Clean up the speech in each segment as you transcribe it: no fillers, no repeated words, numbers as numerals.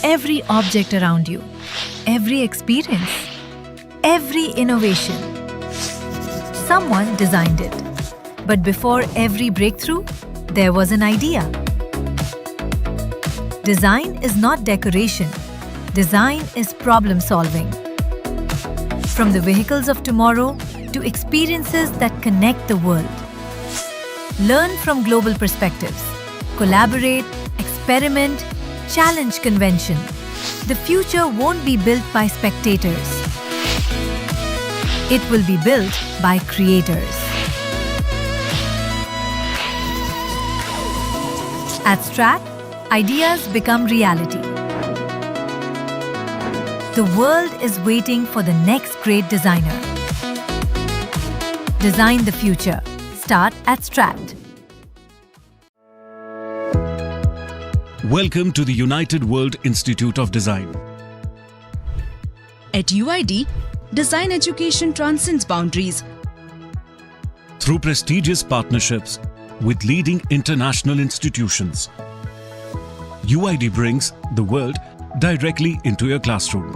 Every object around you, every experience, every innovation. Someone designed it. But before every breakthrough, there was an idea. Design is not decoration. Design is problem solving. From the vehicles of tomorrow to experiences that connect the world. Learn from global perspectives. Collaborate, experiment, challenge convention. The future won't be built by spectators. It will be built by creators. At Strat, ideas become reality. The world is waiting for the next great designer. Design the future. Start at Strat. Welcome to the United World Institute of Design. At UID, design education transcends boundaries. Through prestigious partnerships with leading international institutions, UID brings the world directly into your classroom.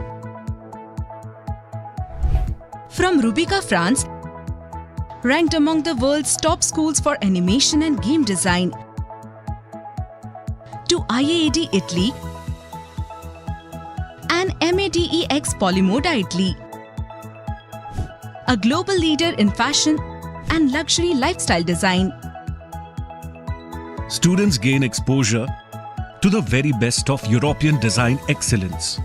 From Rubica, France, ranked among the world's top schools for animation and game design, to IAAD Italy and MADEX Polymoda Italy, a global leader in fashion and luxury lifestyle design. Students gain exposure to the very best of European design excellence.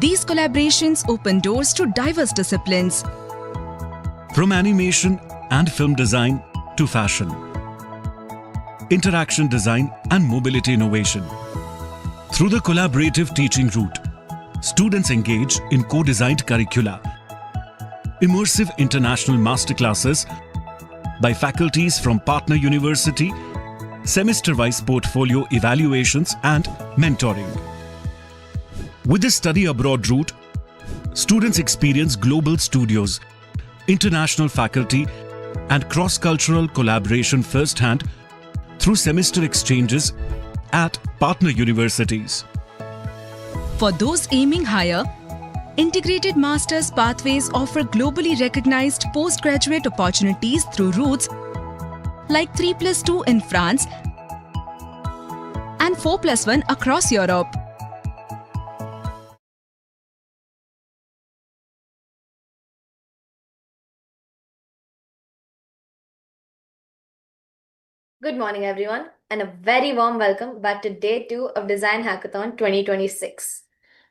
These collaborations open doors to diverse disciplines. From animation and film design to fashion, interaction design and mobility innovation. Through the collaborative teaching route, students engage in co-designed curricula, immersive international masterclasses by faculties from partner university, semester-wise portfolio evaluations and mentoring. With the study abroad route, students experience global studios, international faculty and cross-cultural collaboration firsthand through semester exchanges at partner universities. For those aiming higher, integrated master's pathways offer globally recognized postgraduate opportunities through routes like 3+2 in France and 4+1 across Europe. Good morning, everyone, and a very warm welcome back to Day 2 of Design Hackathon 2026,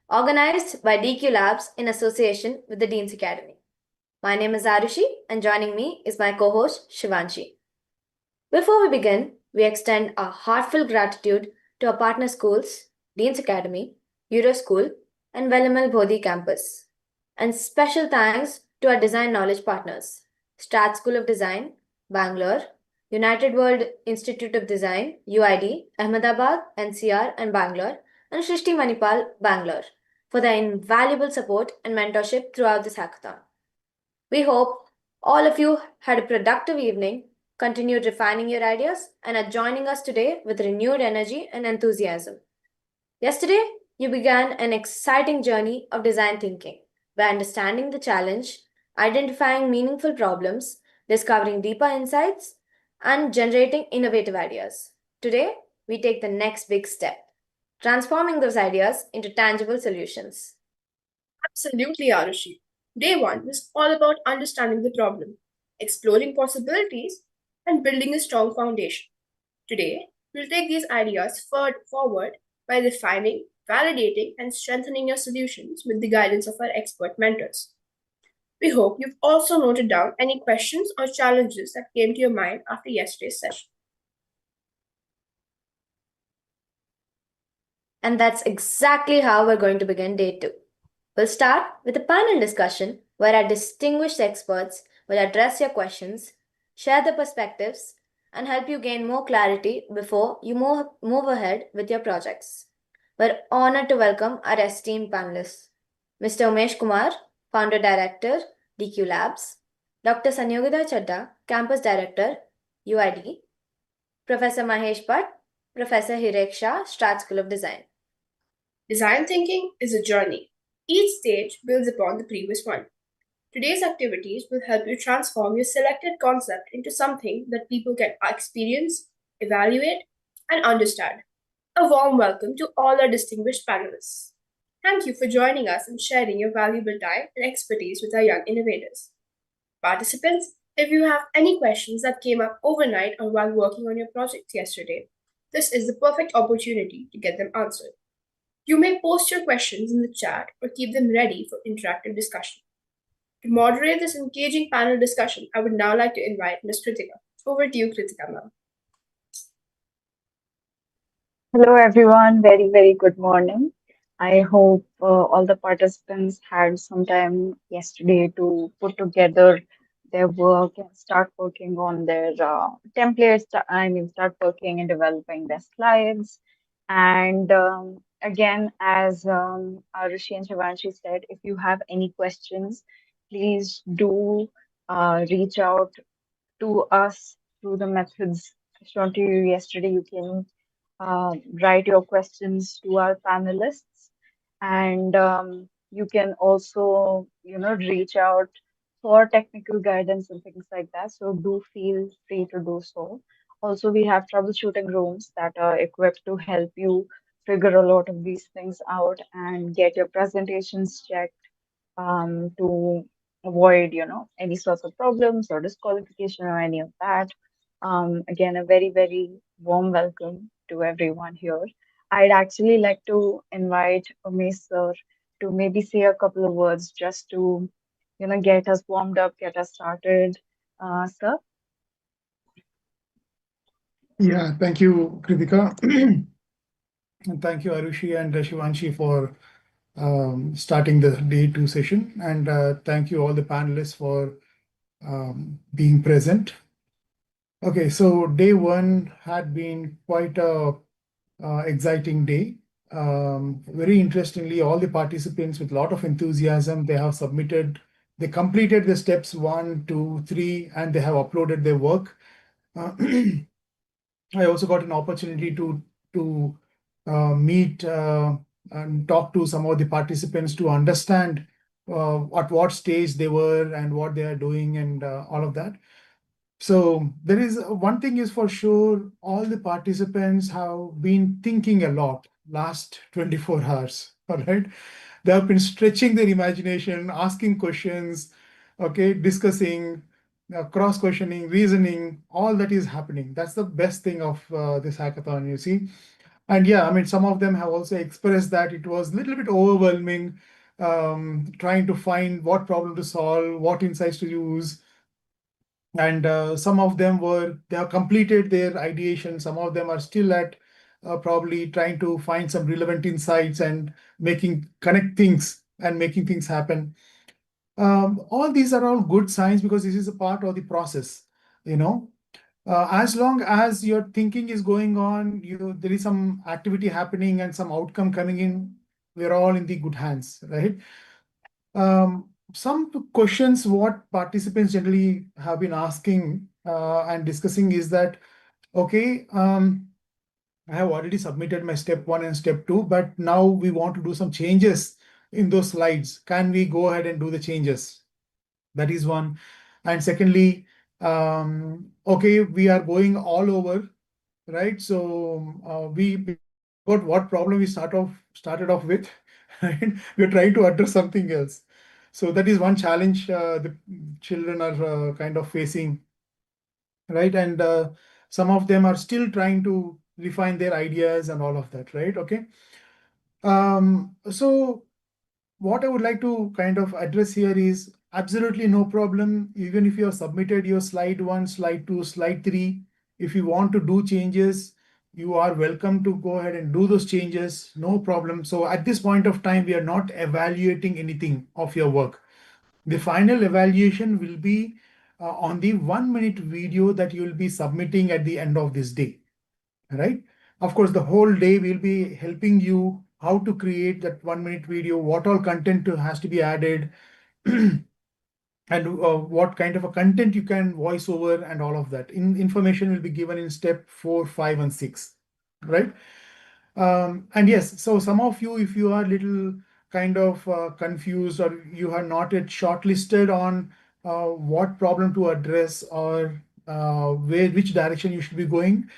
organized by DQ Labs in association with the Dean's Academy. My name is Arushi, and joining me is my co-host Shivanshi. Before we begin, we extend our heartfelt gratitude to our partner schools, Dean's Academy, Euroschool, and Vellamal Bodhi campus. And special thanks to our design knowledge partners, Strat School of Design, Bangalore, United World Institute of Design, UID, Ahmedabad, NCR, and Bangalore, and Shrishti Manipal, Bangalore, for their invaluable support and mentorship throughout this hackathon. We hope all of you had a productive evening, continued refining your ideas, and are joining us today with renewed energy and enthusiasm. Yesterday, you began an exciting journey of design thinking by understanding the challenge, identifying meaningful problems, discovering deeper insights, and generating innovative ideas. Today, we take the next big step, transforming those ideas into tangible solutions. Absolutely, Arushi. Day 1 was all about understanding the problem, exploring possibilities, and building a strong foundation. Today, we'll take these ideas forward by refining, validating, and strengthening your solutions with the guidance of our expert mentors. We hope you've also noted down any questions or challenges that came to your mind after yesterday's session. And that's exactly how we're going to begin Day 2. We'll start with a panel discussion where our distinguished experts will address your questions, share their perspectives, and help you gain more clarity before you move ahead with your projects. We're honored to welcome our esteemed panelists, Mr. Umesh Kumar, Founder Director, DQ Labs, Dr. Sanyogita Chadda, Campus Director, UID, Professor Mahesh Bhatt, Professor Hirek Shah, Strat School of Design. Design thinking is a journey. Each stage builds upon the previous one. Today's activities will help you transform your selected concept into something that people can experience, evaluate, and understand. A warm welcome to all our distinguished panelists. Thank you for joining us and sharing your valuable time and expertise with our young innovators. Participants, if you have any questions that came up overnight or while working on your project yesterday, this is the perfect opportunity to get them answered. You may post your questions in the chat or keep them ready for interactive discussion. To moderate this engaging panel discussion, I would now like to invite Ms. Kritika. Over to you, Kritika ma'am. Hello, everyone. Very, very good morning. I hope all the participants had some time yesterday to put together their work and start working on their templates. I mean, start working and developing their slides. And again, as Arushi and Shivanshi said, if you have any questions, please do reach out to us through the methods shown to you yesterday. You can write your questions to our panelists, and you can also, reach out for technical guidance and things like that. So do feel free to do so. Also, we have troubleshooting rooms that are equipped to help you figure a lot of these things out and get your presentations checked to avoid, any sorts of problems or disqualification or any of that. Again, a very, very warm welcome to everyone here. I'd actually like to invite Umesh sir to maybe say a couple of words just to, get us warmed up, get us started. Sir? Yeah, thank you, Kritika. And thank you, Arushi and Shivanshi, for starting the day two session. And thank you all the panelists for being present. Okay, so day one had been quite a exciting day. Very interestingly, all the participants with a lot of enthusiasm, they completed the steps 1, 2, 3, and they have uploaded their work. I also got an opportunity to meet and talk to some of the participants to understand at what stage they were and what they are doing and all of that. So there is one thing is for sure, all the participants have been thinking a lot last 24 hours. All right. They have been stretching their imagination, asking questions, okay, discussing, cross-questioning, reasoning, all that is happening. That's the best thing of this hackathon, you see. And yeah, I mean, some of them have also expressed that it was a little bit overwhelming, trying to find what problem to solve, what insights to use. And some of them they have completed their ideation. Some of them are still at probably trying to find some relevant insights and connect things and making things happen. All these are all good signs because this is a part of the process, you know. As long as your thinking is going on, there is some activity happening and some outcome coming in, we're all in the good hands, right? Some questions what participants generally have been asking and discussing is that, okay, I have already submitted my step 1 and step 2, but now we want to do some changes in those slides. Can we go ahead and do the changes? That is one. And secondly, okay, we are going all over, right? So we got what problem we started off with, right? We're trying to address something else. So that is one challenge the children are kind of facing, right? And some of them are still trying to refine their ideas and all of that, right? Okay. So what I would like to kind of address here is absolutely no problem. Even if you have submitted your slide 1, slide 2, slide 3, if you want to do changes, you are welcome to go ahead and do those changes, no problem. So at this point of time, we are not evaluating anything of your work. The final evaluation will be on the 1-minute video that you will be submitting at the end of this day, right? Of course, the whole day we'll be helping you how to create that 1-minute video, what all content has to be added, and what kind of a content you can voice over and all of that. Information will be given in step 4, 5, and 6. right? And yes, so some of you, if you are little kind of confused, or you are not yet shortlisted on what problem to address, or which direction you should be going,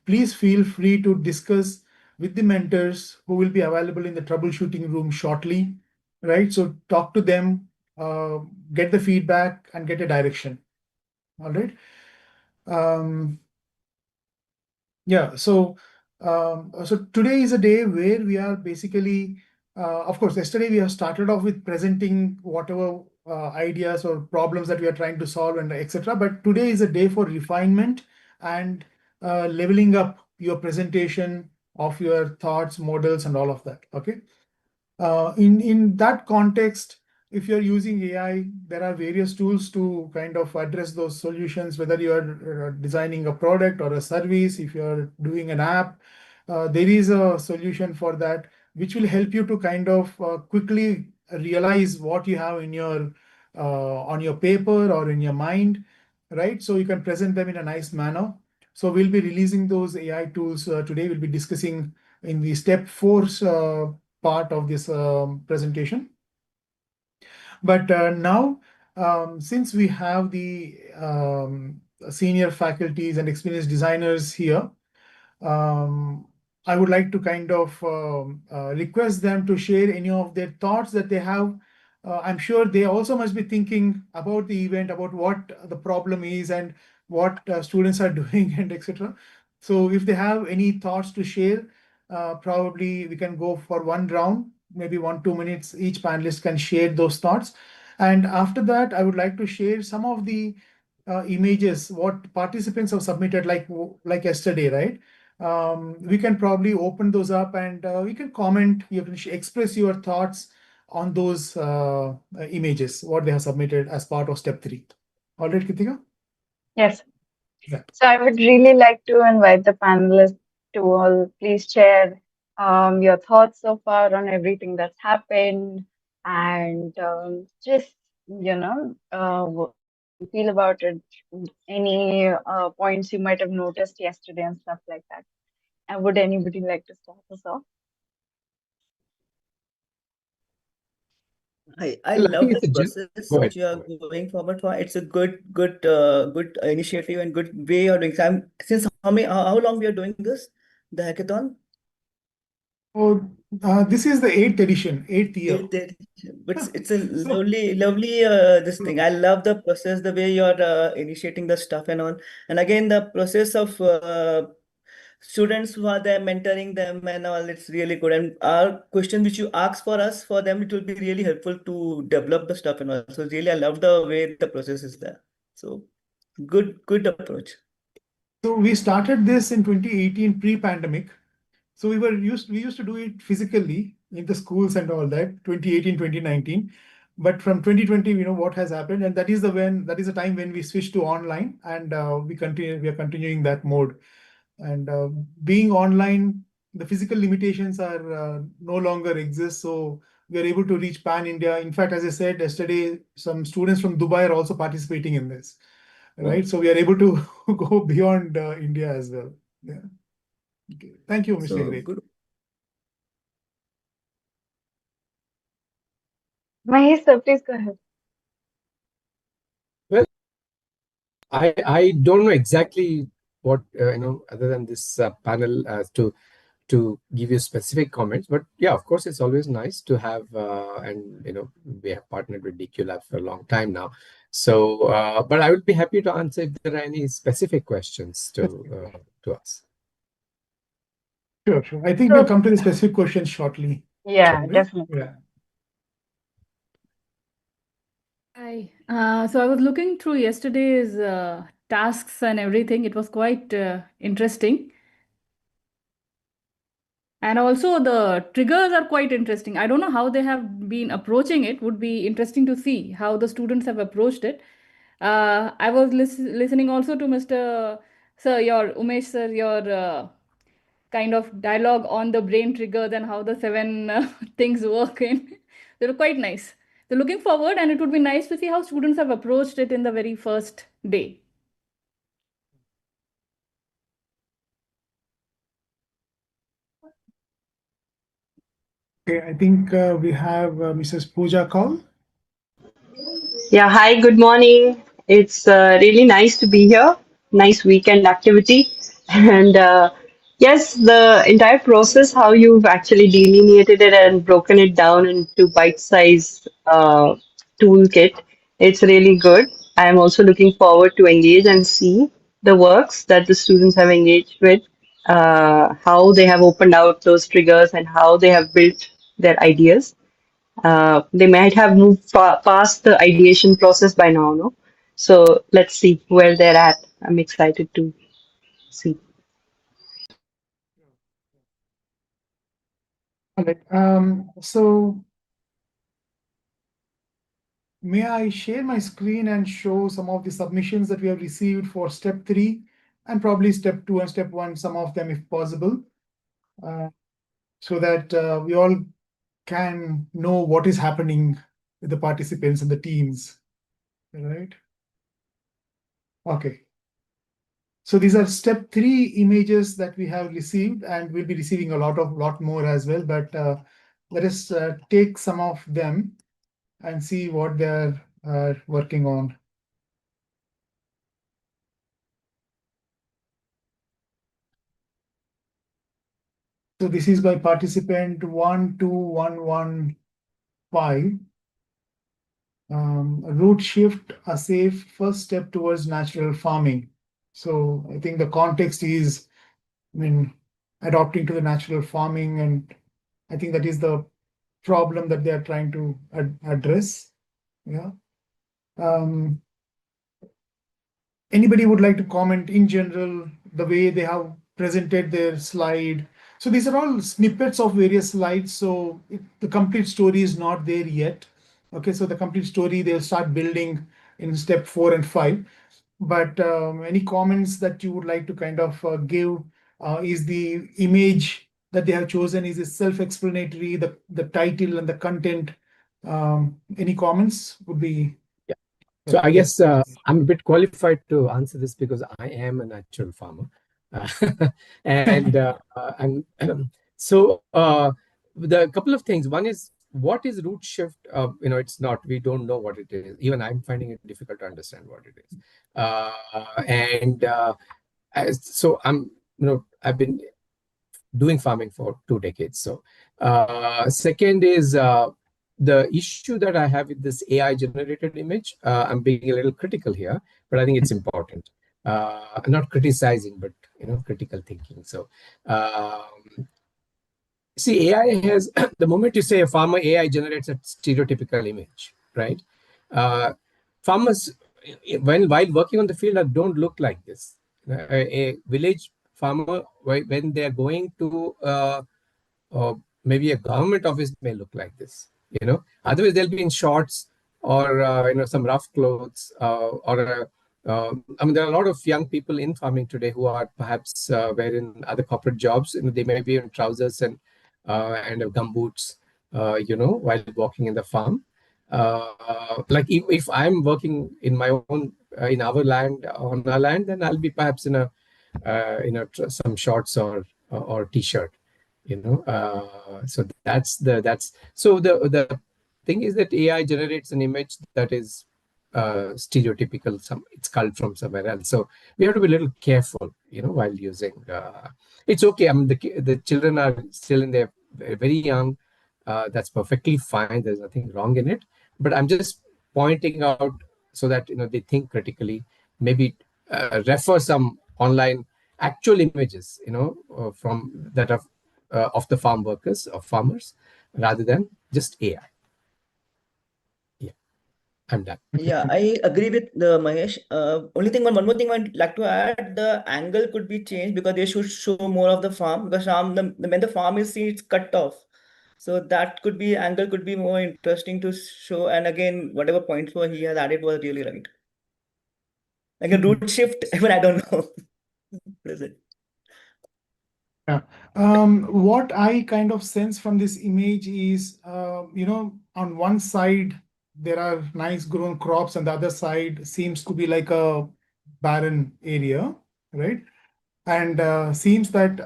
please feel free to discuss with the mentors who will be available in the troubleshooting room shortly, right? So talk to them, uh, get the feedback, and get a direction. All right. Um, Yeah, so today is a day where we are basically, of course, yesterday we have started off with presenting whatever ideas or problems that we are trying to solve and etc. But today is a day for refinement and leveling up your presentation of your thoughts, models, and all of that. Okay. In that context, if you're using AI, there are various tools to kind of address those solutions, whether you're designing a product or a service, if you're doing an app, there is a solution for that, which will help you to kind of quickly realize what you have in your on your paper or in your mind, right? So you can present them in a nice manner. So we'll be releasing those AI tools today. We'll be discussing in the step 4 part of this presentation. But now, since we have the senior faculties and experienced designers here, um, I would like to kind of request them to share any of their thoughts that they have. I'm sure they also must be thinking about the event, about what the problem is and what students are doing and etc. So if they have any thoughts to share, probably we can go for one round, maybe 1-2 minutes. Each panelist can share those thoughts. And after that, I would like to share some of the images, what participants have submitted, like yesterday, right? We can probably open those up, and you can comment, you can express your thoughts on those images, what they have submitted as part of step 3. All right, Kritika? Yes. Yeah. So I would really like to invite the panelists to all please share your thoughts so far on everything that's happened, and just, how you feel about it, any points you might have noticed yesterday and stuff like that. And would anybody like to start us off? I Well, I love think it's this a process go which ahead. you are going forward for. It's a good initiative and good way you're doing. So since how long we are doing this, the hackathon? So this is the 8th edition, 8th year. But it's a So lovely this thing. I love the process, the way you're initiating the stuff and all. And again, the process of students who are there mentoring them and all, it's really good. And our question which you ask for us, for them, it will be really helpful to develop the stuff and all. So really, I love the way the process is there. So good approach. so we started this in 2018, pre-pandemic. So we used to do it physically in the schools and all that, 2018, 2019. But from 2020, what has happened, and that is the time when we switched to online, and we are continuing that mode. And being online, the physical limitations are no longer exist. So we are able to reach pan India. In fact, as I said yesterday, some students from Dubai are also participating in this, right? So we are able to go beyond India as well. Yeah. Okay. Thank you, Mr. So Hegde. good. Mahesh, sir, please go ahead. Well, I don't know exactly what other than this panel to give you specific comments, but yeah, of course, it's always nice to have and we have partnered with DQ Lab for a long time now. So, but I would be happy to answer if there are any specific questions to us. Sure, sure. I think we'll So, come to the specific questions shortly. yeah, Okay? definitely. Yeah. Hi. So I was looking through yesterday's tasks and everything. It was quite interesting. And also the triggers are quite interesting. I don't know how they have been approaching it. Would be interesting to see how the students have approached it. I was listening also to Mr. Sir, your Umesh sir, your kind of dialogue on the brain triggers and how the 7 things work in. They were quite nice. So looking forward, and it would be nice to see how students have approached it in the very first day. Okay, I think we have Mrs. Pooja call. Yeah, hi, good morning. It's really nice to be here. Nice weekend activity. And yes, the entire process, how you've actually delineated it and broken it down into bite-sized toolkit, it's really good. I'm also looking forward to engage and see the works that the students have engaged with, how they have opened out those triggers and how they have built their ideas. They might have moved past the ideation process by now, no? So let's see where they're at. I'm excited to see. All right. So may I share my screen and show some of the submissions that we have received for step 3 and probably step 2 and step 1, some of them if possible, so that we all can know what is happening with the participants and the teams. All right. Okay. So these are step 3 images that we have received, and we'll be receiving a lot more as well. But let us take some of them and see what they're working on. So this is by participant 12115. Root shift, a safe first step towards natural farming. So I think the context is, I mean, adopting to the natural farming, and I think that is the problem that they are trying to address. Yeah. Anybody would like to comment in general the way they have presented their slide? So these are all snippets of various slides. So the complete story is not there yet. Okay, so the complete story they'll start building in step 4 and 5. But any comments that you would like to kind of give? Is the image that they have chosen, is it self-explanatory? The title and the content. Any comments would be. So I Yes. guess I'm a bit qualified to answer this because I am a natural farmer, uh, and so the couple of things. One is, what is root shift? It's not. We don't know what it is. Even I'm finding it difficult to understand what it is. And so I've been doing farming for 2 decades. So, second is the issue that I have with this AI generated image. I'm being a little critical here, but I think it's important. I'm not criticizing, but critical thinking. So, see, AI has the moment you say a farmer, AI generates a stereotypical image, right? Farmers, while working on the field, don't look like this. A village farmer, when they are going to or maybe a government office may look like this. Otherwise they'll be in shorts or some rough clothes I mean, there are a lot of young people in farming today who are perhaps wearing other corporate jobs. They may be in trousers and gumboots, while walking in the farm. Like if I'm working in my own in our land on our land, then I'll be perhaps in a some shorts or t-shirt. So that's so the thing is that AI generates an image that is stereotypical. It's culled from somewhere else. So we have to be a little careful, while using. It's okay. I mean, the children are still in their very young. That's perfectly fine. There's nothing wrong in it. But I'm just pointing out so that they think critically. Maybe refer some online actual images, from that of the farm workers of farmers, rather than just AI. Yeah, I'm done. Yeah, I agree with the Mahesh. Only thing, one more thing I'd like to add, the angle could be changed because they should show more of the farm. Because when the farm is seen, it's cut off. So that could be, angle could be more interesting to show. And again, whatever points were he has added was really right. Like a root shift, even I don't know. What is it? Yeah. What I kind of sense from this image is, on one side there are nice grown crops, and the other side seems to be like a barren area, right? and seems that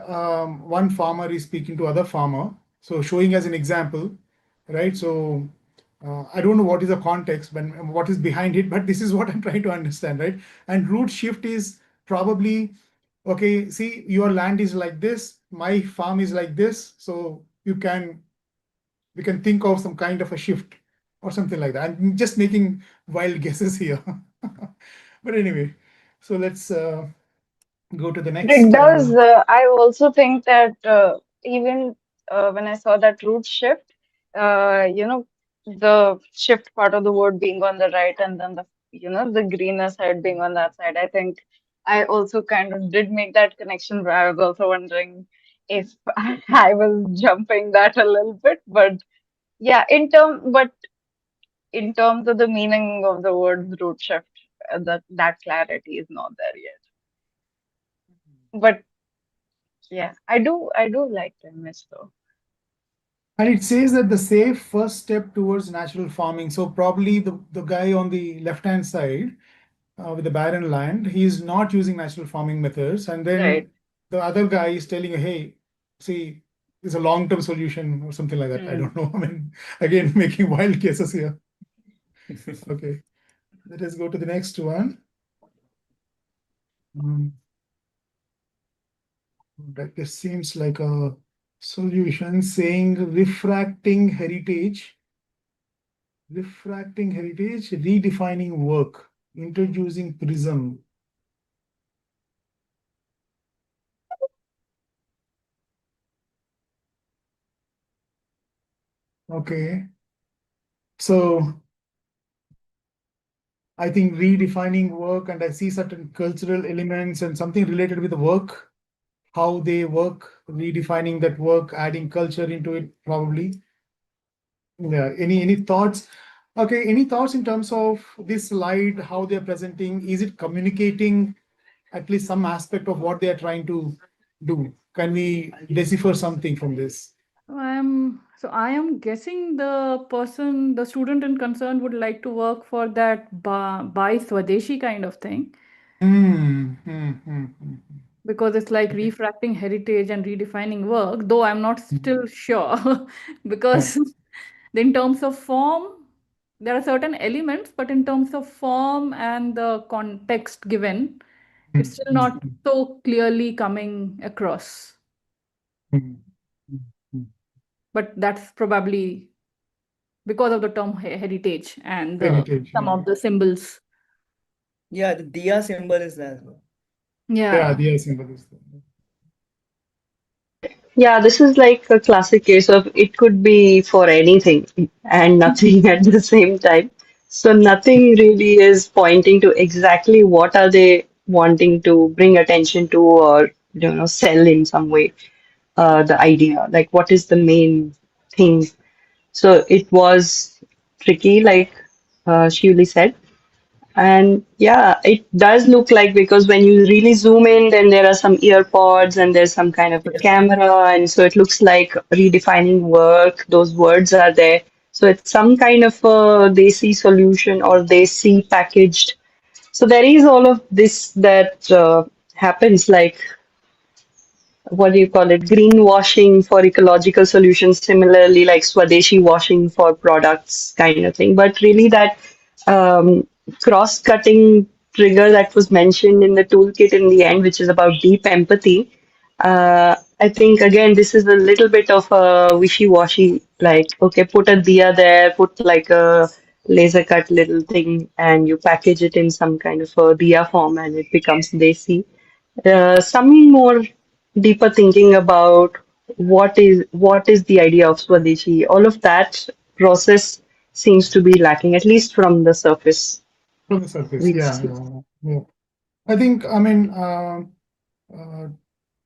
one farmer is speaking to other farmer, so showing as an example, right? So I don't know what is the context, but what is behind it, but this is what I'm trying to understand, right? And root shift is probably, okay, see, your land is like this, my farm is like this, so we can think of some kind of a shift or something like that. I'm just making wild guesses here. But anyway, so let's go to the But it next. does. I also think that even when I saw that root shift, the shift part of the word being on the right and then the greener side being on that side, I think I also kind of did make that connection where I was also wondering if I was jumping that a little bit. But yeah, in terms of the meaning of the word root shift, that clarity is not there yet. But yeah, I do like the image though. And it says that the safe first step towards natural farming. So probably the guy on the left-hand side with the barren land, he is not using natural farming methods. And Right. then the other guy is telling you, hey, see, it's a long-term solution or something like that. I Hmm. don't know. I mean, again, making wild guesses here. Okay, let us go to the next one. Um, this seems like a solution saying refracting heritage, redefining work, introducing prism. Okay, so I think redefining work, and I see certain cultural elements and something related with the work, how they work, redefining that work, adding culture into it, probably. Yeah, any thoughts? Okay, any thoughts in terms of this slide, how they're presenting? Is it communicating at least some aspect of what they are trying to do? Can we decipher something from this? I am guessing the student in concern would like to work for that buy Swadeshi kind of thing, because it's like Okay. refracting heritage and redefining work, though I'm not still sure Yeah. because in terms of form, there are certain elements, but in terms of form and the context given, it's Mm, still mm, not so clearly coming across. mm, mm, mm. But that's probably because of the term heritage and Heritage, some yeah. of the symbols. Yeah, the Diya symbol is there. Yeah, Yeah. the symbol is there. Yeah, this is like a classic case of it could be for anything and nothing at the same time. So nothing really is pointing to exactly what are they wanting to bring attention to or sell in some way. The idea, like what is the main thing. So it was tricky, like Shivli said. And yeah, it does look like, because when you really zoom in, then there are some earpods and there's some kind of a Yeah. camera. And so it looks like redefining work. Those words are there. So it's some kind of a desi solution or desi packaged. So there is all of this that happens, like what do you call it, greenwashing for ecological solutions, similarly like Swadeshi washing for products kind of thing. But really that cross-cutting trigger that was mentioned in the toolkit in the end, which is about deep empathy, I think again this is a little bit of a wishy-washy, like, okay, put a diya there, put like a laser cut little thing, and you package it in some kind of a diya form and it becomes desi. Some more deeper thinking about what is the idea of Swadeshi. All of that process seems to be lacking, at least from the surface. From the surface, We yeah, see. yeah, yeah. I think, I mean, uh,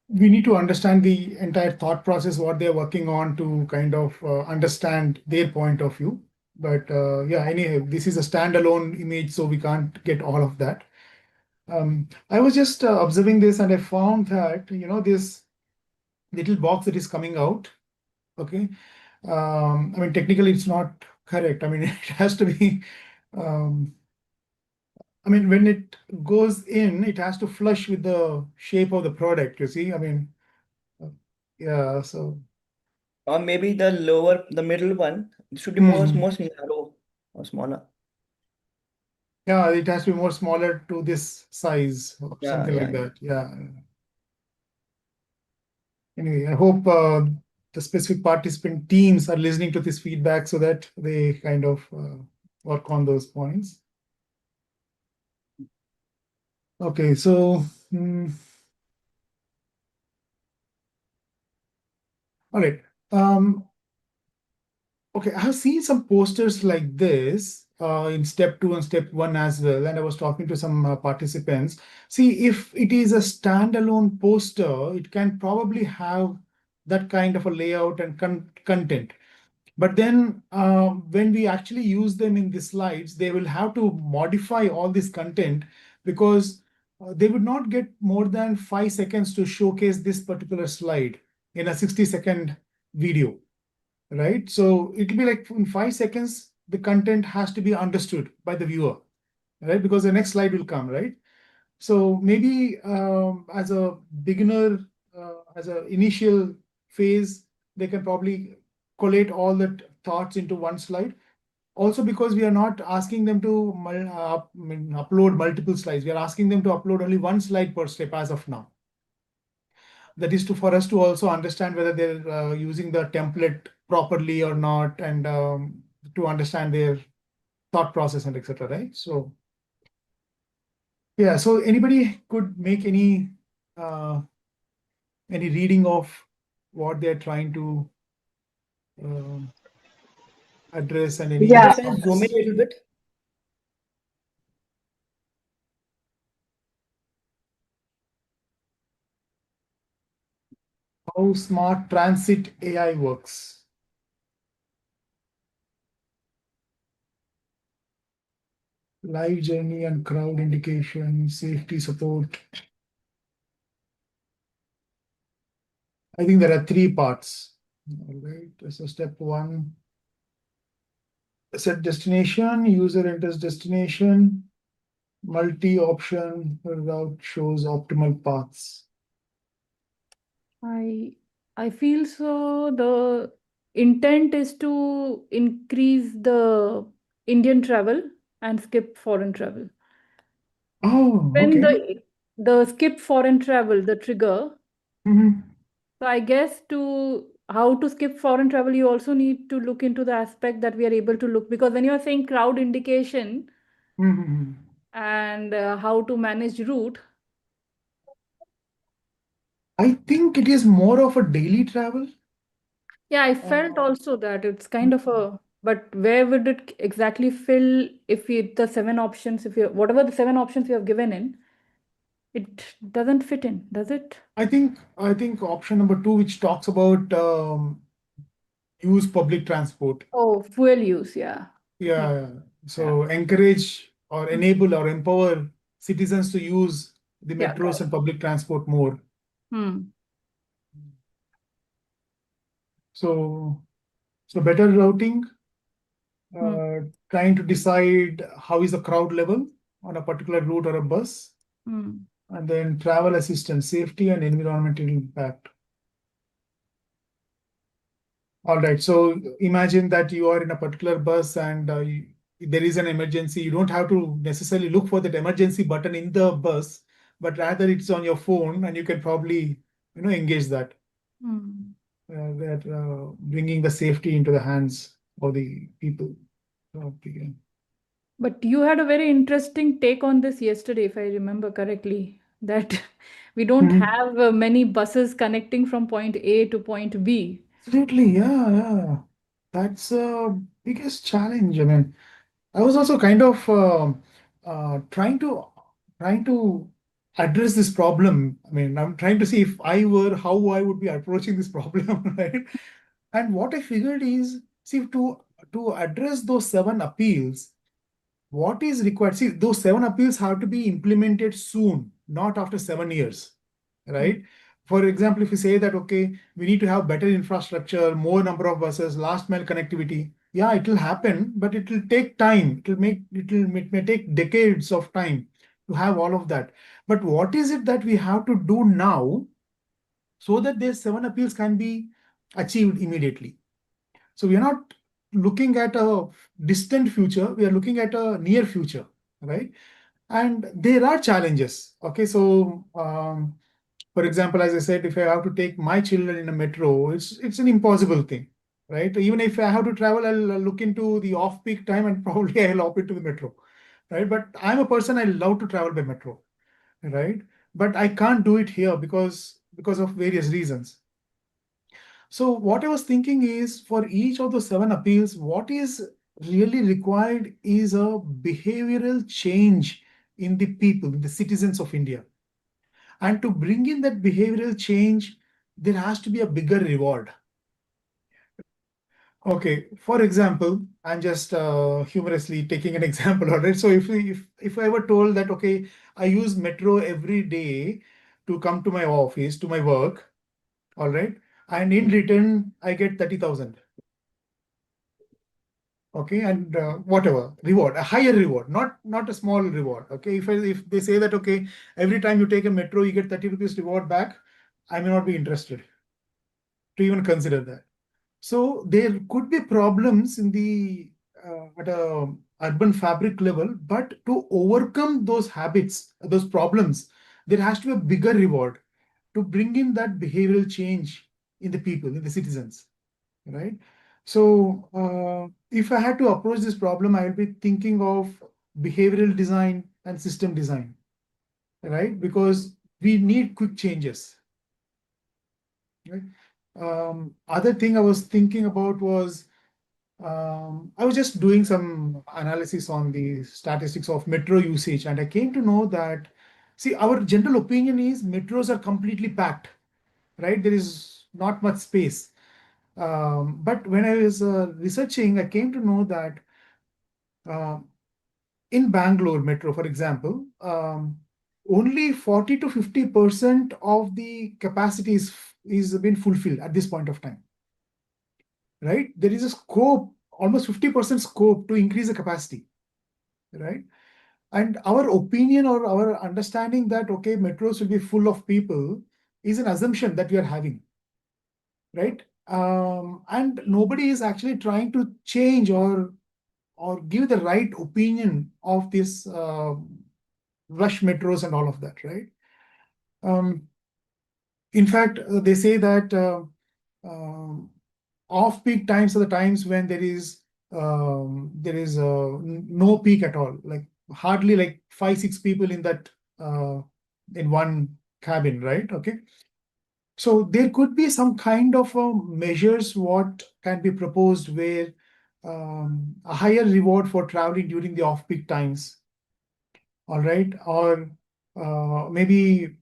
we need to understand the entire thought process, what they're working on to kind of understand their point of view. But yeah, anyhow, this is a standalone image, so we can't get all of that. I was just observing this and I found that, this little box that is coming out, okay, I mean, technically it's not correct. I mean, it has to be, um, I mean, when it goes in, it has to flush with the shape of the product, you see? I mean, yeah, so. Or maybe the middle one should be more narrow or smaller. Yeah, it has to be more smaller to this size or Yeah, something like yeah. that. Yeah. Anyway, I hope the specific participant teams are listening to this feedback so that they kind of work on those points. Okay, so all right. Okay, I have seen some posters like this in step 2 and step 1 as well, and I was talking to some participants. See, if it is a standalone poster, it can probably have that kind of a layout and content. But then when we actually use them in the slides, they will have to modify all this content because they would not get more than 5 seconds to showcase this particular slide in a 60-second video, right? So it'll be like in 5 seconds, the content has to be understood by the viewer, right? Because the next slide will come, right? So maybe as a beginner, as an initial phase, they can probably collate all the thoughts into one slide. Also, because we are not asking them to upload multiple slides, we are asking them to upload only one slide per step as of now. That is for us to also understand whether they're using the template properly or not, and to understand their thought process and etc. Right? So yeah, so anybody could make any reading of what they're trying to address and any Yeah. Can you zoom in a little bit? how smart transit AI works. Live journey and crowd indication, safety support. I think there are 3 parts. All right. So step 1, set destination, user enters destination, multi-option route shows optimal paths. I feel so. The intent is to increase the Indian travel and skip foreign travel. Oh, When okay. the skip foreign travel, the trigger. Mhm. So I guess to how to skip foreign travel, you also need to look into the aspect that we are able to look, because when you are saying crowd indication Mhm. and how to manage route. I think it is more of a daily travel. Yeah, I felt also that it's kind of a, but where would it exactly fill if we, the 7 options, if you, whatever the 7 options you have given in, it doesn't fit in, does it? I think option number 2, which talks about use public transport. Oh, fuel use, yeah. Yeah. Yeah. So encourage or enable or empower citizens to use the Yeah, metros correct. and public transport more. Hmm. So better routing, Hmm. trying to decide how is the crowd level on a particular route or a bus, Hmm. and then travel assistance, safety and environmental impact. All right. So imagine that you are in a particular bus and there is an emergency. You don't have to necessarily look for that emergency button in the bus, but rather it's on your phone, and you can probably engage that. Hmm. That bringing the safety into the hands of the people. Okay. But you had a very interesting take on this yesterday, if I remember correctly, that we don't Mhm. have many buses connecting from point A to point B. Absolutely, yeah, yeah. That's biggest challenge. I mean, I was also kind of trying to address this problem. I mean, I'm trying to see if I were how I would be approaching this problem, right? And what I figured is, see, to address those 7 appeals, what is required? See, those 7 appeals have to be implemented soon, not after 7 years, Hmm. right? For example, if you say that, okay, we need to have better infrastructure, more number of buses, last mile connectivity, yeah, it will happen, but it will take time. It may take decades of time to have all of that. But what is it that we have to do now so that these seven appeals can be achieved immediately? So we are not looking at a distant future, we are looking at a near future, right? And there are challenges. Okay, so for example, as I said, if I have to take my children in a metro, it's an impossible thing, right? Even if I have to travel, I'll look into the off-peak time and probably I'll opt into the metro, right? But I'm a person, I love to travel by metro, right? But I can't do it here because of various reasons. So what I was thinking is for each of the seven appeals, what is really required is a behavioral change in the people, in the citizens of India. And to bring in that behavioral change, there has to be a bigger reward. Okay, for example, I'm just humorously taking an example on it. So if I were told that okay, I use metro every day to come to my office, to my work, all right, and in return I get 30,000. Okay, and whatever reward, a higher reward, not a small reward. Okay, if they say that okay, every time you take a metro you get 30 rupees reward back, I may not be interested to even consider that. So there could be problems in the at a urban fabric level, but to overcome those habits, those problems, there has to be a bigger reward to bring in that behavioral change in the people, in the citizens, right? So if I had to approach this problem, I will be thinking of behavioral design and system design, right? Because we need quick changes, right? Other thing I was thinking about was I was just doing some analysis on the statistics of metro usage, and I came to know that, see, our general opinion is metros are completely packed, right? There is not much space. But when I was researching, I came to know that uh, in Bangalore metro, for example, only 40 to 50% of the capacity is been fulfilled at this point of time, right? There is a scope, almost 50% scope to increase the capacity, right? And our opinion or our understanding that, okay, metros will be full of people is an assumption that we are having, right? And nobody is actually trying to change or give the right opinion of this rush metros and all of that, right? In fact, they say that off-peak times are the times when no peak at all, like hardly like 5, 6 people in that in one cabin, right? Okay. So there could be some kind of measures what can be proposed where a higher reward for traveling during the off-peak times, all right, or maybe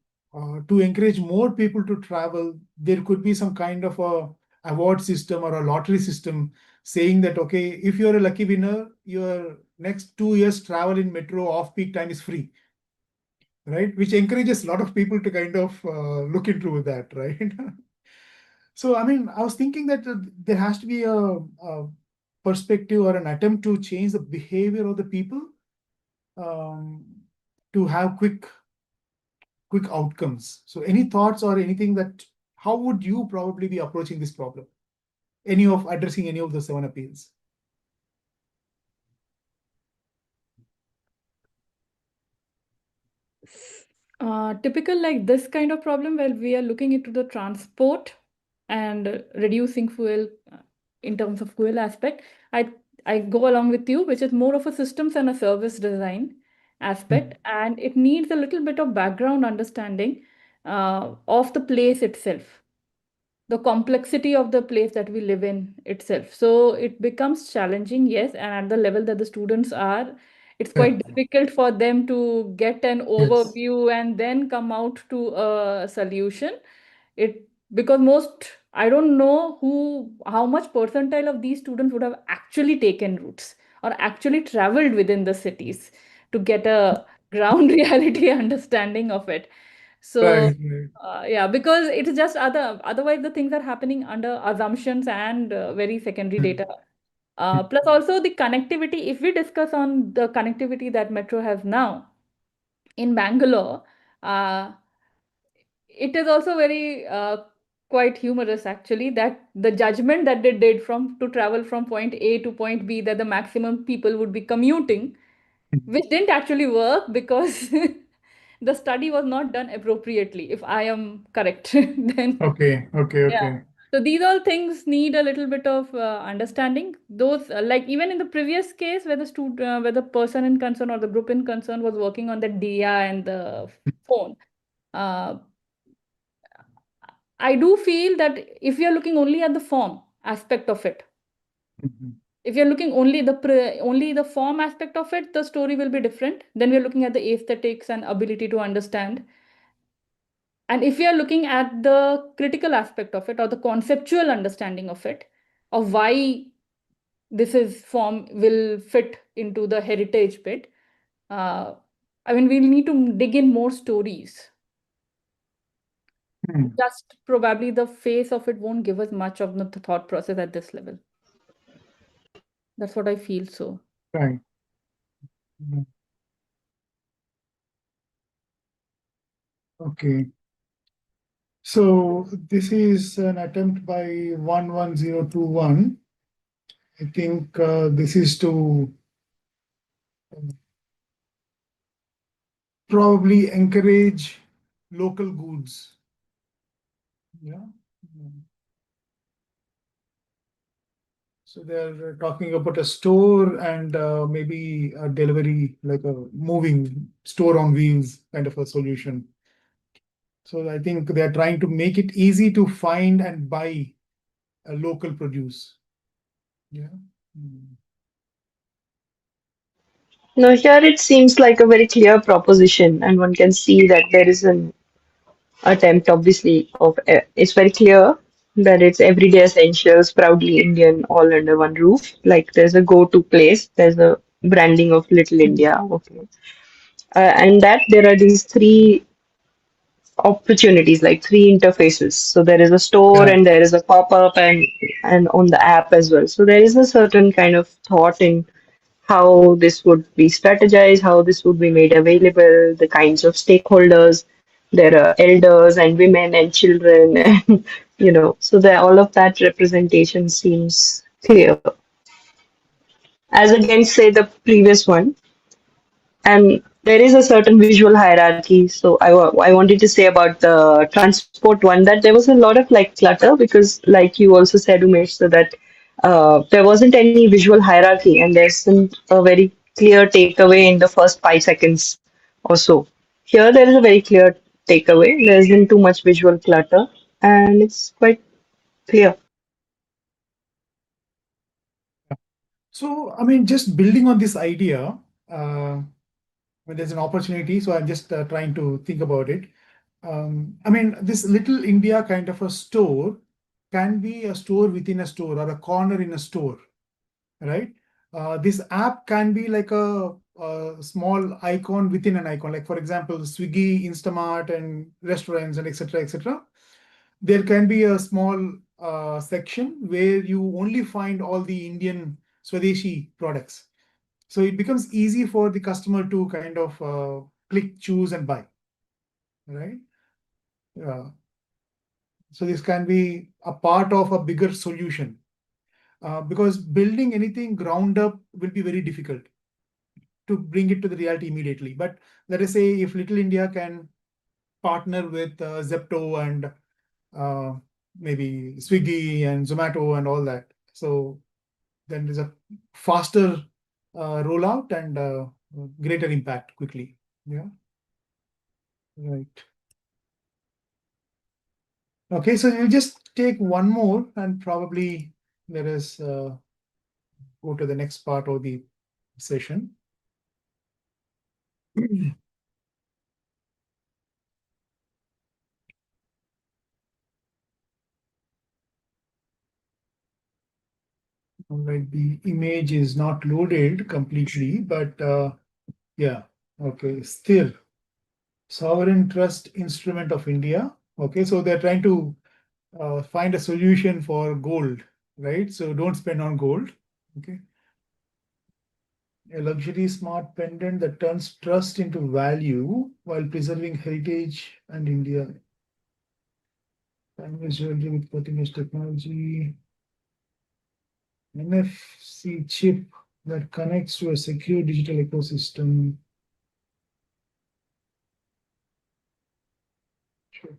to encourage more people to travel, there could be some kind of a award system or a lottery system saying that okay, if you're a lucky winner, your next 2 years travel in metro off-peak time is free, right? Which encourages a lot of people to kind of look into that, right? So, I mean, I was thinking that there has to be a perspective or an attempt to change the behavior of the people um, to have quick outcomes. So, any thoughts or anything that how would you probably be approaching this problem? Addressing any of the seven appeals? Typical like this kind of problem where we are looking into the transport and reducing fuel in terms of fuel aspect. I go along with you, which is more of a systems and a service design aspect, and it needs a little bit of background understanding of the place itself, the complexity of the place that we live in itself. So it becomes challenging, yes, and at the level that the students are, it's quite Correct. difficult for them to get an Yes. overview and then come out to a solution. It because most I don't know how much percentile of these students would have actually taken routes or actually traveled within the cities to get a ground reality understanding of it. So Right, right. yeah, because it's just otherwise the things are happening under assumptions and very secondary Hmm. data Plus also the connectivity, if we discuss on the connectivity that Metro has now in Bangalore, it is also very quite humorous actually that the judgment that they did from to travel from point A to point B, that the maximum people would be commuting, which didn't actually work because the study was not done appropriately, if I am correct. Then Okay, okay, yeah. okay. So these all things need a little bit of understanding. Those like even in the previous case where the where the person in concern or the group in concern was working on the DIA and the phone. Uh, I do feel that if you're looking only at the form aspect of it, Mhm. if you're looking only the form aspect of it, the story will be different. Then we're looking at the aesthetics and ability to understand. And if you're looking at the critical aspect of it or the conceptual understanding of it, of why this is form will fit into the heritage bit, uh, I mean, we'll need to dig in more stories. Hmm. Just probably the face of it won't give us much of the thought process at this level. That's what I feel so. Right. Mhm. Okay. So this is an attempt by 11021. I think this is to probably encourage local goods. Yeah. Mm. So they're talking about a store and maybe a delivery, like a moving store on wheels kind of a solution. So I think they're trying to make it easy to find and buy a local produce. Yeah. Mm. Now, here it seems like a very clear proposition, and one can see that there is an attempt, obviously, of it's very clear that it's everyday essentials, proudly Indian, all under one roof. Like there's a go-to place, there's a branding of Little India, okay, and that there are these three opportunities, like three interfaces. So there is a store, Yeah. and there is a pop-up, and on the app as well. So there is a certain kind of thought in how this would be strategized, how this would be made available, the kinds of stakeholders. There are elders and women and children, and so there all of that representation seems clear. As against, say, the previous one, and there is a certain visual hierarchy. So I wanted to say about the transport one that there was a lot of like clutter because, like you also said, Umesh, so that there wasn't any visual hierarchy and there isn't a very clear takeaway in the first 5 seconds or so. Here, there is a very clear takeaway. There isn't too much visual clutter and it's quite clear. So, I mean, just building on this idea, when there's an opportunity, so I'm just trying to think about it. I mean, this Little India kind of a store can be a store within a store or a corner in a store, right? This app can be like a small icon within an icon, like for example, Swiggy, Instamart, and restaurants, and etc. etc. There can be a small section where you only find all the Indian Swadeshi products. So it becomes easy for the customer to kind of click, choose, and buy, right? Uh, so this can be a part of a bigger solution because building anything ground up will be very difficult to bring it to the reality immediately. But let us say if Little India can partner with Zepto and maybe Swiggy and Zomato and all that, so then there's a faster rollout and greater impact quickly. Yeah, right. Okay, so we'll just take one more and probably let us go to the next part of the session. All right, the image is not loaded completely, but yeah, okay, still sovereign trust instrument of India. Okay, so they're trying to find a solution for gold, right? So don't spend on gold. Okay. A luxury smart pendant that turns trust into value while preserving heritage and India. Timeless jewelry with cutting edge technology. NFC chip that connects to a secure digital ecosystem. Check.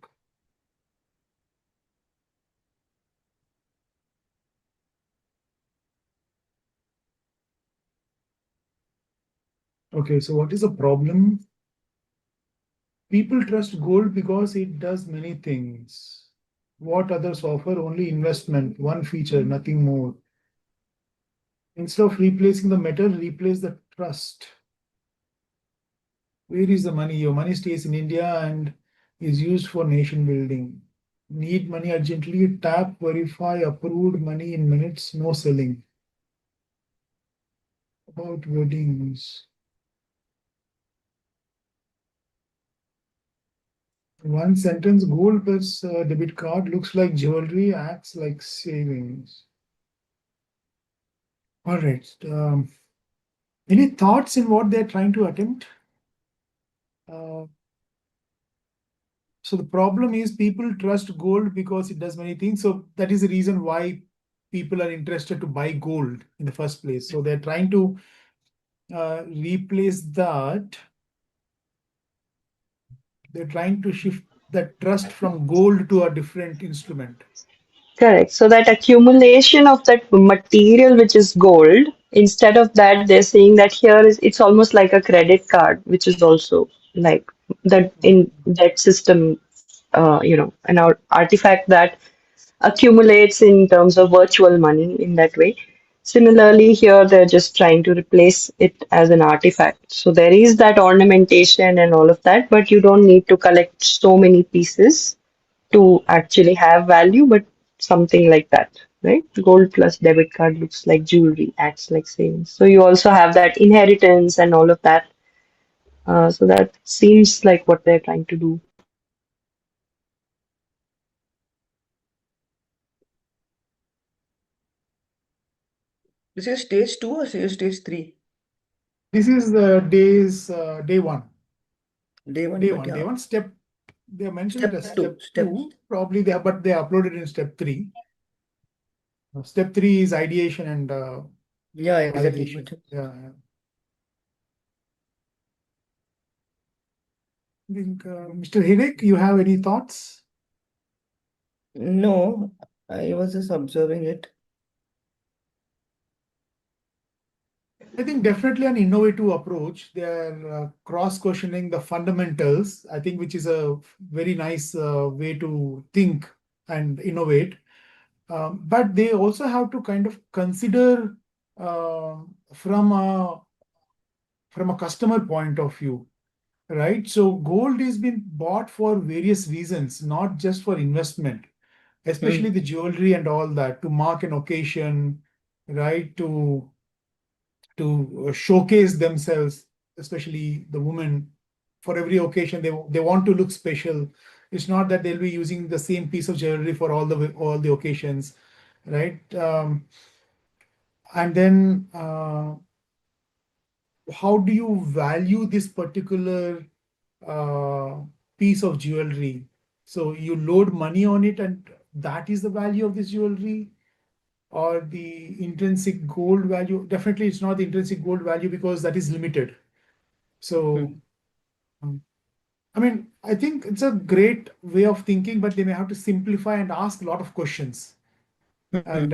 Okay, so what is the problem? People trust gold because it does many things. What others offer? Only investment, one feature, nothing more. Instead of replacing the metal, replace the trust. Where is the money? Your money stays in India and is used for nation building. Need money urgently, tap, verify, approved money in minutes, no selling. About weddings. One sentence, gold plus debit card looks like jewelry, acts like savings. All right. Any thoughts in what they're trying to attempt? So the problem is people trust gold because it does many things. So that is the reason why people are interested to buy gold in the first place. So they're trying to replace that. They're trying to shift that trust from gold to a different instrument. Correct. So that accumulation of that material, which is gold, instead of that, they're saying that here is it's almost like a credit card, which is also like that in that system, an artifact that accumulates in terms of virtual money in that way. Similarly, here they're just trying to replace it as an artifact. So there is that ornamentation and all of that, but you don't need to collect so many pieces to actually have value, but something like that, right? Gold plus debit card looks like jewelry, acts like savings. So you also have that inheritance and all of that. So that seems like what they're trying to do. This is stage 2 or stage 3? This is day one. Day 1, Day but one. Day yeah. one. They mentioned it as Step 2. step two. Probably but they uploaded in step three. Step three is ideation and Yeah, exactly. validation. Yeah. I think, Mr. Hirik, you have any thoughts? No, I was just observing it. I think definitely an innovative approach. They are cross-questioning the fundamentals, I think, which is a very nice way to think and innovate. But they also have to kind of consider uh, from a customer point of view, right? So gold is being bought for various reasons, not just for investment, especially the jewelry and all that, to mark an occasion, right? To showcase themselves, especially the women. For every occasion, they want to look special. It's not that they'll be using the same piece of jewelry for all the occasions, right? And then how do you value this particular uh, piece of jewelry? So you load money on it, and that is the value of this jewelry, or the intrinsic gold value? Definitely, it's not the intrinsic gold value because that is limited. So, I mean, I think it's a great way of thinking, but they may have to simplify and ask a lot of questions. And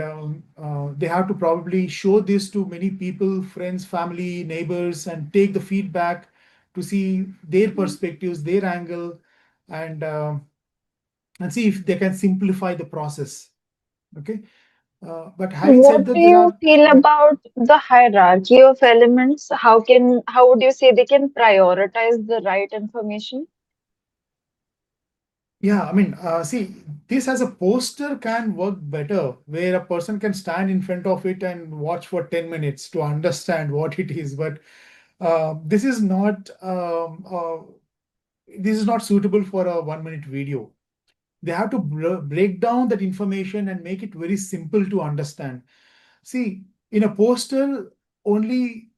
they have to probably show this to many people, friends, family, neighbors, and take the feedback to see their perspectives, their angle, and see if they can simplify the process. Okay. But having said What that, do there you are, feel yeah. about the hierarchy of elements? How would you say they can prioritize the right information? Yeah, I mean, see, this as a poster can work better, where a person can stand in front of it and watch for 10 minutes to understand what it is. But this is not suitable for a 1 minute video. They have to break down that information and make it very simple to understand. See, in a poster, only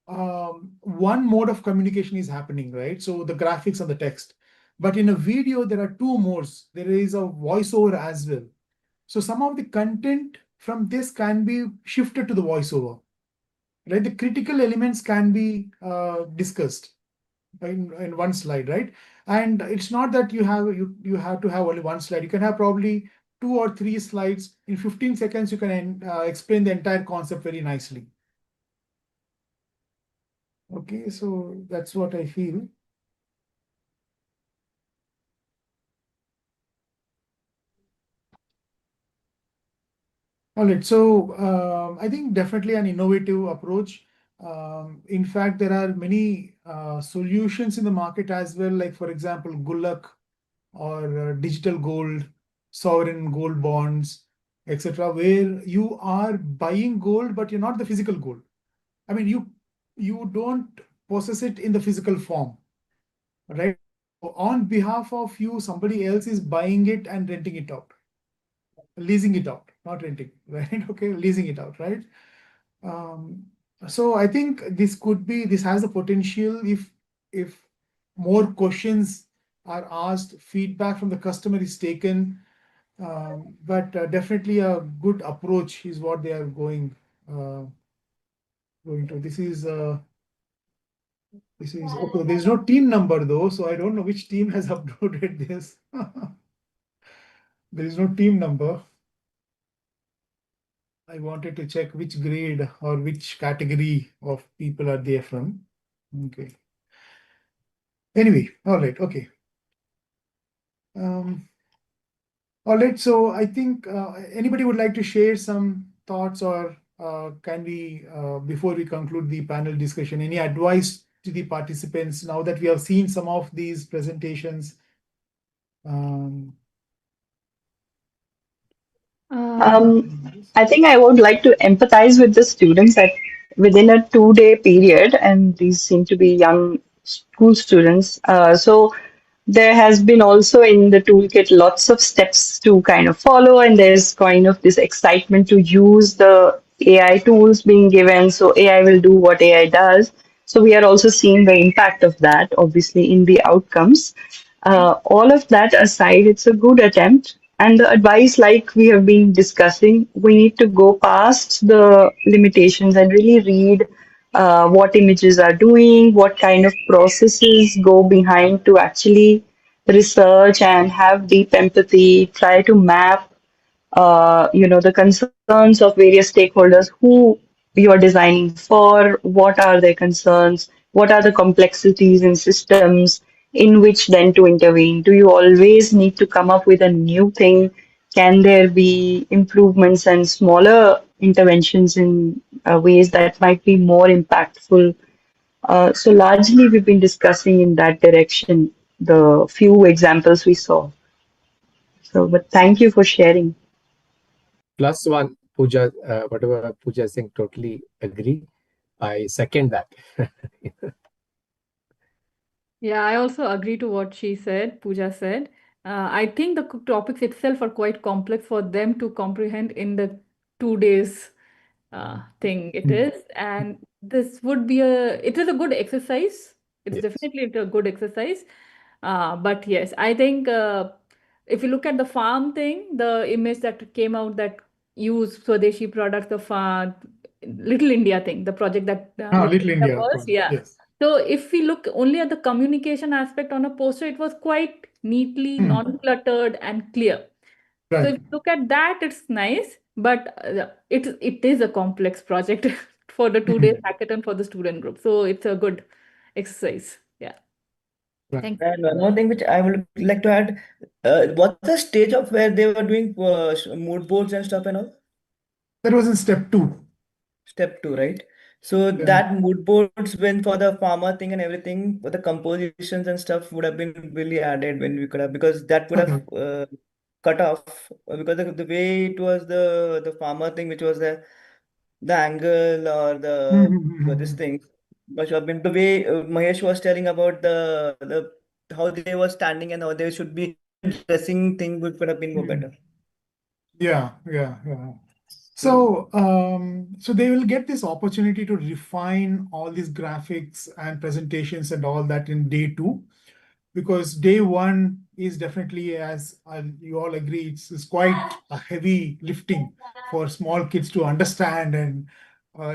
one mode of communication is happening, right? So the graphics and the text. But in a video, there are two modes. There is a voiceover as well. So some of the content from this can be shifted to the voiceover, right? The critical elements can be discussed in one slide, right? And it's not that you have to have only one slide. You can have probably 2 or 3 slides. In 15 seconds, you can explain the entire concept very nicely. Okay, so that's what I feel. All right, so I think definitely an innovative approach. In fact, there are many solutions in the market as well, like for example, Gullak or digital gold, sovereign gold bonds, etc., where you are buying gold, but you're not the physical gold. I mean, you don't possess it in the physical form, right? On behalf of you, somebody else is buying it and renting it out, leasing it out, not renting, right? Okay, leasing it out, right? Um, so I think this has the potential if more questions are asked, feedback from the customer is taken, but definitely a good approach is what they are going to. This is okay. There is no team number though, so I don't know which team has uploaded this. There is no team number. I wanted to check which grade or which category of people are there from. Okay. Anyway, all right. Okay. All right. So I think anybody would like to share some thoughts, or can we, before we conclude the panel discussion, any advice to the participants now that we have seen some of these presentations? I think I would like to empathize with the students that within a 2 day period, and these seem to be young school students. So there has been also in the toolkit lots of steps to kind of follow, and there's kind of this excitement to use the AI tools being given. So AI will do what AI does. So we are also seeing the impact of that, obviously, in the outcomes. All of that aside, it's a good attempt. And the advice, like we have been discussing, we need to go past the limitations and really read what images are doing, what kind of processes go behind to actually research and have deep empathy, try to map the concerns of various stakeholders, who you are designing for, what are their concerns, what are the complexities in systems in which then to intervene. Do you always need to come up with a new thing? Can there be improvements and smaller interventions in ways that might be more impactful? So largely we've been discussing in that direction, the few examples we saw. So, but thank you for sharing. Plus one, Pooja, whatever Pooja is saying, totally agree. I second that. Yeah, I also agree to what she said, Pooja said. I think the topics itself are quite complex for them to comprehend in the 2 days thing it is. And this would be it is a good exercise. It's Yes. definitely a good exercise. But yes, I think if you look at the farm thing, the image that came out that use Swadeshi products, the farm, Little India thing, the project that Little Little India India was, project. yeah. Yes. So if we look only at the communication aspect on a poster, it was quite neatly, non-cluttered and clear. So if Right. you look at that, it's nice, but it is a complex project for the 2 days hackathon for the student group. So it's a good exercise. Yeah. Right. Thank you. And one more thing which I would like to add, what's the stage of where they were doing mood boards and stuff and all? That was in step 2. Step two, right? So Yeah. that mood boards when for the farmer thing and everything, for the compositions and stuff would have been really added when we could have, because that would have cut off because the way it was the farmer thing, which was the angle or the this thing, must have been the way Mahesh was telling about the how they were standing and how they should be dressing thing would have been more better. Yeah, yeah, yeah. So they will get this opportunity to refine all these graphics and presentations and all that in day two, because day one is definitely, as you all agree, it's quite a heavy lifting for small kids to understand and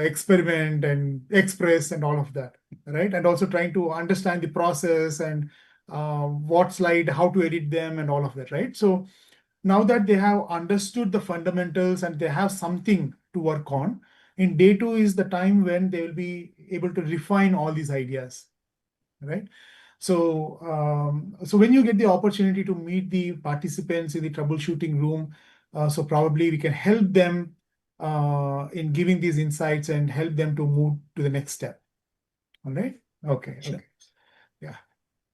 experiment and express and all of that, right? And also trying to understand the process and what slide, how to edit them and all of that, right? So now that they have understood the fundamentals and they have something to work on, in day two is the time when they will be able to refine all these ideas, right? So when you get the opportunity to meet the participants in the troubleshooting room, so probably we can help them in giving these insights and help them to move to the next step. All right? Okay. Sure. Okay. Yeah.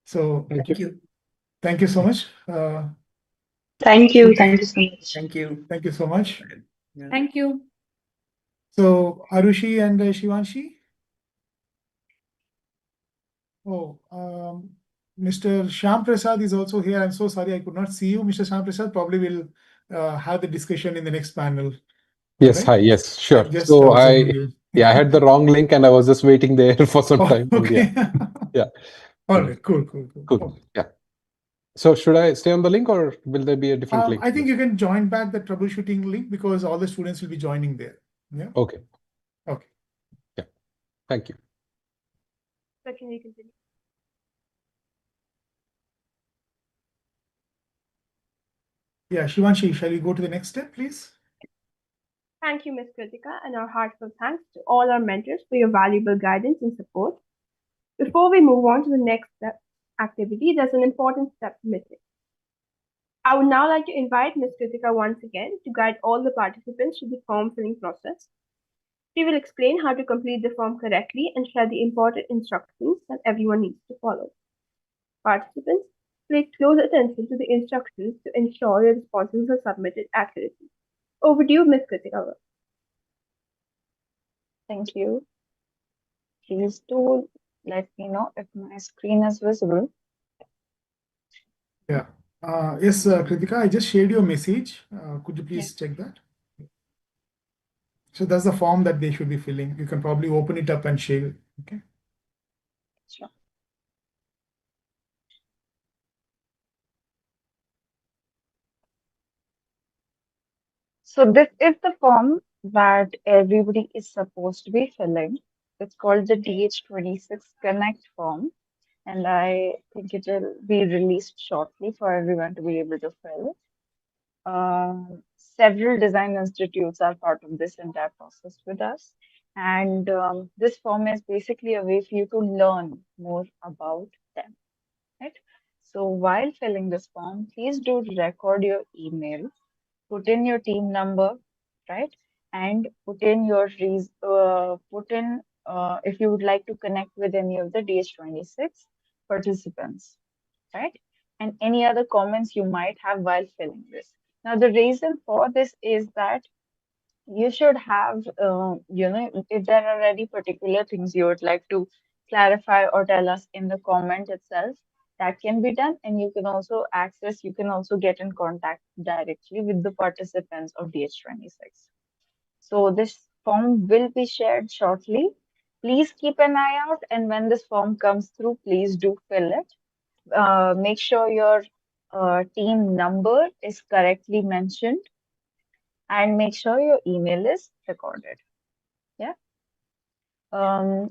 So Thank you. thank you so much. Thank you. Thank you so much. Thank you. Thank you so much. Yeah. Thank you. So Arushi and Shivanshi. Oh, Mr. Shyam Prasad is also here. I'm so sorry I could not see you. Mr. Shyam Prasad, probably will have the discussion in the next panel. Yes, Right? hi, yes, sure. Just So observing you. I had the wrong link and I was just waiting there for some Oh, time. And okay. yeah. All right. Cool. Cool. Okay. Yeah. So should I stay on the link or will there be a different link? I think you can join back the troubleshooting link because all the students will be joining there. Yeah. Okay. Okay. Yeah. Thank you. So can you continue? Yeah, Shivanshi, shall we go to the next step, please? Thank you, Ms. Kritika, and our heartfelt thanks to all our mentors for your valuable guidance and support. Before we move on to the next activity, there's an important step missing. I would now like to invite Ms. Kritika once again to guide all the participants through the form filling process. She will explain how to complete the form correctly and share the important instructions that everyone needs to follow. Participants, pay close attention to the instructions to ensure your responses are submitted accurately. Over to you, Ms. Kritika. Thank you. Please do let me know if my screen is visible. Yeah. Yes, Kritika, I just shared your message. Could you please check that? So that's the form that they should be filling. You can probably open it up and share it. Okay. Sure. So this is the form that everybody is supposed to be filling. It's called the DH26 Connect form, and I think it will be released shortly for everyone to be able to fill. Several design institutes are part of this entire process with us, and this form is basically a way for you to learn more about them, right? So while filling this form, please do record your email, put in your team number, right? And put in if you would like to connect with any of the DS26 participants, right? And any other comments you might have while filling this. Now, the reason for this is that you should have, if there are any particular things you would like to clarify or tell us in the comment itself, that can be done. And you can also get in contact directly with the participants of DH26. So this form will be shared shortly. Please keep an eye out, and when this form comes through, please do fill it. Make sure your team number is correctly mentioned, and make sure your email is recorded. Yeah.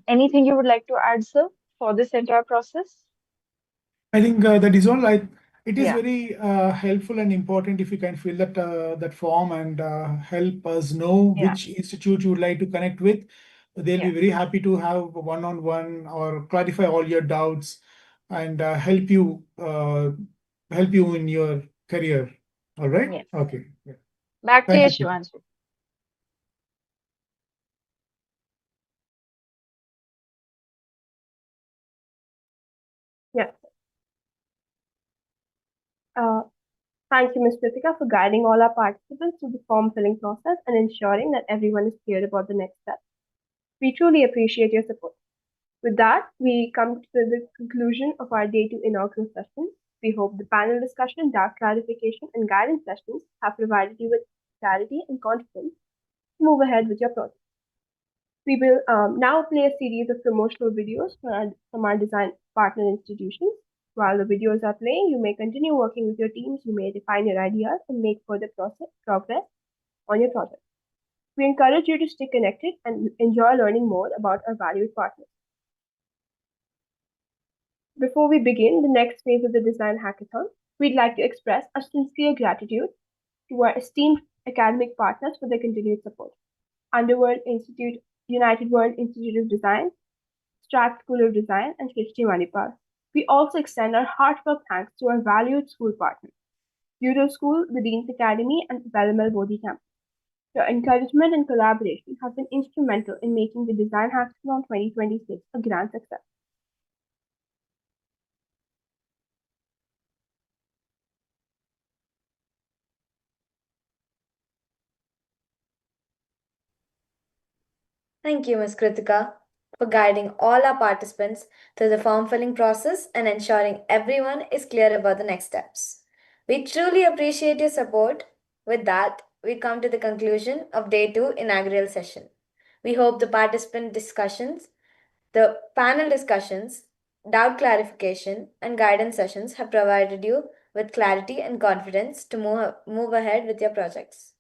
Anything you would like to add, sir, for this entire process? I think that is all. It is Yeah. very helpful and important if you can fill that form and help us know Yeah. which institute you would like to connect with. They'll be very happy to have one-on-one or clarify all your doubts and help you in your career. All right? Yes. Okay. Yeah. Back to you, Thank you. Shivanshi. Yes. Thank you, Ms. Kritika, for guiding all our participants through the form filling process and ensuring that everyone is clear about the next step. We truly appreciate your support. With that, we come to the conclusion of our Day 2 inaugural session. We hope the panel discussion, dark clarification, and guidance sessions have provided you with clarity and confidence move ahead with your project. We will now play a series of promotional videos from our design partner institutions. While the videos are playing, you may continue working with your teams, you may refine your ideas and make further progress on your project. We encourage you to stay connected and enjoy learning more about our valued partners. Before we begin the next phase of the Design Hackathon, we'd like to express our sincere gratitude to our esteemed academic partners for their continued support. Underworld Institute, United World Institute of Design, Strat School of Design, and Srishti Manipal. We also extend our heartfelt thanks to our valued school partners, Judo School, the Dean's Academy, and Bellamel Bodhi Campus. Your encouragement and collaboration have been instrumental in making the Design Hackathon 2026 a grand success. Thank you, Ms. Kritika, for guiding all our participants through the form filling process and ensuring everyone is clear about the next steps. We truly appreciate your support. With that, we come to the conclusion of Day 2 inaugural session. We hope the participant discussions, the panel discussions, doubt clarification, and guidance sessions have provided you with clarity and confidence to move ahead with your projects.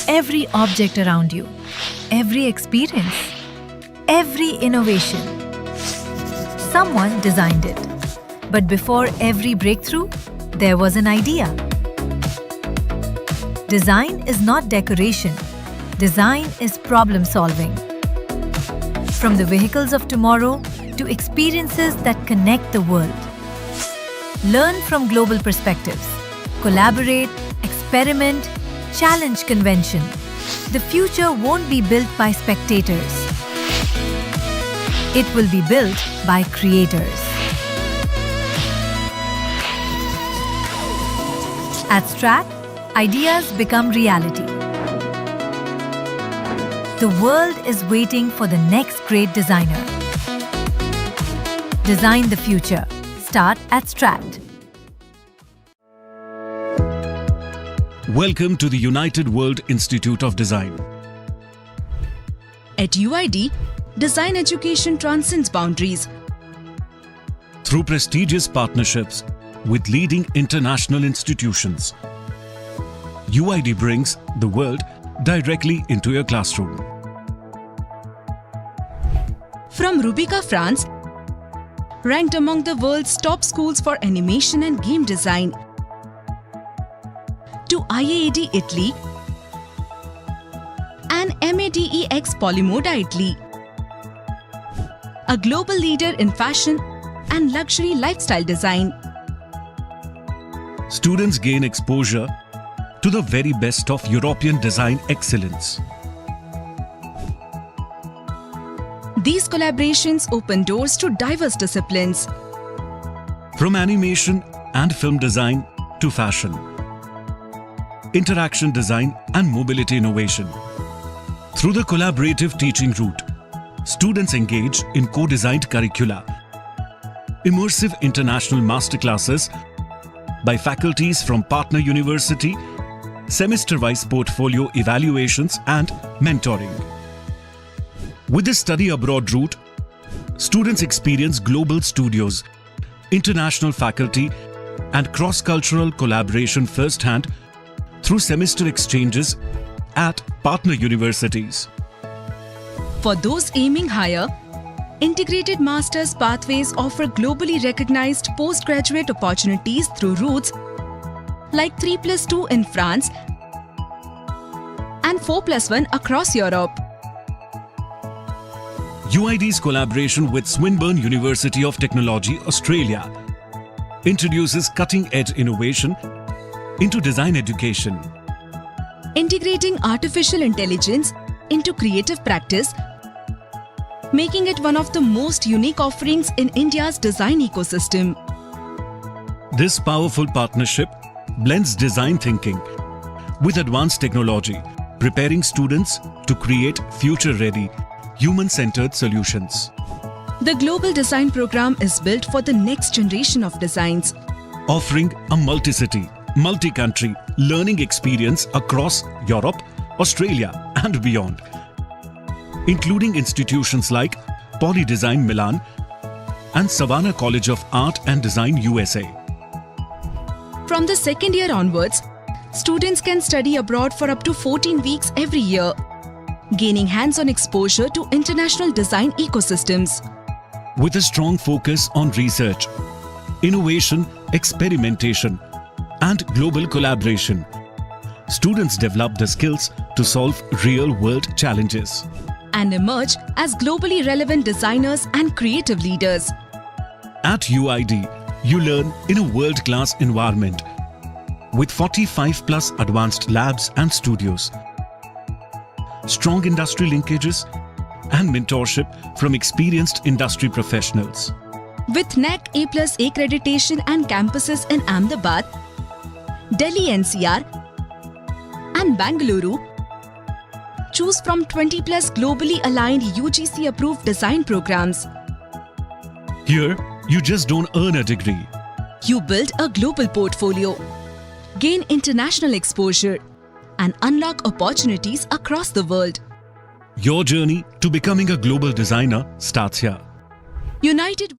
Every object around you, every experience, every innovation. Someone designed it. But before every breakthrough, there was an idea. Design is not decoration. Design is problem solving. From the vehicles of tomorrow to experiences that connect the world. Learn from global perspectives. Collaborate, experiment, challenge convention. The future won't be built by spectators. It will be built by creators. At Strat, ideas become reality. The world is waiting for the next great designer. Design the future. Start at Strat. Welcome to the United World Institute of Design. At UID, design education transcends boundaries. Through prestigious partnerships with leading international institutions, UID brings the world directly into your classroom. From Rubica, France, ranked among the world's top schools for animation and game design, to IAAD Italy and MADEX Polymoda Italy, a global leader in fashion and luxury lifestyle design. Students gain exposure to the very best of European design excellence. These collaborations open doors to diverse disciplines, From animation and film design to fashion, interaction design and mobility innovation. Through the collaborative teaching route, students engage in co-designed curricula, immersive international masterclasses by faculties from partner university, semester-wise portfolio evaluations and mentoring. With the study abroad route, students experience global studios, international faculty and cross-cultural collaboration firsthand through semester exchanges at partner universities. For those aiming higher, integrated master's pathways offer globally recognized postgraduate opportunities through routes like 3+2 in France and 4+1 across Europe. UID's collaboration with Swinburne University of Technology, Australia, introduces cutting-edge innovation into design education. Integrating artificial intelligence into creative practice, making it one of the most unique offerings in India's design ecosystem. This powerful partnership blends design thinking with advanced technology, preparing students to create future-ready, human-centered solutions. The Global Design Program is built for the next generation of designs, offering a multi-city, multi-country learning experience across Europe, Australia and beyond, including institutions like Poly Design Milan and Savannah College of Art and Design USA. From the second year onwards, students can study abroad for up to 14 weeks every year, gaining hands-on exposure to international design ecosystems. With a strong focus on research, innovation, experimentation, and global collaboration, students develop the skills to solve real-world challenges And emerge as globally relevant designers and creative leaders. At UID, you learn in a world-class environment with 45 plus advanced labs and studios, strong industry linkages and mentorship from experienced industry professionals. With NAC A+ accreditation and campuses in Ahmedabad, Delhi NCR and Bangalore, choose from 20 plus globally aligned UGC approved design programs. Here, you just don't earn a degree. You build a global portfolio, gain international exposure, and unlock opportunities across the world. Your journey to becoming a global designer starts here. United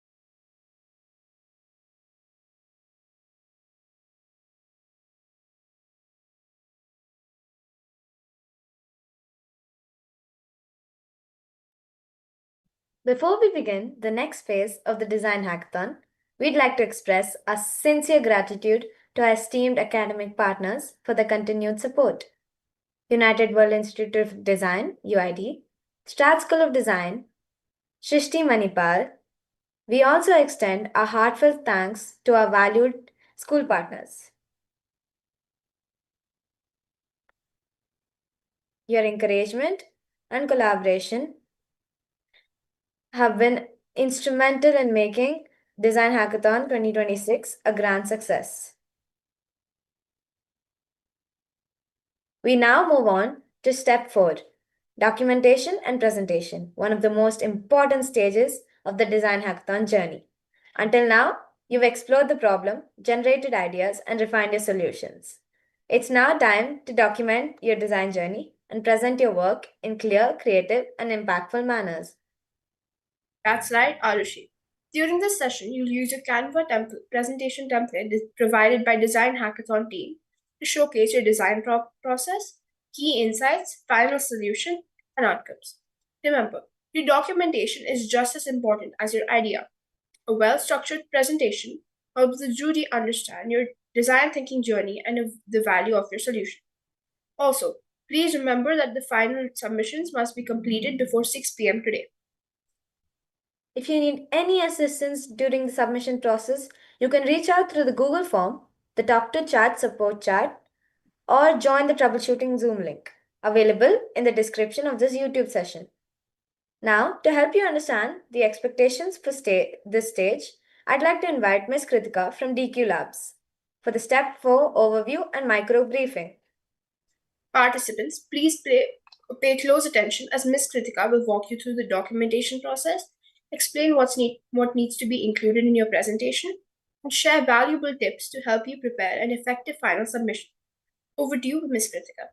Before we begin the next phase of the Design Hackathon, we'd like to express our sincere gratitude to our esteemed academic partners for the continued support. United World Institute of Design, UID, Strat School of Design, Shrishti Manipal. We also extend our heartfelt thanks to our valued school partners. Your encouragement and collaboration have been instrumental in making Design Hackathon 2026 a grand success. We now move on to step 4, documentation and presentation, one of the most important stages of the Design Hackathon journey. Until now, you've explored the problem, generated ideas, and refined your solutions. It's now time to document your design journey and present your work in clear, creative, and impactful manners. That's right, Arushi. During this session, you'll use a Canva presentation template provided by Design Hackathon team to showcase your design process, key insights, final solution, and outcomes. Remember, your documentation is just as important as your idea. A well-structured presentation helps the jury understand your design thinking journey and the value of your solution. Also, please remember that the final submissions must be completed before 6 p.m. today. If you need any assistance during the submission process, you can reach out through the Google form, the Talk to Chat support chat, or join the troubleshooting Zoom link available in the description of this YouTube session. Now, to help you understand the expectations for this stage, I'd like to invite Ms. Kritika from DQ Labs for the Step 4 overview and micro briefing. Participants, please pay close attention as Ms. Kritika will walk you through the documentation process, explain what needs to be included in your presentation, and share valuable tips to help you prepare an effective final submission. Over to you, Ms. Kritika.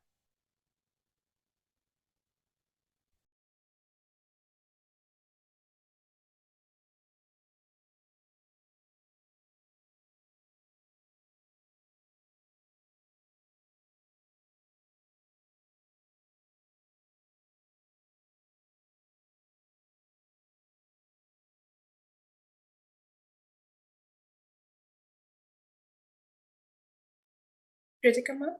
Kritika, ma'am?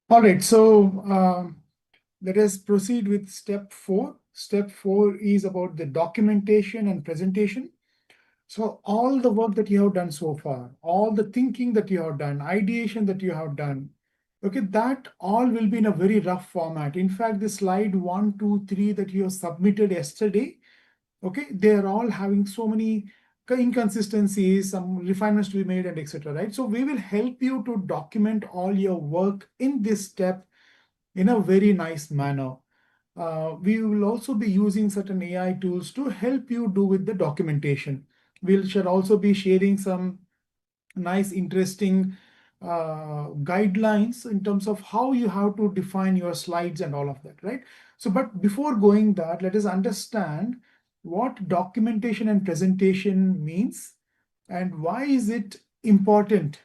All right, so let us proceed with step 4. Step 4 is about the documentation and presentation. So all the work that you have done so far, all the thinking that you have done, ideation that you have done, okay, that all will be in a very rough format. In fact, the slide 1, 2, 3 that you have submitted yesterday, okay, they are all having so many inconsistencies, some refinements to be made, and etc. Right? So we will help you to document all your work in this step in a very nice manner. We will also be using certain AI tools to help you do with the documentation. We shall also be sharing some nice, interesting guidelines in terms of how you have to define your slides and all of that, right? So, but before going that, let us understand what documentation and presentation means and why is it important,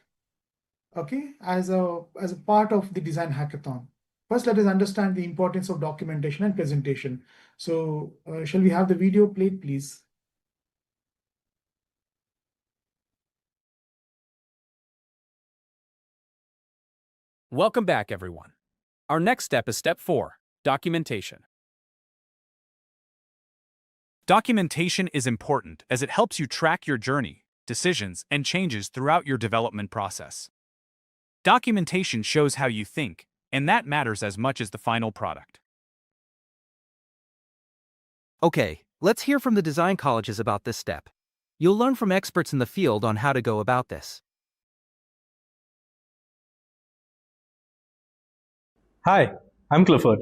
okay, as a part of the design hackathon. First, let us understand the importance of documentation and presentation. So, shall we have the video played, please? Welcome back, everyone. Our next step is step 4, documentation. Documentation is important as it helps you track your journey, decisions, and changes throughout your development process. Documentation shows how you think, and that matters as much as the final product. Okay, let's hear from the design colleges about this step. You'll learn from experts in the field on how to go about this. Hi, I'm Clifford.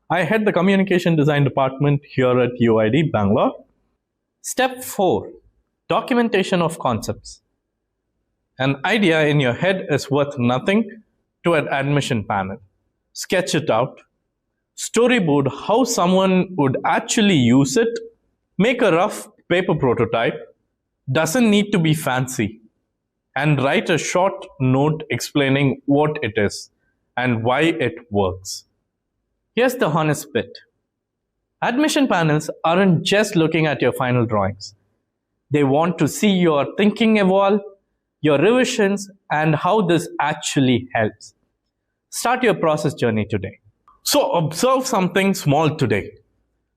I head the Communication Design Department here at UID Bangalore. Step 4, documentation of concepts. An idea in your head is worth nothing to an admission panel. Sketch it out. Storyboard how someone would actually use it. Make a rough paper prototype. Doesn't need to be fancy. And write a short note explaining what it is and why it works. Here's the honest bit. Admission panels aren't just looking at your final drawings. They want to see your thinking evolve, your revisions, and how this actually helps. Start your process journey today. So observe something small today.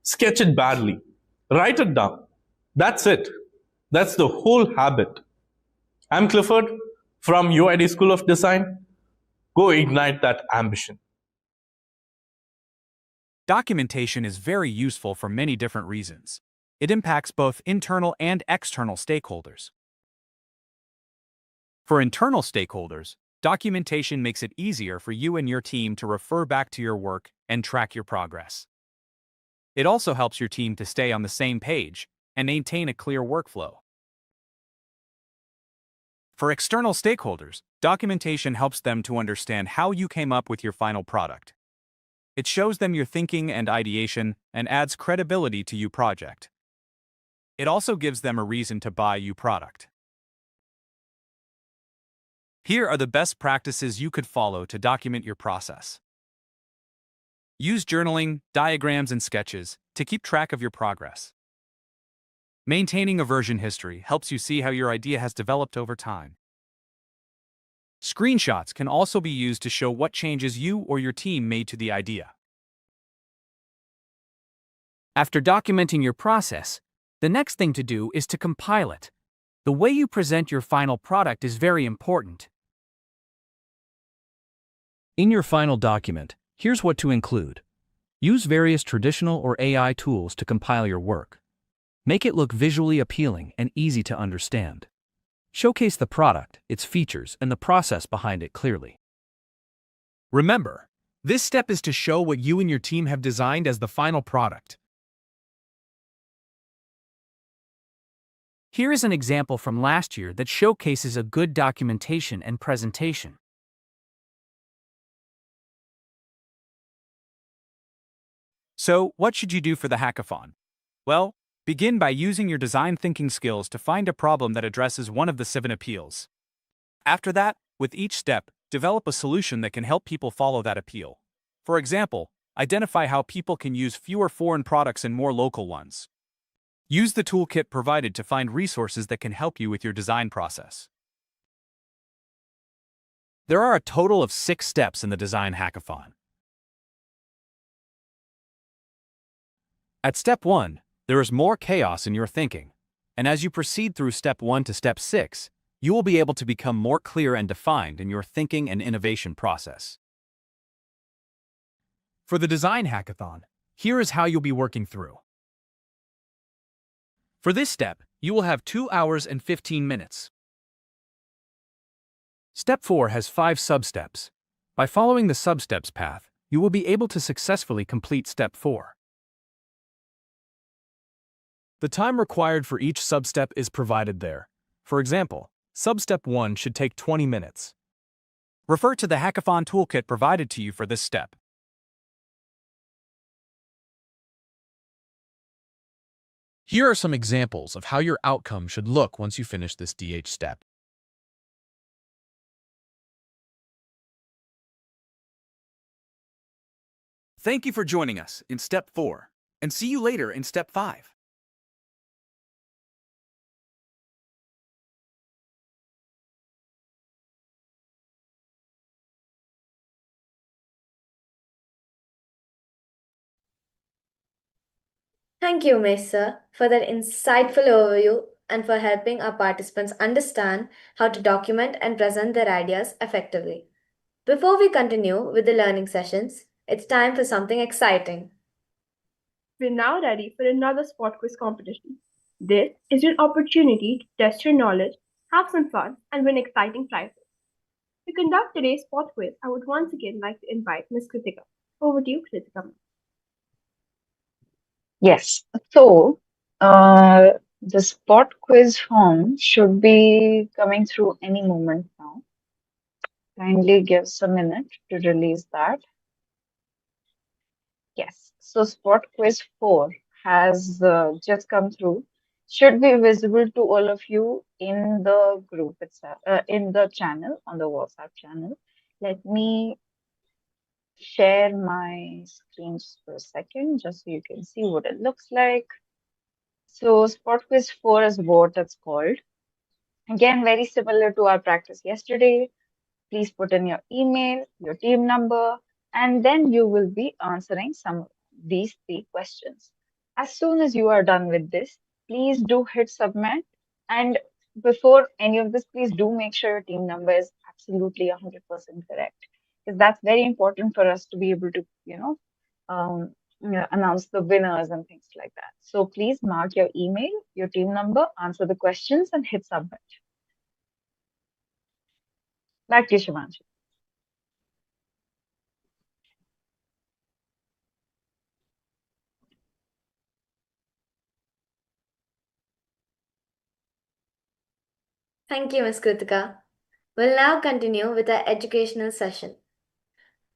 Sketch it badly. Write it down. That's it. That's the whole habit. I'm Clifford from UID School of Design. Go ignite that ambition. Documentation is very useful for many different reasons. It impacts both internal and external stakeholders. For internal stakeholders, documentation makes it easier for you and your team to refer back to your work and track your progress. It also helps your team to stay on the same page and maintain a clear workflow. For external stakeholders, documentation helps them to understand how you came up with your final product. It shows them your thinking and ideation and adds credibility to your project. It also gives them a reason to buy your product. Here are the best practices you could follow to document your process. Use journaling, diagrams, and sketches to keep track of your progress. Maintaining a version history helps you see how your idea has developed over time. Screenshots can also be used to show what changes you or your team made to the idea. After documenting your process, the next thing to do is to compile it. The way you present your final product is very important. In your final document, here's what to include. Use various traditional or AI tools to compile your work. Make it look visually appealing and easy to understand. Showcase the product, its features, and the process behind it clearly. Remember, this step is to show what you and your team have designed as the final product. Here is an example from last year that showcases a good documentation and presentation. So, what should you do for the hackathon? Well, begin by using your design thinking skills to find a problem that addresses one of the 7 appeals. After that, with each step, develop a solution that can help people follow that appeal. For example, identify how people can use fewer foreign products and more local ones. Use the toolkit provided to find resources that can help you with your design process. There are a total of 6 steps in the design hackathon. At step 1, there is more chaos in your thinking, and as you proceed through step 1 to step 6, you will be able to become more clear and defined in your thinking and innovation process. For the design hackathon, here is how you'll be working through. For this step, you will have 2 hours and 15 minutes. Step 4 has 5 sub-steps. By following the sub-steps path, you will be able to successfully complete step 4. The time required for each sub-step is provided there. For example, sub-step 1 should take 20 minutes. Refer to the Hackathon toolkit provided to you for this step. Here are some examples of how your outcome should look once you finish this DH step. Thank you for joining us in step 4, and see you later in step 5. Thank you, Mesa, for that insightful overview and for helping our participants understand how to document and present their ideas effectively. Before we continue with the learning sessions, it's time for something exciting. We're now ready for another spot quiz competition. This is your opportunity to test your knowledge, have some fun, and win exciting prizes. To conduct today's spot quiz, I would once again like to invite Ms. Kritika. Over to you, Kritika. Yes. So, the spot quiz form should be coming through any moment now. Kindly give us a minute to release that. Yes. So, spot quiz 4 has just come through. Should be visible to all of you in the group itself, in the channel, on the WhatsApp channel. Let me share my screen just for a second, just so you can see what it looks like. So Spot Quiz 4 is what it's called. Again, very similar to our practice yesterday. Please put in your email, your team number, and then you will be answering some of these 3 questions. As soon as you are done with this, please do hit submit. And before any of this, please do make sure your team number is absolutely 100% correct. Because that's very important for us to be able to, announce the winners and things like that. So please mark your email, your team number, answer the questions, and hit submit. Back to you, Shivanshi. Thank you, Ms. Kritika. We'll now continue with our educational session,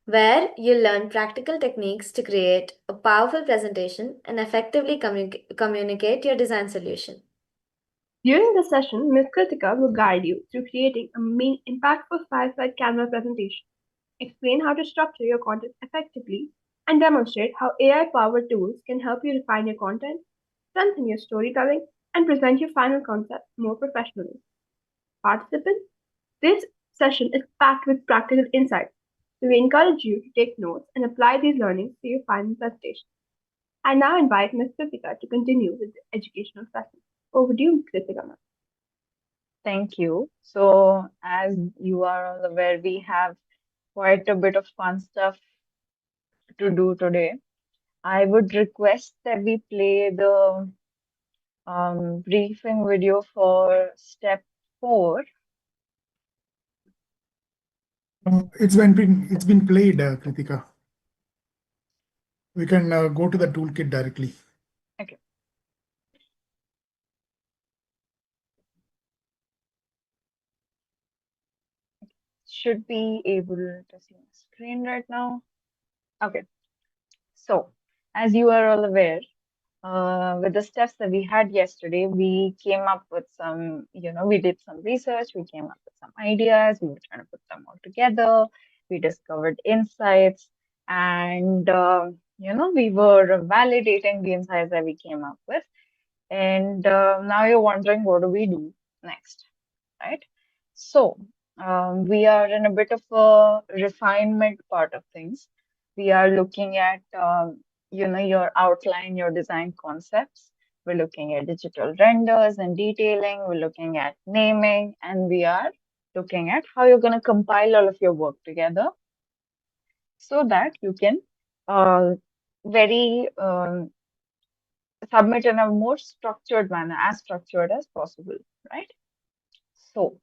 where you'll learn practical techniques to create a powerful presentation and effectively communicate your design solution. During the session, Ms. Kritika will guide you through creating a impactful 5-slide Canva presentation, explain how to structure your content effectively, and demonstrate how AI-powered tools can help you refine your content, strengthen your storytelling, and present your final concept more professionally. Participants, this session is packed with practical insights, so we encourage you to take notes and apply these learnings to your final presentation. I now invite Ms. Kritika to continue with the educational session. Over to you, Kritika, ma'am. Thank you. So, as you are all aware, we have quite a bit of fun stuff to do today. I would request that we play the briefing video for step 4. It's been played, Kritika. We can go to the toolkit directly. Okay. Should be able to see my screen right now. Okay. So, as you are all aware, with the steps that we had yesterday, we came up with some, we did some research, we came up with some ideas, we were trying to put them all together, we discovered insights, and, we were validating the insights that we came up with. And now you're wondering, what do we do next, right? So, we are in a bit of a refinement part of things. We are looking at, your outline, your design concepts. We're looking at digital renders and detailing. We're looking at naming, and we are looking at how you're going to compile all of your work together so that you can very submit in a more structured manner, as structured as possible, right? So,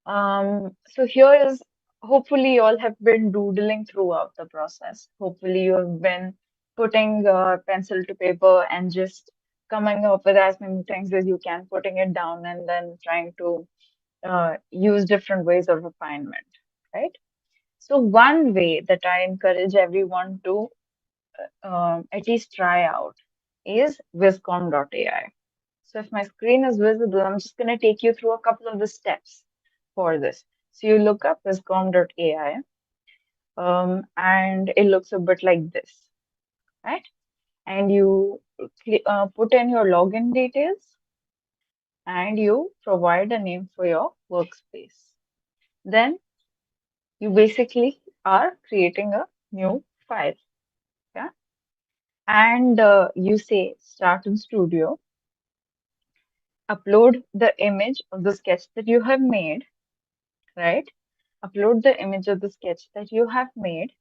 so here is hopefully you all have been doodling throughout the process. Hopefully you have been putting pencil to paper and just coming up with as many things as you can, putting it down and then trying to use different ways of refinement, right? So one way that I encourage everyone to at least try out is viscom.ai. So if my screen is visible, I'm just going to take you through a couple of the steps for this. So you look up viscom.ai, and it looks a bit like this, right? And you put in your login details and you provide a name for your workspace. Then you basically are creating a new file, yeah? And you say start in Studio, upload the image of the sketch that you have made, right? Upload the image of the sketch that you have made,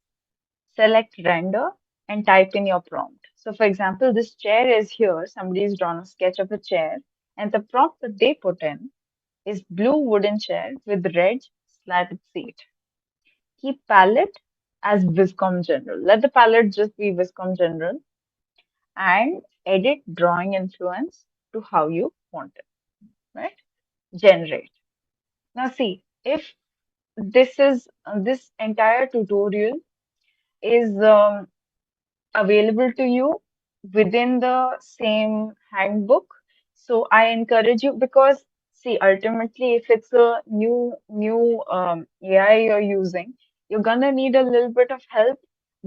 select render, and type in your prompt. So, for example, this chair is here. Somebody's drawn a sketch of a chair, and the prompt that they put in is blue wooden chair with red slatted seat. Keep palette as Viscom General. Let the palette just be Viscom General and edit drawing influence to how you want it, right? Generate. Now, see, if this entire tutorial is available to you within the same handbook. So I encourage you, because see, ultimately, if it's a new AI you're using, you're gonna need a little bit of help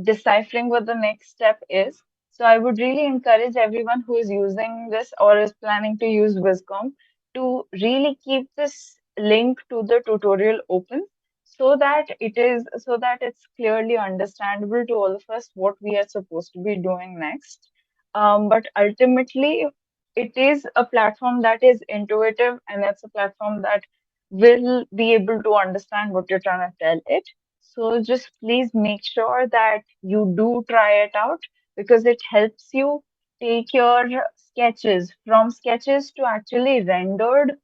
deciphering what the next step is. So I would really encourage everyone who is using this or is planning to use Viscom to really keep this link to the tutorial open so that it's clearly understandable to all of us what we are supposed to be doing next. But ultimately, it is a platform that is intuitive, and it's a platform that will be able to understand what you're trying to tell it. So just please make sure that you do try it out, because it helps you take your sketches from sketches to actually rendered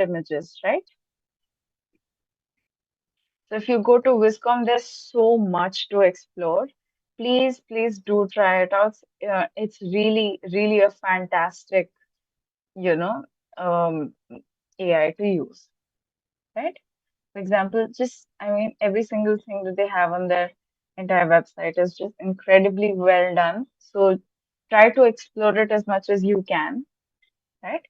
images, right? So if you go to Viscom, there's so much to explore. Please, please do try it out. It's really, really a fantastic, you know, um, AI to use, right? For example, every single thing that they have on their entire website is just incredibly well done. So try to explore it as much as you can, right?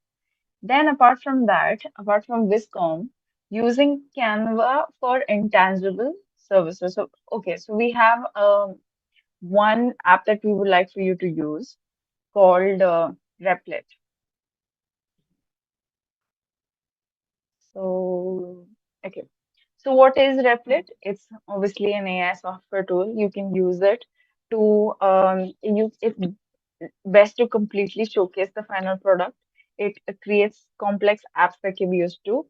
Then apart from Viscom, using Canva for intangible services. So, okay, so we have one app that we would like for you to use called Replit. So, okay. So what is Replit? It's obviously an AI software tool. You can use it to it's best to completely showcase the final product. It creates complex apps that can be used to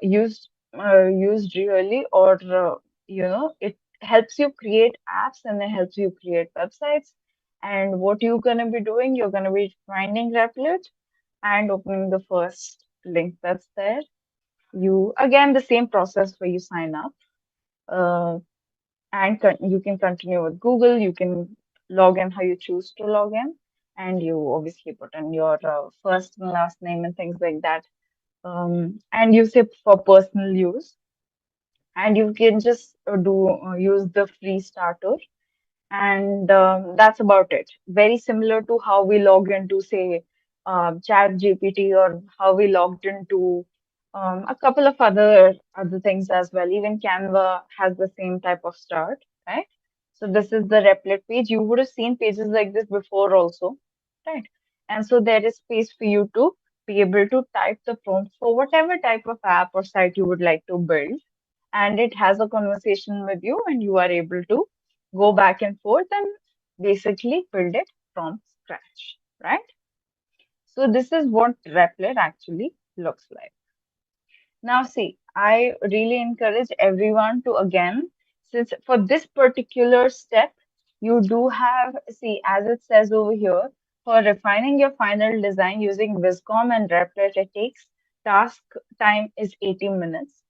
used really, or it helps you create apps and it helps you create websites. And what you're gonna be doing, you're gonna be finding Replit and opening the first link that's there. You again the same process where you sign up, uh, and you can continue with Google. You can log in how you choose to log in, and you obviously put in your first and last name and things like that. And use it for personal use, and you can just do use the free starter, and that's about it. Very similar to how we log into, say, Chat GPT, or how we logged into a couple of other things as well. Even Canva has the same type of start, right? So this is the Replit page. You would have seen pages like this before also, right? And so there is space for you to be able to type the prompt for whatever type of app or site you would like to build, and it has a conversation with you, and you are able to go back and forth and basically build it from scratch, right? So this is what Replit actually looks like. Now, see, I really encourage everyone to, again, since for this particular step, you do have, see, as it says over here, for refining your final design using Viscom and Replit, it takes task time is 80 minutes.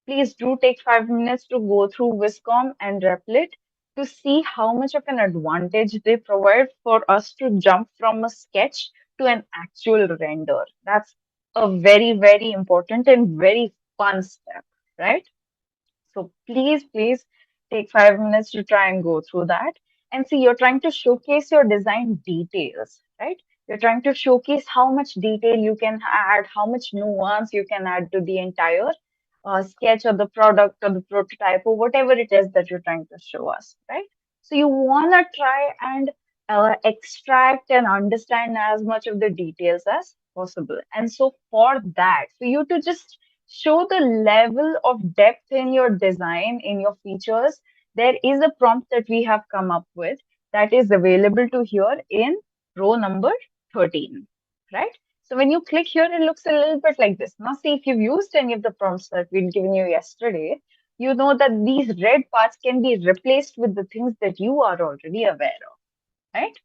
Please do take 5 minutes to go through Viscom and Replit to see how much of an advantage they provide for us to jump from a sketch to an actual render. That's a very, very important and very fun step, right? So please take 5 minutes to try and go through that. And see, you're trying to showcase your design details, right? You're trying to showcase how much detail you can add, how much nuance you can add to the entire sketch or the product or the prototype or whatever it is that you're trying to show us, right? So you want to try and extract and understand as much of the details as possible. And so for that, for you to just show the level of depth in your design, in your features, there is a prompt that we have come up with that is available to here in row number 13, right? So when you click here, it looks a little bit like this. Now, see, if you've used any of the prompts that we've given you yesterday, you know that these red parts can be replaced with the things that you are already aware of, right?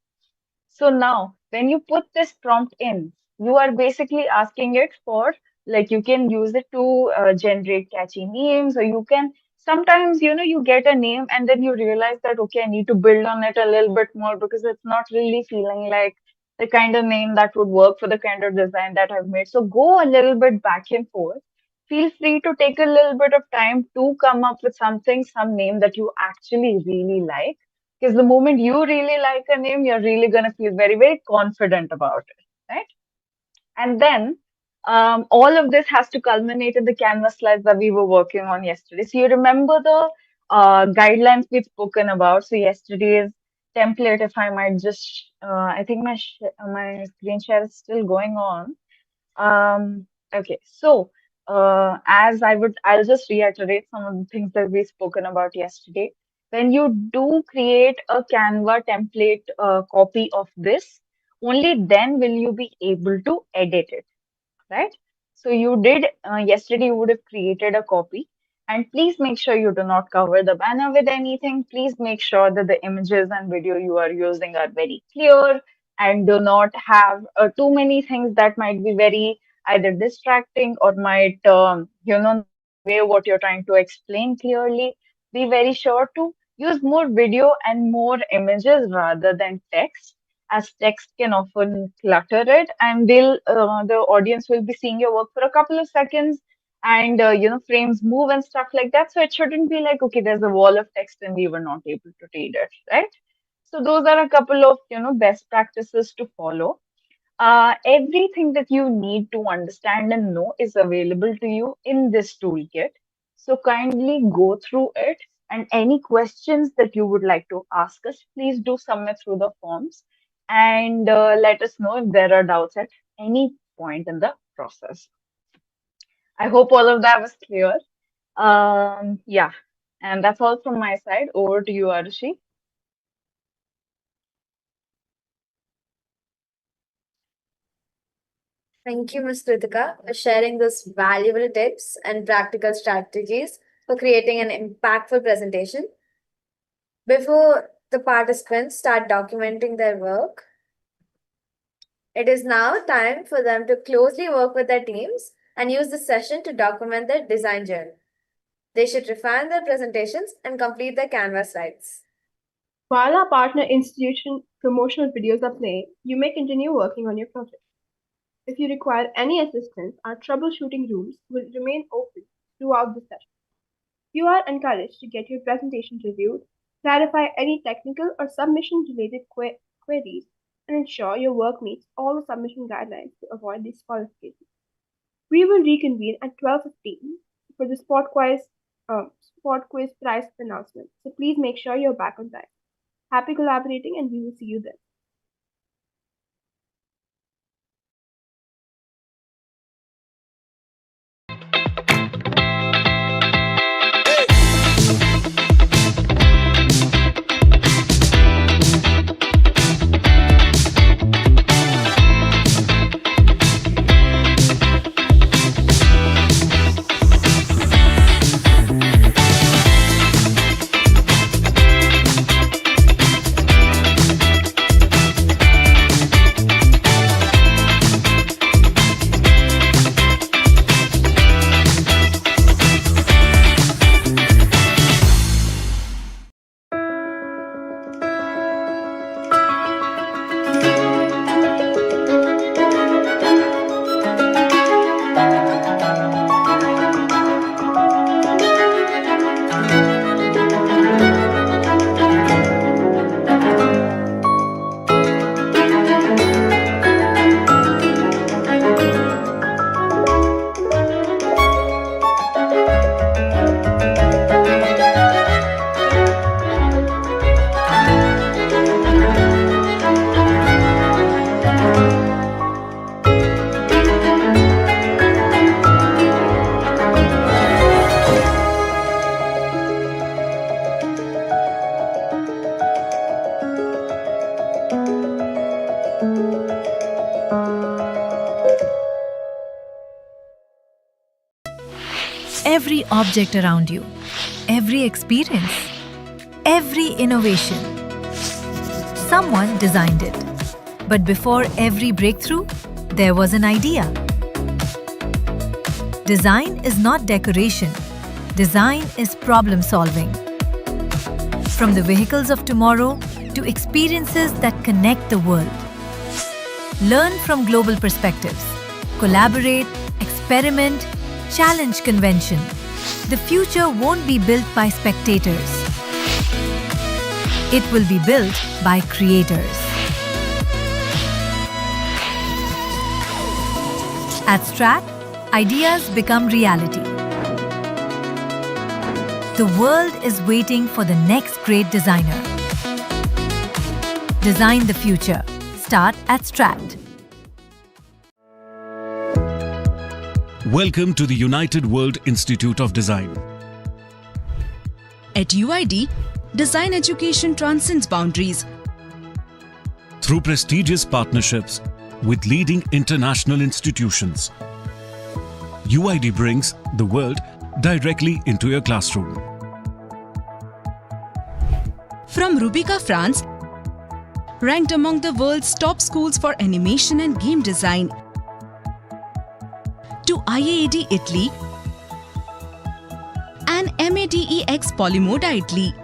So now, when you put this prompt in, you are basically asking it for, like, you can use it to generate catchy names, or you can sometimes, you get a name and then you realize that, okay, I need to build on it a little bit more because it's not really feeling like the kind of name that would work for the kind of design that I've made. So go a little bit back and forth. Feel free to take a little bit of time to come up with something, some name that you actually really like, because the moment you really like a name, you're really going to feel very, very confident about it, right? And then all of this has to culminate in the canvas slides that we were working on yesterday. So you remember the guidelines we've spoken about. So yesterday's template, if I might just, I think my screen share is still going on. Okay, so I'll just reiterate some of the things that we've spoken about yesterday. When you do create a Canva template copy of this, only then will you be able to edit it, right? So you did yesterday, you would have created a copy. And please make sure you do not cover the banner with anything. Please make sure that the images and video you are using are very clear and do not have too many things that might be very either distracting or might, not convey what you're trying to explain clearly. Be very sure to use more video and more images rather than text, as text can often clutter it, and the audience will be seeing your work for a couple of seconds, and frames move and stuff like that. So it shouldn't be like, okay, there's a wall of text and we were not able to read it, right? So those are a couple of best practices to follow. Everything that you need to understand and know is available to you in this toolkit. So kindly go through it, and any questions that you would like to ask us, please do submit through the forms. and let us know if there are doubts at any point in the process. I hope all of that was clear. Yeah, and that's all from my side. Over to you, Arushi. Thank you, Ms. Kritika, for sharing those valuable tips and practical strategies for creating an impactful presentation. Before the participants start documenting their work, it is now time for them to closely work with their teams and use the session to document their design journey. They should refine their presentations and complete their Canvas slides. While our partner institution promotional videos are playing, you may continue working on your project. If you require any assistance, our troubleshooting rooms will remain open throughout the session. You are encouraged to get your presentation reviewed, clarify any technical or submission-related queries, and ensure your work meets all the submission guidelines to avoid disqualification. We will reconvene at 12:15 for the spot quiz prize announcement, so please make sure you're back on time. Happy collaborating, and we will see you then. Every object around you, every experience, every innovation. Someone designed it. But before every breakthrough, there was an idea. Design is not decoration. Design is problem solving. From the vehicles of tomorrow to experiences that connect the world. Learn from global perspectives. Collaborate, experiment, challenge convention. The future won't be built by spectators. It will be built by creators. At Strat, ideas become reality. The world is waiting for the next great designer. Design the future. Start at Strat. Welcome to the United World Institute of Design. At UID, design education transcends boundaries. Through prestigious partnerships with leading international institutions, UID brings the world directly into your classroom. From Rubica, France, ranked among the world's top schools for animation and game design, to IAAD Italy and MADEX Polymoda Italy,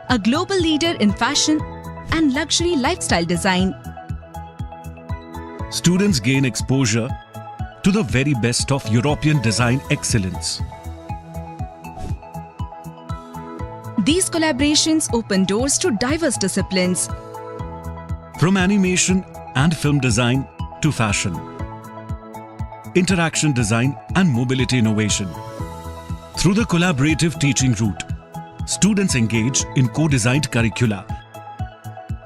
a global leader in fashion and luxury lifestyle design. Students gain exposure to the very best of European design excellence. These collaborations open doors to diverse disciplines. From animation and film design to fashion, interaction design and mobility innovation. Through the collaborative teaching route, students engage in co-designed curricula,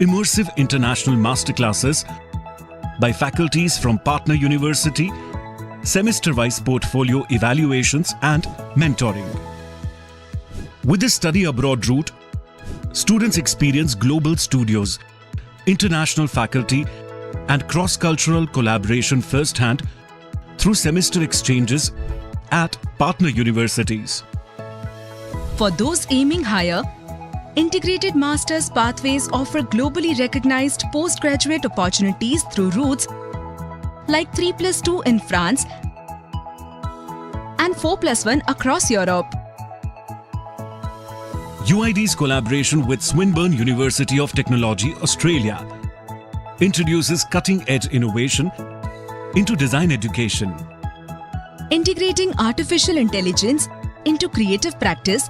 immersive international masterclasses by faculties from partner university, semester-wise portfolio evaluations and mentoring. With the study abroad route, students experience global studios, international faculty and cross-cultural collaboration firsthand through semester exchanges at partner universities. For those aiming higher, integrated master's pathways offer globally recognized postgraduate opportunities through routes like 3+2 in France and 4+1 across Europe. UID's collaboration with Swinburne University of Technology, Australia, introduces cutting-edge innovation into design education. Integrating artificial intelligence into creative practice,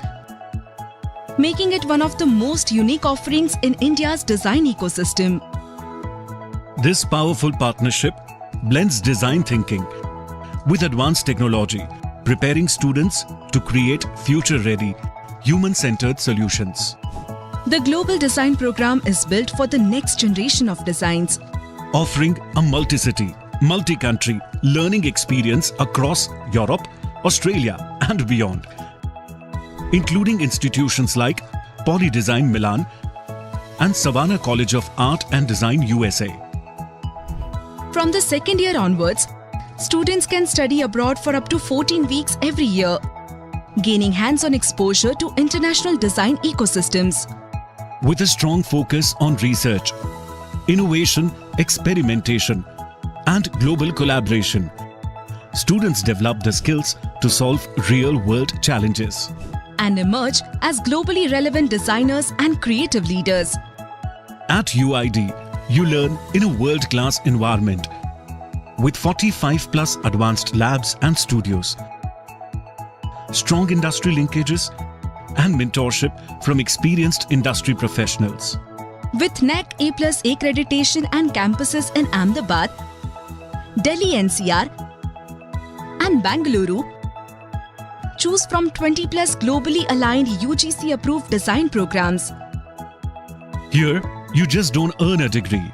making it one of the most unique offerings in India's design ecosystem. This powerful partnership blends design thinking with advanced technology, preparing students to create future-ready, human-centered solutions. The Global Design Program is built for the next generation of designs, offering a multi-city, multi-country learning experience across Europe, Australia and beyond, including institutions like Poly Design Milan and Savannah College of Art and Design USA. From the second year onwards, students can study abroad for up to 14 weeks every year, gaining hands-on exposure to international design ecosystems. With a strong focus on research, innovation, experimentation, and global collaboration, students develop the skills to solve real-world challenges and emerge as globally relevant designers and creative leaders. At UID, you learn in a world-class environment with 45+ advanced labs and studios, strong industry linkages, and mentorship from experienced industry professionals. With NAC A+ accreditation and campuses in Ahmedabad, Delhi NCR, and Bangalore, choose from 20+ globally aligned UGC-approved design programs. Here, you just don't earn a degree.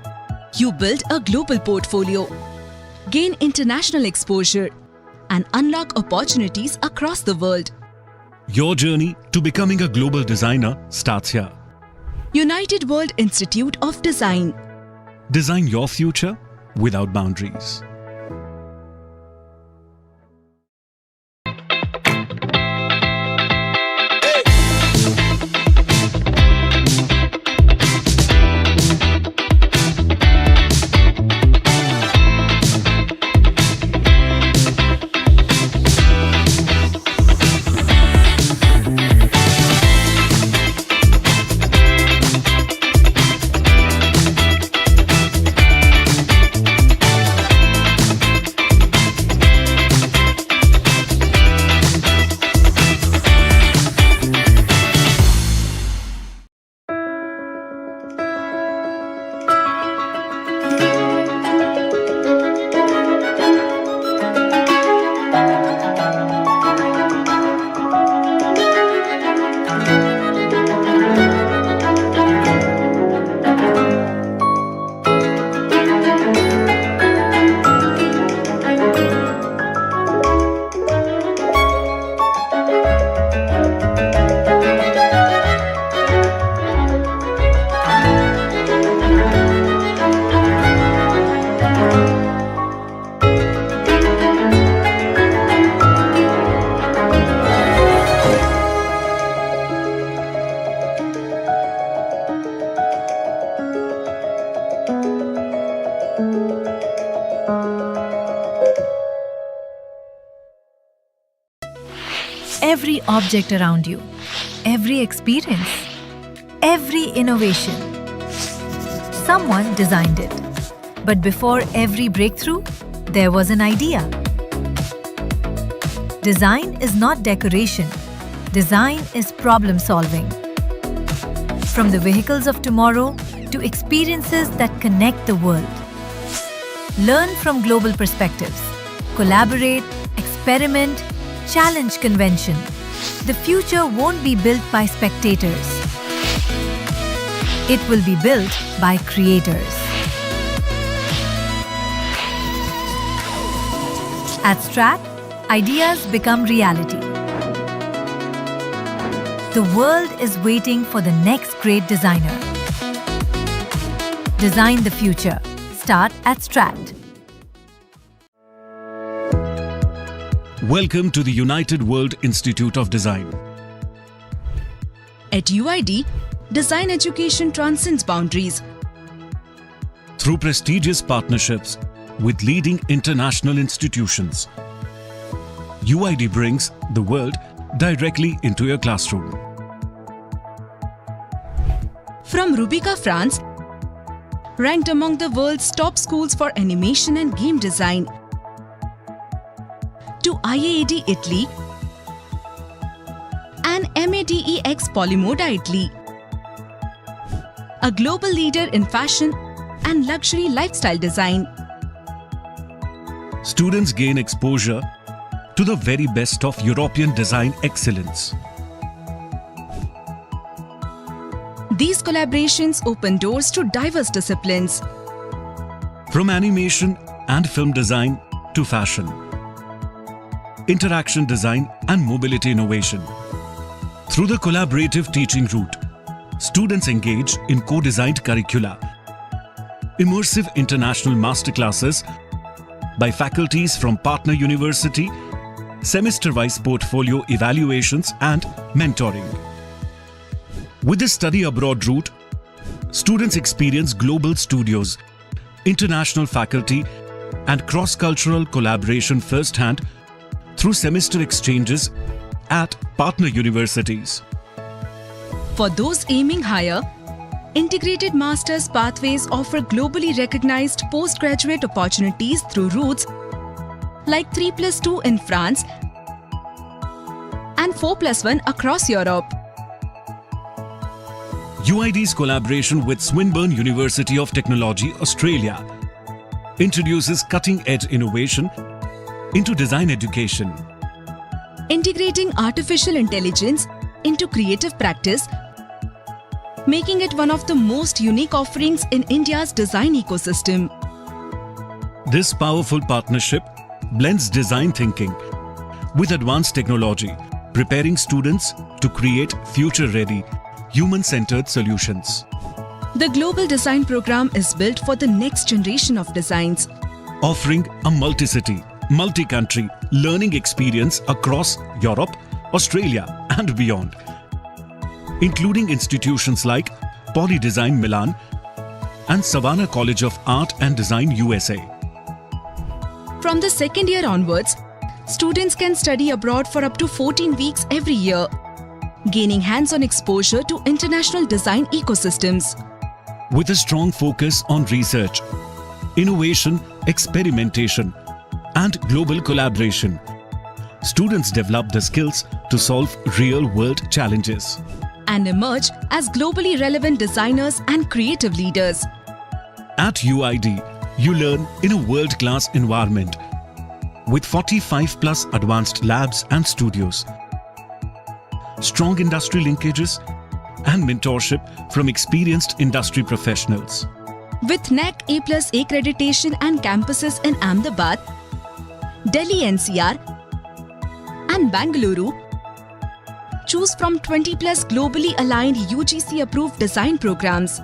You build a global portfolio, gain international exposure, and unlock opportunities across the world. Your journey to becoming a global designer starts here. United World Institute of Design. Design your future without boundaries. Every object around you, every experience, every innovation. Someone designed it. But before every breakthrough, there was an idea. Design is not decoration. Design is problem solving. From the vehicles of tomorrow to experiences that connect the world. Learn from global perspectives. Collaborate, experiment, challenge convention. The future won't be built by spectators. It will be built by creators. At Strat, ideas become reality. The world is waiting for the next great designer. Design the future. Start at Strat. Welcome to the United World Institute of Design. At UID, design education transcends boundaries. Through prestigious partnerships with leading international institutions, UID brings the world directly into your classroom. From Rubica, France, ranked among the world's top schools for animation and game design, to IAAD Italy and MADEX Polymoda Italy, a global leader in fashion and luxury lifestyle design. Students gain exposure to the very best of European design excellence. These collaborations open doors to diverse disciplines. From animation and film design to fashion, interaction design and mobility innovation. Through the collaborative teaching route, students engage in co-designed curricula, immersive international masterclasses by faculties from partner university, semester-wise portfolio evaluations and mentoring. With the study abroad route, students experience global studios, international faculty and cross-cultural collaboration firsthand through semester exchanges at partner universities. For those aiming higher, integrated master's pathways offer globally recognized postgraduate opportunities through routes like 3+2 in France and 4+1 across Europe. UID's collaboration with Swinburne University of Technology, Australia, introduces cutting-edge innovation into design education. Integrating artificial intelligence into creative practice, making it one of the most unique offerings in India's design ecosystem. This powerful partnership blends design thinking with advanced technology, preparing students to create future-ready, human-centered solutions. The Global Design Program is built for the next generation of designs, offering a multi-city, multi-country learning experience across Europe, Australia and beyond, including institutions like Poly Design Milan and Savannah College of Art and Design USA. From the second year onwards, students can study abroad for up to 14 weeks every year, gaining hands-on exposure to international design ecosystems. With a strong focus on research, innovation, experimentation, and global collaboration, students develop the skills to solve real-world challenges and emerge as globally relevant designers and creative leaders. At UID, you learn in a world-class environment with 45+ advanced labs and studios, strong industry linkages, and mentorship from experienced industry professionals. With NAC A+ accreditation and campuses in Ahmedabad, Delhi NCR, and Bangalore, choose from 20+ globally aligned UGC-approved design programs.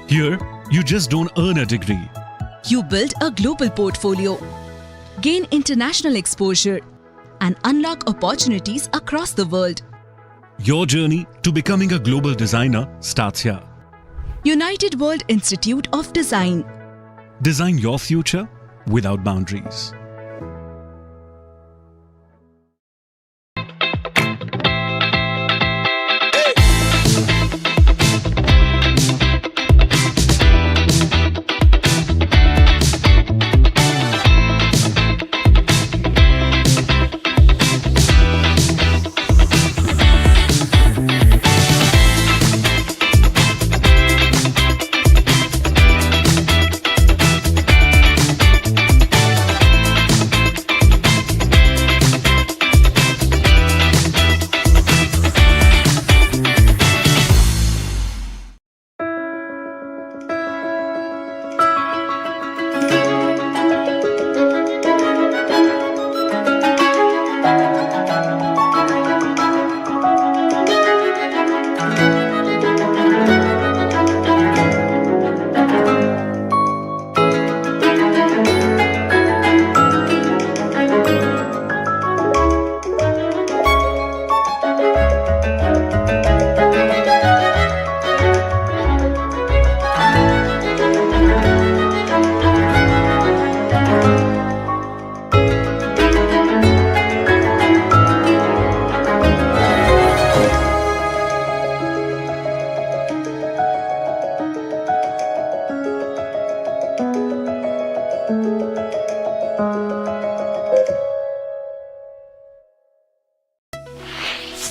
Here, you just don't earn a degree. You build a global portfolio, gain international exposure, and unlock opportunities across the world. Your journey to becoming a global designer starts here. United World Institute of Design. Design your future without boundaries.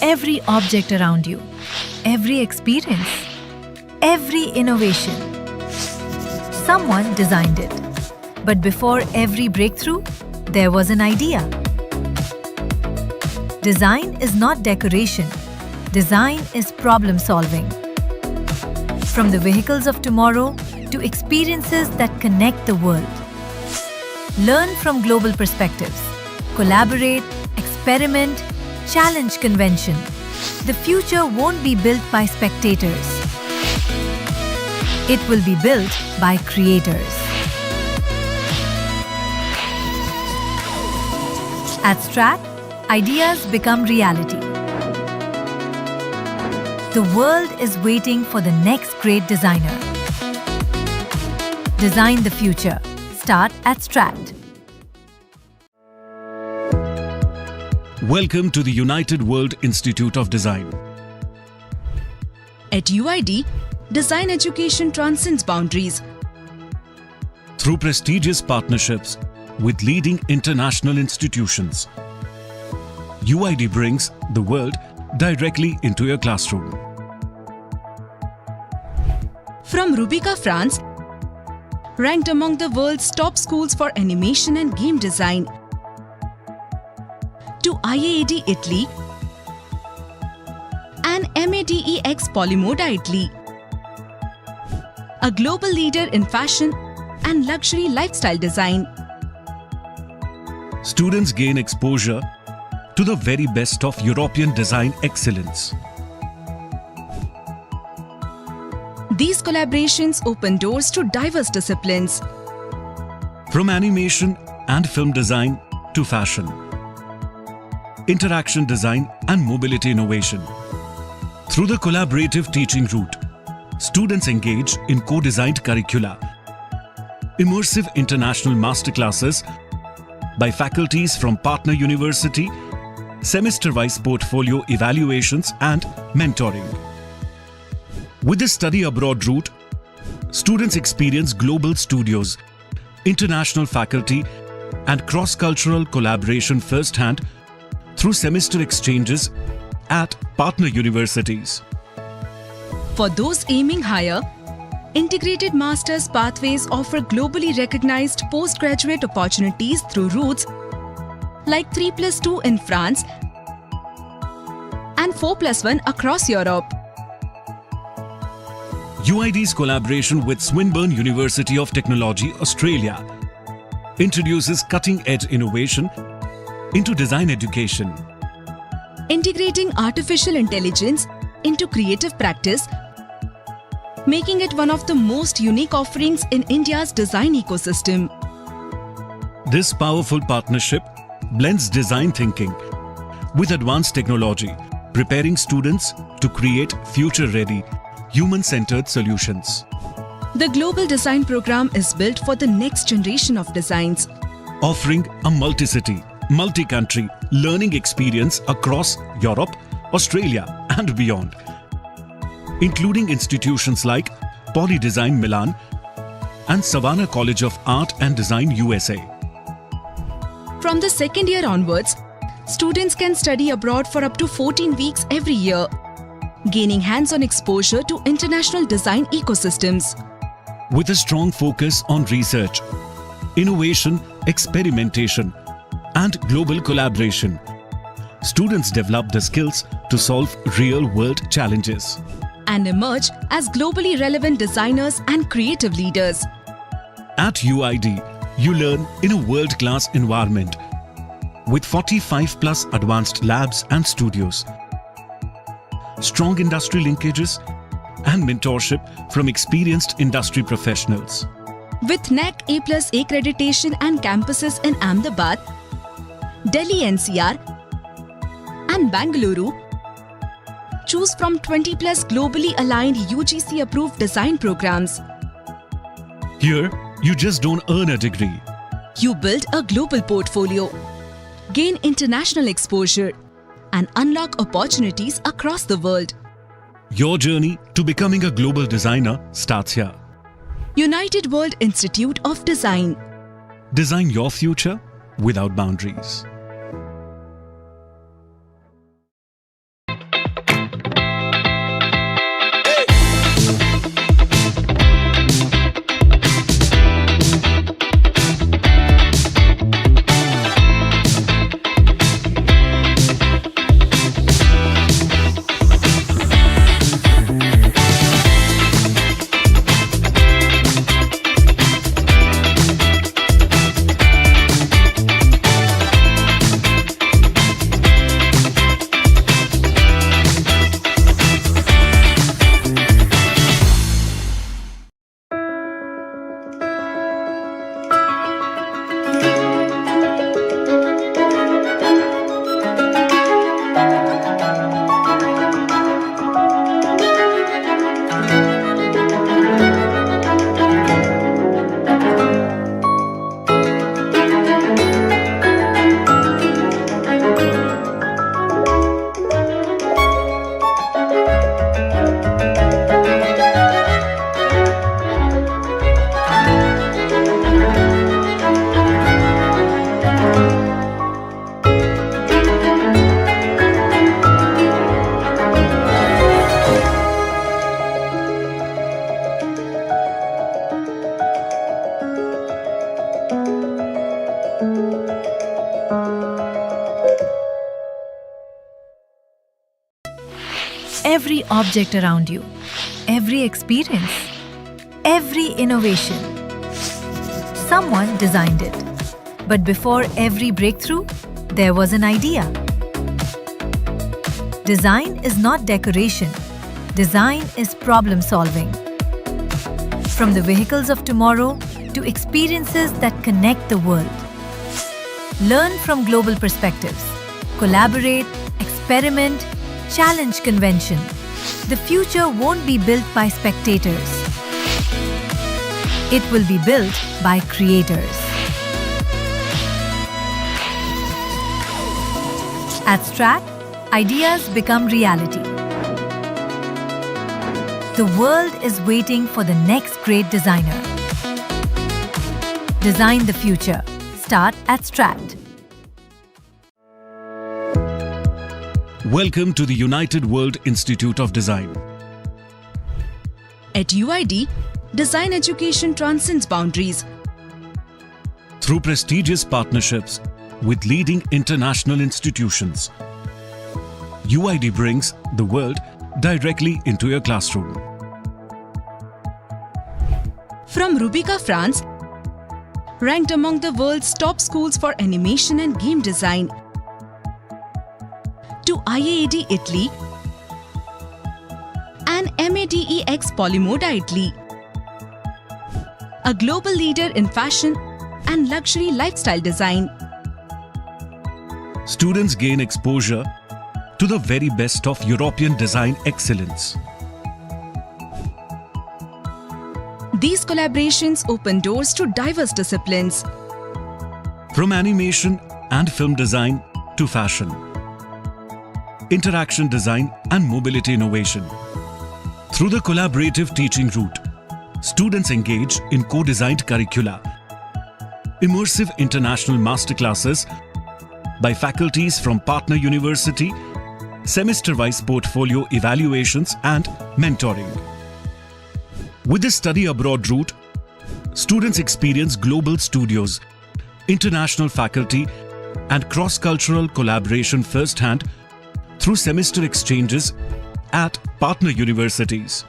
Every object around you, every experience, every innovation. Someone designed it. But before every breakthrough, there was an idea. Design is not decoration. Design is problem solving. From the vehicles of tomorrow to experiences that connect the world. Learn from global perspectives. Collaborate, experiment, challenge convention. The future won't be built by spectators. It will be built by creators. At Strat, ideas become reality. The world is waiting for the next great designer. Design the future. Start at Strat. Welcome to the United World Institute of Design. At UID, design education transcends boundaries. Through prestigious partnerships with leading international institutions, UID brings the world directly into your classroom. From Rubica, France, ranked among the world's top schools for animation and game design, to IAAD Italy and MADEX Polymoda Italy, a global leader in fashion and luxury lifestyle design. Students gain exposure to the very best of European design excellence. These collaborations open doors to diverse disciplines. From animation and film design to fashion, interaction design and mobility innovation. Through the collaborative teaching route, students engage in co-designed curricula, immersive international masterclasses by faculties from partner university, semester-wise portfolio evaluations and mentoring. With the study abroad route, students experience global studios, international faculty and cross-cultural collaboration firsthand through semester exchanges at partner universities. For those aiming higher, integrated master's pathways offer globally recognized postgraduate opportunities through routes like 3+2 in France and 4+1 across Europe. UID's collaboration with Swinburne University of Technology, Australia, introduces cutting-edge innovation into design education. Integrating artificial intelligence into creative practice, making it one of the most unique offerings in India's design ecosystem. This powerful partnership blends design thinking with advanced technology, preparing students to create future-ready, human-centered solutions. The Global Design Program is built for the next generation of designs, offering a multi-city, multi-country learning experience across Europe, Australia and beyond, including institutions like Poly Design Milan and Savannah College of Art and Design USA. From the second year onwards, students can study abroad for up to 14 weeks every year, gaining hands-on exposure to international design ecosystems. With a strong focus on research, innovation, experimentation, and global collaboration, students develop the skills to solve real-world challenges and emerge as globally relevant designers and creative leaders. At UID, you learn in a world-class environment with 45+ advanced labs and studios, strong industry linkages, and mentorship from experienced industry professionals. With NAC A+ accreditation and campuses in Ahmedabad, Delhi NCR, and Bangalore, choose from 20+ globally aligned UGC-approved design programs. Here, you just don't earn a degree. You build a global portfolio, gain international exposure, and unlock opportunities across the world. Your journey to becoming a global designer starts here. United World Institute of Design. Design your future without boundaries. Every object around you, every experience, every innovation. Someone designed it. But before every breakthrough, there was an idea. Design is not decoration. Design is problem solving. From the vehicles of tomorrow to experiences that connect the world. Learn from global perspectives. Collaborate, experiment, challenge convention. The future won't be built by spectators. It will be built by creators. At Strat, ideas become reality. The world is waiting for the next great designer. Design the future. Start at Strat. Welcome to the United World Institute of Design. At UID, design education transcends boundaries. Through prestigious partnerships with leading international institutions, UID brings the world directly into your classroom. From Rubica, France, ranked among the world's top schools for animation and game design, to IAAD Italy and MADEX Polymoda Italy, a global leader in fashion and luxury lifestyle design. Students gain exposure to the very best of European design excellence. These collaborations open doors to diverse disciplines. From animation and film design to fashion, interaction design and mobility innovation. Through the collaborative teaching route, students engage in co-designed curricula, immersive international masterclasses by faculties from partner university, semester-wise portfolio evaluations and mentoring. With the study abroad route, students experience global studios, international faculty and cross-cultural collaboration firsthand through semester exchanges at partner universities.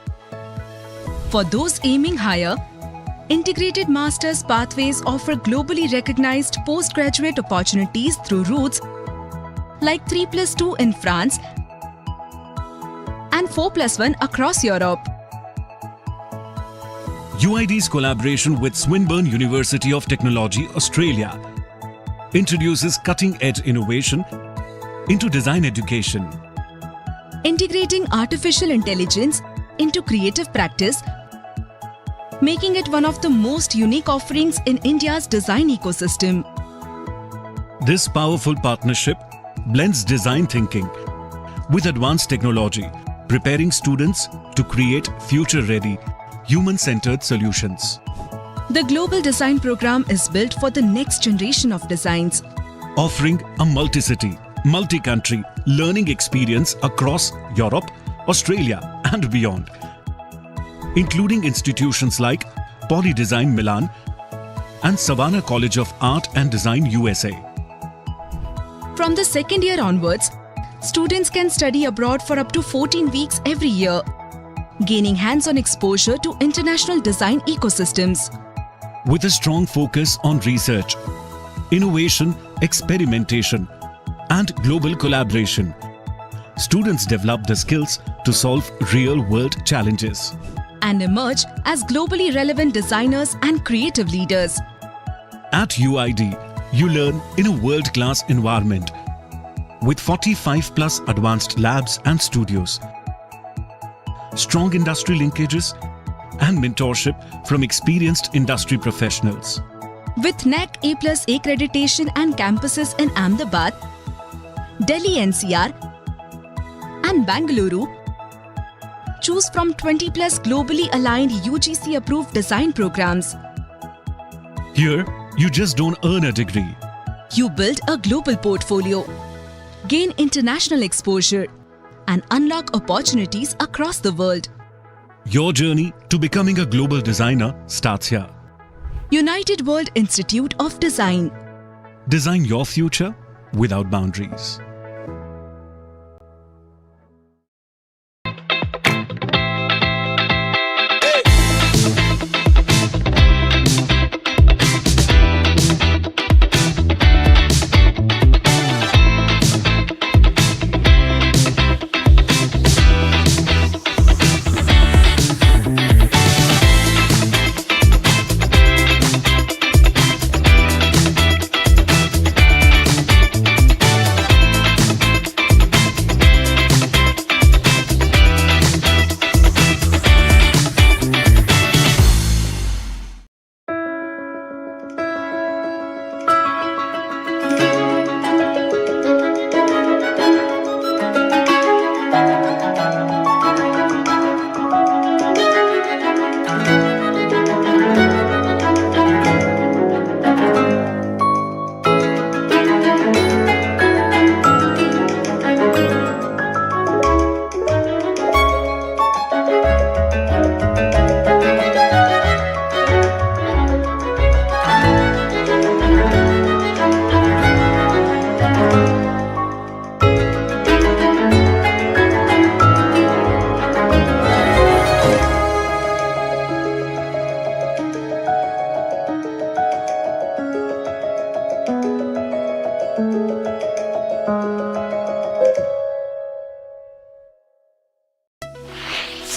For those aiming higher, integrated master's pathways offer globally recognized postgraduate opportunities through routes like 3+2 in France and 4+1 across Europe. UID's collaboration with Swinburne University of Technology, Australia, introduces cutting-edge innovation into design education. Integrating artificial intelligence into creative practice, making it one of the most unique offerings in India's design ecosystem. This powerful partnership blends design thinking with advanced technology, preparing students to create future-ready, human-centered solutions. The Global Design Program is built for the next generation of designs, offering a multi-city, multi-country learning experience across Europe, Australia and beyond, including institutions like Poly Design Milan and Savannah College of Art and Design USA. From the second year onwards, students can study abroad for up to 14 weeks every year, gaining hands-on exposure to international design ecosystems. With a strong focus on research, innovation, experimentation, and global collaboration, students develop the skills to solve real-world challenges And emerge as globally relevant designers and creative leaders. At UID, you learn in a world-class environment with 45 plus advanced labs and studios, strong industry linkages, and mentorship from experienced industry professionals. With NAC A+ accreditation and campuses in Ahmedabad, Delhi NCR, and Bangalore, choose from 20 plus globally aligned UGC approved design programs. Here, you just don't earn a degree. You build a global portfolio, gain international exposure, and unlock opportunities across the world. Your journey to becoming a global designer starts here. United World Institute of Design. Design your future without boundaries.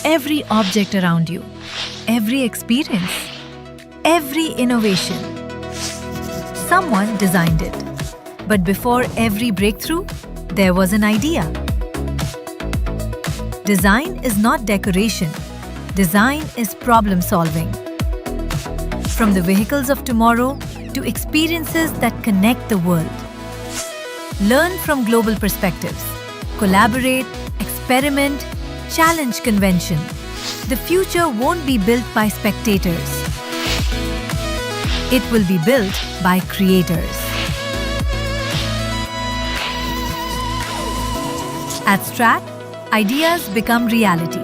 Every object around you, every experience, every innovation. Someone designed it. But before every breakthrough, there was an idea. Design is not decoration. Design is problem solving. From the vehicles of tomorrow to experiences that connect the world. Learn from global perspectives. Collaborate, experiment, challenge convention. The future won't be built by spectators. It will be built by creators. At Strat, ideas become reality.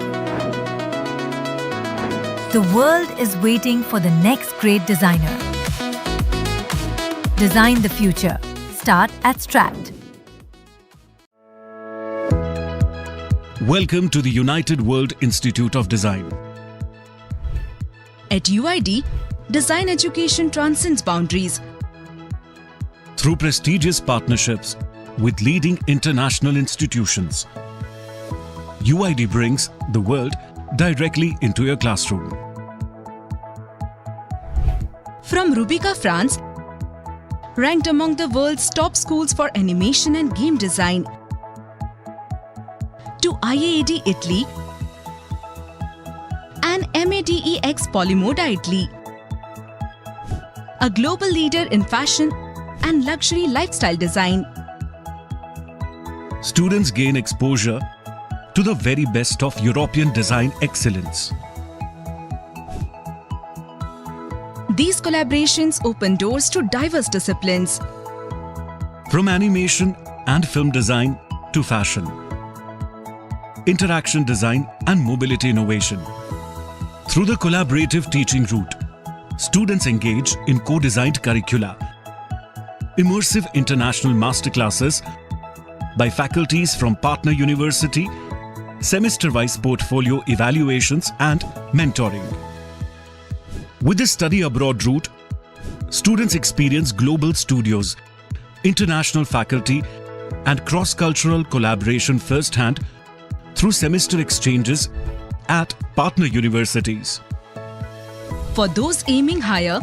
The world is waiting for the next great designer. Design the future. Start at Strat. Welcome to the United World Institute of Design. At UID, design education transcends boundaries. Through prestigious partnerships with leading international institutions, UID brings the world directly into your classroom. From Rubica, France, ranked among the world's top schools for animation and game design, to IAAD Italy and MADEX Polymoda Italy, a global leader in fashion and luxury lifestyle design. Students gain exposure to the very best of European design excellence. These collaborations open doors to diverse disciplines. From animation and film design to fashion, interaction design and mobility innovation. Through the collaborative teaching route, students engage in co-designed curricula, immersive international masterclasses by faculties from partner university, semester-wise portfolio evaluations and mentoring. With the study abroad route, students experience global studios, international faculty and cross-cultural collaboration firsthand through semester exchanges at partner universities. For those aiming higher,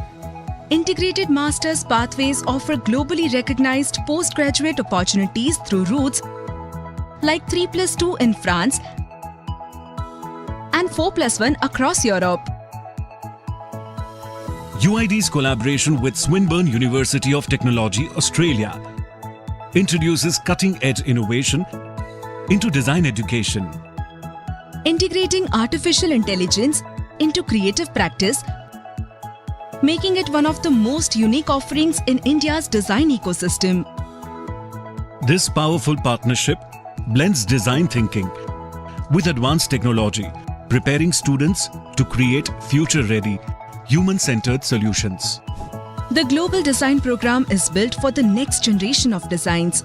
integrated master's pathways offer globally recognized postgraduate opportunities through routes like 3+2 in France and 4+1 across Europe. UID's collaboration with Swinburne University of Technology, Australia, introduces cutting-edge innovation into design education. Integrating artificial intelligence into creative practice, making it one of the most unique offerings in India's design ecosystem. This powerful partnership blends design thinking with advanced technology, preparing students to create future-ready, human-centered solutions. The Global Design Program is built for the next generation of designs,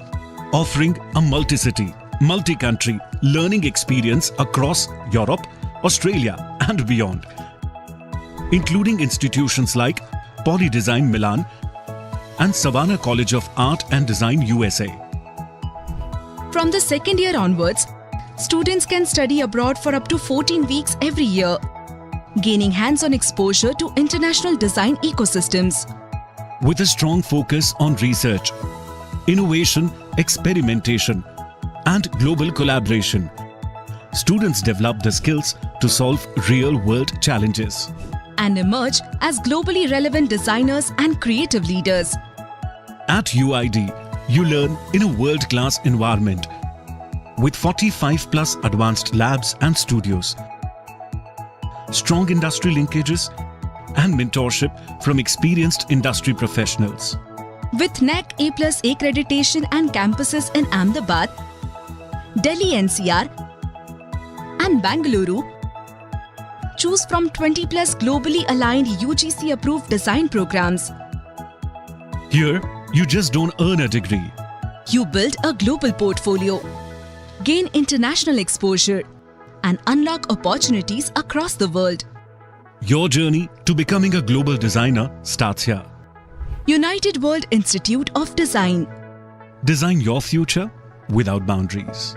offering a multi-city, multi-country learning experience across Europe, Australia and beyond, including institutions like Poly Design Milan and Savannah College of Art and Design USA. From the second year onwards, students can study abroad for up to 14 weeks every year, gaining hands-on exposure to international design ecosystems. With a strong focus on research, innovation, experimentation, and global collaboration, students develop the skills to solve real-world challenges and emerge as globally relevant designers and creative leaders. At UID, you learn in a world-class environment with 45+ advanced labs and studios, strong industry linkages, and mentorship from experienced industry professionals. With NAC A+ accreditation and campuses in Ahmedabad, Delhi NCR, and Bangalore, choose from 20+ globally aligned UGC-approved design programs. Here, you just don't earn a degree. You build a global portfolio, gain international exposure, and unlock opportunities across the world. Your journey to becoming a global designer starts here. United World Institute of Design. Design your future without boundaries.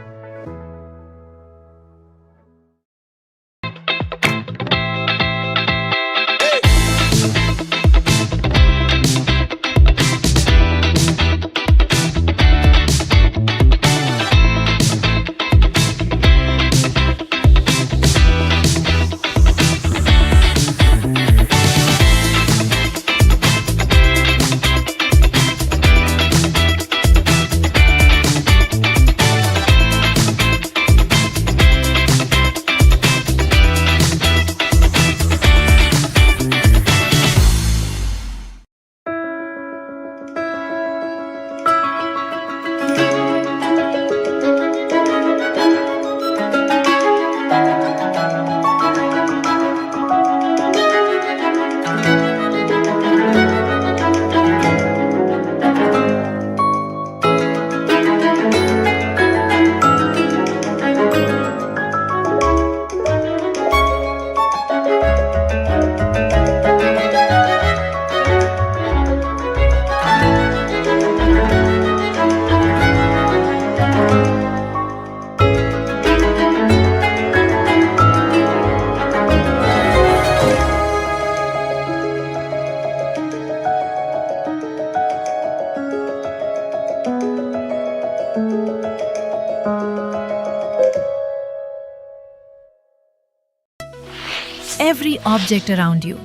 Every object around you,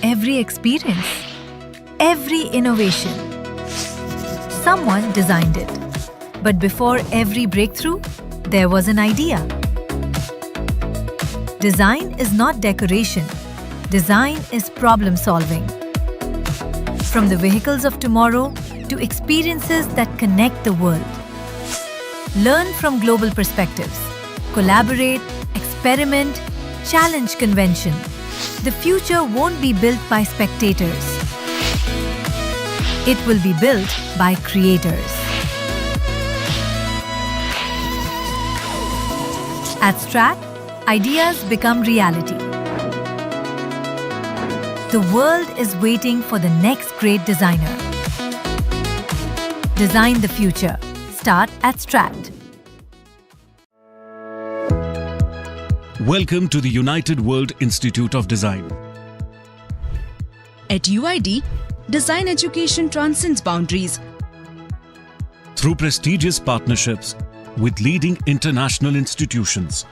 every experience, every innovation. Someone designed it. But before every breakthrough, there was an idea. Design is not decoration. Design is problem solving. From the vehicles of tomorrow to experiences that connect the world. Learn from global perspectives. Collaborate, experiment, challenge convention. The future won't be built by spectators. It will be built by creators. At Strat, ideas become reality. The world is waiting for the next great designer. Design the future. Start at Strat. Welcome to the United World Institute of Design. At UID, design education transcends boundaries. Through prestigious partnerships with leading international institutions,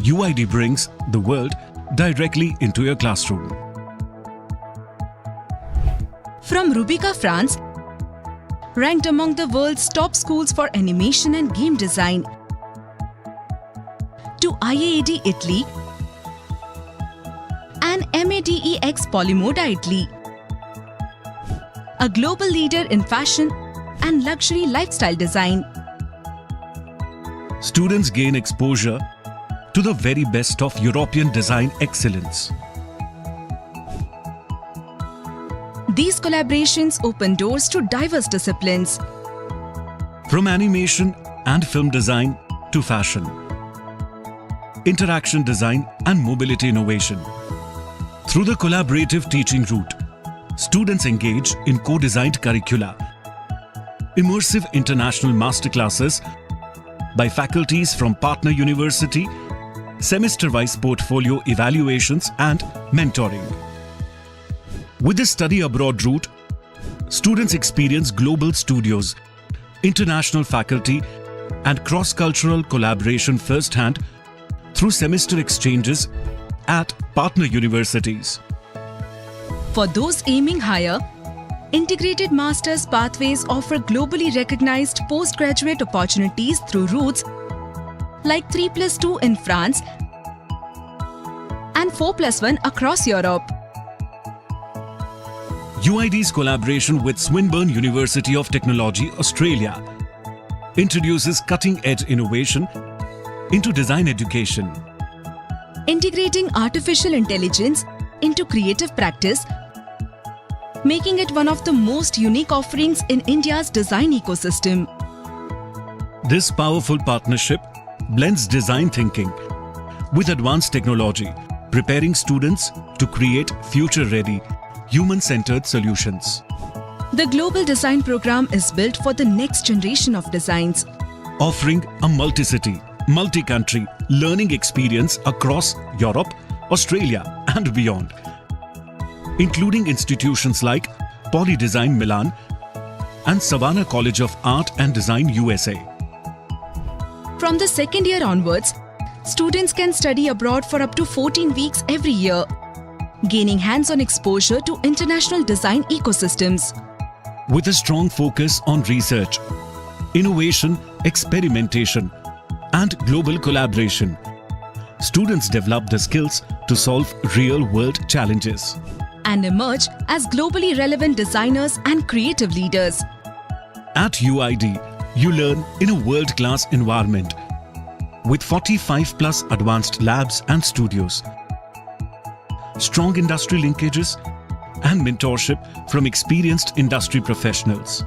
UID brings the world directly into your classroom. From Rubica, France, ranked among the world's top schools for animation and game design, to IAAD Italy and MADEX Polymoda Italy, a global leader in fashion and luxury lifestyle design. Students gain exposure to the very best of European design excellence. These collaborations open doors to diverse disciplines. From animation and film design to fashion, interaction design and mobility innovation. Through the collaborative teaching route, students engage in co-designed curricula, immersive international masterclasses by faculties from partner university, semester-wise portfolio evaluations and mentoring. With the study abroad route, students experience global studios, international faculty and cross-cultural collaboration firsthand through semester exchanges at partner universities. For those aiming higher, integrated master's pathways offer globally recognized postgraduate opportunities through routes like 3+2 in France and 4+1 across Europe. UID's collaboration with Swinburne University of Technology, Australia, introduces cutting-edge innovation into design education. Integrating artificial intelligence into creative practice, making it one of the most unique offerings in India's design ecosystem. This powerful partnership blends design thinking with advanced technology, preparing students to create future-ready, human-centered solutions. The Global Design Program is built for the next generation of designs, offering a multi-city, multi-country learning experience across Europe, Australia and beyond, including institutions like Poly Design Milan and Savannah College of Art and Design USA. From the second year onwards, students can study abroad for up to 14 weeks every year, gaining hands-on exposure to international design ecosystems. With a strong focus on research, innovation, experimentation, and global collaboration, students develop the skills to solve real-world challenges and emerge as globally relevant designers and creative leaders. At UID, you learn in a world-class environment with 45+ advancplus labs and studios, strong industry linkages, and mentorship from experienced industry professionals.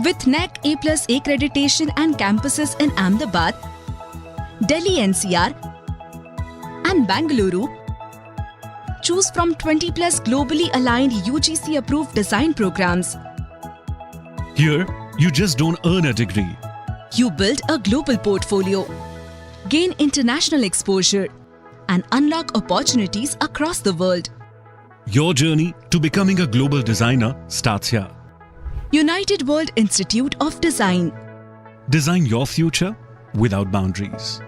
With NAC A+ accreditation and campuses in Ahmedabad, Delhi NCR, and Bangalore, choose from 20+ globally aligned UGC-approved design programs. Here, you just don't earn a degree. You build a global portfolio, gain international exposure, and unlock opportunities across the world. Your journey to becoming a global designer starts here. United World Institute of Design. Design your future without boundaries.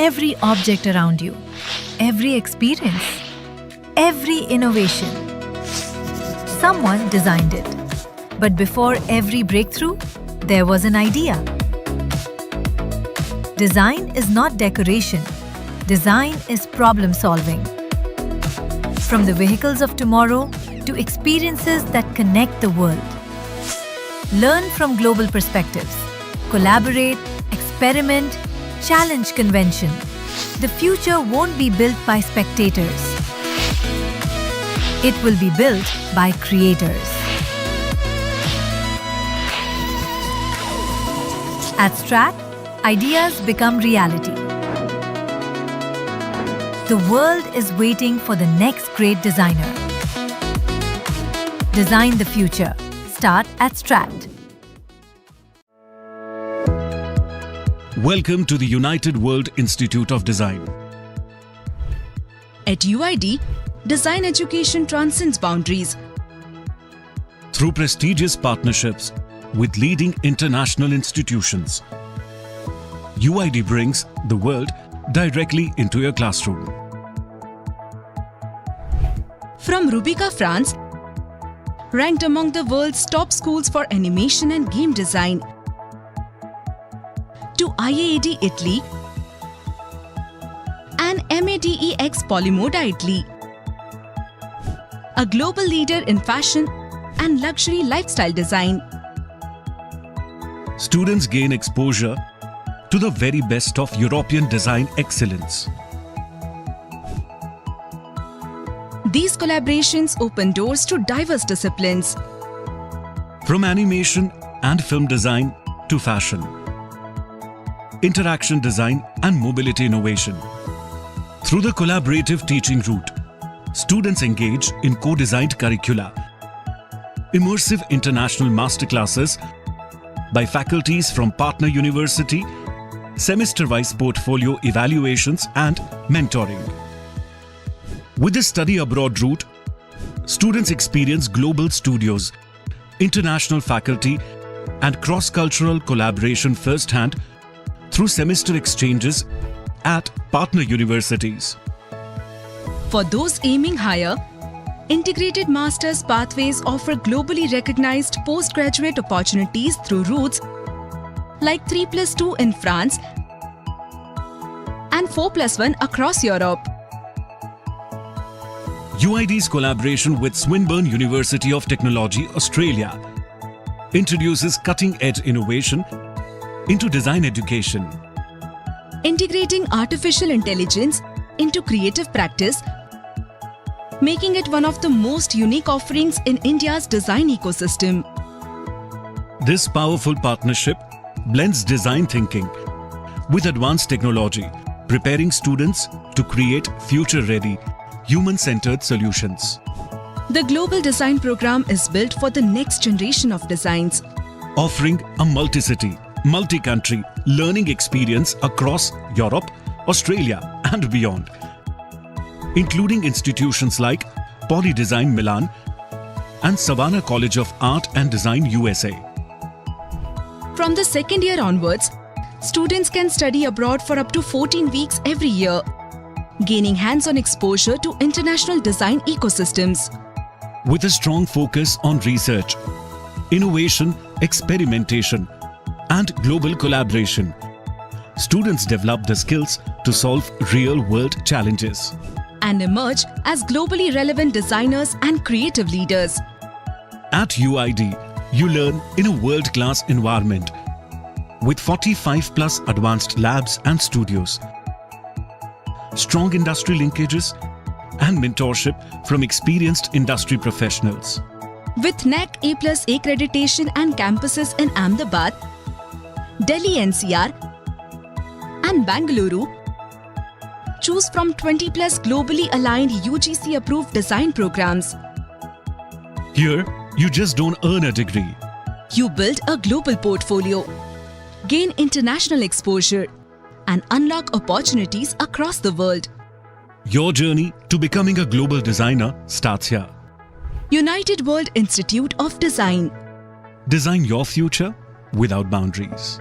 every object around you, every experience, every innovation. Someone designed it. But before every breakthrough, there was an idea. Design is not decoration. Design is problem solving. From the vehicles of tomorrow to experiences that connect the world. Learn from global perspectives. Collaborate, experiment, challenge convention. The future won't be built by spectators. It will be built by creators. At Strat, ideas become reality. The world is waiting for the next great designer. Design the future. Start at Strat. Welcome to the United World Institute of Design. At UID, design education transcends boundaries. Through prestigious partnerships with leading international institutions, UID brings the world directly into your classroom. From Rubica, France, ranked among the world's top schools for animation and game design, to IAAD Italy and MADEX Polymoda Italy, a global leader in fashion and luxury lifestyle design. Students gain exposure to the very best of European design excellence. These collaborations open doors to diverse disciplines. From animation and film design to fashion, interaction design and mobility innovation. Through the collaborative teaching route, students engage in co-designed curricula, immersive international masterclasses by faculties from partner university, semester-wise portfolio evaluations and mentoring. With the study abroad route, students experience global studios, international faculty and cross-cultural collaboration firsthand through semester exchanges at partner universities. For those aiming higher, integrated master's pathways offer globally recognized postgraduate opportunities through routes like 3+2 in France and 4+1 across Europe. UID's collaboration with Swinburne University of Technology, Australia, introduces cutting-edge innovation into design education. Integrating artificial intelligence into creative practice, making it one of the most unique offerings in India's design ecosystem. This powerful partnership blends design thinking with advanced technology, preparing students to create future-ready, human-centered solutions. The Global Design Program is built for the next generation of designs, offering a multi-city, multi-country learning experience across Europe, Australia and beyond, including institutions like Poly Design Milan and Savannah College of Art and Design USA. From the second year onwards, students can study abroad for up to 14 weeks every year, gaining hands-on exposure to international design ecosystems. With a strong focus on research, innovation, experimentation, and global collaboration, students develop the skills to solve real-world challenges and emerge as globally relevant designers and creative leaders. At UID, you learn in a world-class environment with 45+ advanced labs and studios, strong industry linkages, and mentorship from experienced industry professionals. With NAC A+ accreditation and campuses in Ahmedabad, Delhi NCR, and Bangalore, choose from 20+ globally aligned UGC-approved design programs. Here, you just don't earn a degree. You build a global portfolio, gain international exposure, and unlock opportunities across the world. Your journey to becoming a global designer starts here. United World Institute of Design. Design your future without boundaries.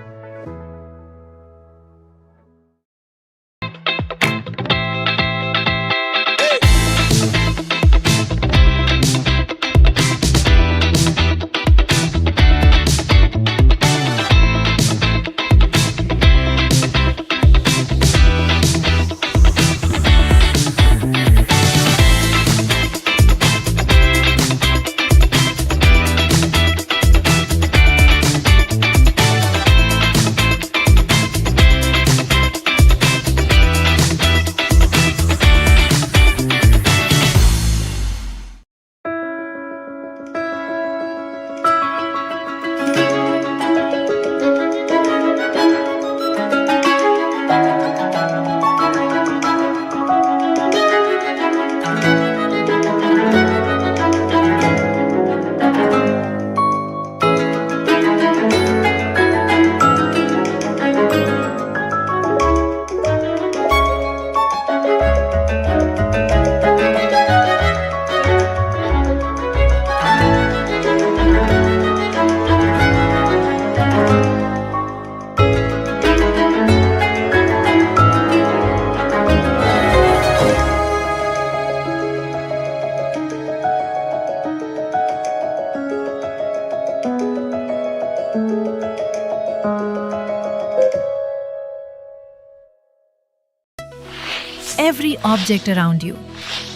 every object around you,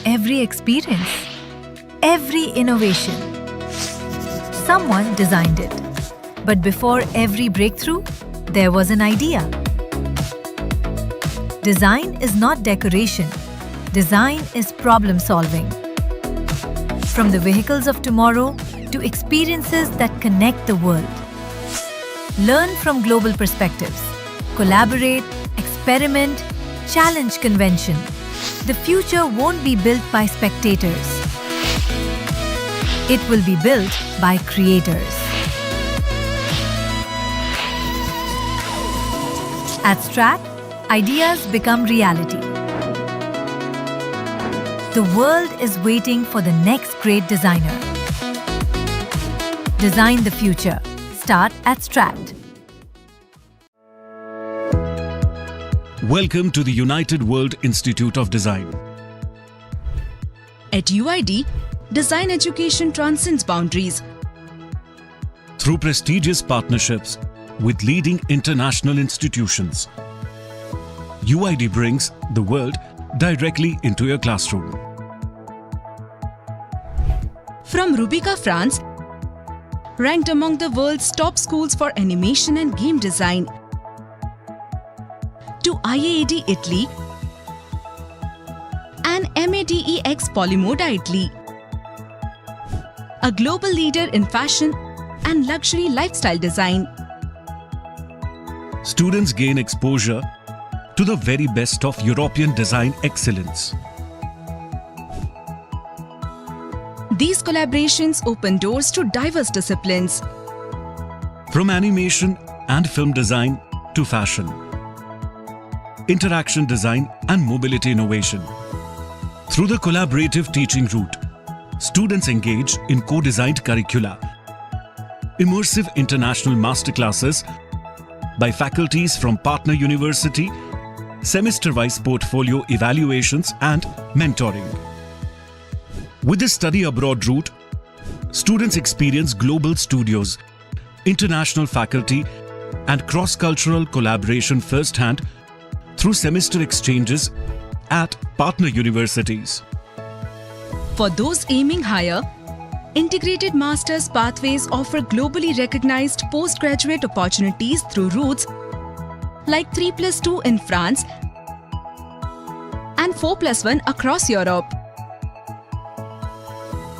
every experience, every innovation. Someone designed it. But before every breakthrough, there was an idea. Design is not decoration. Design is problem solving. From the vehicles of tomorrow to experiences that connect the world. Learn from global perspectives. Collaborate, experiment, challenge convention. The future won't be built by spectators. It will be built by creators. At Strat, ideas become reality. The world is waiting for the next great designer. Design the future. Start at Strat. Welcome to the United World Institute of Design. At UID, design education transcends boundaries. Through prestigious partnerships with leading international institutions, UID brings the world directly into your classroom. From Rubica, France, ranked among the world's top schools for animation and game design, to IAAD Italy and MADEX Polymoda Italy, a global leader in fashion and luxury lifestyle design. Students gain exposure to the very best of European design excellence. These collaborations open doors to diverse disciplines. From animation and film design to fashion, interaction design and mobility innovation. Through the collaborative teaching route, students engage in co-designed curricula, immersive international masterclasses by faculties from partner university, semester-wise portfolio evaluations and mentoring. With the study abroad route, students experience global studios, international faculty and cross-cultural collaboration firsthand through semester exchanges at partner universities. For those aiming higher, integrated master's pathways offer globally recognized postgraduate opportunities through routes like 3+2 in France and 4+1 across Europe.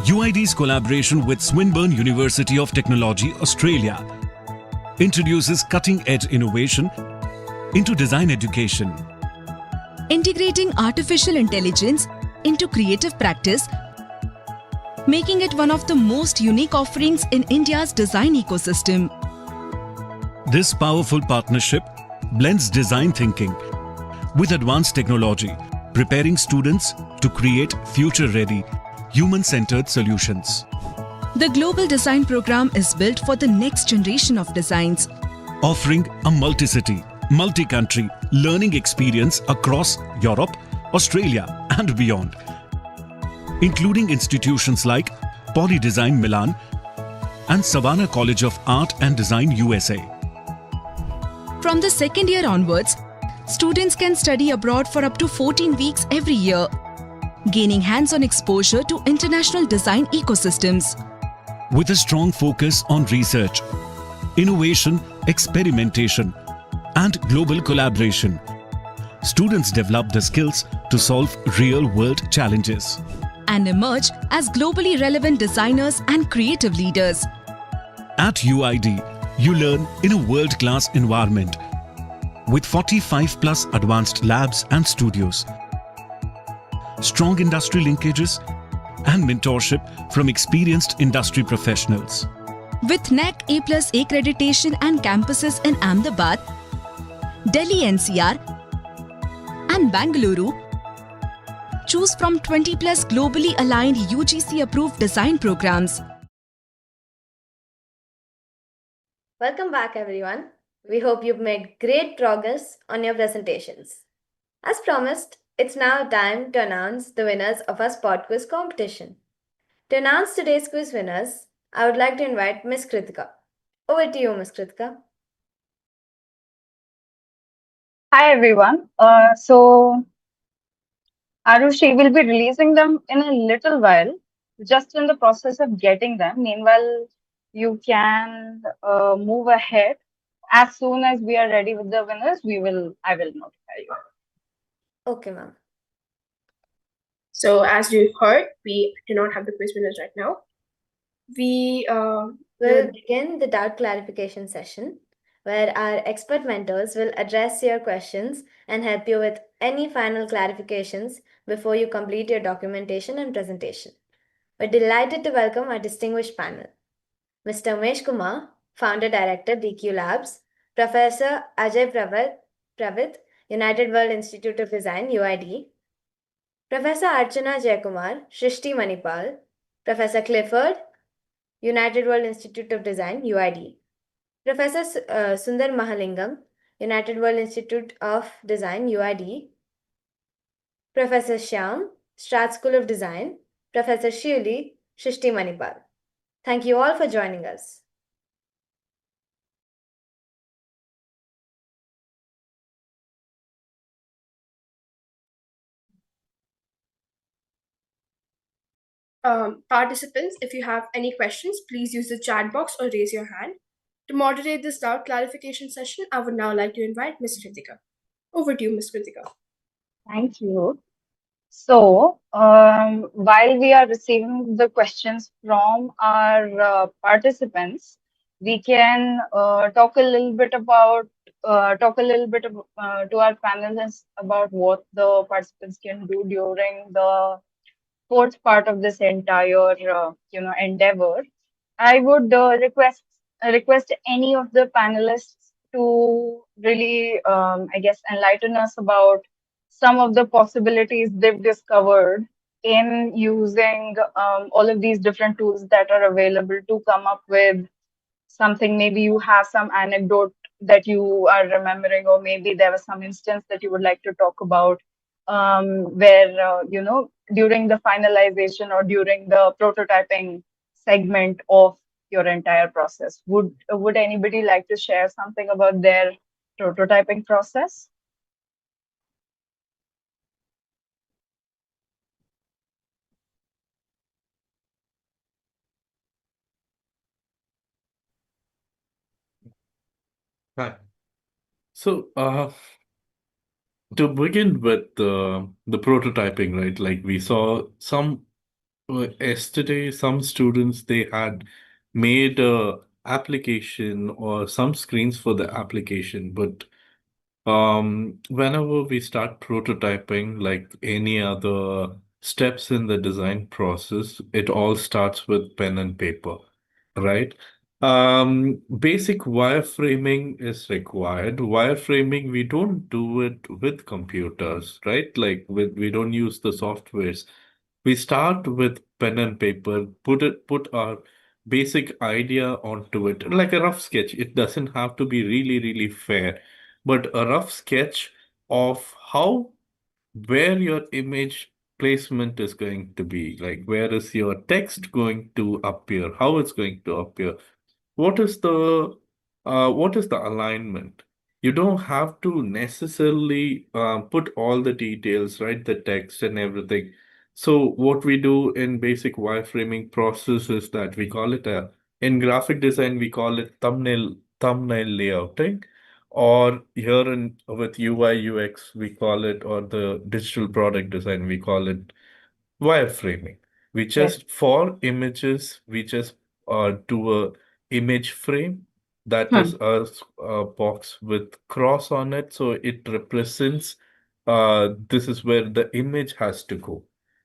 UID's collaboration with Swinburne University of Technology, Australia, introduces cutting-edge innovation into design education. Integrating artificial intelligence into creative practice, making it one of the most unique offerings in India's design ecosystem. This powerful partnership blends design thinking with advanced technology, preparing students to create future-ready, human-centered solutions. The Global Design Program is built for the next generation of designs, offering a multi-city, multi-country learning experience across Europe, Australia and beyond, including institutions like Poly Design Milan and Savannah College of Art and Design USA. From the second year onwards, students can study abroad for up to 14 weeks every year, gaining hands-on exposure to international design ecosystems. With a strong focus on research, innovation, experimentation, and global collaboration, students develop the skills to solve real-world challenges and emerge as globally relevant designers and creative leaders. At UID, you learn in a world-class environment with 45+ advanced labs and studios, strong industry linkages, and mentorship from experienced industry professionals. With NAC A+ accreditation and campuses in Ahmedabad, Delhi NCR, and Bangalore, choose from 20+ globally aligned UGC-approved design programs. Welcome back, everyone. We hope you've made great progress on your presentations. As promised, it's now time to announce the winners of our Spot Quiz competition. To announce today's quiz winners, I would like to invite Ms. Kritika. Over to you, Ms. Kritika. Hi everyone. So Arushi will be releasing them in a little while, just in the process of getting them. Meanwhile, you can move ahead. As soon as we are ready with the winners, I will notify you. Okay, ma'am. So as you heard, we do not have the quiz winners right now. We We'll begin the doubt clarification session, where our expert mentors will address your questions and help you with any final clarifications before you complete your documentation and presentation. We're delighted to welcome our distinguished panel. Mr. Umesh Kumar, Founder Director DQ Labs, Professor Ajay Pravit, United World Institute of Design UID, Professor Archana Jayakumar, Shrishti Manipal, Professor Clifford, United World Institute of Design UID, Professor Sundar Mahalingam, United World Institute of Design UID, Professor Shyam, Strat School of Design, Professor Shivli, Shrishti Manipal. Thank you all for joining us. Participants, if you have any questions, please use the chat box or raise your hand. To moderate this doubt clarification session, I would now like to invite Ms. Kritika. Over to you, Ms. Kritika. Thank you. So, while we are receiving the questions from our participants, we can talk a little bit to our panelists about what the participants can do during the fourth part of this entire endeavor. I would request any of the panelists to really I guess enlighten us about some of the possibilities they've discovered in using all of these different tools that are available to come up with something. Maybe you have some anecdote that you are remembering, or maybe there was some instance that you would like to talk about, where during the finalization or during the prototyping segment of your entire process. Would anybody like to share something about their prototyping process? Hi. So, to begin with the prototyping, right? Like we saw some yesterday, some students they had made a application or some screens for the application, but whenever we start prototyping, like any other steps in the design process, it all starts with pen and paper, right? Basic wireframing is required. Wireframing, we don't do it with computers, right? Like we don't use the softwares. We start with pen and paper, put our basic idea onto it, like a rough sketch. It doesn't have to be really, really fair, but a rough sketch of how where your image placement is going to be, like where is your text going to appear, how it's going to appear, what is the alignment. You don't have to necessarily put all the details, right? The text and everything. So what we do in basic wireframing process is that we call it in graphic design, we call it thumbnail layouting, or here in with UI UX, we call it, or the digital product design, we call it wireframing. We just, for images, we just do a image frame that is a box with cross on it. So it represents this is where the image has to go.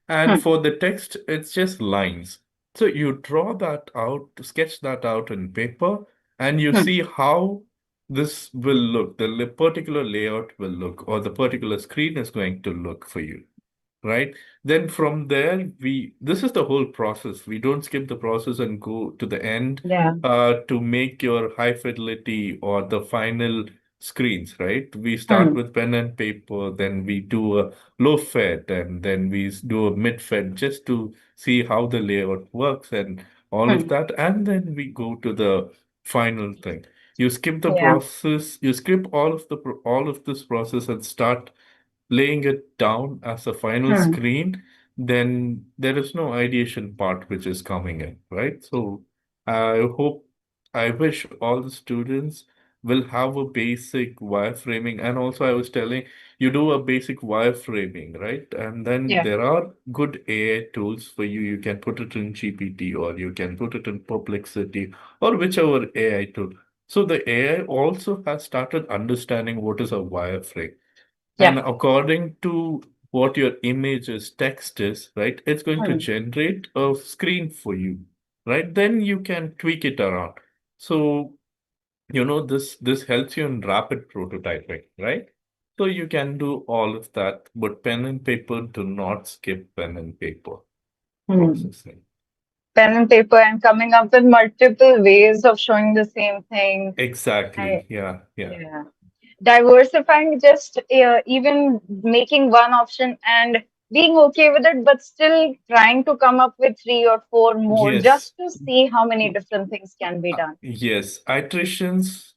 And for the text, it's just lines. So you draw that out, sketch that out in paper, and you see how this will look, the particular layout will look, or the particular screen is going to look for you, right? Then from there, this is the whole process. We don't skip the process and go to the end Yeah. to make your high fidelity or the final screens, right? We start with pen and paper, then we do a low fed, and then we do a mid fed just to see how the layout works and all of that. And then we go to the final thing. You skip the Yeah. process, you skip all of this process and start laying it down as a final screen, then there is no ideation part which is coming in, right? So I wish all the students will have a basic wireframing. And also I was telling you do a basic wireframing, right? And then Yeah. there are good AI tools for you. You can put it in GPT or you can put it in Perplexity or whichever AI tool. So the AI also has started understanding what is a wireframe. And Yeah. according to what your image is, text is, right, it's going to generate a screen for you, right? Then you can tweak it around. So, this helps you in rapid prototyping, right? So you can do all of that, but pen and paper, do not skip pen and paper processing. Pen and paper and coming up with multiple ways of showing the same thing. Exactly. Yeah. Yeah. Diversifying, just even making one option and being okay with it, but still trying to come up with 3 or 4 more Yes. just to see how many different things can be done. Yes, iterations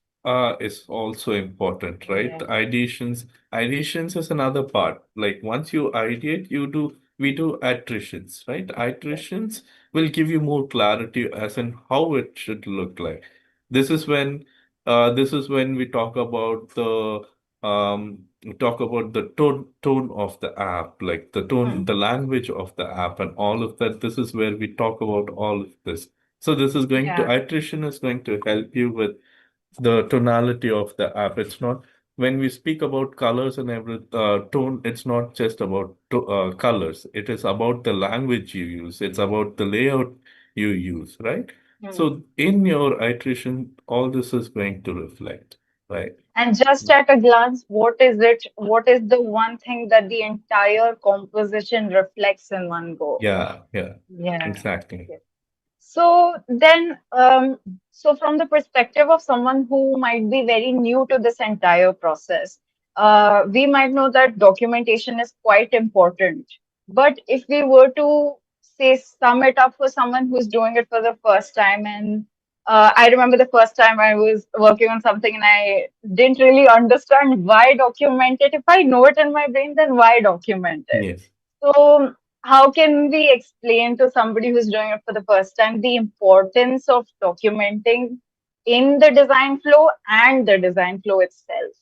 is also important, right? Yeah. Ideations is another part. Like once you ideate, we do iterations, right? Iterations will give you more clarity as in how it should look like. This is when we talk about the tone of the app, like the language of the app and all of that. This is where we talk about all of this. So Yeah. iteration is going to help you with the tonality of the app. It's not when we speak about colors and every tone, it's not just about colors. It is about the language you use. It's about the layout you use, right? So in your iteration, all this is going to reflect, right? And just at a glance, what is it? What is the one thing that the entire composition reflects in one go? Yeah, Yeah. exactly. So then, so from the perspective of someone who might be very new to this entire process, we might know that documentation is quite important. But if we were to say sum it up for someone who's doing it for the first time, and I remember the first time I was working on something and I didn't really understand why document it. If I know it in my brain, then why document it? Yes. So how can we explain to somebody who's doing it for the first time the importance of documenting in the design flow and the design flow itself?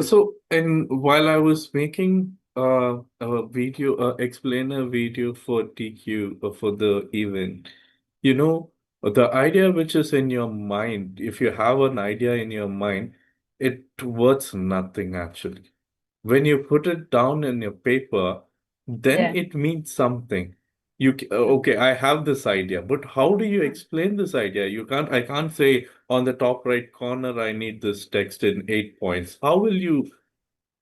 So, and while I was making a video, explainer video for TQ for the event, the idea which is in your mind, if you have an idea in your mind, it worth nothing actually. When you put it down in your paper, then Yeah. it means something. Okay, I have this idea, but how do you explain this idea? I can't say on the top right corner, I need this text in 8 points. How will you,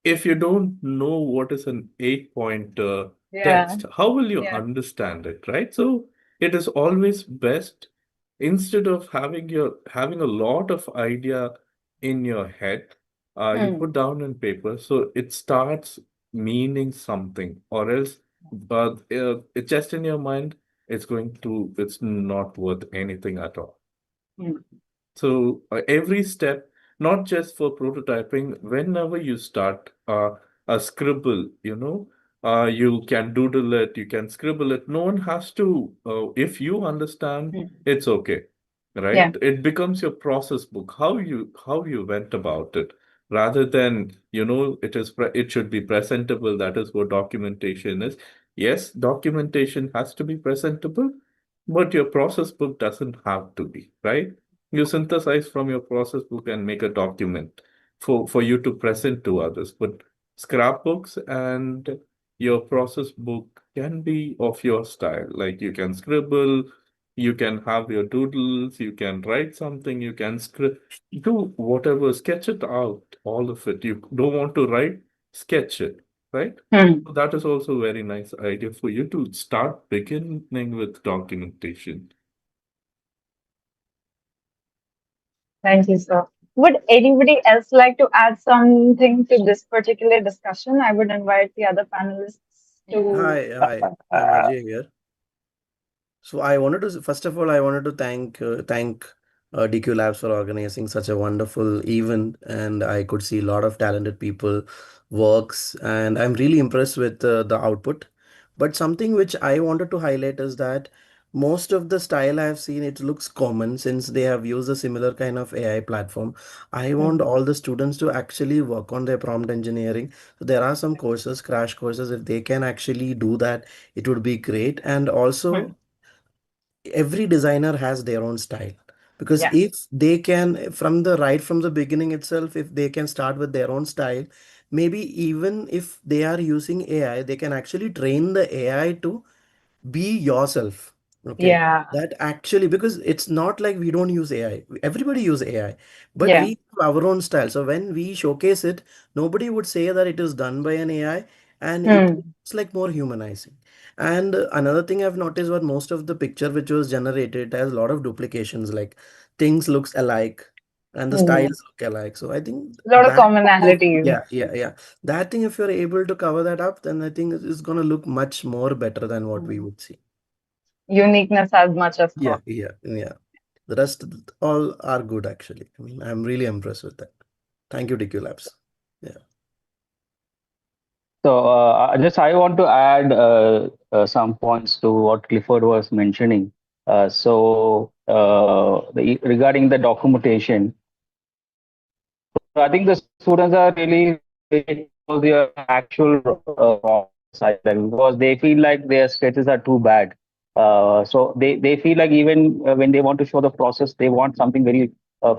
if you don't know what is an 8 point Yeah. text, how will you Yeah. understand it, right? So it is always best, instead of having a lot of idea in your head, you put down on paper so it starts meaning something, or else it's just in your mind, it's not worth anything at all. So every step, not just for prototyping, whenever you start a scribble, you can doodle it, you can scribble it. No one has to, if you understand, it's okay, right? Yeah. It becomes your process book, how you went about it, rather than, it should be presentable. That is what documentation is. Yes, documentation has to be presentable, but your process book doesn't have to be, right? You synthesize from your process book and make a document for you to present to others. But scrapbooks and your process book can be of your style. Like you can scribble, you can have your doodles, you can write something, you can do whatever, sketch it out, all of it. You don't want to write, sketch it, right? So that is also a very nice idea for you to start beginning with documentation. Thank you, sir. Would anybody else like to add something to this particular discussion? I would invite the other panelists to. Hi, I'm Ajay here. So I wanted to first of all I wanted to thank DQ Labs for organizing such a wonderful event, and I could see a lot of talented people works, and I'm really impressed with the output. But something which I wanted to highlight is that most of the style I have seen, it looks common since they have used a similar kind of AI platform. I want all the students to actually work on their prompt engineering. So there are some courses, crash courses. If they can actually do that, it would be great. And also, every designer has their own style, because Yeah. if they can from the right from the beginning itself, if they can start with their own style, maybe even if they are using AI, they can actually train the AI to be yourself. Okay, Yeah. that actually, because it's not like we don't use AI, everybody use AI, but Yeah. we have our own style. So when we showcase it, nobody would say that it is done by an AI, and Hmm. it's like more humanizing. And another thing I've noticed, what most of the picture which was generated has a lot of duplications, like things looks alike and the Hmm. styles look alike. So I think A lot of that, if commonalities. yeah, that thing, if you're able to cover that up, then I think it's gonna look much more better than what we Hmm. would see. Uniqueness as much as Yeah, possible. yeah. The rest all are good actually. I mean, I'm really impressed with that. Thank you, DQ Labs. Yeah. So, I want to add some points to what Clifford was mentioning. Regarding the documentation, so I think the students are really for their actual side because they feel like their sketches are too bad. So they feel like even when they want to show the process, they want something very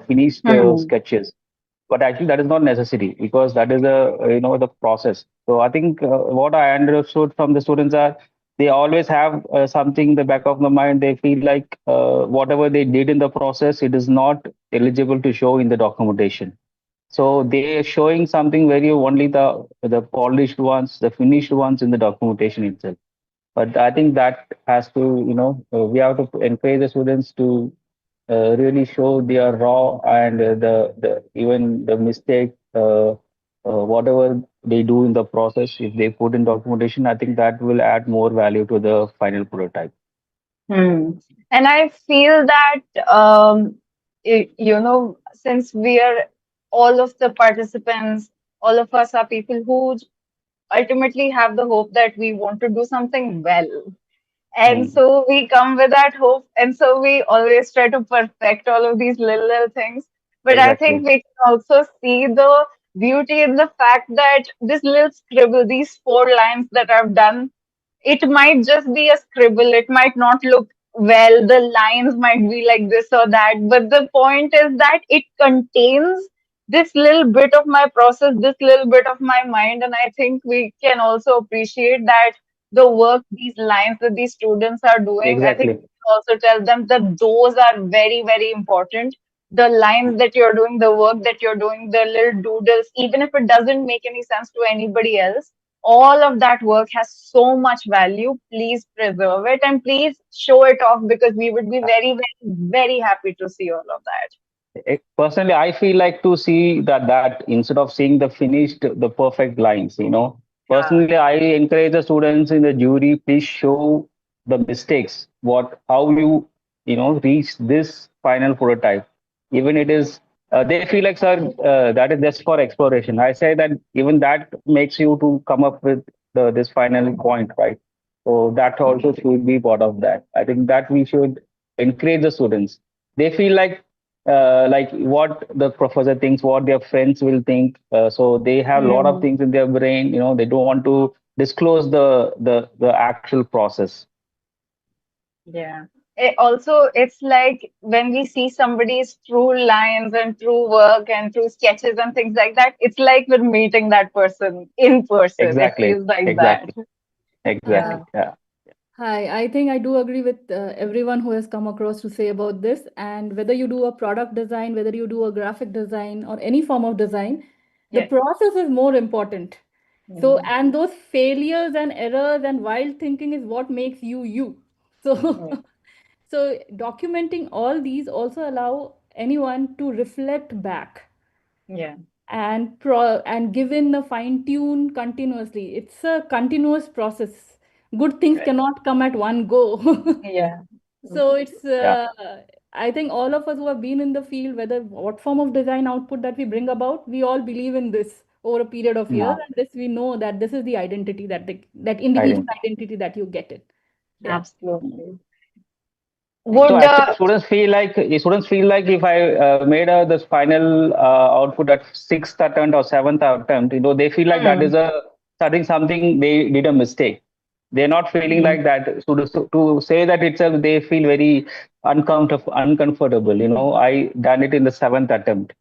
finished Hmm. sketches, but actually that is not necessary because that is the process. So I think what I understood from the students are they always have something in the back of the mind. They feel like whatever they did in the process, it is not eligible to show in the documentation. So they are showing something very only the polished ones, the finished ones in the documentation itself. But I think that has to, we have to encourage the students to really show their raw and the even the mistake, whatever they do in the process, if they put in documentation, I think that will add more value to the final prototype. Hmm. And I feel that, since we are all of the participants, all of us are people who ultimately have the hope that we want to do something well. And Mm, so we come with that hope. And so we always try to perfect all of these little things. But I think exactly. we can also see the beauty in the fact that this little scribble, these 4 lines that I've done, it might just be a scribble. It might not look well. The lines might be like this or that. But the point is that it contains this little bit of my process, this little bit of my mind. And I think we can also appreciate that the work, these lines that these students are doing, I think we Exactly. can also tell them that those are very, very important. The lines that you're doing, the work that you're doing, the little doodles, even if it doesn't make any sense to anybody else, all of that work has so much value. Please preserve it and please show it off because we would be very, very, very happy to see all of that. Personally, I feel like to see that instead of seeing the finished, the perfect lines. Yeah. Personally, I encourage the students in the jury, please show the mistakes, how you reach this final prototype. Even it is, they feel like, sir, that is just for exploration. I say that even that makes you to come up with this final point, right? So that also should be part of that. I think that we should encourage the students. They feel like what the professor thinks, what their friends will think. So they have a lot of Hmm. things in their brain. They don't want to disclose the actual process. Yeah. It's like when we see somebody's true lines and true work and true sketches and things like that, it's like we're meeting that person in person. It Exactly, feels like that. exactly, exactly. Yeah. Yeah. Hi, I think I do agree with everyone who has come across to say about this. And whether you do a product design, whether you do a graphic design or any form of design, the Yeah. process is more important. So, Hmm. and those failures and errors and wild thinking is what makes you you. So, Yeah. so documenting all these also allow anyone to reflect back Yeah. and given a fine tune continuously. It's a continuous process. Good things Right. cannot come at one go. Yeah. So it's Yeah. I think all of us who have been in the field, whether what form of design output that we bring about, we all believe in this over a period of years, Yeah, and this we know that this is the identity that that individual identity. identity that you get it. Yeah. Absolutely. So Would actually, students feel like if I made this final output at sixth attempt or seventh attempt, they feel like that is hmm, a something they did a mistake. They're not feeling hmm, like that. So to say that itself, they feel very uncomfortable. I done it in the seventh attempt.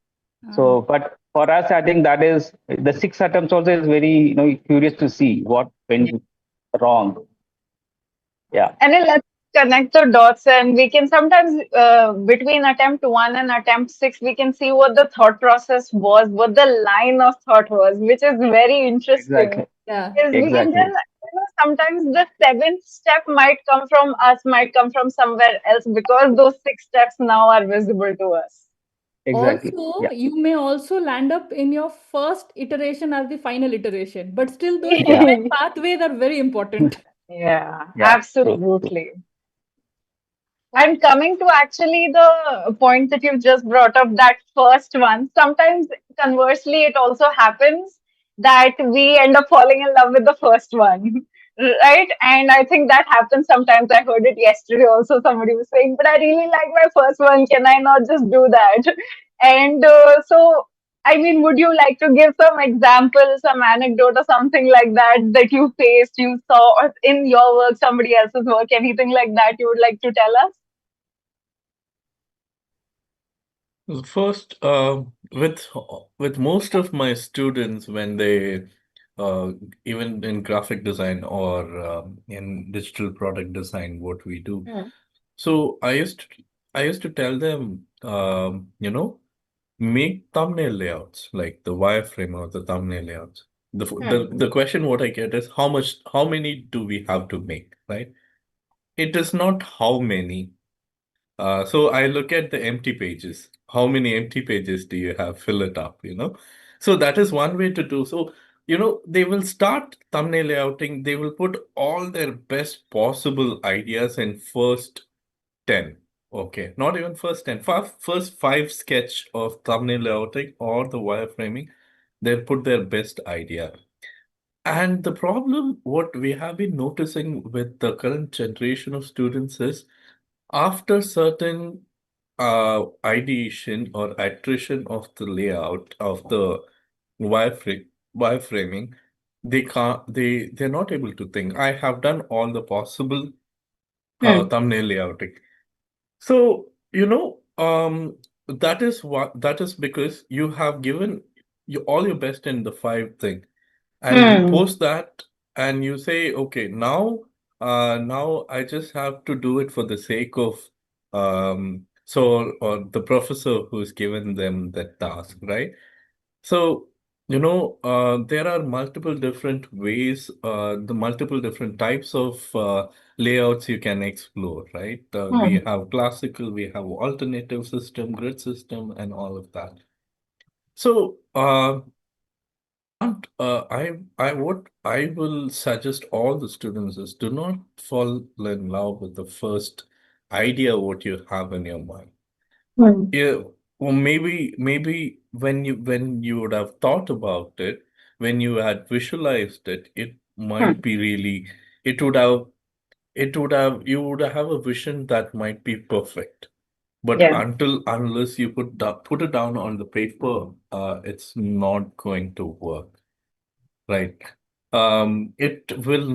So, but for us, I think that is the six attempts also is very curious to see what yeah. went wrong. Yeah, And then let's connect the dots, and we can sometimes between attempt one and attempt six, we can see what the thought process was, what the line of thought was, which is very interesting. exactly, Yeah. Because we can exactly, then, sometimes the seventh step might come from us, might come from somewhere else, because those six steps now are visible to us. exactly. Also, Yeah, you may also land up in your first iteration as the final iteration, but still those yeah, seven pathways are very important. Yeah, yeah. True, true. absolutely. And coming to actually the point that you've just brought up, that first one, sometimes conversely, it also happens that we end up falling in love with the first one, right? And I think that happens sometimes. I heard it yesterday also. Somebody was saying, but I really like my first one. Can I not just do that? And I mean, would you like to give some examples, some anecdote or something like that that you faced, you saw, or in your work, somebody else's work, anything like that you would like to tell us? First, with most of my students, when they even in graphic design or in digital product design, what we do. Hmm. So I used to tell them, make thumbnail layouts like the wireframe or the thumbnail layouts. Hmm. The question what I get is how many do we have to make, right? It is not how many. So I look at the empty pages. How many empty pages do you have? Fill it up. So that is one way to do. So, they will start thumbnail layouting. They will put all their best possible ideas in first 10. Okay, not even first 10. First five sketch of thumbnail layouting or the wireframing, they'll put their best idea. And the problem, what we have been noticing with the current generation of students is after certain ideation or iteration of the layout of the wireframing, they're not able to think. I have done all the possible Hmm. thumbnail layouting. So, that is because you have given all your best in the five thing, and you Hmm. post that and you say, okay, now I just have to do it for the sake of or the professor who's given them that task, right? So, there are multiple different ways, the multiple different types of layouts you can explore, right? We Hmm. have classical, we have alternative system, grid system, and all of that. So, what I will suggest all the students is do not fall in love with the first idea what you have in your mind. Hmm. Yeah, well, maybe when you would have thought about it, when you had visualized it, it might Hmm. be really, it would have, you would have a vision that might be perfect. But Yeah. unless you put it down on the paper, it's not going to work. Right. It will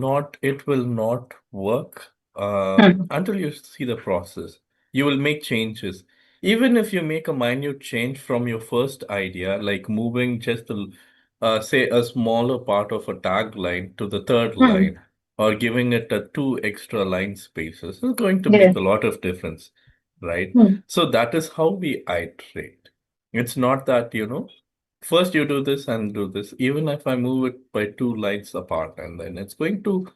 not work Hmm. until you see the process. You will make changes. Even if you make a minute change from your first idea, like moving just say a smaller part of a tagline to the third Hmm. line, or giving it a two extra line spaces, is going to Yeah. make a lot of difference, right? Hmm. So that is how we iterate. It's not that, first you do this and do this, even if I move it by two lines apart, and then it's going to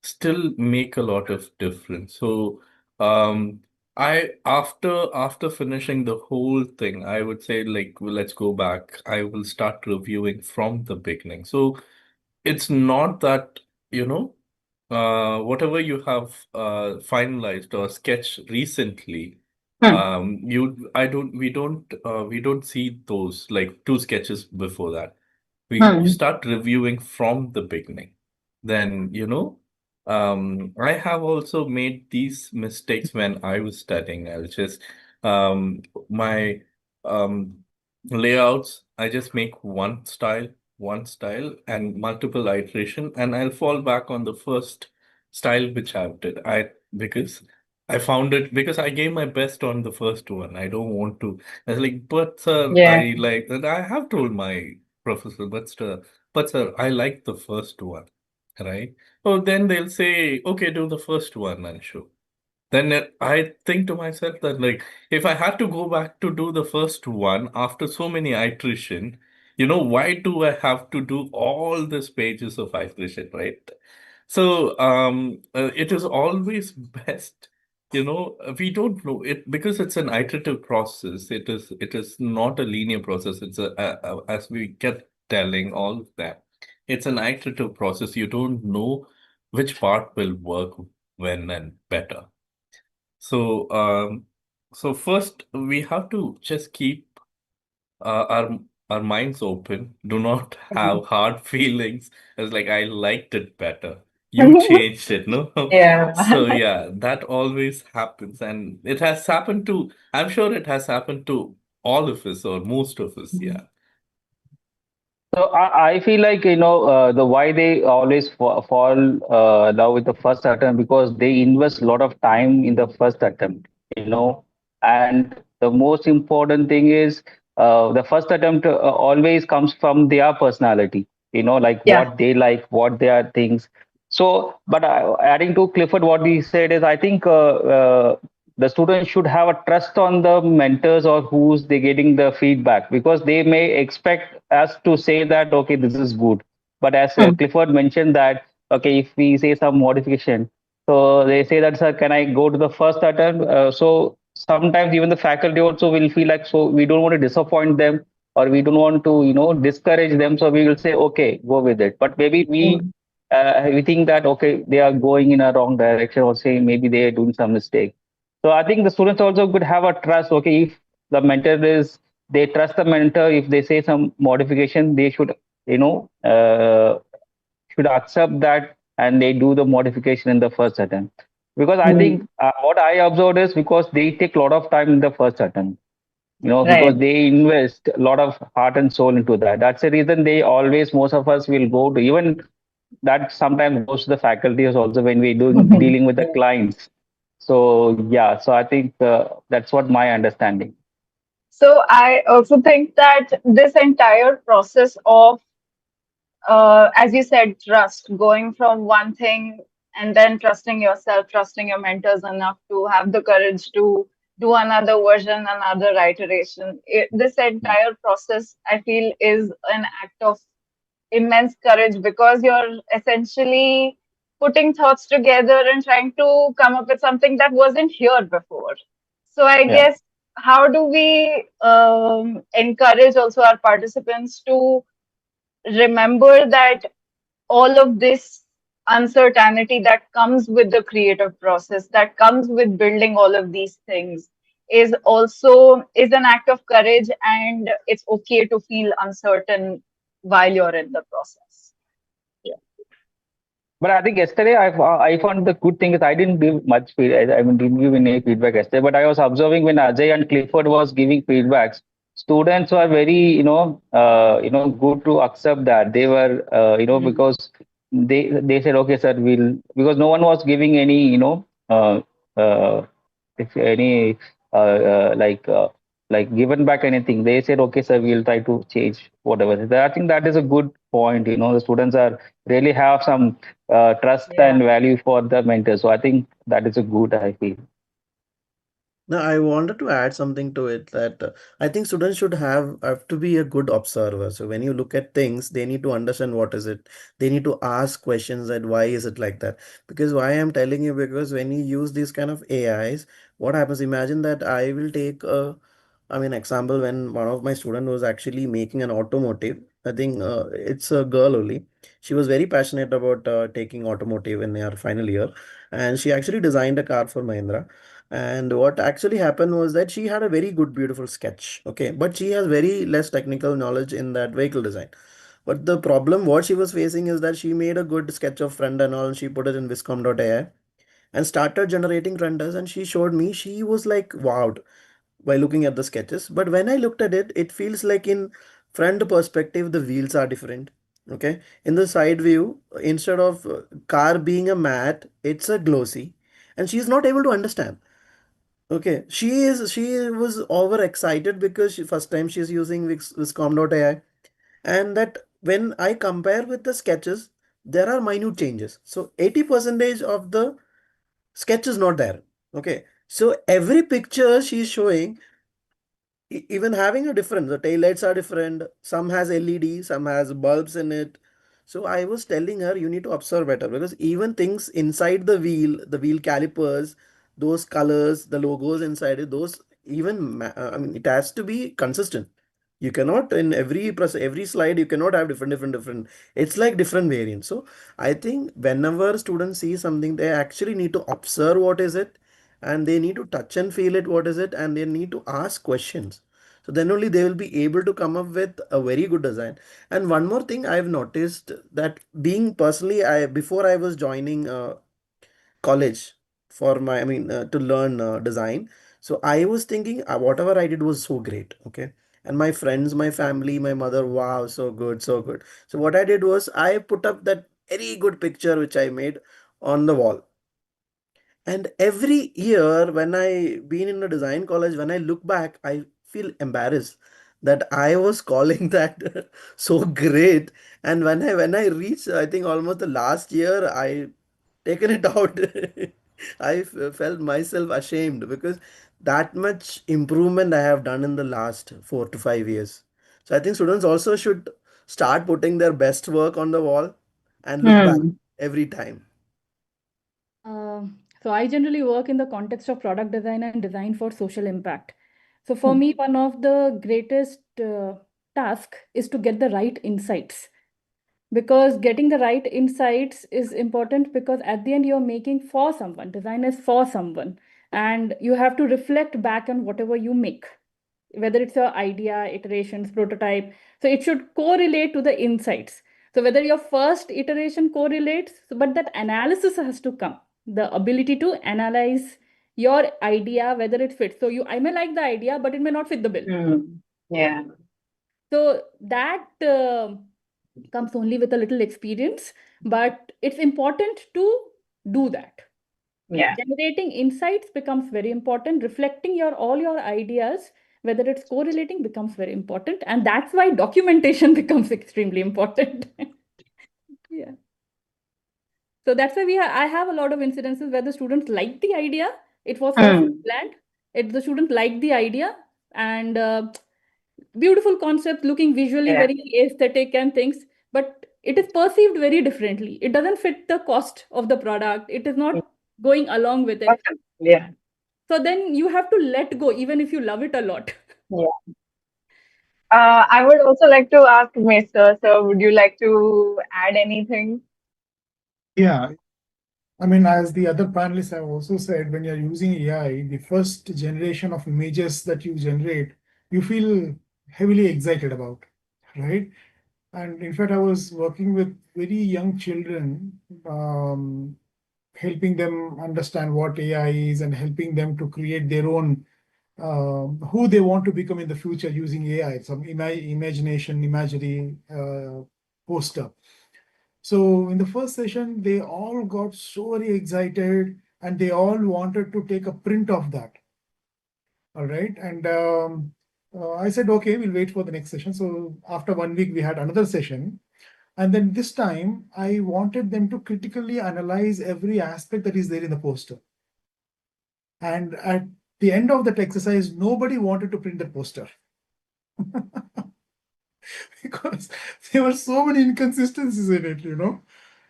still make a lot of difference. So I after finishing the whole thing, I would say, like, well, let's go back. I will start reviewing from the beginning. So it's not that, whatever you have finalized or sketched recently, We don't see those like two sketches before that. We Hmm. start reviewing from the beginning. Then, I have also made these mistakes when I was studying. I was just my um layouts, I just make one style and multiple iteration, and I'll fall back on the first style which I've did. Because I found it because I gave my best on the first one. I don't want to. I was like, but sir, Yeah. I like that. I have told my professor, but sir, I like the first one, right? Oh, then they'll say, okay, do the first one and show. Then I think to myself that like if I had to go back to do the first one after so many iteration, why do I have to do all these pages of iteration, right? So it is always best, we don't know it because it's an iterative process. It is not a linear process. It's as we kept telling all of that, it's an iterative process. You don't know which part will work when and better. So, first we have to just keep our minds open. Do not have hard feelings. It's like I liked it better. You changed it, no? Yeah. So yeah, that always happens, and it has happened to. I'm sure it has happened to all of us or most of us. Yeah. So I feel like the why they always fall love with the first attempt because they invest a lot of time in the first attempt, and the most important thing is the first attempt always comes from their personality, like Yeah. what what their things. So, but adding to Clifford, what he said is, I think the students should have a trust on the mentors or who's they getting the feedback because they may expect us to say that okay this is good, but as Hmm. Clifford mentioned that okay if we say some modification, so they say that sir can I go to the first attempt, so sometimes even the faculty also will feel like so we don't want to disappoint them or we don't want to discourage them, so we will say okay go with it, but maybe Hmm. we think that okay they are going in a wrong direction or saying maybe they are doing some mistake. So I think the students also could have a trust. Okay, if the mentor is, they trust the mentor. If they say some modification, they should, you know, uh, should accept that and they do the modification in the first attempt. Because I think Hmm. what I observed is because they take a lot of time in the first attempt. Because Right. they invest a lot of heart and soul into that. That's the reason they always, most of us will go to even that sometimes goes to the faculties also when we doing dealing with the clients. So yeah, so I think that's what my understanding. So I also think that this entire process of, as you said, trust, going from one thing and then trusting yourself, trusting your mentors enough to have the courage to do another version, another iteration. This entire process, I feel, is an act of immense courage because you're essentially putting thoughts together and trying to come up with something that wasn't here before. So I Yeah. guess how do we encourage also our participants to remember that all of this uncertainty that comes with the creative process, that comes with building all of these things, is an act of courage, and it's okay to feel uncertain while you're in the process. Yeah. But I think yesterday I found the good thing is I didn't give much feedback. I mean, didn't give any feedback yesterday. But I was observing when Ajay and Clifford was giving feedbacks, students were very good to accept that they were because they said okay sir we'll because no one was giving any if any like given back anything. They said okay sir we'll try to change whatever. I think that is a good point. The students are really have some trust Yeah. and value for the mentor. So I think that is a good, I feel. No, I wanted to add something to it that I think students should have to be a good observer. So when you look at things, they need to understand what is it. They need to ask questions that why is it like that? Because why I'm telling you, because when you use these kind of AIs, what happens? Imagine that I will take I mean, example when one of my student was actually making an automotive. I think it's a girl only. She was very passionate about taking automotive in her final year, and she actually designed a car for Mahindra. And what actually happened was that she had a very good, beautiful sketch. Okay, but she has very less technical knowledge in that vehicle design. But the problem, what she was facing is that she made a good sketch of friend and all, and she put it in viscom.ai and started generating renders. And she showed me, she was like wowed by looking at the sketches. But when I looked at it, it feels like in front perspective, the wheels are different. Okay, in the side view, instead of car being a matte, it's a glossy, and she's not able to understand. Okay, she was overexcited because first time she's using viscom.ai, and that when I compare with the sketches, there are minute changes. So 80% of the sketch is not there. Okay, so every picture she's showing, even having a difference, the tail lights are different, some has led, some has bulbs in it. So I was telling her, you need to observe better, because even things inside the wheel calipers, those colors, the logos inside it, those even I mean, it has to be consistent. You cannot in every slide, you cannot have different, it's like different variants. So I think whenever students see something, they actually need to observe what is it, and they need to touch and feel it, what is it, and they need to ask questions. So then only they will be able to come up with a very good design. And one more thing I've noticed, that being personally, I before I was joining college for my, I mean, to learn design. So I was thinking whatever I did was so great. Okay. And my friends, my family, my mother, wow, so good, so good. So what I did was I put up that very good picture which I made on the wall. And every year when I been in a design college, when I look back, I feel embarrassed that I was calling that so great. And when I reached, I think almost the last year, I taken it out. Felt myself ashamed because that much improvement I have done in the last 4 to 5 years. So I think students also should start putting their best work on the wall and look back Hmm. every time. So I generally work in the context of product design and design for social impact. So for Hmm. me, one of the greatest task is to get the right insights, because getting the right insights is important, because at the end you're making for someone. Design is for someone, and you have to reflect back on whatever you make, whether it's your idea, iterations, prototype. So it should correlate to the insights. So whether your first iteration correlates, but that analysis has to come, the ability to analyze your idea, whether it fits. So I may like the idea, but it may not fit the bill. Hmm. Yeah. So that comes only with a little experience, but it's important to do that. Yeah. Generating insights becomes very important. Reflecting all your ideas, whether it's correlating, becomes very important, and that's why documentation becomes extremely important. Yeah. So that's why I have a lot of incidences where the students like the idea. It was how Hmm. planned. The student liked the idea, and beautiful concept, looking visually Yeah. very aesthetic and things, but it is perceived very differently. It doesn't fit the cost of the product. It is not going along with it. Awesome. Yeah. So then you have to let go, even if you love it a lot. Yeah. I would also like to ask Mr. So, would you like to add anything? Yeah, I mean, as the other panelists have also said, when you're using AI, the first generation of images that you generate, you feel heavily excited about, right? And in fact, I was working with very young children, helping them understand what AI is and helping them to create their own who they want to become in the future using AI, some imagination, imagery poster. So in the first session, they all got so very excited and they all wanted to take a print of that. All right. And I said, okay, we'll wait for the next session. So after 1 week, we had another session. And then this time, I wanted them to critically analyze every aspect that is there in the poster. And at the end of that exercise, nobody wanted to print the poster. Because there were so many inconsistencies in it,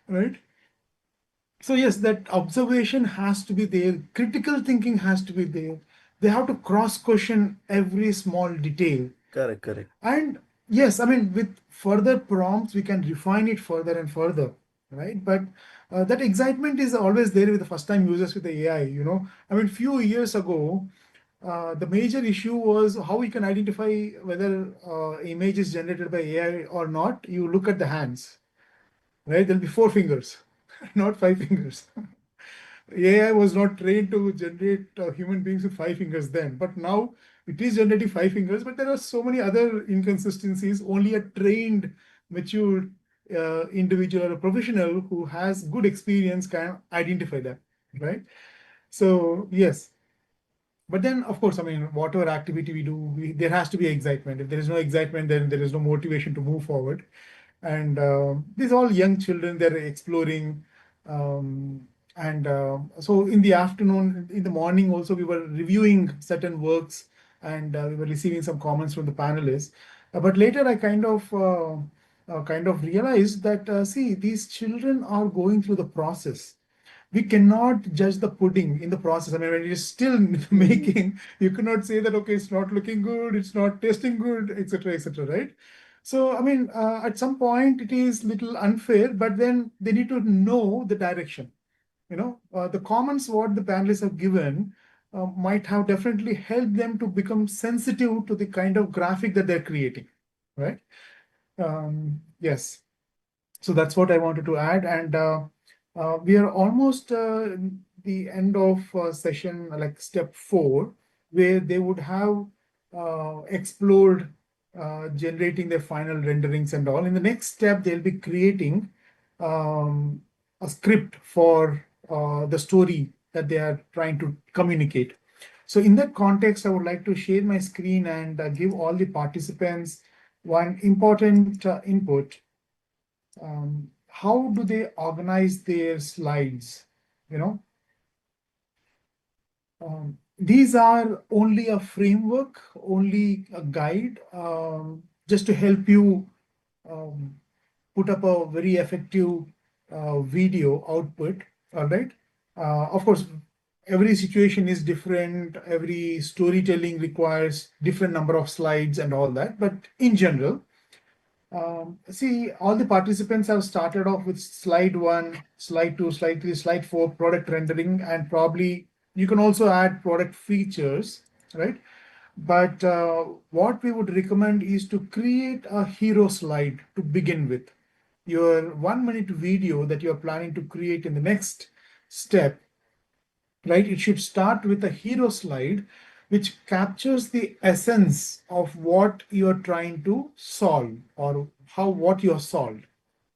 right? So yes, that observation has to be there. Critical thinking has to be there. They have to cross question every small detail. Correct, correct. And yes, I mean, with further prompts, we can refine it further and further. right? But that excitement is always there with the first-time users with the AI. I mean, few years ago, the major issue was how we can identify whether image is generated by AI or not. You look at the hands, right? There'll be 4 fingers, not 5 fingers. AI was not trained to generate human beings with 5 fingers then, but now it is generating 5 fingers. But there are so many other inconsistencies. Only a trained, mature individual or a professional who has good experience can identify that, right? So yes, but then of course, I mean, whatever activity we do, there has to be excitement. If there is no excitement, then there is no motivation to move forward. And these are all young children, they're exploring. And so in the afternoon, in the morning also, we were reviewing certain works, and we were receiving some comments from the panelists. But later I kind of realized that, see, these children are going through the process. We cannot judge the pudding in the process. I mean, when you're still making, you cannot say that, okay, it's not looking good, it's not tasting good, etc., right? So, I mean, at some point it is little unfair, but then they need to know the direction. The comments what the panelists have given might have definitely helped them to become sensitive to the kind of graphic that they're creating, right? Yes. So that's what I wanted to add. And we are almost the end of session, like step 4, where they would have explored generating their final renderings and all. In the next step, they'll be creating a script for the story that they are trying to communicate. So in that context, I would like to share my screen and give all the participants one important input. How do they organize their slides? You know, these are only a framework, only a guide, just to help you put up a very effective video output. All right. Of course, every situation is different. Every storytelling requires different number of slides and all that. But in general, see, all the participants have started off with slide 1, slide 2, slide 3, slide 4, product rendering, and probably you can also add product features, right? But what we would recommend is to create a hero slide to begin with. Your 1-minute video that you're planning to create in the next step, right? It should start with a hero slide which captures the essence of what you're trying to solve, or what you're solved,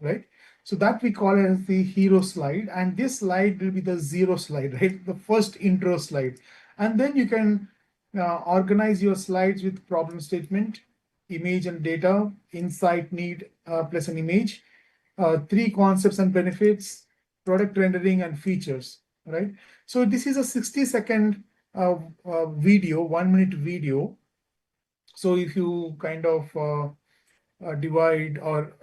right? So that we call it as the hero slide, and this slide will be the zero slide, right? The first intro slide. And then you can organize your slides with problem statement, image and data, insight, need, plus an image, 3 concepts and benefits, product rendering, and features, right? So this is a 60-second video, 1-minute video. So if you kind of divide, or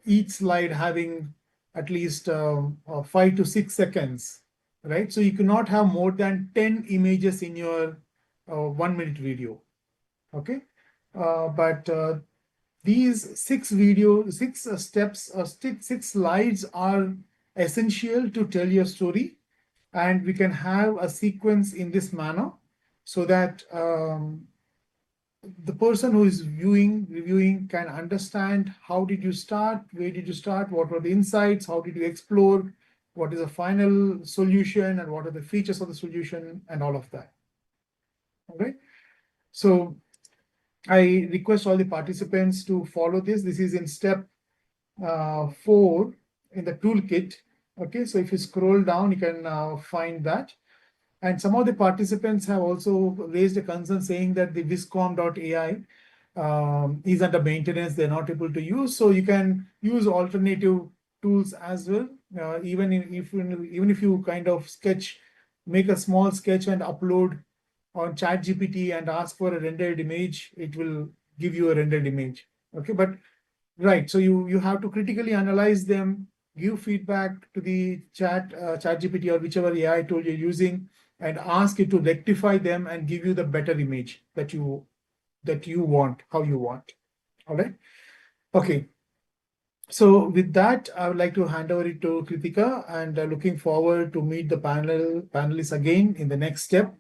each slide having at least 5 to 6 seconds, right? So you cannot have more than 10 images in your 1-minute video, okay? But these 6 steps, or 6 slides are essential to tell your story, and we can have a sequence in this manner so that the person who is reviewing can understand how did you start, where did you start, what were the insights, how did you explore, what is the final solution, and what are the features of the solution, and all of that. All right. So I request all the participants to follow this. This is in step 4 in the toolkit. Okay, so if you scroll down, you can find that. And some of the participants have also raised a concern saying that the viscom.ai is under maintenance, they're not able to use. So you can use alternative tools as well. Even if you kind of make a small sketch and upload on ChatGPT and ask for a rendered image, it will give you a rendered image. Okay, but right, so you have to critically analyze them, give feedback to the ChatGPT or whichever AI tool you're using, and ask it to rectify them and give you the better image that you want, how you want. All right. Okay. So with that, I would like to hand over it to Kritika, and looking forward to meet the panelists again in the next step,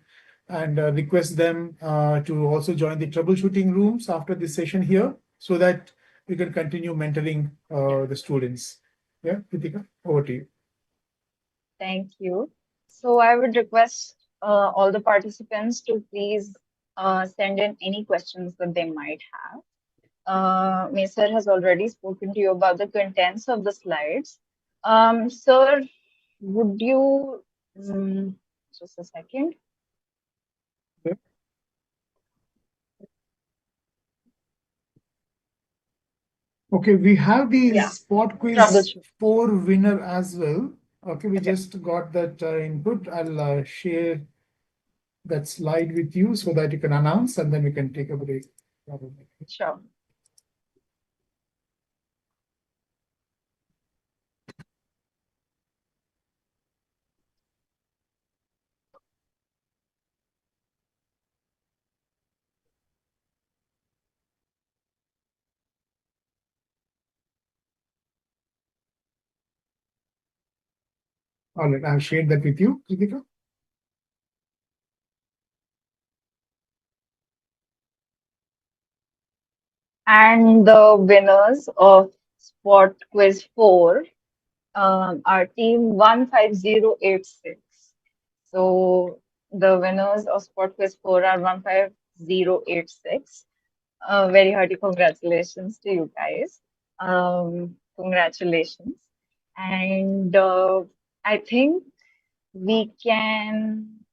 and request them to also join the troubleshooting rooms after this session here, so that we can continue mentoring the students. Yeah, Kritika, over to you. Thank you. So I would request all the participants to please send in any questions that they might have. Sir has already spoken to you about the contents of the slides. Sir, would you just a second? Okay, we have the Yeah. spot quiz Troubleshoot. 4 winner as well. Okay, we just got that input. I'll share that slide with you so that you can announce, and then we can take a break. Probably. Sure. All right, I've shared that with you, Kritika. And the winners of Spot Quiz 4 are team 15086. So the winners of Spot Quiz 4 are 15086. Very hearty congratulations to you guys. Congratulations. And I think we can,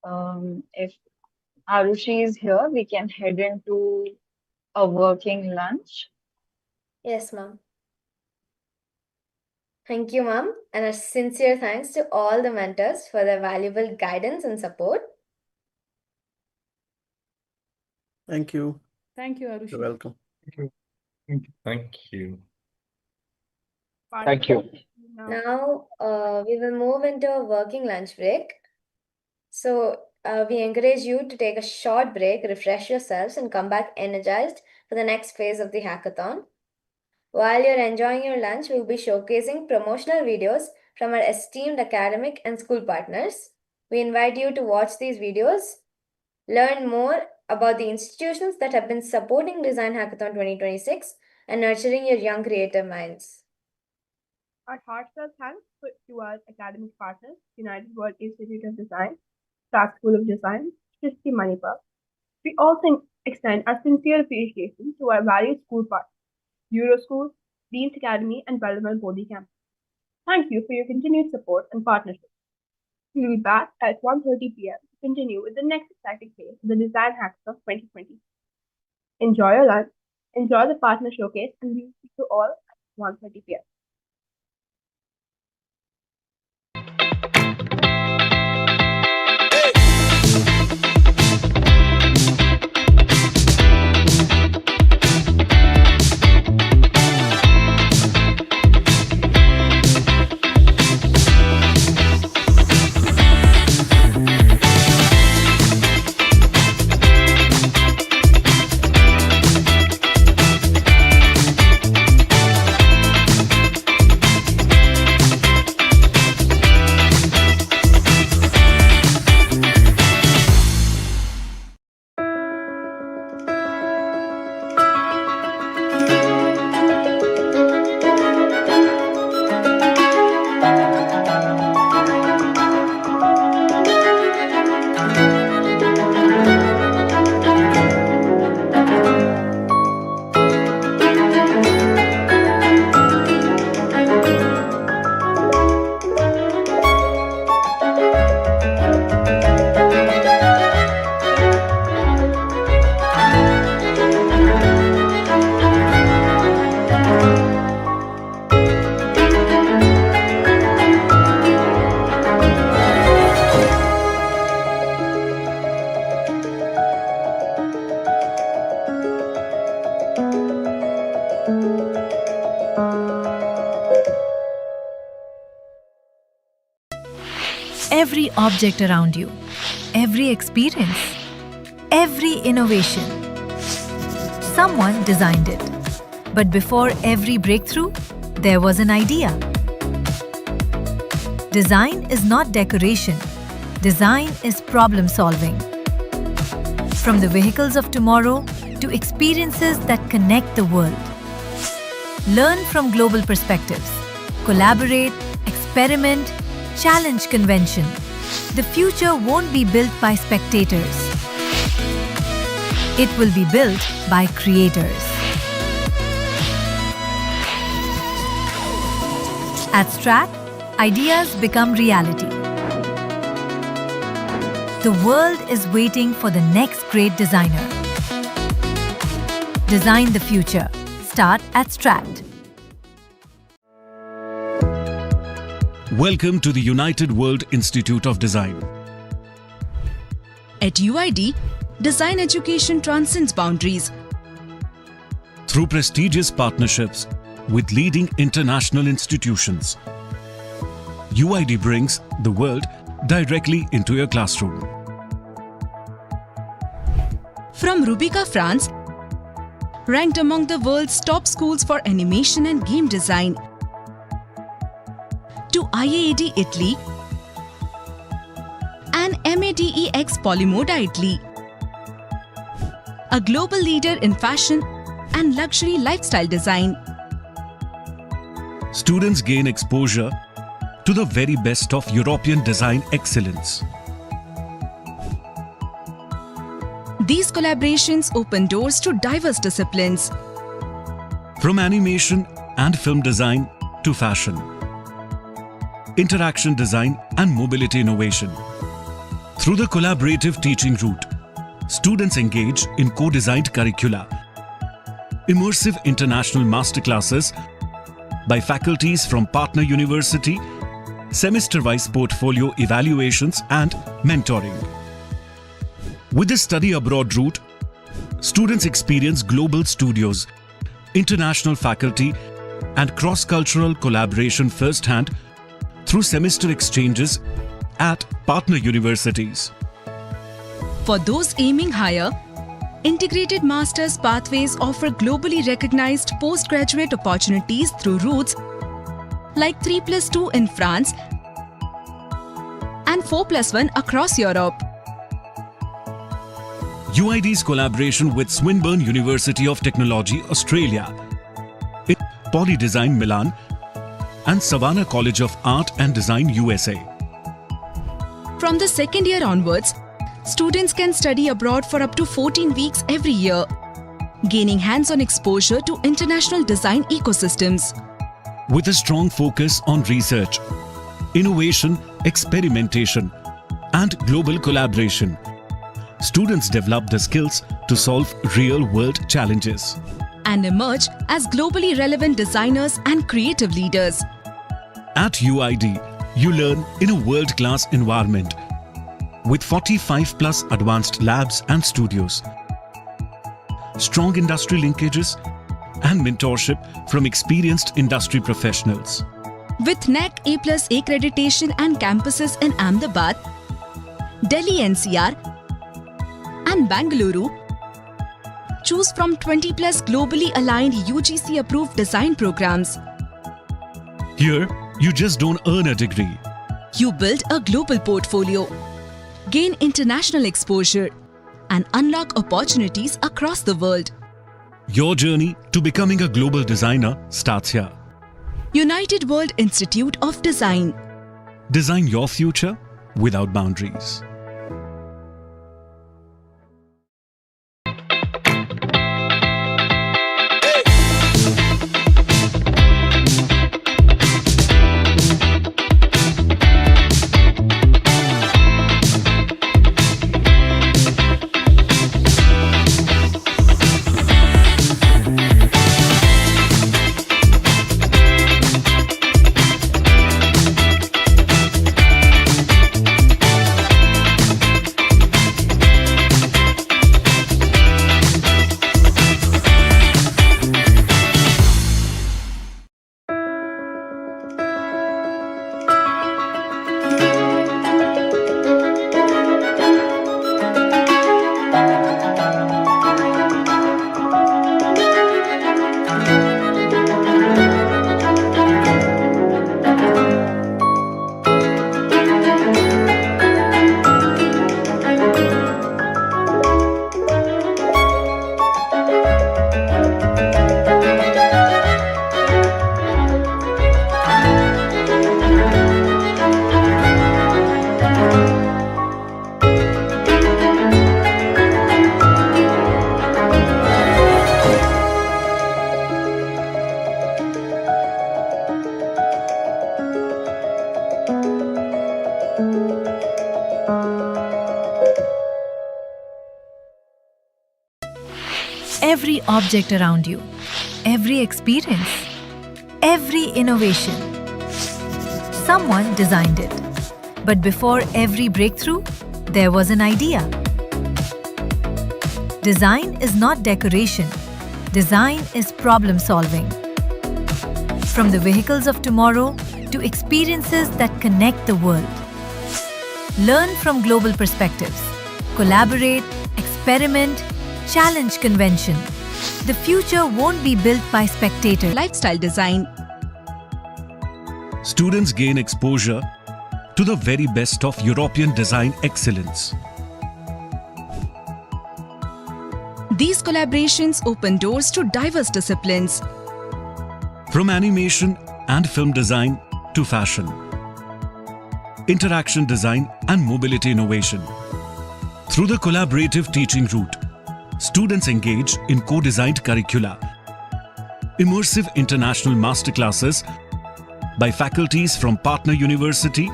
if Arushi is here, we can head into a working lunch. Yes, ma'am. Thank you, ma'am, and a sincere thanks to all the mentors for their valuable guidance and support. Thank you. Thank you, Arushi. You're welcome. Thank you. Thank you. Thank you. Thank you. Now, we will move into a working lunch break. So, we encourage you to take a short break, refresh yourselves, and come back energized for the next phase of the hackathon. While you're enjoying your lunch, we'll be showcasing promotional videos from our esteemed academic and school partners. We invite you to watch these videos, learn more about the institutions that have been supporting Design Hackathon 2026 and nurturing your young creative minds. Our heartfelt thanks to our academic partners, United World Institute of Design, Prague School of Design, Srishti Manipal. We also extend our sincere appreciation to our valued school partners, Euroschool, Dean's Academy, and Bellarmine Bodhi Campus. Thank you for your continued support and partnership. We will be back at 1:30 p.m. to continue with the next exciting phase of the Design Hackathon 2020. Enjoy your lunch, enjoy the partner showcase, and we will see you all at 1:30 p.m. Every object around you, every experience, every innovation. Someone designed it. But before every breakthrough, there was an idea. Design is not decoration. Design is problem solving. From the vehicles of tomorrow to experiences that connect the world. Learn from global perspectives. Collaborate, experiment, challenge convention. The future won't be built by spectators. It will be built by creators. At Strat, ideas become reality. The world is waiting for the next great designer. Design the future. Start at Strat. Welcome to the United World Institute of Design. At UID, design education transcends boundaries. Through prestigious partnerships with leading international institutions, UID brings the world directly into your classroom. From Rubica, France, ranked among the world's top schools for animation and game design, to IAAD Italy and MADEX Polymoda Italy, a global leader in fashion and luxury lifestyle design. Students gain exposure to the very best of European design excellence. These collaborations open doors to diverse disciplines. From animation and film design to fashion, interaction design and mobility innovation. Through the collaborative teaching route, students engage in co-designed curricula, immersive international masterclasses by faculties from partner university, semester-wise portfolio evaluations and mentoring. With the study abroad route, students experience global studios, international faculty and cross-cultural collaboration firsthand through semester exchanges at partner universities. For those aiming higher, integrated master's pathways offer globally recognized postgraduate opportunities through routes like 3+2 in France and 4+1 across Europe. UID's collaboration with Swinburne University of Technology, Australia, Poly Design Milan, and Savannah College of Art and Design, USA. From the second year onwards, students can study abroad for up to 14 weeks every year, gaining hands-on exposure to international design ecosystems. With a strong focus on research, innovation, experimentation, and global collaboration, students develop the skills to solve real-world challenges And emerge as globally relevant designers and creative leaders. At UID, you learn in a world-class environment with 45+ advanced labs and studios, strong industry linkages, and mentorship from experienced industry professionals. With NAC A+ accreditation and campuses in Ahmedabad, Delhi NCR, and Bangalore, choose from 20+ globally aligned UGC-approved design programs. Here, you just don't earn a degree. You build a global portfolio, gain international exposure, and unlock opportunities across the world. Your journey to becoming a global designer starts here. United World Institute of Design. Design your future without boundaries. Every object around you, every experience, every innovation. Someone designed it. But before every breakthrough, there was an idea. Design is not decoration. Design is problem solving. From the vehicles of tomorrow to experiences that connect the world. Learn from global perspectives. Collaborate, experiment, challenge convention. The future won't be built by spectators. Lifestyle design. Students gain exposure to the very best of European design excellence. These collaborations open doors to diverse disciplines. From animation and film design to fashion, interaction design and mobility innovation. Through the collaborative teaching route, students engage in co-designed curricula, immersive international masterclasses by faculties from partner university,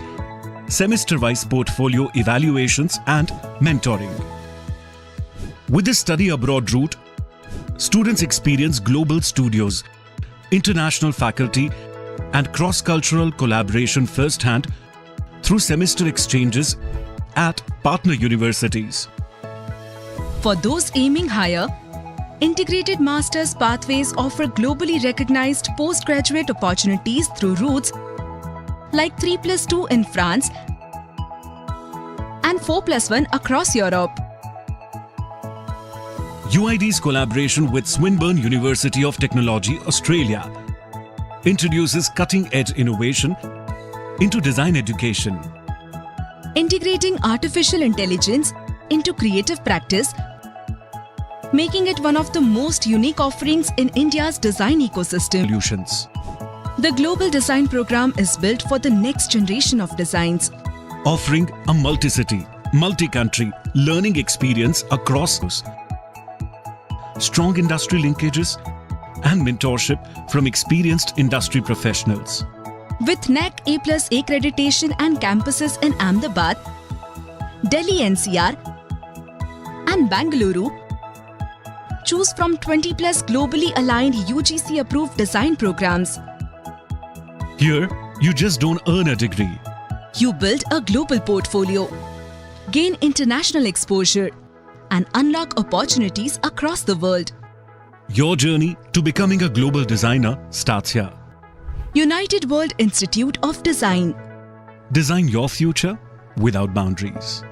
semester-wise portfolio evaluations and mentoring. With the study abroad route, students experience global studios, international faculty and cross-cultural collaboration firsthand through semester exchanges at partner universities. For those aiming higher, integrated master's pathways offer globally recognized postgraduate opportunities through routes like 3+2 in France and 4+1 across Europe. UID's collaboration with Swinburne University of Technology, Australia, introduces cutting-edge innovation into design education. Integrating artificial intelligence into creative practice, making it one of the most unique offerings in India's design ecosystem. Solutions. The Global Design Program is built for the next generation of designs, offering a multi-city, multi-country learning experience across those. Strong industry linkages and mentorship from experienced industry professionals. with NAC A+ accreditation and campuses in Ahmedabad, Delhi NCR, and Bangalore. Choose from 20+ globally aligned UGC-approved design programs. Here, you just don't earn a degree. You build a global portfolio, gain international exposure, and unlock opportunities across the world. Your journey to becoming a global designer starts here. United World Institute of Design. Design your future without boundaries.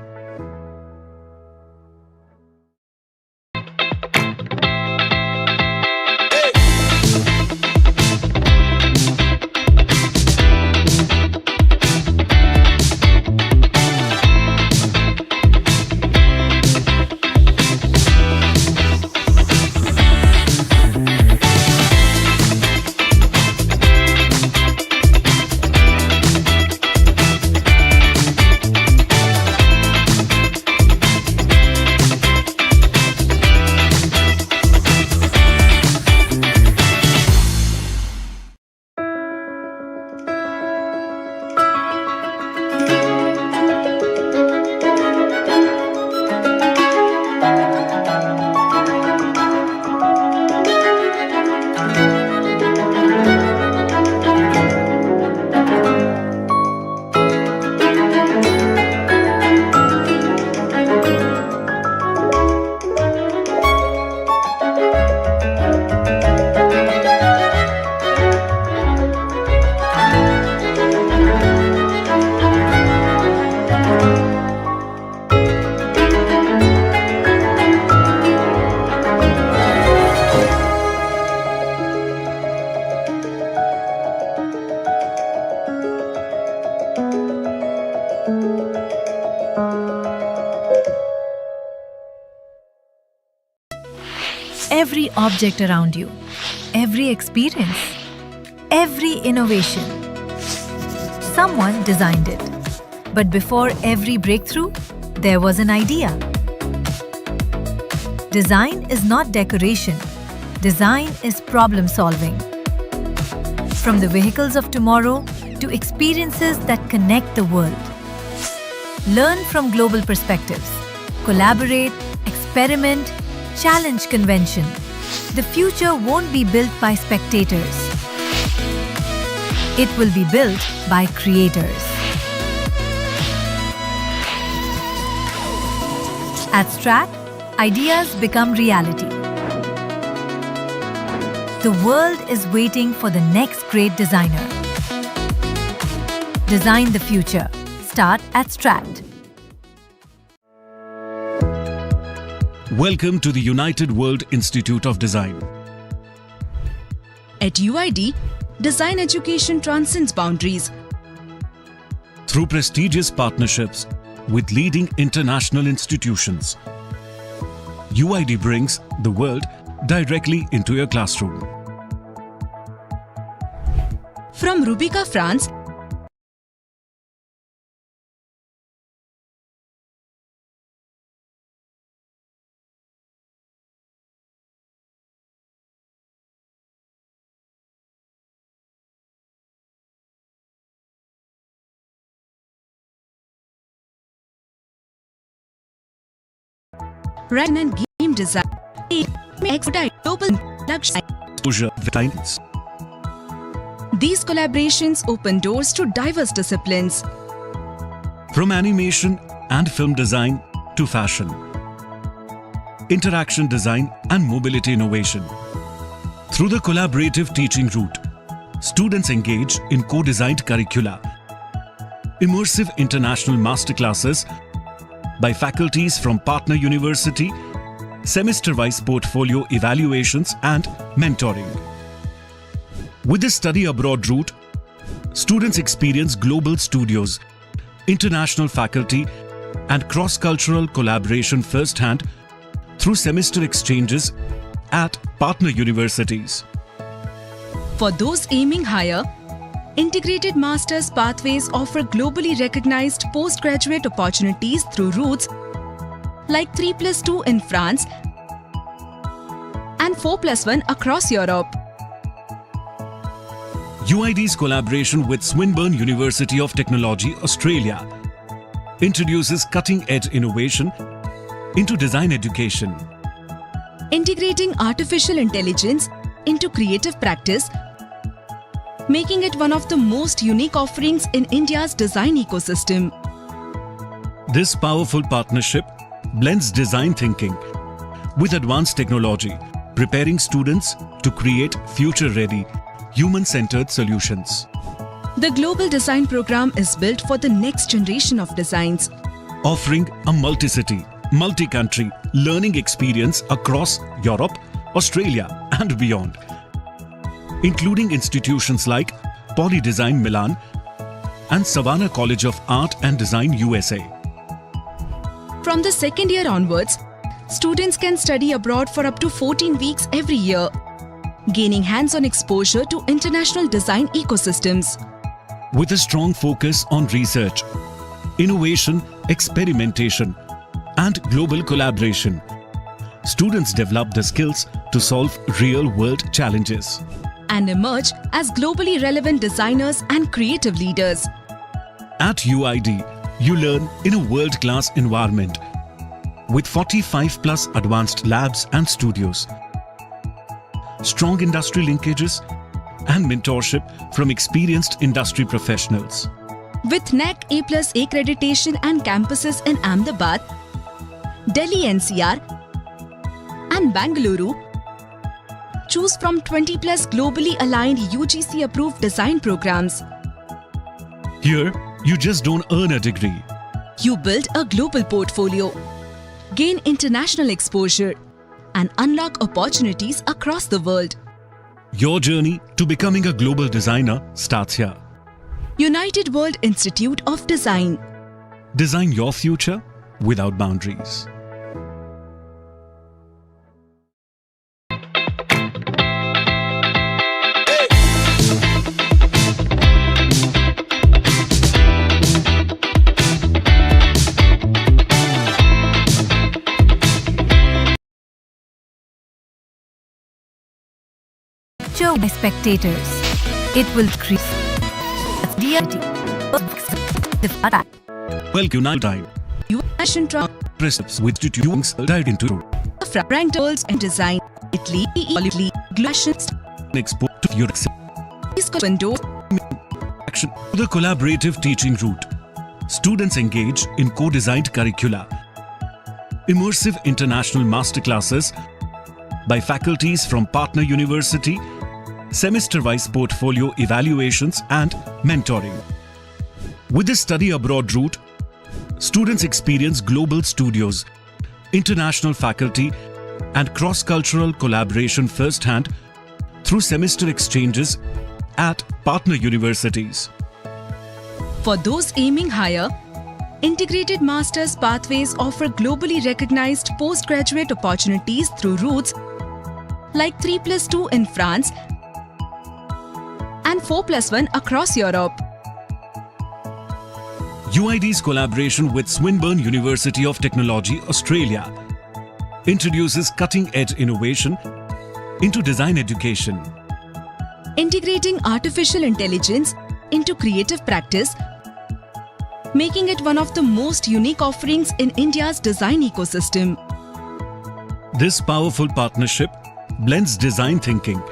Every object around you, every experience, every innovation. Someone designed it. But before every breakthrough, there was an idea. Design is not decoration. Design is problem solving. From the vehicles of tomorrow to experiences that connect the world. Learn from global perspectives. Collaborate, experiment, challenge convention. The future won't be built by spectators. It will be built by creators. At Strat, ideas become reality. The world is waiting for the next great designer. Design the future. Start at Strat. Welcome to the United World Institute of Design. At UID, design education transcends boundaries. Through prestigious partnerships with leading international institutions, UID brings the world directly into your classroom. From Rubica, France, Run and game design, expedite global luxury. Exposure designs. These collaborations open doors to diverse disciplines. From animation and film design to fashion, interaction design and mobility innovation. Through the collaborative teaching route, students engage in co-designed curricula, immersive international masterclasses by faculties from partner university, semester-wise portfolio evaluations and mentoring. With the study abroad route, students experience global studios, international faculty and cross-cultural collaboration firsthand through semester exchanges at partner universities. For those aiming higher, integrated master's pathways offer globally recognized postgraduate opportunities through routes like 3+2 in France and 4+1 across Europe. UID's collaboration with Swinburne University of Technology, Australia, introduces cutting-edge innovation into design education. Integrating artificial intelligence into creative practice, making it one of the most unique offerings in India's design ecosystem. This powerful partnership blends design thinking with advanced technology, preparing students to create future-ready, human-centered solutions. The Global Design Program is built for the next generation of designs, offering a multi-city, multi-country learning experience across Europe, Australia and beyond, including institutions like Poly Design Milan and Savannah College of Art and Design USA. From the second year onwards, students can study abroad for up to 14 weeks every year, gaining hands-on exposure to international design ecosystems. With a strong focus on research, innovation, experimentation, and global collaboration, students develop the skills to solve real-world challenges and emerge as globally relevant designers and creative leaders. At UID, you learn in a world-class environment with 45+ advanced labs and studios, strong industry linkages, and mentorship from experienced industry professionals. With NAC A+ accreditation and campuses in Ahmedabad, Delhi NCR, and Bangalore, choose from 20+ globally aligned UGC-approved design programs. Here, you just don't earn a degree. You build a global portfolio, gain international exposure, and unlock opportunities across the world. Your journey to becoming a global designer starts here. United World Institute of Design. Design your future without boundaries. Show by spectators. It will create Well, United You passion precepts with students died into ranked goals and design. It completely glaciers export to your window action to the collaborative teaching route. Students engage in co-designed curricula, immersive international masterclasses by faculties from partner university, semester-wise portfolio evaluations and mentoring. With the study abroad route, students experience global studios, international faculty and cross-cultural collaboration firsthand through semester exchanges at partner universities. For those aiming higher, integrated master's pathways offer globally recognized postgraduate opportunities through routes like 3+2 in France and 4+1 across Europe. UID's collaboration with Swinburne University of Technology, Australia, introduces cutting-edge innovation into design education. Integrating artificial intelligence into creative practice, making it one of the most unique offerings in India's design ecosystem. This powerful partnership blends design thinking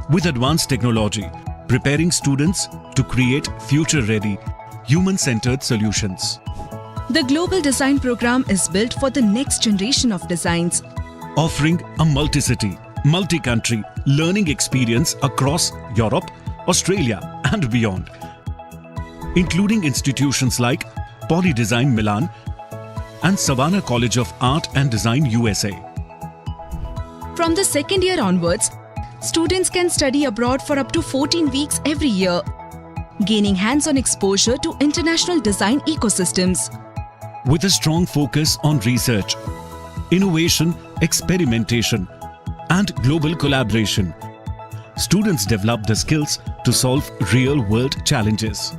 with advanced technology, preparing students to create future-ready, human-centered solutions. The Global Design Program is built for the next generation of designs, offering a multi-city, multi-country learning experience across Europe, Australia and beyond, including institutions like Poly Design Milan and Savannah College of Art and Design USA. From the second year onwards, students can study abroad for up to 14 weeks every year, gaining hands-on exposure to international design ecosystems. With a strong focus on research, innovation, experimentation, and global collaboration, students develop the skills to solve real-world challenges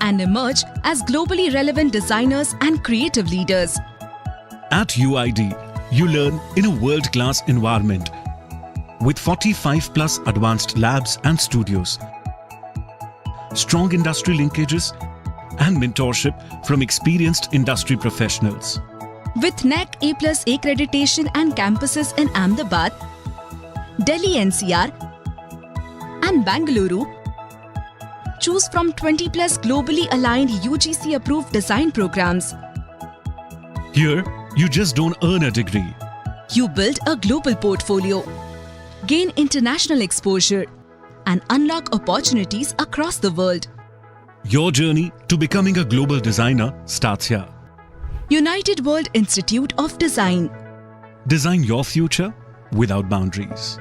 and emerge as globally relevant designers and creative leaders. At UID, you learn in a world-class environment with 45+ advanced labs and studios, strong industry linkages, and mentorship from experienced industry professionals. With NAC A+ accreditation and campuses in Ahmedabad, Delhi NCR, and Bangalore, choose from 20+ globally aligned UGC-approved design programs. Here, you just don't earn a degree. You build a global portfolio, gain international exposure, and unlock opportunities across the world. Your journey to becoming a global designer starts here. United World Institute of Design. Design your future without boundaries.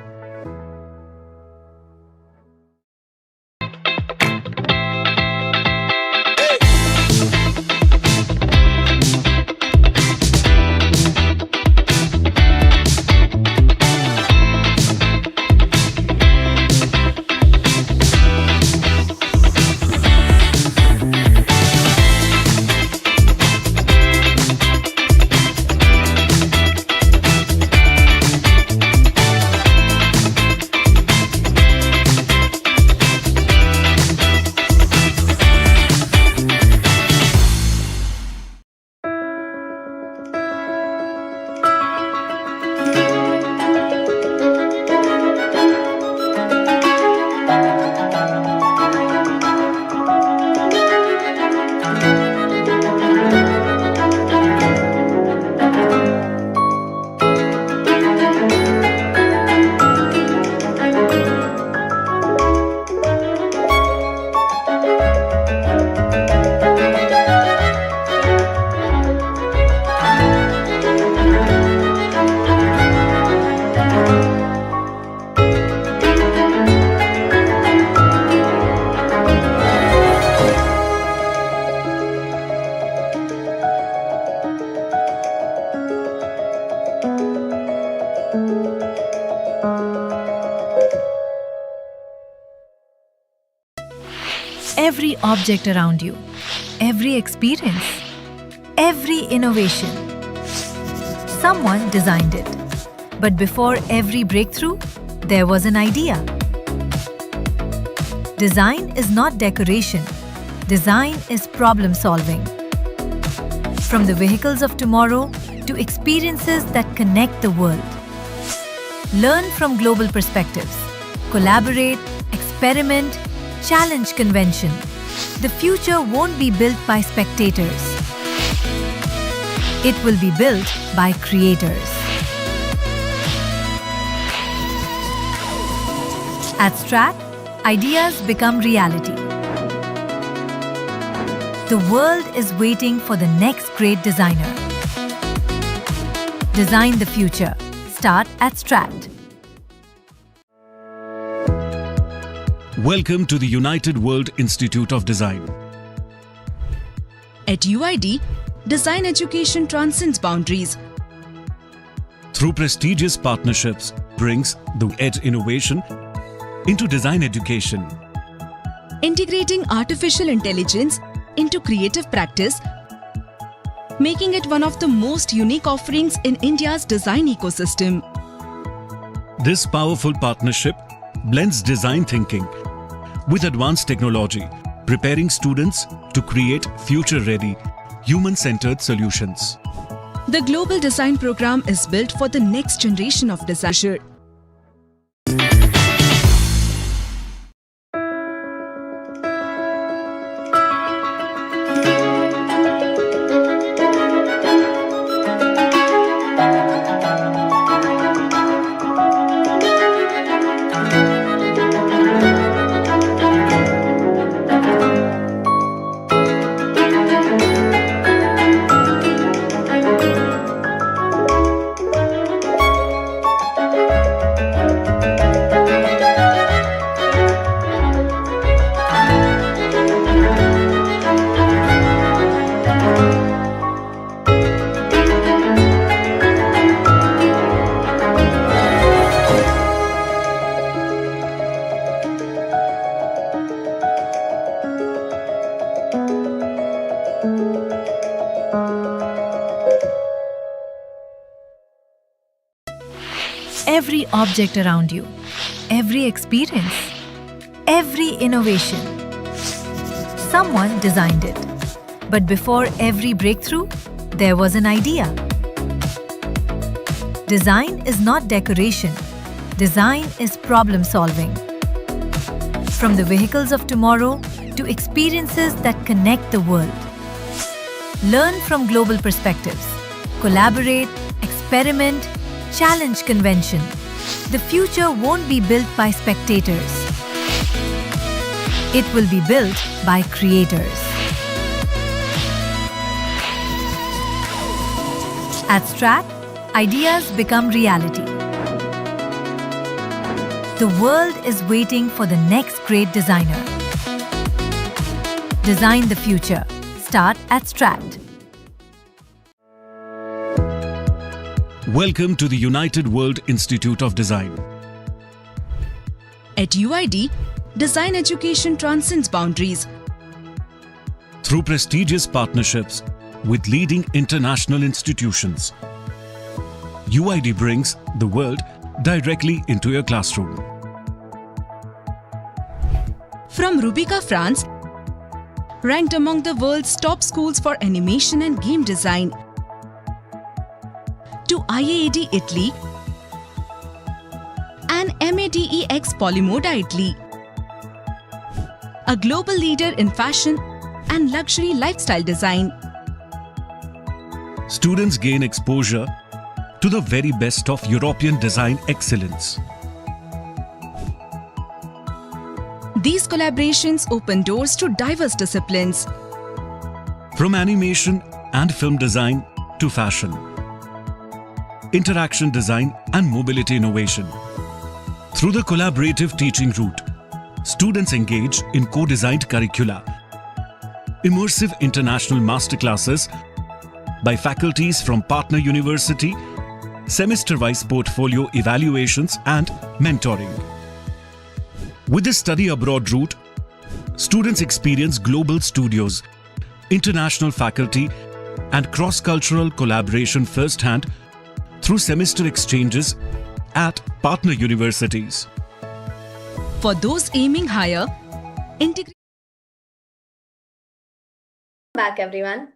Every object around you, every experience, every innovation. Someone designed it. But before every breakthrough, there was an idea. Design is not decoration. Design is problem solving. From the vehicles of tomorrow to experiences that connect the world. Learn from global perspectives. Collaborate, experiment, challenge convention. The future won't be built by spectators. It will be built by creators. At Strat, ideas become reality. The world is waiting for the next great designer. Design the future. Start at Strat. Welcome to the United World Institute of Design. At UID, design education transcends boundaries. Through prestigious partnerships, brings the edge innovation into design education. Integrating artificial intelligence into creative practice, making it one of the most unique offerings in India's design ecosystem. This powerful partnership blends design thinking with advanced technology, preparing students to create future-ready, human-centered solutions. The Global Design Program is built for the next generation of designers. Every object around you, every experience, every innovation. Someone designed it. But before every breakthrough, there was an idea. Design is not decoration. Design is problem solving. From the vehicles of tomorrow to experiences that connect the world. Learn from global perspectives. Collaborate, experiment, challenge convention. The future won't be built by spectators. It will be built by creators. At Strat, ideas become reality. The world is waiting for the next great designer. Design the future. Start at Strat. Welcome to the United World Institute of Design. At UID, design education transcends boundaries. Through prestigious partnerships with leading international institutions, UID brings the world directly into your classroom. From Rubica, France, ranked among the world's top schools for animation and game design, to IAAD Italy and MADEX Polymoda Italy, a global leader in fashion and luxury lifestyle design. Students gain exposure to the very best of European design excellence. These collaborations open doors to diverse disciplines. From animation and film design to fashion, interaction design and mobility innovation. Through the collaborative teaching route, students engage in co-designed curricula, immersive international masterclasses by faculties from partner university, semester-wise portfolio evaluations and mentoring. With the study abroad route, students experience global studios, international faculty and cross-cultural collaboration firsthand through semester exchanges at partner universities. For those aiming higher, integrate. Back everyone.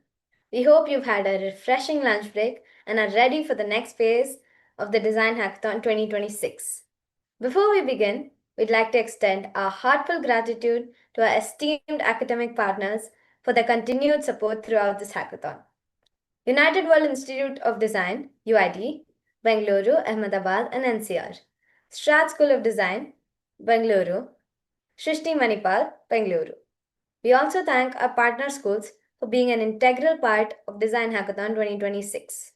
We hope you've had a refreshing lunch break and are ready for the next phase of the Design Hackathon 2026. Before we begin, we'd like to extend our heartfelt gratitude to our esteemed academic partners for their continued support throughout this hackathon. United World Institute of Design, UID, Bengaluru, Ahmedabad, and NCR. Strat School of Design, Bengaluru. Shrishti Manipal, Bengaluru. We also thank our partner schools for being an integral part of Design Hackathon 2026.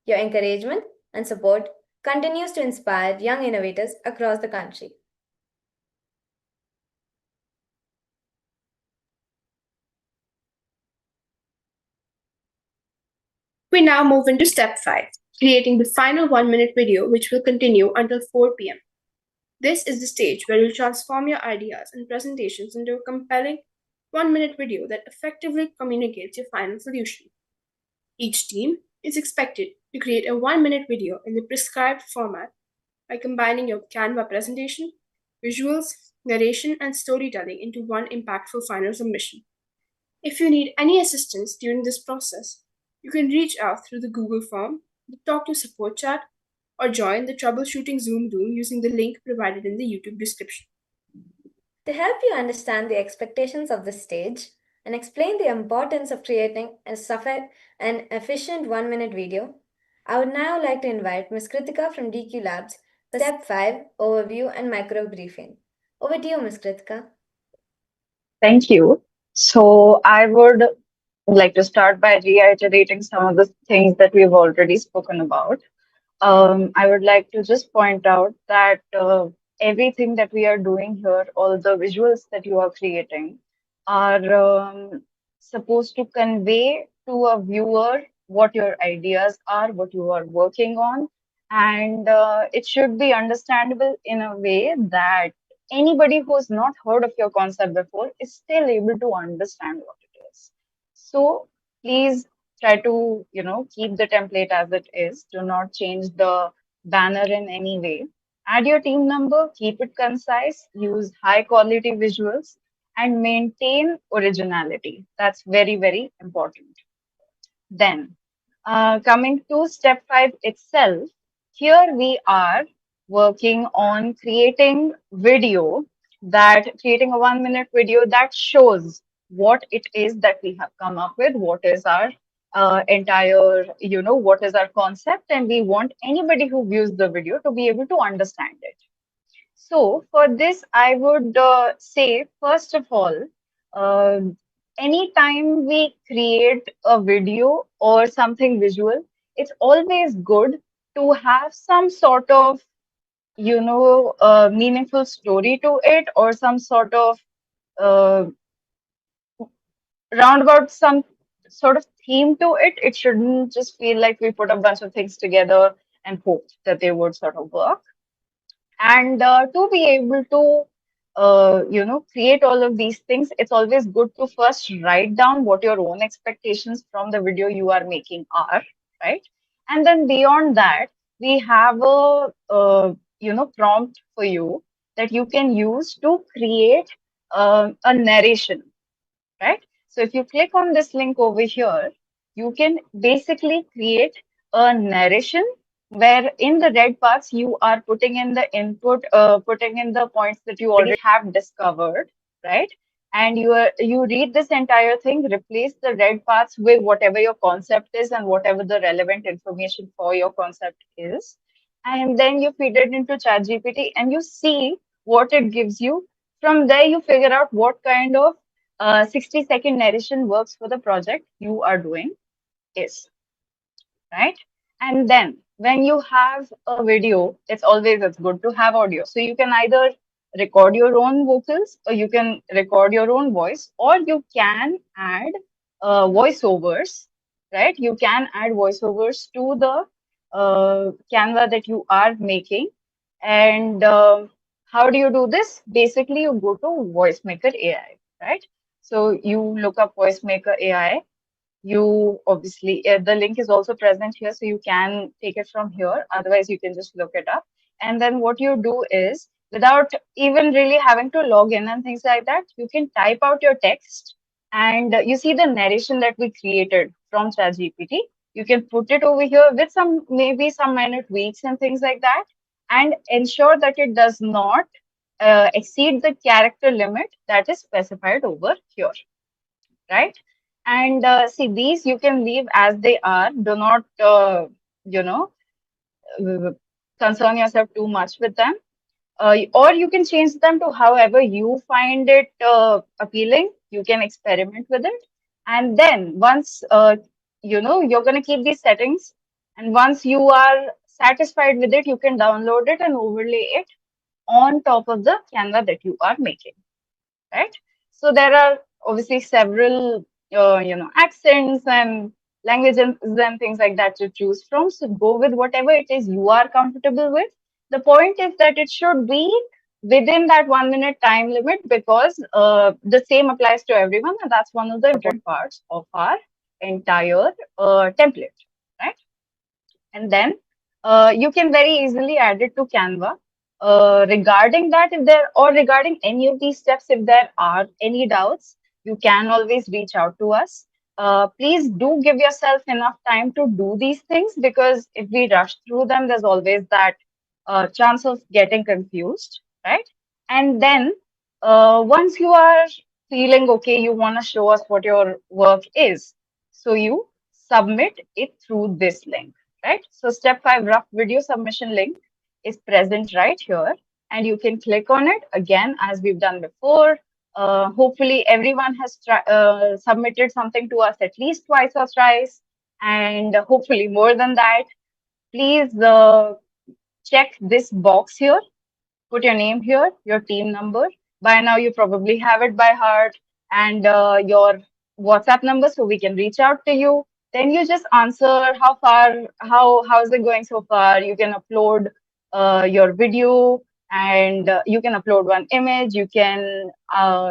Your encouragement and support continues to inspire young innovators across the country. We now move into step 5, creating the final 1-minute video, which will continue until 4 p.m. This is the stage where you'll transform your ideas and presentations into a compelling 1-minute video that effectively communicates your final solution. Each team is expected to create a 1-minute video in the prescribed format by combining your Canva presentation, visuals, narration, and storytelling into one impactful final submission. If you need any assistance during this process, you can reach out through the Google form, the Talk to Support chat, or join the Troubleshooting Zoom room using the link provided in the YouTube description. To help you understand the expectations of the stage and explain the importance of creating an efficient 1-minute video, I would now like to invite Ms. Kritika from DQ Labs for Step 5 Overview and Micro Briefing. Over to you, Ms. Kritika. Thank you. So I would like to start by reiterating some of the things that we've already spoken about. I would like to just point out that everything that we are doing here, all the visuals that you are creating, are supposed to convey to a viewer what your ideas are, what you are working on, and it should be understandable in a way that anybody who has not heard of your concept before is still able to understand what it is. So please try to keep the template as it is. Do not change the banner in any way. Add your team number, keep it concise, use high quality visuals, and maintain originality. That's very, very important. Then, coming to step 5 itself, here we are working on creating creating a 1-minute video that shows what it is that we have come up with, what is our what is our concept, and we want anybody who views the video to be able to understand it. So for this, I would say, first of all, uh, anytime we create a video or something visual, it's always good to have some sort of, meaningful story to it, or some sort of uh, roundabout some sort of theme to it. It shouldn't just feel like we put a bunch of things together and hope that they would sort of work. And to be able to, create all of these things, it's always good to first write down what your own expectations from the video you are making are, right? And then beyond that, we have prompt for you that you can use to create a narration, right? So if you click on this link over here, you can basically create a narration where in the red parts you are putting in the input, putting in the points that you already have discovered, right? And you read this entire thing, replace the red parts with whatever your concept is and whatever the relevant information for your concept is. And then you feed it into ChatGPT and you see what it gives you. From there, you figure out what kind of 60-second narration works for the project you are doing is, right? And then when you have a video, it's good to have audio. So you can either record your own vocals, or you can record your own voice, or you can add voiceovers, right? You can add voiceovers to the Canva that you are making. And how do you do this? Basically, you go to VoiceMaker AI, right? So you look up VoiceMaker AI. You obviously, the link is also present here, so you can take it from here. Otherwise, you can just look it up. And then what you do is, without even really having to log in and things like that, you can type out your text and you see the narration that we created from ChatGPT. You can put it over here with some, maybe some minor tweaks and things like that, and ensure that it does not exceed the character limit that is specified over here, right? And see, these you can leave as they are. Do not, you know, uh, concern yourself too much with them. Or you can change them to however you find it appealing. You can experiment with it. And then once, you're going to keep these settings. And once you are satisfied with it, you can download it and overlay it on top of the Canva that you are making, right? So there are obviously several, accents and languages and things like that to choose from. So go with whatever it is you are comfortable with. The point is that it should be within that 1 minute time limit, because the same applies to everyone, and that's one of the important parts of our entire template, right? And then you can very easily add it to Canva. Regarding that, if there, or regarding any of these steps, if there are any doubts, you can always reach out to us. Please do give yourself enough time to do these things, because if we rush through them, there's always that chance of getting confused, right? And then once you are feeling okay, you want to show us what your work is, so you submit it through this link, right? So step 5 rough video submission link is present right here, and you can click on it again as we've done before. Hopefully everyone has submitted something to us at least twice or thrice, and hopefully more than that. Please check this box here, put your name here, your team number. By now you probably have it by heart, and your WhatsApp number, so we can reach out to you. Then you just answer how is it going so far. You can upload your video, and you can upload one image. You can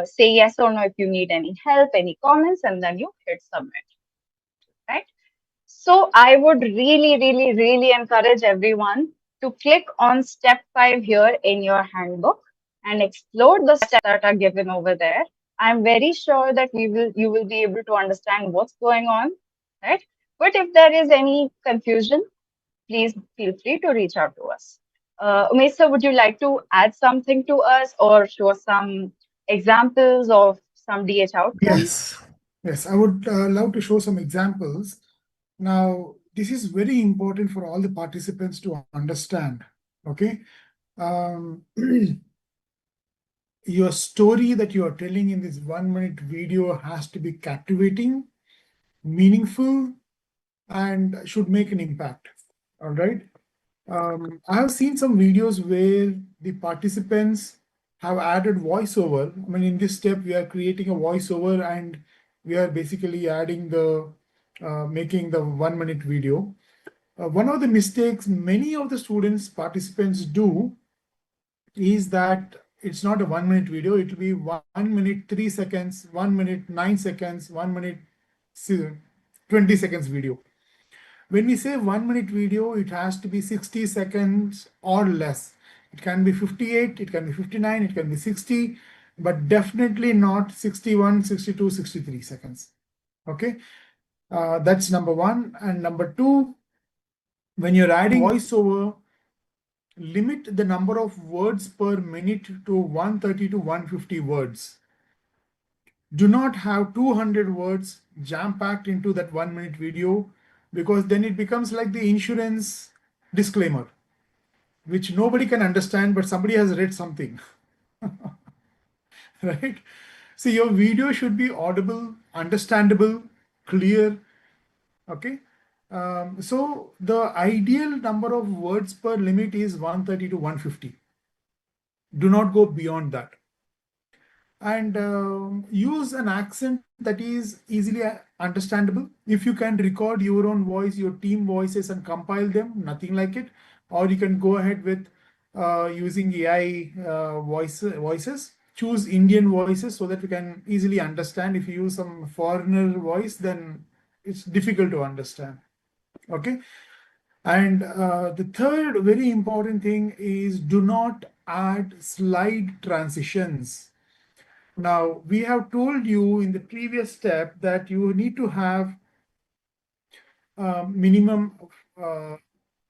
say yes or no if you need any help, any comments, and then you hit submit, right? So I would really, really, really encourage everyone to click on step 5 here in your handbook and explore the steps that are given over there. I'm very sure that you will be able to understand what's going on, right? But if there is any confusion, please feel free to reach out to us. Umesh sir, would you like to add something to us or show some examples of some DH outcomes? Yes, I would love to show some examples. Now, this is very important for all the participants to understand. Okay. Your story that you are telling in this 1 minute video has to be captivating, meaningful, and should make an impact. All right. I have seen some videos where the participants have added voiceover. I mean, in this step, we are creating a voiceover, and we are basically adding making the 1 minute video. One of the mistakes many of the students, participants do is that it's not a 1 minute video. It will be 1 minute 3 seconds, 1 minute 9 seconds, 1 minute 20 seconds video. When we say 1 minute video, it has to be 60 seconds or less. It can be 58, it can be 59, it can be 60, but definitely not 61, 62, 63 seconds. Okay, that's number one. And number two, when you're adding voiceover, limit the number of words per minute to 130 to 150 words. Do not have 200 words jam-packed into that 1 minute video, because then it becomes like the insurance disclaimer, which nobody can understand, but somebody has read something. Right? So your video should be audible, understandable, clear. Okay. So the ideal number of words per limit is 130 to 150. Do not go beyond that. And use an accent that is easily understandable. If you can record your own voice, your team voices, and compile them, nothing like it. Or you can go ahead with using AI voices. Choose Indian voices so that we can easily understand. If you use some foreigner voice, then it's difficult to understand. Okay. And the third very important thing is, do not add slide transitions. Now, we have told you in the previous step that you need to have minimum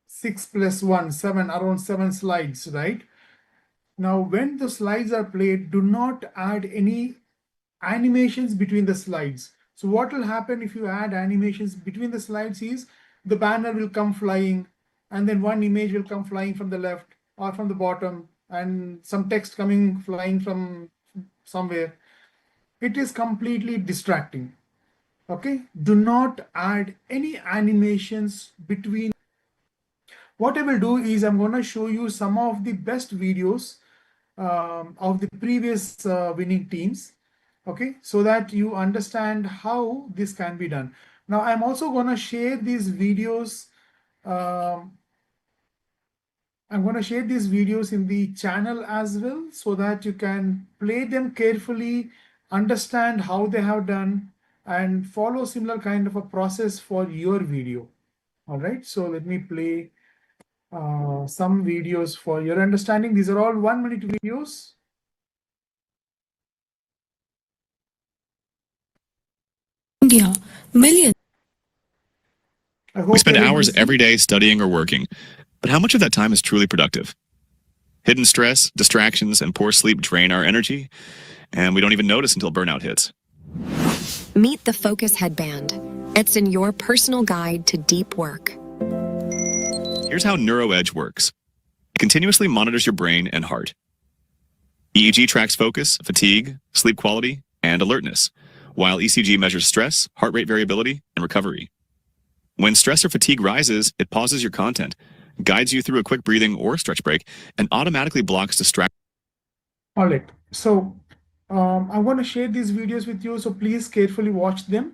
6 plus 1, 7, around 7 slides, right? Now, when the slides are played, do not add any animations between the slides. So what will happen if you add animations between the slides is the banner will come flying, and then one image will come flying from the left or from the bottom, and some text coming flying from somewhere. It is completely distracting. Okay, do not add any animations between. What I will do is I'm going to show you some of the best videos of the previous winning teams, okay, so that you understand how this can be done. Now I'm also going to share these videos. I'm going to share these videos in the channel as well, so that you can play them carefully, understand how they have done, and follow similar kind of a process for your video. All right, so let me play some videos for your understanding. These are all 1-minute videos. India, millions. We spend hours every day studying or working, but how much of that time is truly productive? Hidden stress, distractions, and poor sleep drain our energy, and we don't even notice until burnout hits. Meet the Focus Headband. It's in your personal guide to deep work. Here's how NeuroEdge works. It continuously monitors your brain and heart. EEG tracks focus, fatigue, sleep quality, and alertness, while ECG measures stress, heart rate variability, and recovery. When stress or fatigue rises, it pauses your content, guides you through a quick breathing or stretch break, and automatically blocks distractions. All right, so I'm going to share these videos with you, so please carefully watch them.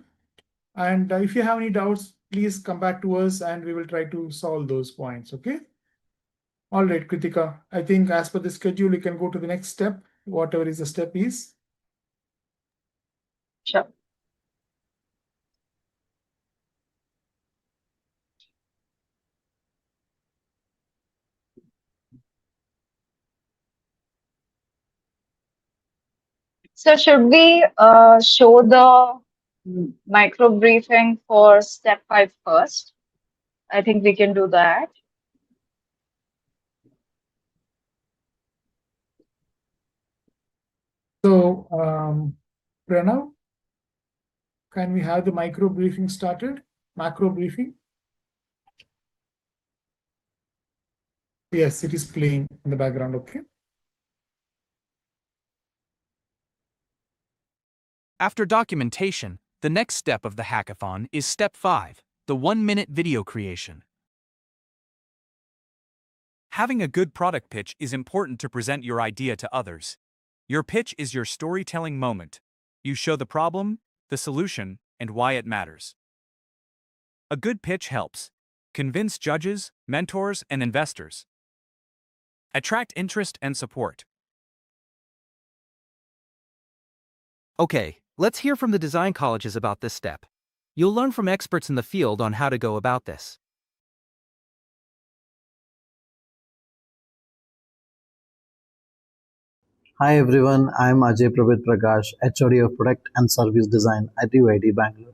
And if you have any doubts, please come back to us and we will try to solve those points, okay? All right, Kritika, I think as per the schedule, you can go to the next step, whatever is the step is. Sure. So should we show the micro briefing for step 5 first? I think we can do that. So, Pranav, can we have the micro briefing started? Macro briefing? Yes, it is playing in the background, okay? After documentation, the next step of the hackathon is step 5, the 1-minute video creation. Having a good product pitch is important to present your idea to others. Your pitch is your storytelling moment. You show the problem, the solution, and why it matters. A good pitch helps convince judges, mentors, and investors. Attract interest and support. Okay, let's hear from the design colleges about this step. You'll learn from experts in the field on how to go about this. Hi everyone, I am Ajay Prabhat Prakash, HOD of Product and Service Design at UID Bangalore.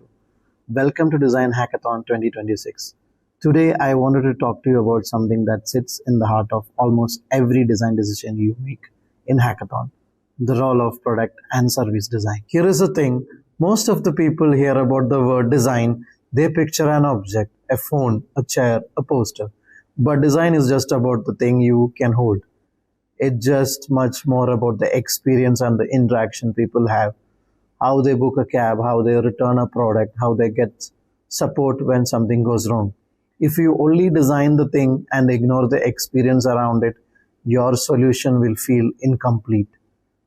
Welcome to Design Hackathon 2026. Today I wanted to talk to you about something that sits in the heart of almost every design decision you make in Hackathon, the role of product and service design. Here is the thing, most of the people hear about the word design, they picture an object, a phone, a chair, a poster. But design is just about the thing you can hold. It's just much more about the experience and the interaction people have, how they book a cab, how they return a product, how they get support when something goes wrong. If you only design the thing and ignore the experience around it, your solution will feel incomplete.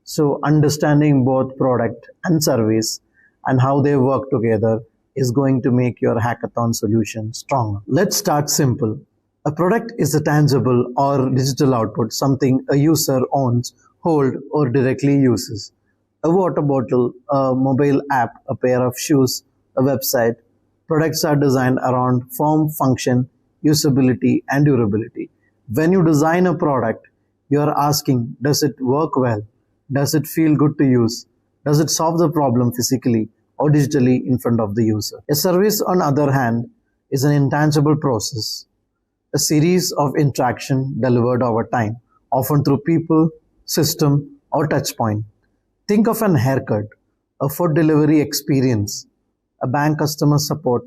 So understanding both product and service and how they work together is going to make your hackathon solution stronger. Let's start simple. A product is a tangible or digital output, something a user owns, holds, or directly uses. A water bottle, a mobile app, a pair of shoes, a website. Products are designed around form, function, usability, and durability. When you design a product, you are asking, does it work well? Does it feel good to use? Does it solve the problem physically or digitally in front of the user? A service, on the other hand, is an intangible process, a series of interaction delivered over time, often through people, system, or touch point. Think of an haircut, a food delivery experience, a bank customer support,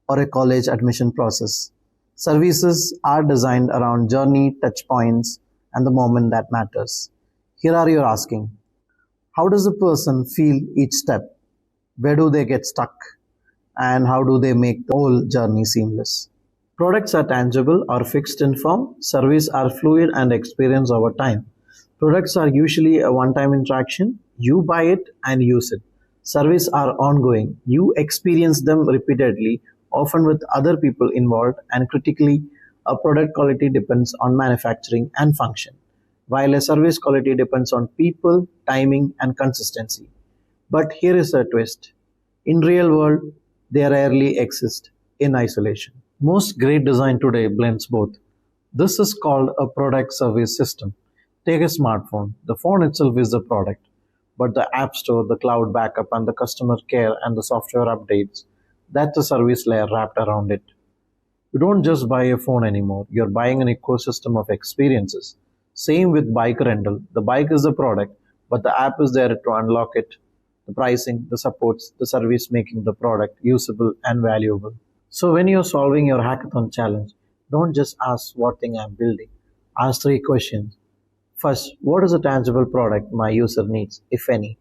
or a college admission process. Services are designed around journey, touch points, and the moment that matters. Here are your asking: how does a person feel each step? Where do they get stuck? And how do they make the whole journey seamless? Products are tangible or fixed in form. Services are fluid and experience over time. Products are usually a one-time interaction. You buy it and use it. Services are ongoing. You experience them repeatedly, often with other people involved, and critically, a product quality depends on manufacturing and function, while a service quality depends on people, timing, and consistency. But here is a twist. In real world, they rarely exist in isolation. Most great design today blends both. This is called a product service system. Take a smartphone. The phone itself is the product, but the app store, the cloud backup, and the customer care and the software updates, that's a service layer wrapped around it. You don't just buy a phone anymore, you're buying an ecosystem of experiences. Same with bike rental. The bike is the product, but the app is there to unlock it, the pricing, the supports, the service, making the product usable and valuable. So when you're solving your hackathon challenge, don't just ask what thing I'm building. Ask three questions. First, what is a tangible product my user needs, if any?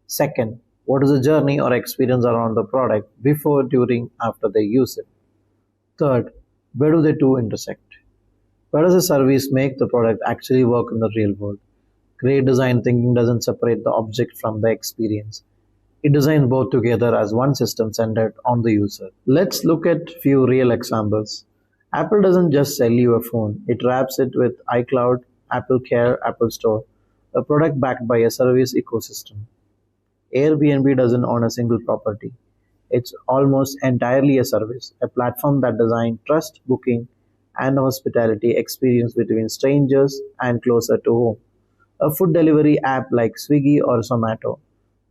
Second, what is the journey or experience around the product before, during, after they use it? Third, where do the two intersect? Where does a service make the product actually work in the real world? Great design thinking doesn't separate the object from the experience. It designs both together as one system centered on the user. Let's look at few real examples. Apple doesn't just sell you a phone, it wraps it with iCloud, Apple Care, Apple Store, a product backed by a service ecosystem. Airbnb doesn't own a single property. It's almost entirely a service, a platform that designs trust, booking, and hospitality experience between strangers and closer to home. A food delivery app like Swiggy or Zomato.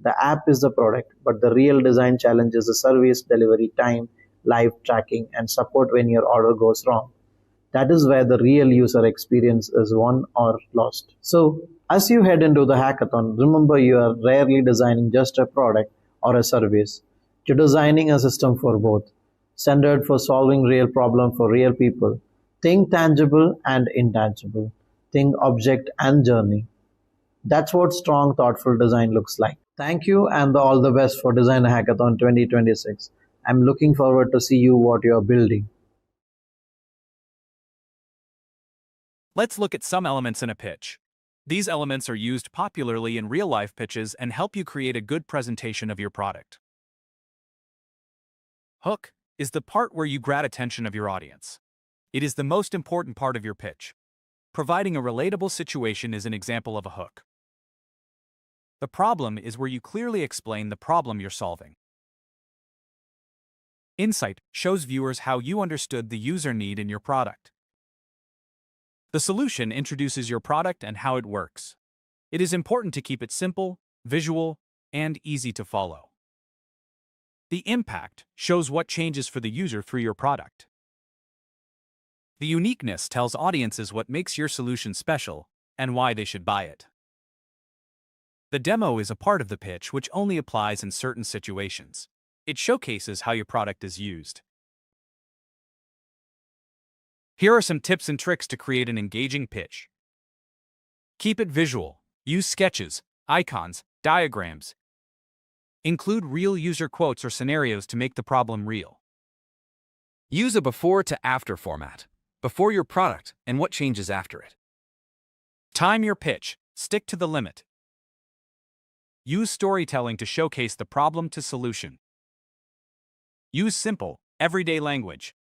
The app is the product, but the real design challenge is the service, delivery time, live tracking, and support when your order goes wrong. That is where the real user experience is won or lost. So, as you head into the hackathon, remember you are rarely designing just a product or a service. You're designing a system for both, centered for solving real problem for real people. Think tangible and intangible. Think object and journey. That's what strong, thoughtful design looks like. Thank you and all the best for Design Hackathon 2026. I'm looking forward to see you what you're building. Let's look at some elements in a pitch. These elements are used popularly in real-life pitches and help you create a good presentation of your product. Hook is the part where you grab attention of your audience. It is the most important part of your pitch. Providing a relatable situation is an example of a hook. The problem is where you clearly explain the problem you're solving. Insight shows viewers how you understood the user need in your product. The solution introduces your product and how it works. It is important to keep it simple, visual, and easy to follow. The impact shows what changes for the user through your product. The uniqueness tells audiences what makes your solution special and why they should buy it. The demo is a part of the pitch which only applies in certain situations. It showcases how your product is used. Here are some tips and tricks to create an engaging pitch. Keep it visual. Use sketches, icons, diagrams. Include real user quotes or scenarios to make the problem real. Use a before to after format. Before your product and what changes after it. Time your pitch. Stick to the limit. Use storytelling to showcase the problem to solution. Use simple, everyday language.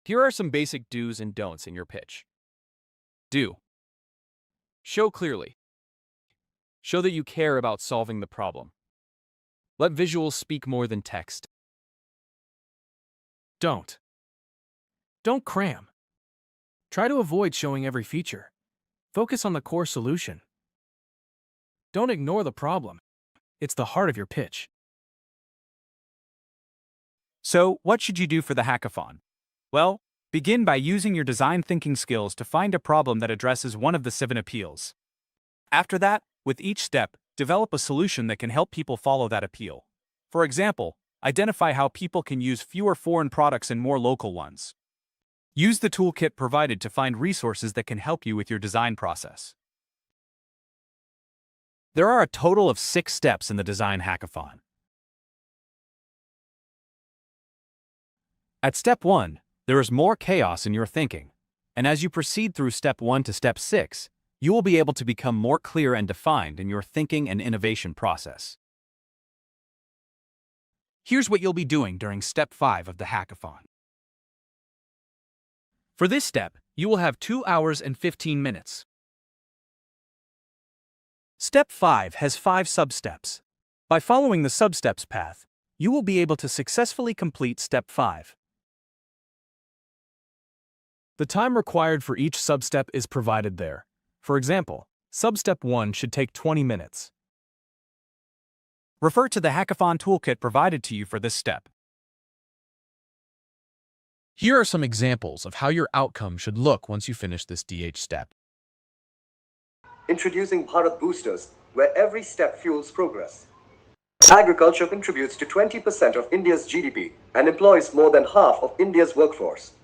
Here are some basic do's and don'ts in your pitch. Do. Show clearly. Show that you care about solving the problem. Let visuals speak more than text. Don't. Don't cram. Try to avoid showing every feature. Focus on the core solution. Don't ignore the problem. It's the heart of your pitch. So, what should you do for the hackathon? Well, begin by using your design thinking skills to find a problem that addresses one of the 7 appeals. After that, with each step, develop a solution that can help people follow that appeal. For example, identify how people can use fewer foreign products and more local ones. Use the toolkit provided to find resources that can help you with your design process. There are a total of 6 steps in the design hackathon. At step 1, there is more chaos in your thinking, and as you proceed through step 1 to step 6, you will be able to become more clear and defined in your thinking and innovation process. Here's what you'll be doing during step 5 of the hackathon. For this step, you will have 2 hours and 15 minutes. Step 5 has 5 sub-steps. By following the sub-steps path, you will be able to successfully complete step 5. The time required for each sub-step is provided there. For example, sub-step 1 should take 20 minutes. Refer to the Hackathon toolkit provided to you for this step. Here are some examples of how your outcome should look once you finish this DH step. Introducing Bharat Boosters, where every step fuels progress. Agriculture contributes to 20% of India's GDP and employs more than half of India's workforce.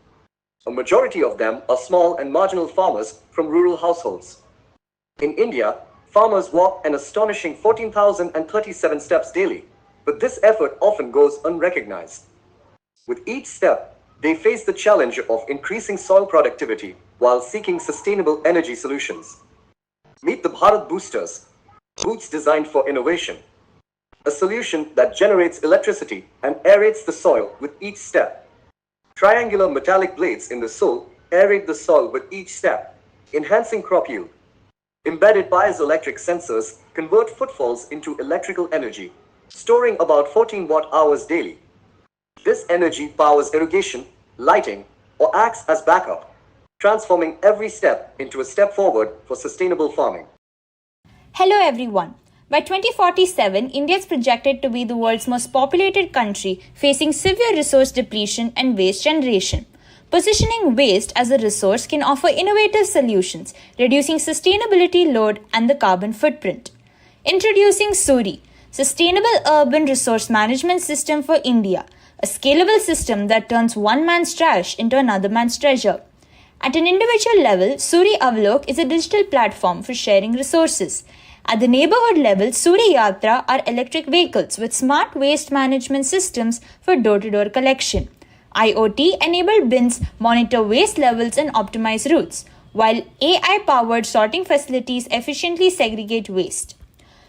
A majority of them are small and marginal farmers from rural households. In India, farmers walk an astonishing 14,037 steps daily, but this effort often goes unrecognized. With each step, they face the challenge of increasing soil productivity while seeking sustainable energy solutions. Meet the Bharat Boosters, boots designed for innovation. A solution that generates electricity and aerates the soil with each step. Triangular metallic blades in the sole aerate the soil with each step, enhancing crop yield. Embedded piezoelectric sensors convert footfalls into electrical energy, storing about 14 watt-hours daily. This energy powers irrigation, lighting, or acts as backup, transforming every step into a step forward for sustainable farming. Hello everyone. By 2047, India is projected to be the world's most populated country, facing severe resource depletion and waste generation. Positioning waste as a resource can offer innovative solutions, reducing sustainability load and the carbon footprint. Introducing SURI, Sustainable Urban Resource Management System for India, a scalable system that turns one man's trash into another man's treasure. At an individual level, Suri Avalok is a digital platform for sharing resources. At the neighborhood level, Suri Yatra are electric vehicles with smart waste management systems for door-to-door collection. IoT-enabled bins monitor waste levels and optimize routes, while AI-powered sorting facilities efficiently segregate waste.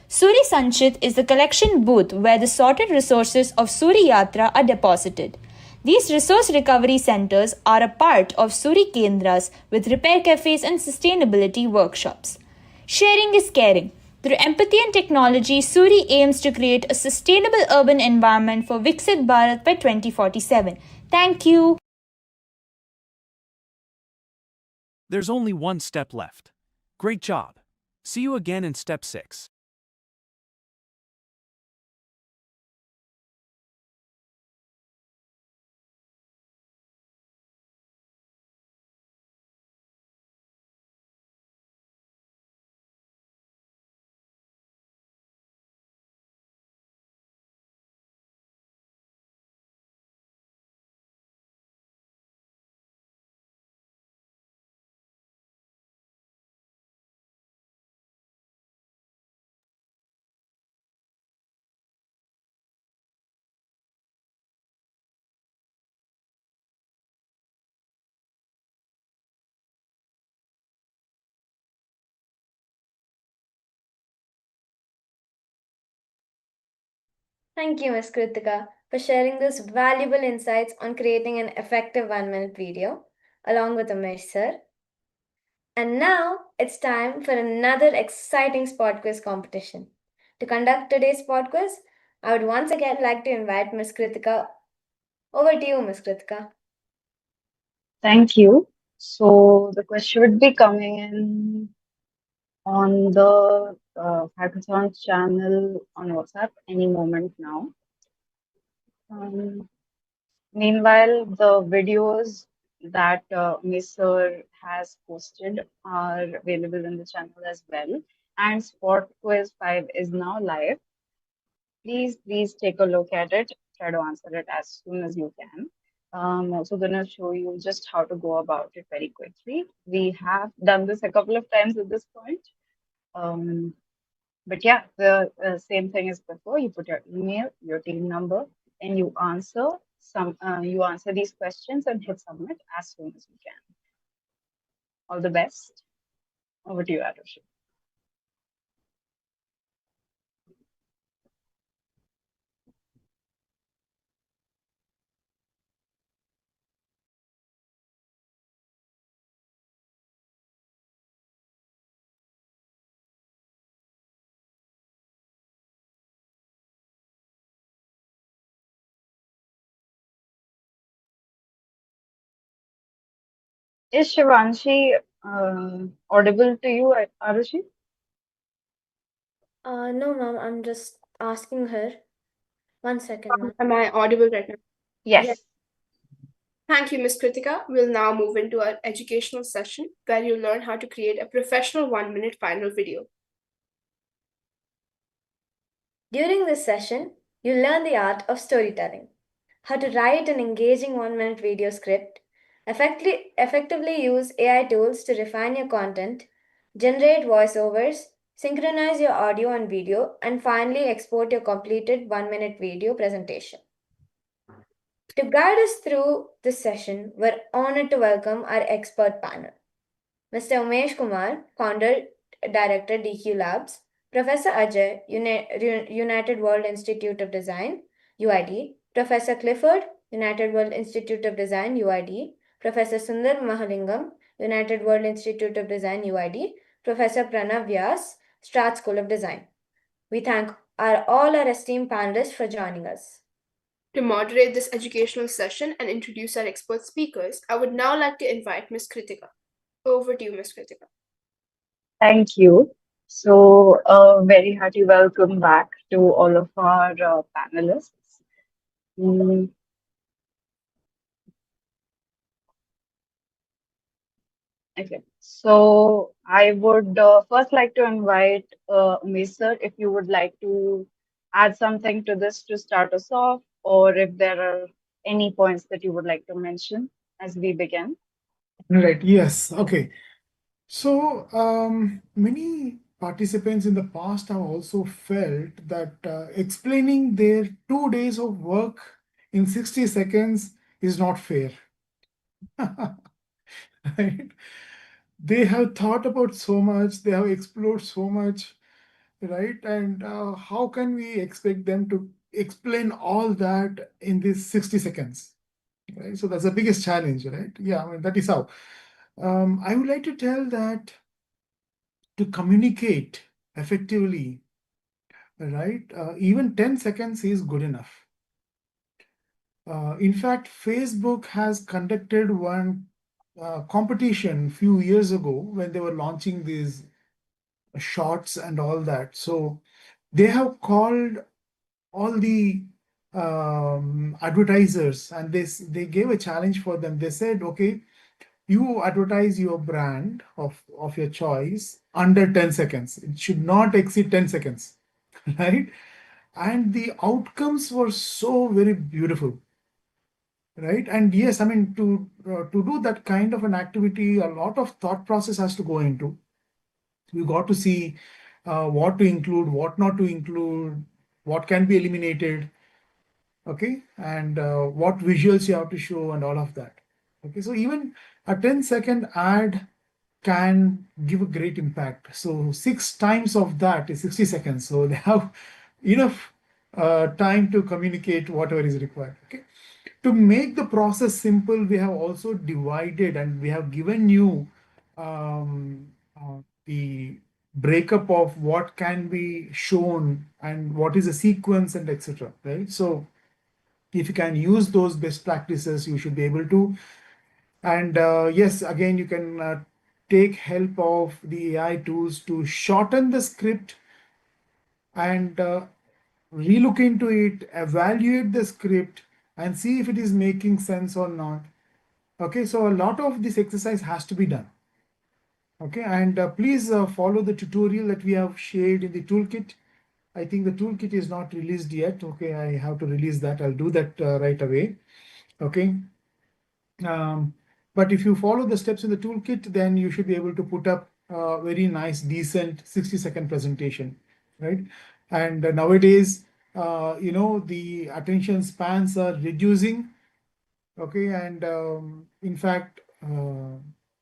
Suri Sanchit is the collection booth where the sorted resources of Suri Yatra are deposited. These resource recovery centers are a part of Suri Kendras with repair cafes and sustainability workshops. Sharing is caring. Through empathy and technology, Suri aims to create a sustainable urban environment for Viksit Bharat by 2047. Thank you. There's only one step left. Great job. See you again in step 6. Thank you, Ms. Kritika, for sharing this valuable insights on creating an effective 1-minute video, along with Umesh sir. And now it's time for another exciting spot quiz competition. To conduct today's spot quiz, I would once again like to invite Ms. Kritika. Over to you, Ms. Kritika. Thank you. So the question should be coming in on the Hackathon channel on WhatsApp any moment now. Um, Meanwhile, the videos that Mr. has posted are available in the channel as well. And Spot Quiz 5 is now live. Please take a look at it. Try to answer it as soon as you can. I'm also going to show you just how to go about it very quickly. We have done this a couple of times at this point. But yeah, the same thing as before. You put your email, your team number, and you answer these questions and hit submit as soon as you can. All the best. Over to you, Arushi. Is Shivanshi audible to you, Arushi? No, ma'am, I'm just asking her. 1 second, ma'am. Am I audible right now? Yes. Thank you, Ms. Kritika. We'll now move into our educational session where you'll learn how to create a professional 1-minute final video. During this session, you'll learn the art of storytelling, how to write an engaging 1-minute video script, effectively use AI tools to refine your content, generate voiceovers, synchronize your audio and video, and finally export your completed 1-minute video presentation. To guide us through this session, we're honored to welcome our expert panel. Mr. Umesh Kumar, Founder Director DQ Labs, Professor Ajay, United World Institute of Design, UID, Professor Clifford, United World Institute of Design, UID, Professor Sundar Mahalingam, United World Institute of Design, UID, Professor Pranav Vyas, Strat School of Design. We thank all our esteemed panelists for joining us. To moderate this educational session and introduce our expert speakers, I would now like to invite Ms. Kritika. Over to you, Ms. Kritika. Thank you. So, a very hearty welcome back to all of our panelists. Okay, so I would first like to invite Umesh sir, if you would like to add something to this to start us off, or if there are any points that you would like to mention as we begin. Right. Yes. Okay. So many participants in the past have also felt that explaining their 2 days of work in 60 seconds is not fair. Right? They have thought about so much, they have explored so much, right? And how can we expect them to explain all that in these 60 seconds? Right? So that's the biggest challenge, right? Yeah, I mean, that is how. I would like to tell that to communicate effectively, right? Even 10 seconds is good enough. In fact, Facebook has conducted one competition a few years ago when they were launching these shorts and all that. So they have called all the advertisers and they gave a challenge for them. They said, okay, you advertise your brand of your choice under 10 seconds. It should not exceed 10 seconds, right? And the outcomes were so very beautiful, right? And yes, I mean, to do that kind of an activity, a lot of thought process has to go into. You got to see what to include, what not to include, what can be eliminated, okay, and what visuals you have to show and all of that. Okay, so even a 10-second ad can give a great impact. So 6 times of that is 60 seconds. So they have enough time to communicate whatever is required. Okay. To make the process simple, we have also divided and we have given you the breakup of what can be shown and what is a sequence and etc. Right. So if you can use those best practices, you should be able to. And yes, again, you can take help of the AI tools to shorten the script and relook into it, evaluate the script, and see if it is making sense or not. Okay, so a lot of this exercise has to be done. Okay, and please follow the tutorial that we have shared in the toolkit. I think the toolkit is not released yet. Okay, I have to release that. I'll do that right away. Okay. But if you follow the steps in the toolkit, then you should be able to put up a very nice, decent 60-second presentation, right? And nowadays, the attention spans are reducing. Okay, and in fact,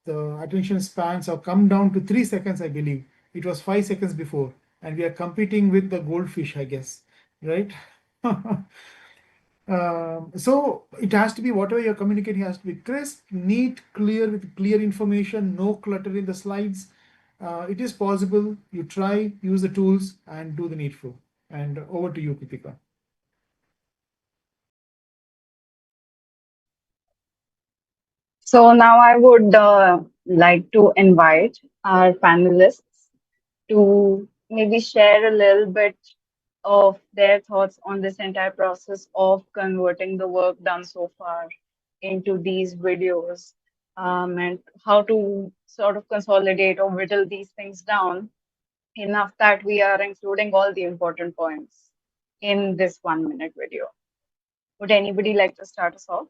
the attention spans have come down to 3 seconds, I believe. It was 5 seconds before, and we are competing with the goldfish, I guess, right? So it has to be, whatever you're communicating has to be crisp, neat, clear, with clear information, no clutter in the slides. It is possible. You try, use the tools, and do the needful. And over to you, Kritika. So now I would like to invite our panelists to maybe share a little bit of their thoughts on this entire process of converting the work done so far into these videos, and how to sort of consolidate or whittle these things down enough that we are including all the important points in this 1 minute video. Would anybody like to start us off?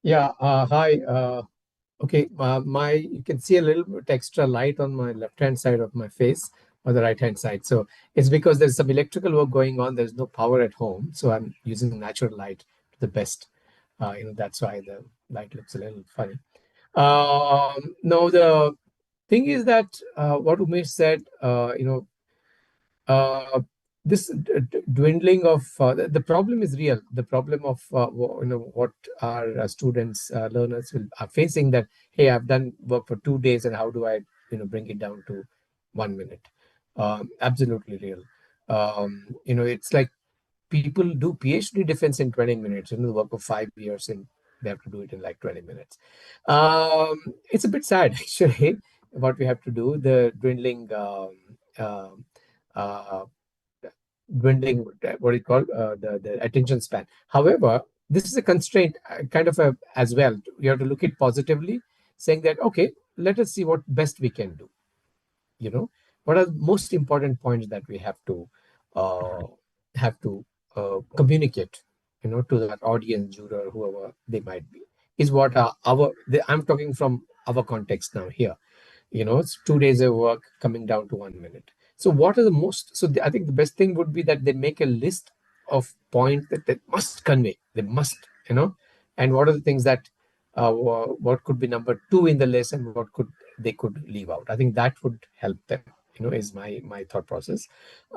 Yeah, hi. Okay, you can see a little bit extra light on my left-hand side of my face or the right-hand side. So it's because there's some electrical work going on. There's no power at home, so I'm using natural light to the best. That's why the light looks a little funny. No, the thing is that what Umesh said, uh, this dwindling of the problem is real. The problem of what our students, learners are facing, that hey, I've done work for 2 days, and how do I bring it down to 1 minute? Absolutely real. It's like people do PhD defense in 20 minutes, the work of 5 years, and they have to do it in like 20 minutes. It's a bit sad, actually, what we have to do, the dwindling uh, dwindling, what do you call, the attention span. However, this is a constraint, kind of as well. You have to look it positively, saying that, okay, let us see what best we can do. What are the most important points that we uh, have to communicate, to that audience, juror, whoever they might be, is what I'm talking from our context now here. It's 2 days of work coming down to 1 minute. So what are the most, so I think the best thing would be that they make a list of points that they must convey. They must, and what are the things that what could be number two in the list, and what they could leave out. I think that would help them, is my thought process.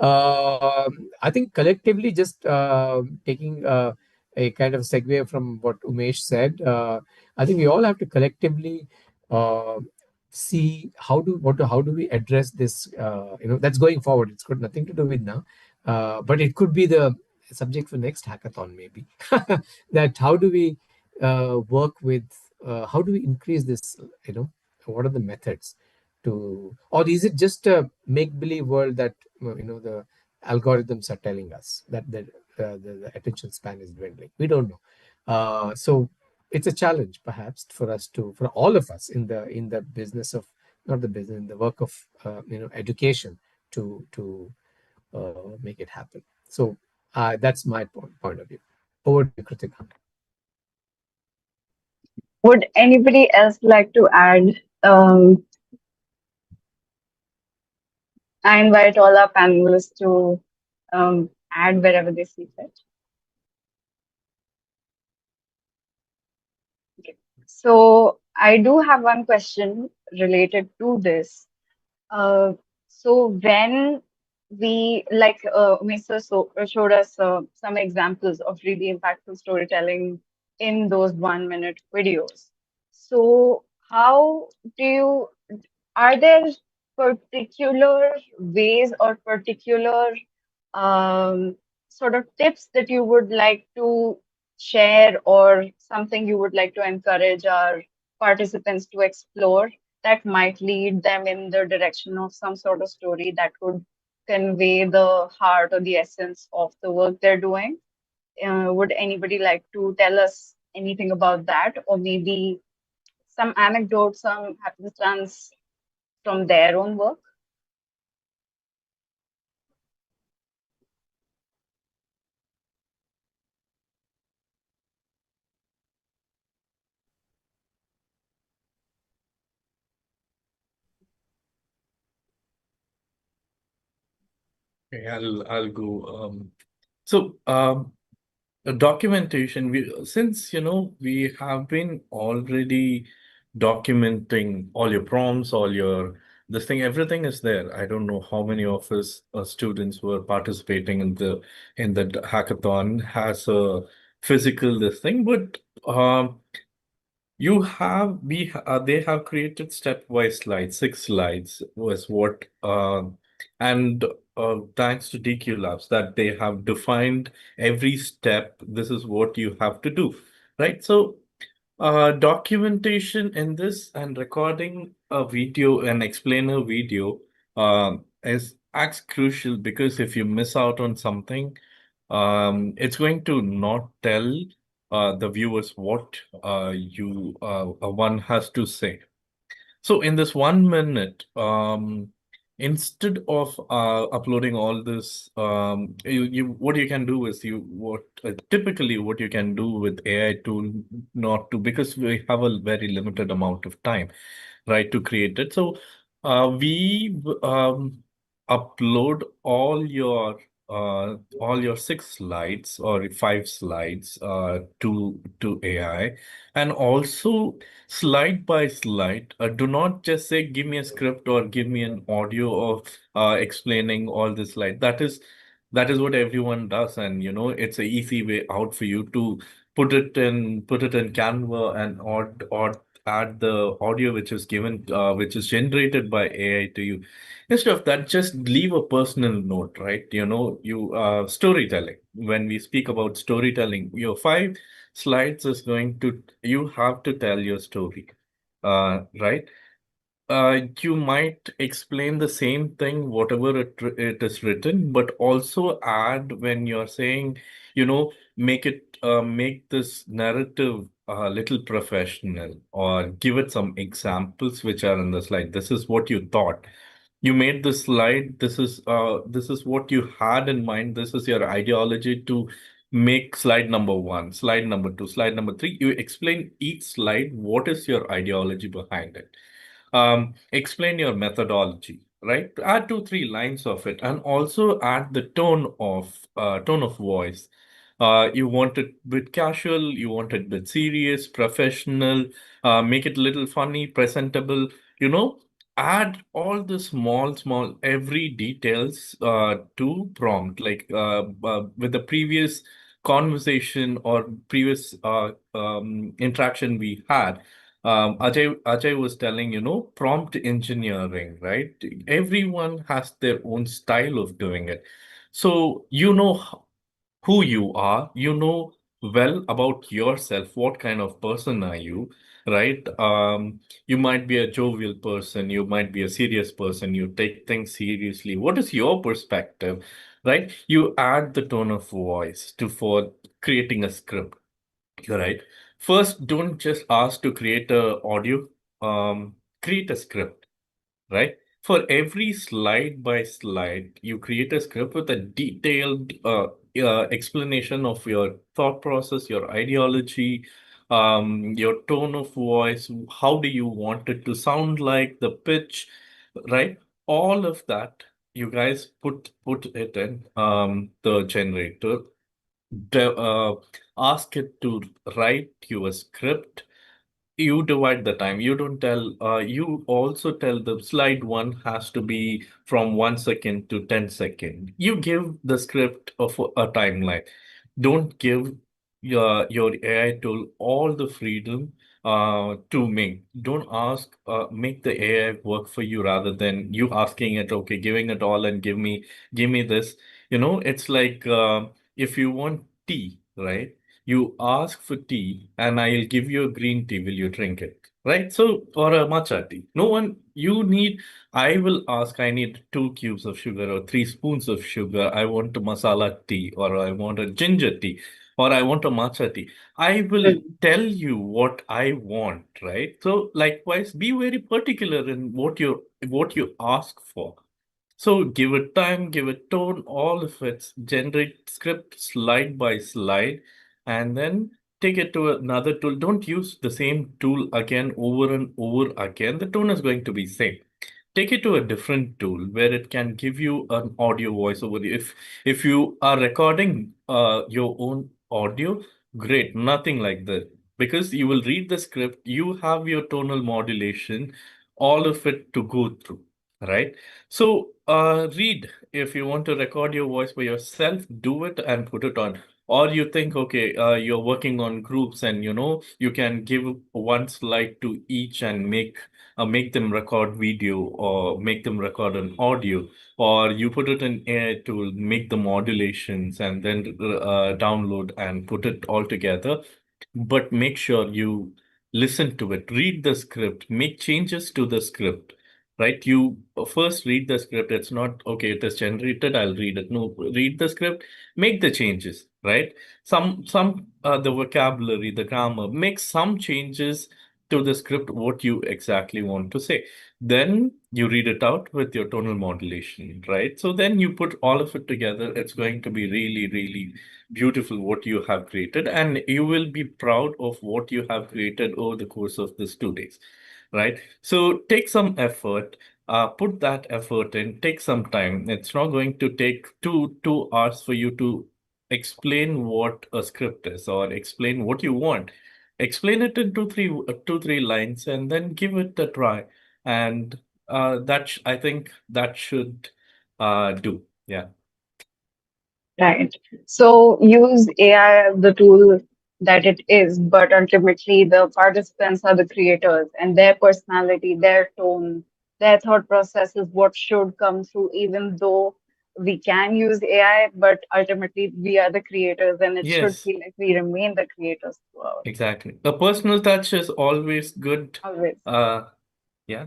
I think collectively, just taking a kind of segue from what Umesh said, I think we all have to collectively uh, see how do we address this, that's going forward. It's got nothing to do with now, but it could be the subject for next hackathon, maybe. That how do we work with, how do we increase this, what are the methods to, or is it just a make believe world that the algorithms are telling us that the attention span is dwindling? We don't know. So it's a challenge, perhaps, for all of us in the business of, not the business, in the work of education, to make it happen. So that's my point of view. Over to you, Kritika. Would anybody else like to add? I invite all our panelists to add wherever they see fit. Okay. So I do have one question related to this. So when we, like Mr. showed us some examples of really impactful storytelling in those 1 minute videos. So how do you, are there particular ways or particular sort of tips that you would like to share, or something you would like to encourage our participants to explore, that might lead them in the direction of some sort of story that could convey the heart or the essence of the work they're doing. Would anybody like to tell us anything about that, or maybe some anecdotes, some happenstance from their own work? Okay, I'll go. So documentation. Since we have been already documenting all your prompts, all your this thing, everything is there. I don't know how many of us students were participating in the hackathon has a physical this thing, but you have they have created stepwise slides, 6 slides was what and thanks to DQ Labs that they have defined every step. This is what you have to do, right? So documentation in this and recording a video and explainer video is acts crucial because if you miss out on something, it's going to not tell the viewers what you one has to say. So in this 1 minute, instead of uploading all this, you what you can do is what typically what you can do with AI tool not to because we have a very limited amount of time, right, to create it. So we upload all your 6 slides or 5 slides to AI, and also slide by slide. Do not just say, give me a script or give me an audio of explaining all this slide. That is what everyone does, and it's a easy way out for you to put it in Canva and or add the audio which is given which is generated by AI to you. Instead of that, just leave a personal note, right? You storytelling. When we speak about storytelling, your 5 slides is going to you have to tell your story, right? You might explain the same thing, whatever it is written, but also add when you're saying, make this narrative a little professional, or give it some examples which are in the slide. This is what you thought. You made this slide. This is what you had in mind. This is your ideology to make slide number 1, slide number 2, slide number 3. You explain each slide. What is your ideology behind it? Explain your methodology, right? Add 2, 3 lines of it, and also add the tone of voice. You want it a bit casual, you want it a bit serious, professional, make it a little funny, presentable, you know, add all the small, every details to prompt, like with the previous conversation or previous interaction we had. Ajay was telling, prompt engineering, right? Everyone has their own style of doing it. So who you are, well about yourself, what kind of person are you, right? You might be a jovial person, you might be a serious person, you take things seriously. What is your perspective, right? You add the tone of voice for creating a script. You're right. First, don't just ask to create a audio. Create a script, right? For every slide by slide, you create a script with a detailed explanation of your thought process, your ideology, your tone of voice. How do you want it to sound like, the pitch, right? All of that, you guys put it in the generator, ask it to write you a script. You divide the time. You don't tell, you also tell the slide 1 has to be from 1 second to 10 second. You give the script of a timeline. Don't give your AI tool all the freedom to make. Don't make the AI work for you rather than you asking it, okay, giving it all and give me this. It's like if you want tea, right? You ask for tea and I'll give you a green tea. Will you drink it? right? So, or a matcha tea. No one, you need, I will ask, I need 2 cubes of sugar or 3 spoons of sugar. I want a masala tea, or I want a ginger tea, or I want a matcha tea. I will tell you what I want, right? So, likewise, be very particular in what you ask for. So give it time, give it tone, all of it, generate script slide by slide, and then take it to another tool. Don't use the same tool again over and over again. The tone is going to be same. Take it to a different tool where it can give you an audio voiceover. If you are recording your own audio, great, nothing like that. Because you will read the script, you have your tonal modulation, all of it to go through, right? So, read. If you want to record your voice by yourself, do it and put it on. Or you think, okay, you're working on groups and you can give one slide to each and make them record video or make them record an audio, or you put it in air to make the modulations and then download and put it all together. But make sure you listen to it, read the script, make changes to the script, right? You first read the script. It's not okay, it is generated, I'll read it. No, read the script, make the changes, right? Some the vocabulary, the grammar, make some changes to the script, what you exactly want to say. Then you read it out with your tonal modulation, right? So then you put all of it together. It's going to be really, really beautiful what you have created, and you will be proud of what you have created over the course of these 2 days, right? So take some effort, put that effort in, take some time. It's not going to take two hours for you to explain what a script is or explain what you want. Explain it in two, three lines, and then give it a try. And I think that should do. Yeah. Right. So use AI as the tool that it is, but ultimately the participants are the creators and their personality, their tone, their thought process is what should come through, even though we can use AI, but ultimately we are the creators and it should Yes, feel like we remain the creators throughout. exactly. A personal touch is always good. Always. Uh, yeah.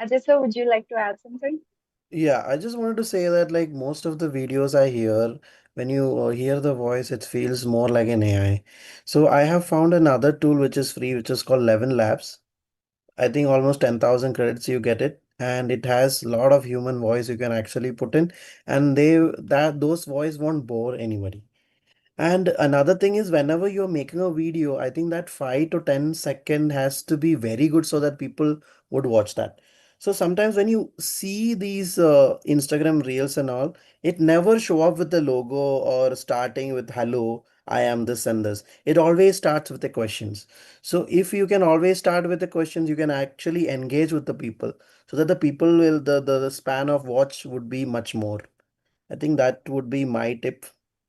Ajay, sir, would you like to add something? Yeah, I just wanted to say that like most of the videos I hear, when you hear the voice, it feels more like an AI. So I have found another tool which is free, which is called 11 Labs. I think almost 10,000 credits you get it, and it has a lot of human voice you can actually put in, and those voice won't bore anybody. And another thing is whenever you're making a video, I think that 5 to 10 second has to be very good so that people would watch that. So sometimes when you see these Instagram reels and all, it never show up with the logo or starting with hello, I am this and this. It always starts with the questions. So if you can always start with the questions, you can actually engage with the people so that the people will the span of watch would be much more. I think that would be my tip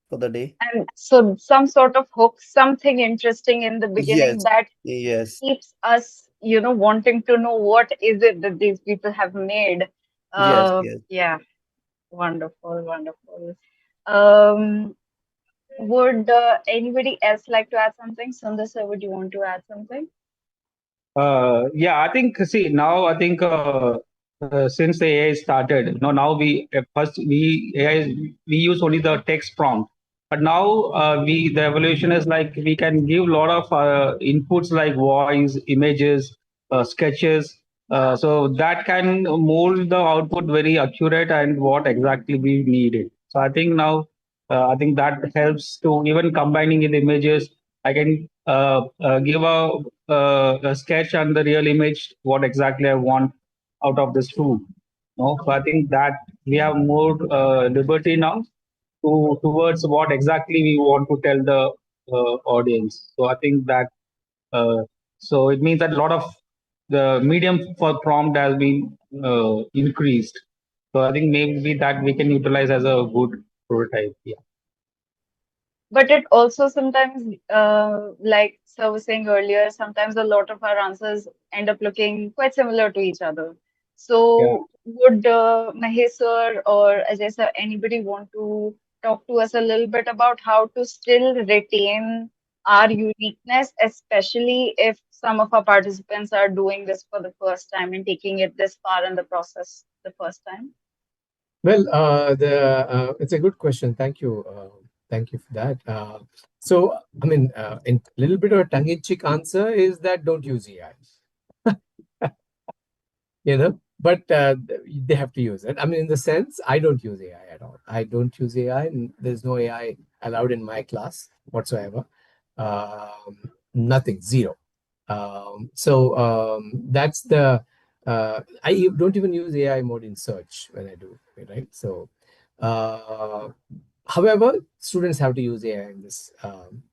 for the day. And so some sort of hook, something interesting in the beginning Yes, that yes, keeps us, wanting to know what is it that these people have made. yes, yes. Yeah, wonderful, wonderful. Um, would anybody else like to add something? Sundar sir, would you want to add something? Yeah, I think, see, now I think since the AI started, now we first we AI we use only the text prompt, but now the evolution is like we can give a lot of inputs like voice, images, sketches, so that can mold the output very accurate and what exactly we needed. So I think now I think that helps to even combining in images. I can give a sketch and the real image, what exactly I want out of this tool. No, so I think that we have more liberty now towards what exactly we want to tell the audience. So I think that so it means that a lot of the medium for prompt has been increased. So I think maybe that we can utilize as a good prototype. Yeah. But it also sometimes, like Sir was saying earlier, sometimes a lot of our answers end up looking quite similar to each other. Yeah. So, would Mahesh sir or Ajay sir, anybody want to talk to us a little bit about how to still retain our uniqueness, especially if some of our participants are doing this for the first time and taking it this far in the process the first time? Well, it's a good question. Thank you for that. So, I mean, in a little bit of a tongue-in-cheek answer is that don't use AI. But they have to use it. I mean, in the sense, I don't use AI at all. I don't use AI, and there's no AI allowed in my class whatsoever. Nothing, zero. So that's the I don't even use AI mode in search when I do, right? So uh, however, students have to use AI in this.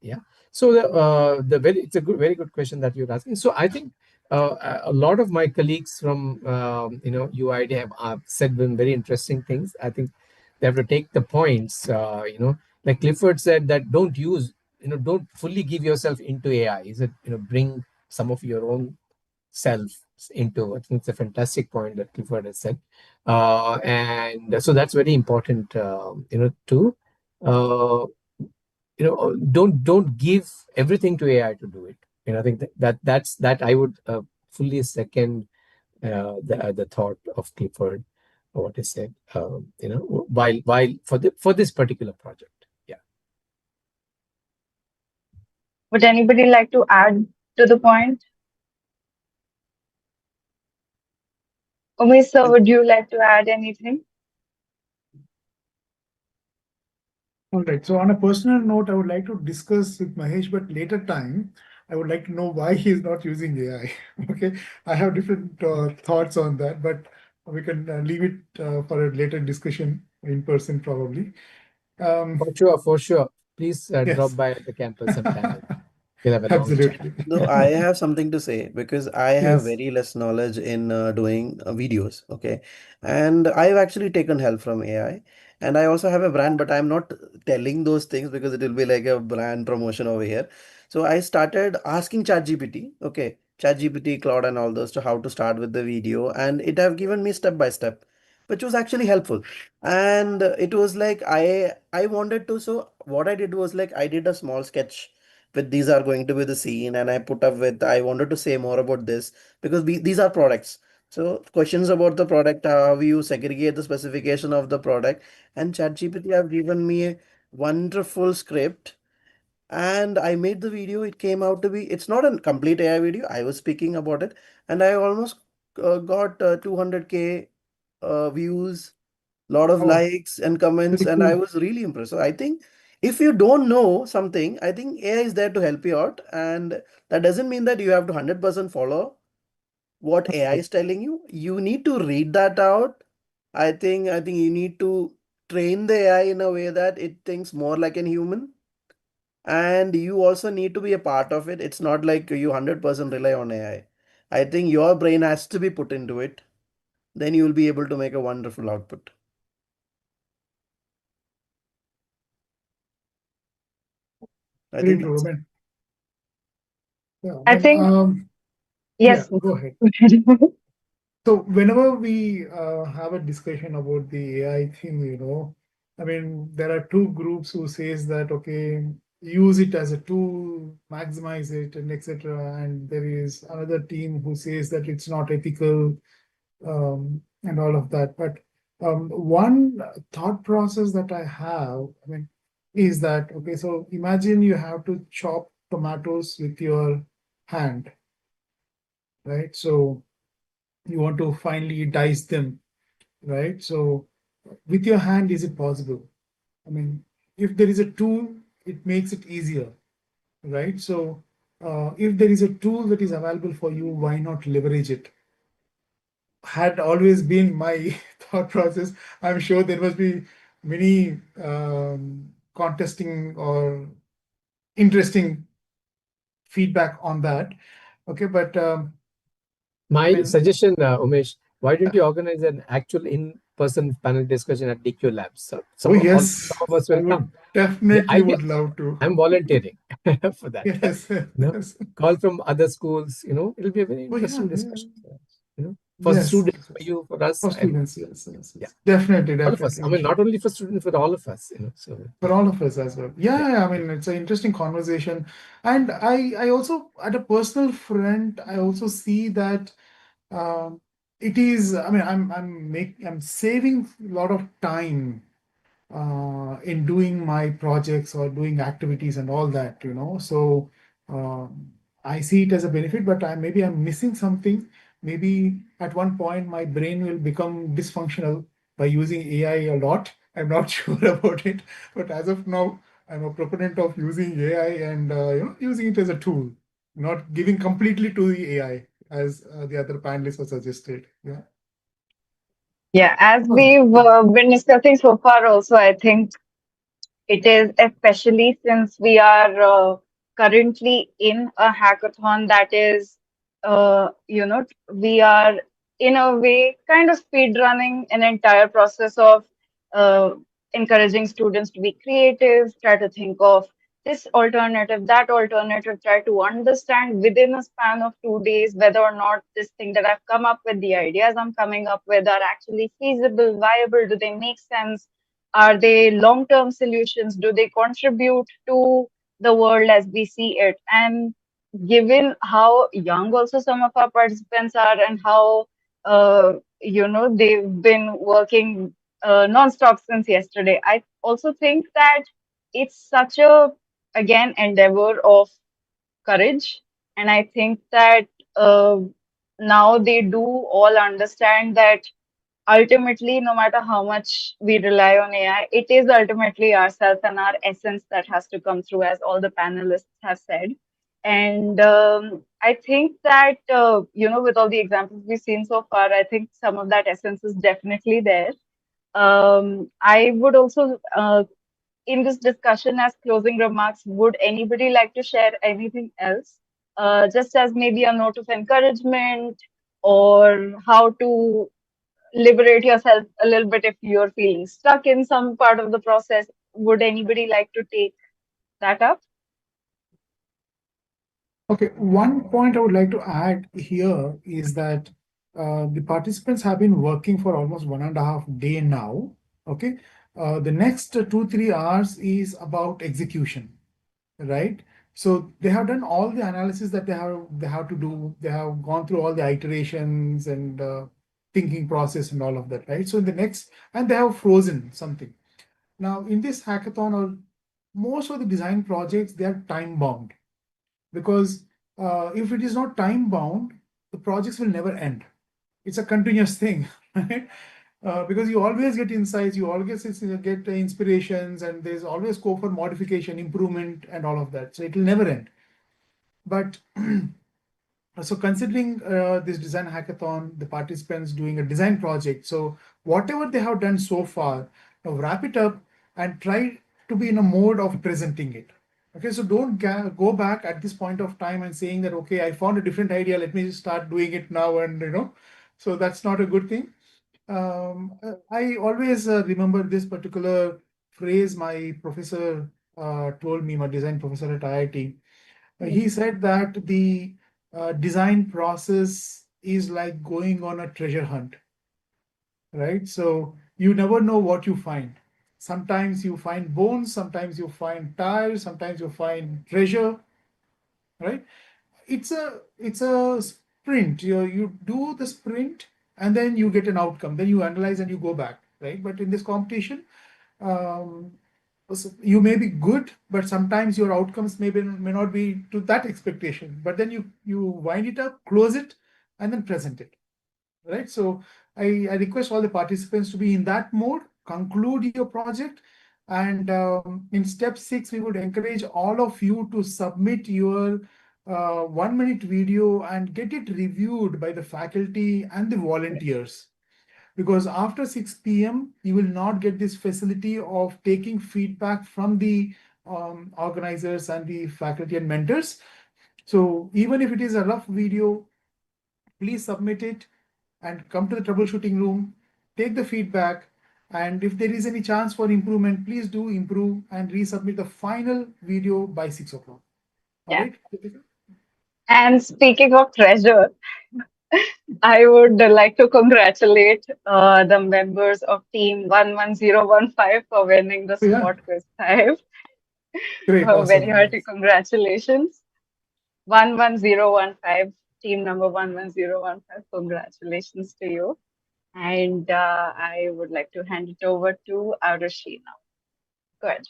Yeah. So it's a very good question that you're asking. So I think a lot of my colleagues from UID have said some very interesting things. I think they have to take the points. Like Clifford said, that don't fully give yourself into AI. Is it bring some of your own self into. I think it's a fantastic point that Clifford has said, and so that's very important. To uh, don't give everything to AI to do it. I think that I would fully second the thought of Clifford, what he said. While for this particular project, yeah. Would anybody like to add to the point? Umesh sir, would you like to add anything? All right. So on a personal note, I would like to discuss with Mahesh, but later time, I would like to know why he is not using AI. Okay. I have different thoughts on that, but we can leave it for a later discussion in person probably. For sure. Please drop Yes. by the campus sometime. We'll have a long chat. Absolutely. No, I have something to say because I have Yes. very less knowledge in doing videos. Okay. And I've actually taken help from AI. And I also have a brand, but I'm not telling those things because it will be like a brand promotion over here. So I started asking ChatGPT, okay, ChatGPT, Claude, and all those to how to start with the video. And it have given me step by step, which was actually helpful. And it was like I wanted to. So what I did was like I did a small sketch with these are going to be the scene, and I put up with I wanted to say more about this because these are products. So questions about the product, how you segregate the specification of the product, and ChatGPT have given me a wonderful script, and I made the video. It came out to be, it's not a complete AI video. I was speaking about it, and I almost got 200K views, lot of Oh, likes and comments, very and I cool. was really impressed. So I think if you don't know something, I think AI is there to help you out, and that doesn't mean that you have to 100% follow what AI is telling you. You need to read that out. I think you need to train the AI in a way that it thinks more like a human, and you also need to be a part of it. It's not like you 100% rely on AI. I think your brain has to be put into it. Then you will be able to make a wonderful output. I Very think true. that's it. Yeah, I think yeah, yes. go ahead. So whenever we have a discussion about the AI thing, I mean, there are two groups who says that, okay, use it as a tool, maximize it, and etc. And there is another team who says that it's not ethical, and all of that. But one thought process that I have, I mean, is that, okay, so imagine you have to chop tomatoes with your hand, right? So you want to finally dice them, right? So with your hand, is it possible? I mean, if there is a tool, it makes it easier, right? So if there is a tool that is available for you, why not leverage it? Had always been my thought process. I'm sure there must be many contesting or interesting feedback on that. Okay, but I My mean, suggestion, Umesh, why don't you organize an actual in-person panel discussion at DQ Labs? So oh some yes, of us I will would come. definitely would love to. I'm volunteering for that. Yes, You know, yes. call from other schools. It'll be a very Oh yeah, interesting yeah. discussion. for Yes, students, yes, for yes. you, for us. For students, yes, yes, Yeah, yes. Definitely, all of us. definitely. I mean, not only for students, for all of us. So For all of us as well. Yeah, yeah, I mean, it's an interesting conversation. And I also, at a personal front, I also see that um, it is, I mean, I'm saving a lot of time in doing my projects or doing activities and all that, you know. So I see it as a benefit, but maybe I'm missing something. Maybe at one point my brain will become dysfunctional by using AI a lot. I'm not sure about it, but as of now, I'm a proponent of using AI and using it as a tool, not giving completely to the AI as the other panelists have suggested. Yeah. Yeah, as Okay. we've been discussing so far, also, I think it is especially since we are currently in a hackathon that is, we are in a way kind of speed running an entire process of uh, encouraging students to be creative, try to think of this alternative, that alternative, try to understand within a span of 2 days whether or not this thing that I've come up with, the ideas I'm coming up with are actually feasible, viable, do they make sense? Are they long term solutions? Do they contribute to the world as we see it? And given how young also some of our participants are and how, they've been working non-stop since yesterday, I also think that it's such a, again, endeavor of courage. And I think that uh, now they do all understand that ultimately, no matter how much we rely on AI, it is ultimately ourselves and our essence that has to come through, as all the panelists have said. And I think that, with all the examples we've seen so far, I think some of that essence is definitely there. I would also, in this discussion, as closing remarks, would anybody like to share anything else? Just as maybe a note of encouragement or how to liberate yourself a little bit if you're feeling stuck in some part of the process. Would anybody like to take that up? Okay, one point I would like to add here is that the participants have been working for almost 1.5 day now. Okay, the next 2-3 hours is about execution, right? So they have done all the analysis that they have to do. They have gone through all the iterations and thinking process and all of that, right? So in the next, and they have frozen something. Now in this hackathon, or most of the design projects, they are time bound because if it is not time bound, the projects will never end. It's a continuous thing, right? Because you always get insights, you always get inspirations, and there's always scope for modification, improvement, and all of that. So it will never end. But so considering this design hackathon, the participants doing a design project, so whatever they have done so far, now wrap it up and try to be in a mode of presenting it. Okay, so don't go back at this point of time and saying that, okay, I found a different idea, let me start doing it now, and so that's not a good thing. I always remember this particular phrase my professor told me, my design professor at IIT. He said that the design process is like going on a treasure hunt, right? So you never know what you find. Sometimes you find bones, sometimes you find tires, sometimes you find treasure, right? It's a sprint. You do the sprint and then you get an outcome. Then you analyze and you go back, right? But in this competition, um, you may be good, but sometimes your outcomes may not be to that expectation. But then you wind it up, close it, and then present it, right? So I request all the participants to be in that mode, conclude your project. And in step 6, we would encourage all of you to submit your 1 minute video and get it reviewed by the faculty and the volunteers. Because after 6 p.m., you will not get this facility of taking feedback from the organizers and the faculty and mentors. So even if it is a rough video, please submit it and come to the troubleshooting room, take the feedback, and if there is any chance for improvement, please do improve and resubmit the final video by 6 o'clock. All Yeah. right? And speaking of treasure, I would like to congratulate the members of Team 11015 for winning the Yeah. Spot Quiz 5. Great, Very awesome. hearty congratulations. 11015, team number 11015, congratulations to you. And I would like to hand it over to Arushi now. Go ahead.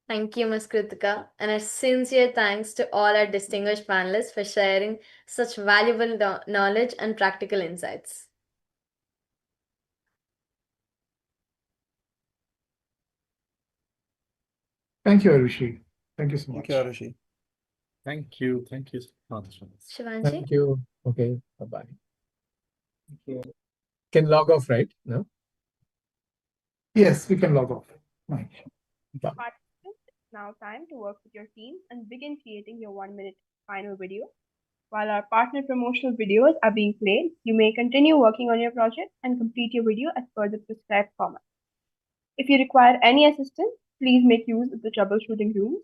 Thank you, Ms. Kritika, and a sincere thanks to all our distinguished panelists for sharing such valuable knowledge and practical insights. Thank you, Arushi. Thank you so much. Thank you, Arushi. Thank you. Thank you so much. Shivanshi? Thank you. Okay, bye-bye. Thank you. Can log off, right? No? Yes, we can log off. Right. Bye. Participants, it's now time to work with your team and begin creating your 1-minute final video. While our partner promotional videos are being played, you may continue working on your project and complete your video as per the prescribed format. If you require any assistance, please make use of the troubleshooting room.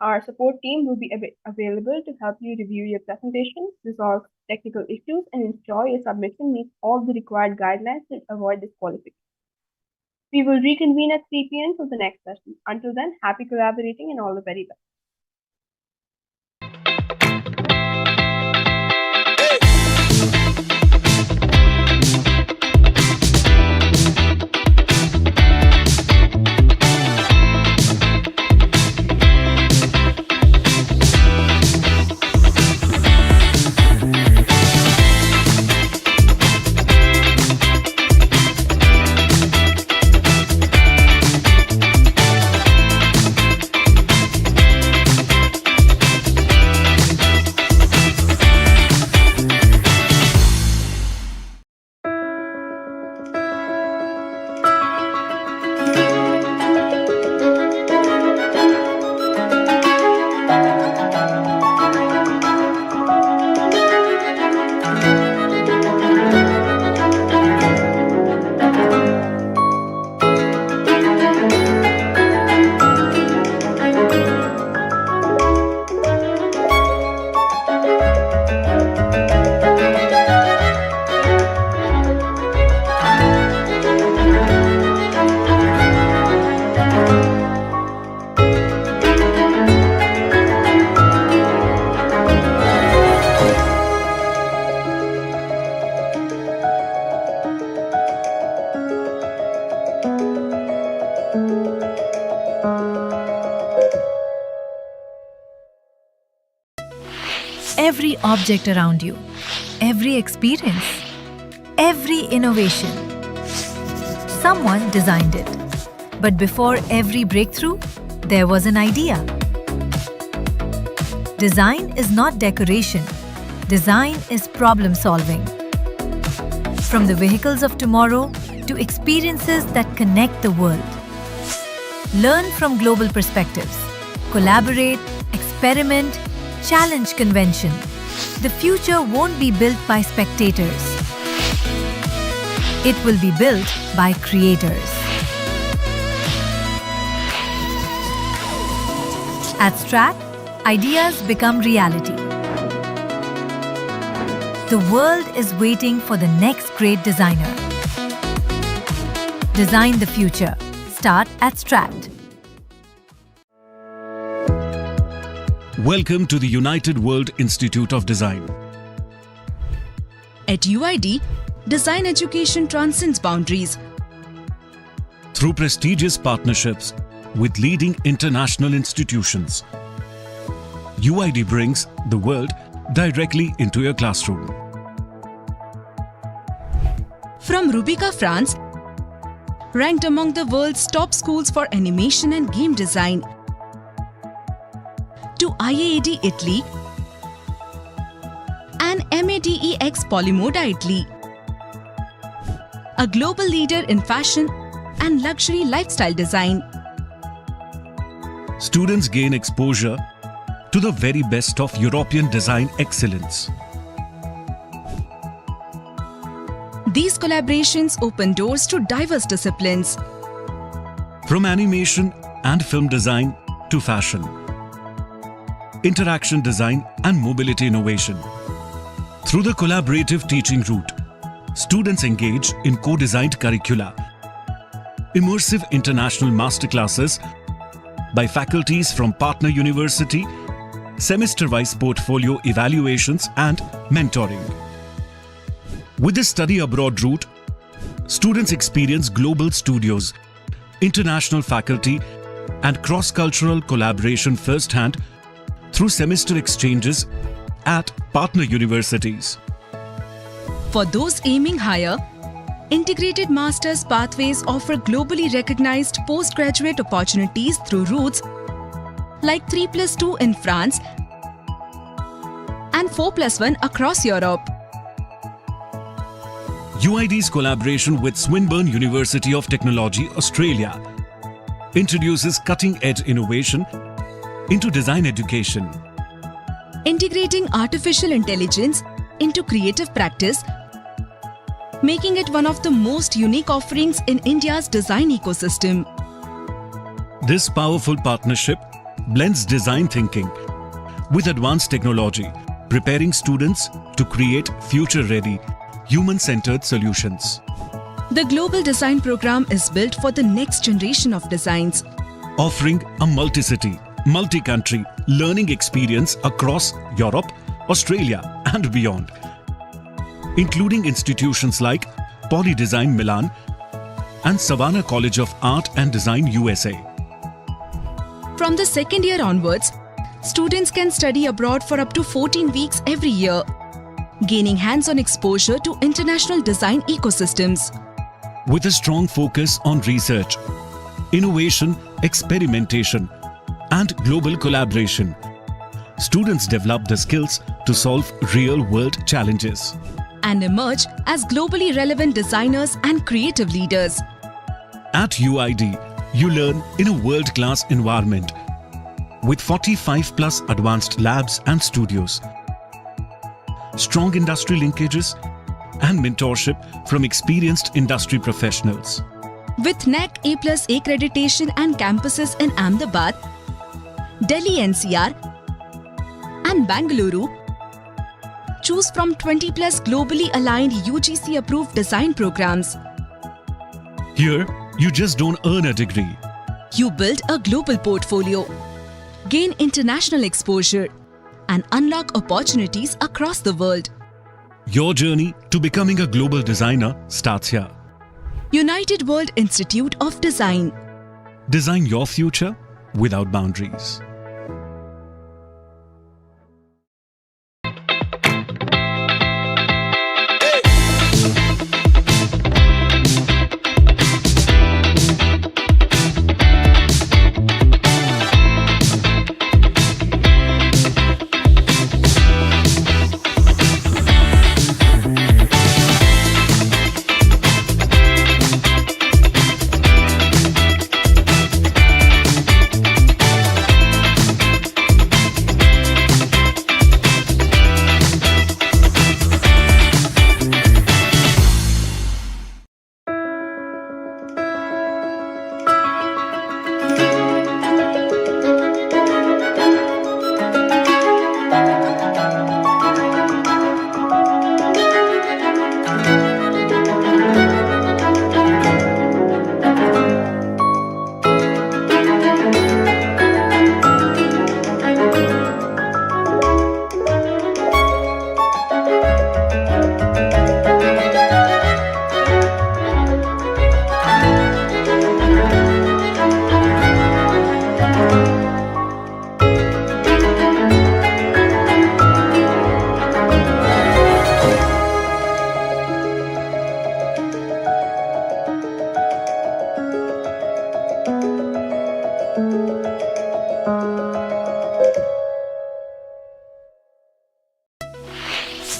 Our support team will be available to help you review your presentation, resolve technical issues, and ensure your submission meets all the required guidelines to avoid disqualification. We will reconvene at 3 p.m. for the next session. Until then, happy collaborating and all the very best. Every object around you, every experience, every innovation. Someone designed it. But before every breakthrough, there was an idea. Design is not decoration. Design is problem solving. From the vehicles of tomorrow to experiences that connect the world. Learn from global perspectives. Collaborate, experiment, challenge convention. The future won't be built by spectators. It will be built by creators. At Strat, ideas become reality. The world is waiting for the next great designer. Design the future. Start at Strat. Welcome to the United World Institute of Design. At UID, design education transcends boundaries. Through prestigious partnerships with leading international institutions, UID brings the world directly into your classroom. From Rubica, France, ranked among the world's top schools for animation and game design, to IAAD Italy and MADEX Polymoda Italy, a global leader in fashion and luxury lifestyle design. Students gain exposure to the very best of European design excellence. These collaborations open doors to diverse disciplines. From animation and film design to fashion, interaction design and mobility innovation. Through the collaborative teaching route, students engage in co-designed curricula, immersive international masterclasses by faculties from partner university, semester-wise portfolio evaluations and mentoring. With the study abroad route, students experience global studios, international faculty and cross-cultural collaboration firsthand through semester exchanges at partner universities. For those aiming higher, integrated master's pathways offer globally recognized postgraduate opportunities through routes like 3+2 in France and 4+1 across Europe. UID's collaboration with Swinburne University of Technology, Australia, introduces cutting-edge innovation into design education. Integrating artificial intelligence into creative practice, making it one of the most unique offerings in India's design ecosystem. This powerful partnership blends design thinking with advanced technology, preparing students to create future-ready, human-centered solutions. The Global Design Program is built for the next generation of designs, offering a multi-city, multi-country learning experience across Europe, Australia and beyond, including institutions like Poly Design Milan and Savannah College of Art and Design USA. From the second year onwards, students can study abroad for up to 14 weeks every year, gaining hands-on exposure to international design ecosystems. With a strong focus on research, innovation, experimentation, and global collaboration, students develop the skills to solve real-world challenges and emerge as globally relevant designers and creative leaders. At UID, you learn in a world-class environment with 45+ advanced labs and studios, strong industry linkages, and mentorship from experienced industry professionals. With NAC A+ accreditation and campuses in Ahmedabad, Delhi NCR, and Bangalore, choose from 20+ globally aligned UGC-approved design programs. Here, you just don't earn a degree. You build a global portfolio, gain international exposure, and unlock opportunities across the world. Your journey to becoming a global designer starts here. United World Institute of Design. Design your future without boundaries.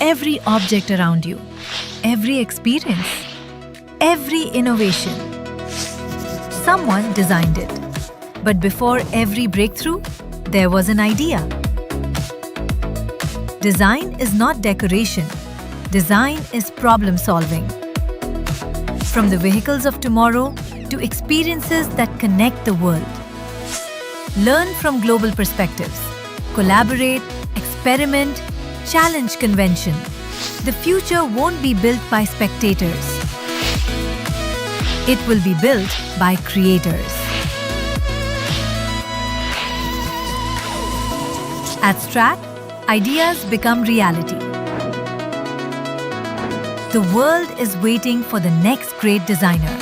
Every object around you, every experience, every innovation. Someone designed it. But before every breakthrough, there was an idea. Design is not decoration. Design is problem solving. From the vehicles of tomorrow to experiences that connect the world. Learn from global perspectives. collaborate, experiment, challenge convention. The future won't be built by spectators. It will be built by creators. At Strat, ideas become reality. The world is waiting for the next great designer.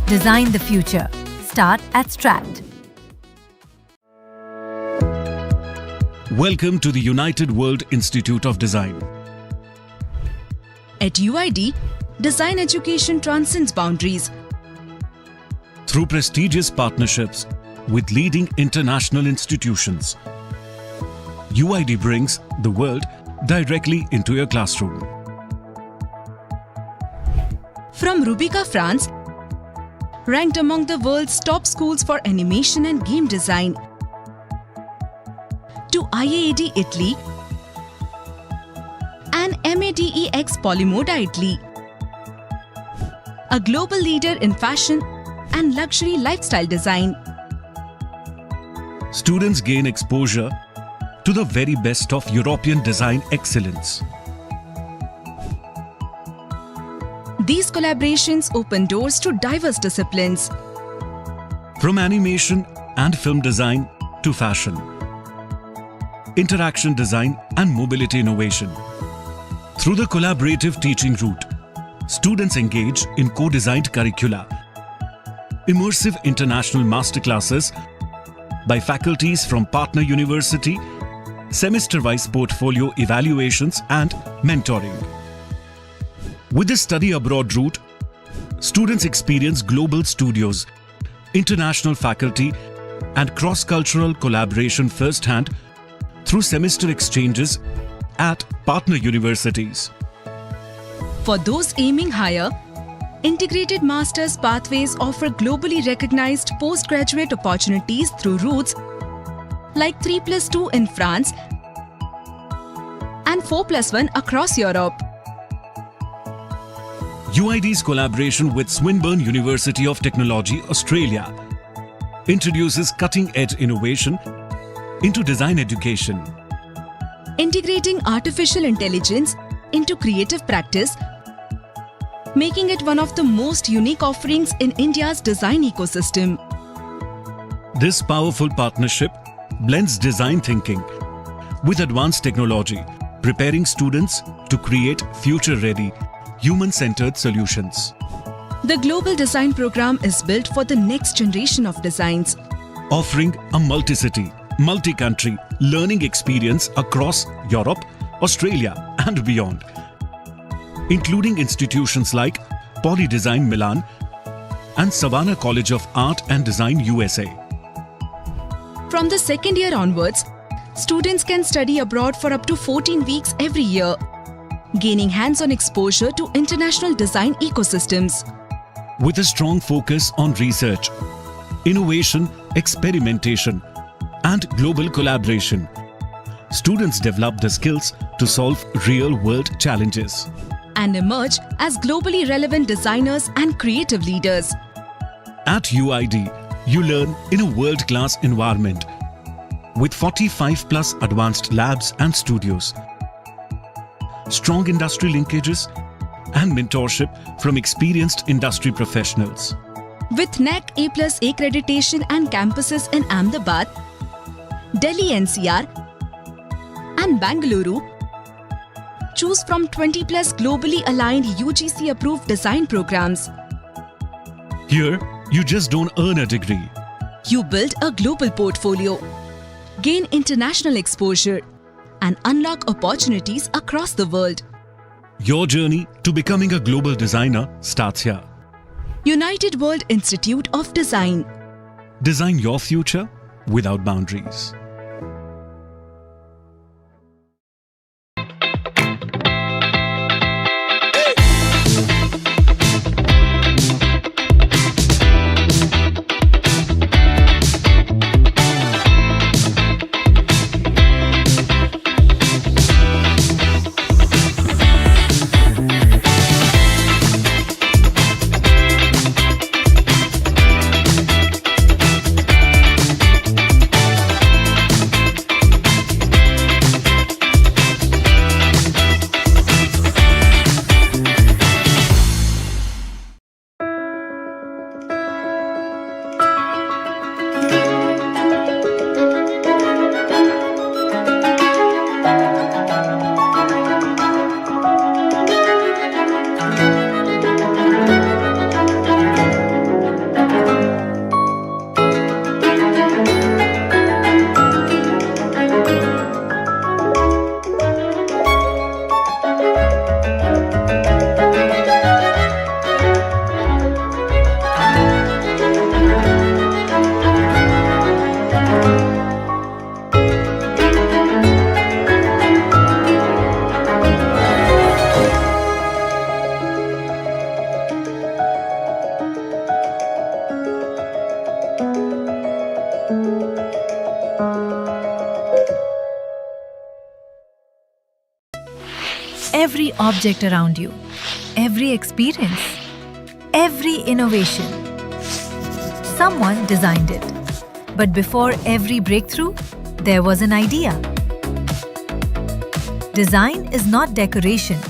Design the future. Start at Strat. Welcome to the United World Institute of Design. At UID, design education transcends boundaries. Through prestigious partnerships with leading international institutions, UID brings the world directly into your classroom. From Rubica, France, ranked among the world's top schools for animation and game design, to IAAD Italy and MADEX Polymoda Italy, a global leader in fashion and luxury lifestyle design. Students gain exposure to the very best of European design excellence. These collaborations open doors to diverse disciplines. From animation and film design to fashion, interaction design and mobility innovation. Through the collaborative teaching route, students engage in co-designed curricula, immersive international masterclasses by faculties from partner university, semester-wise portfolio evaluations and mentoring. With the study abroad route, students experience global studios, international faculty and cross-cultural collaboration firsthand through semester exchanges at partner universities. For those aiming higher, integrated master's pathways offer globally recognized postgraduate opportunities through routes like 3+2 in France and 4+1 across Europe. UID's collaboration with Swinburne University of Technology, Australia, introduces cutting-edge innovation into design education. Integrating artificial intelligence into creative practice, making it one of the most unique offerings in India's design ecosystem. This powerful partnership blends design thinking with advanced technology, preparing students to create future-ready, human-centered solutions. The Global Design Program is built for the next generation of designs, offering a multi-city, multi-country learning experience across Europe, Australia and beyond, including institutions like Poly Design Milan and Savannah College of Art and Design USA. From the second year onwards, students can study abroad for up to 14 weeks every year, gaining hands-on exposure to international design ecosystems. With a strong focus on research, innovation, experimentation, and global collaboration, students develop the skills to solve real-world challenges and emerge as globally relevant designers and creative leaders. At UID, you learn in a world-class environment with 45+ advanced labs and studios, strong industry linkages, and mentorship from experienced industry professionals. With NAC A+ accreditation and campuses in Ahmedabad, Delhi NCR, and Bangalore, choose from 20+ globally aligned UGC-approved design programs. Here, you just don't earn a degree. You build a global portfolio, gain international exposure, and unlock opportunities across the world. Your journey to becoming a global designer starts here. United World Institute of Design. Design your future without boundaries. every object around you, every experience, every innovation. Someone designed it. But before every breakthrough, there was an idea. Design is not decoration.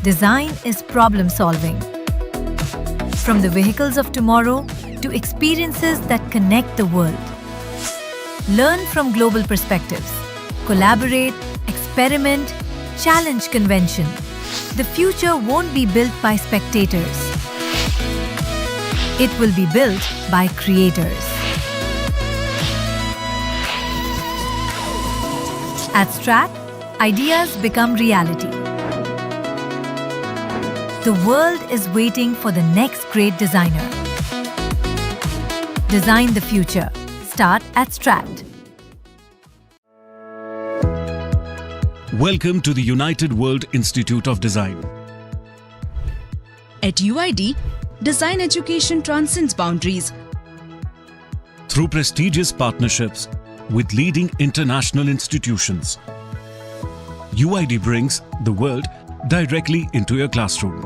Design is problem solving. From the vehicles of tomorrow to experiences that connect the world. Learn from global perspectives. Collaborate, experiment, challenge convention. The future won't be built by spectators. It will be built by creators. At Strat, ideas become reality. The world is waiting for the next great designer. Design the future. Start at Strat. Welcome to the United World Institute of Design. At UID, design education transcends boundaries. Through prestigious partnerships with leading international institutions, UID brings the world directly into your classroom.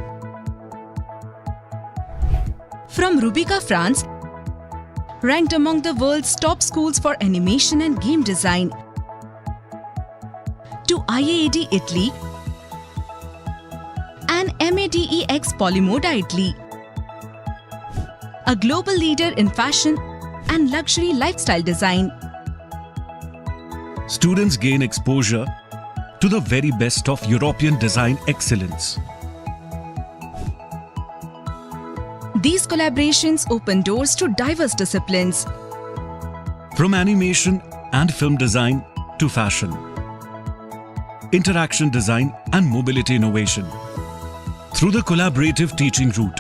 From Rubica, France, ranked among the world's top schools for animation and game design, to IAAD Italy and MADEX Polymoda Italy, a global leader in fashion and luxury lifestyle design. Students gain exposure to the very best of European design excellence. These collaborations open doors to diverse disciplines. From animation and film design to fashion, interaction design and mobility innovation. Through the collaborative teaching route,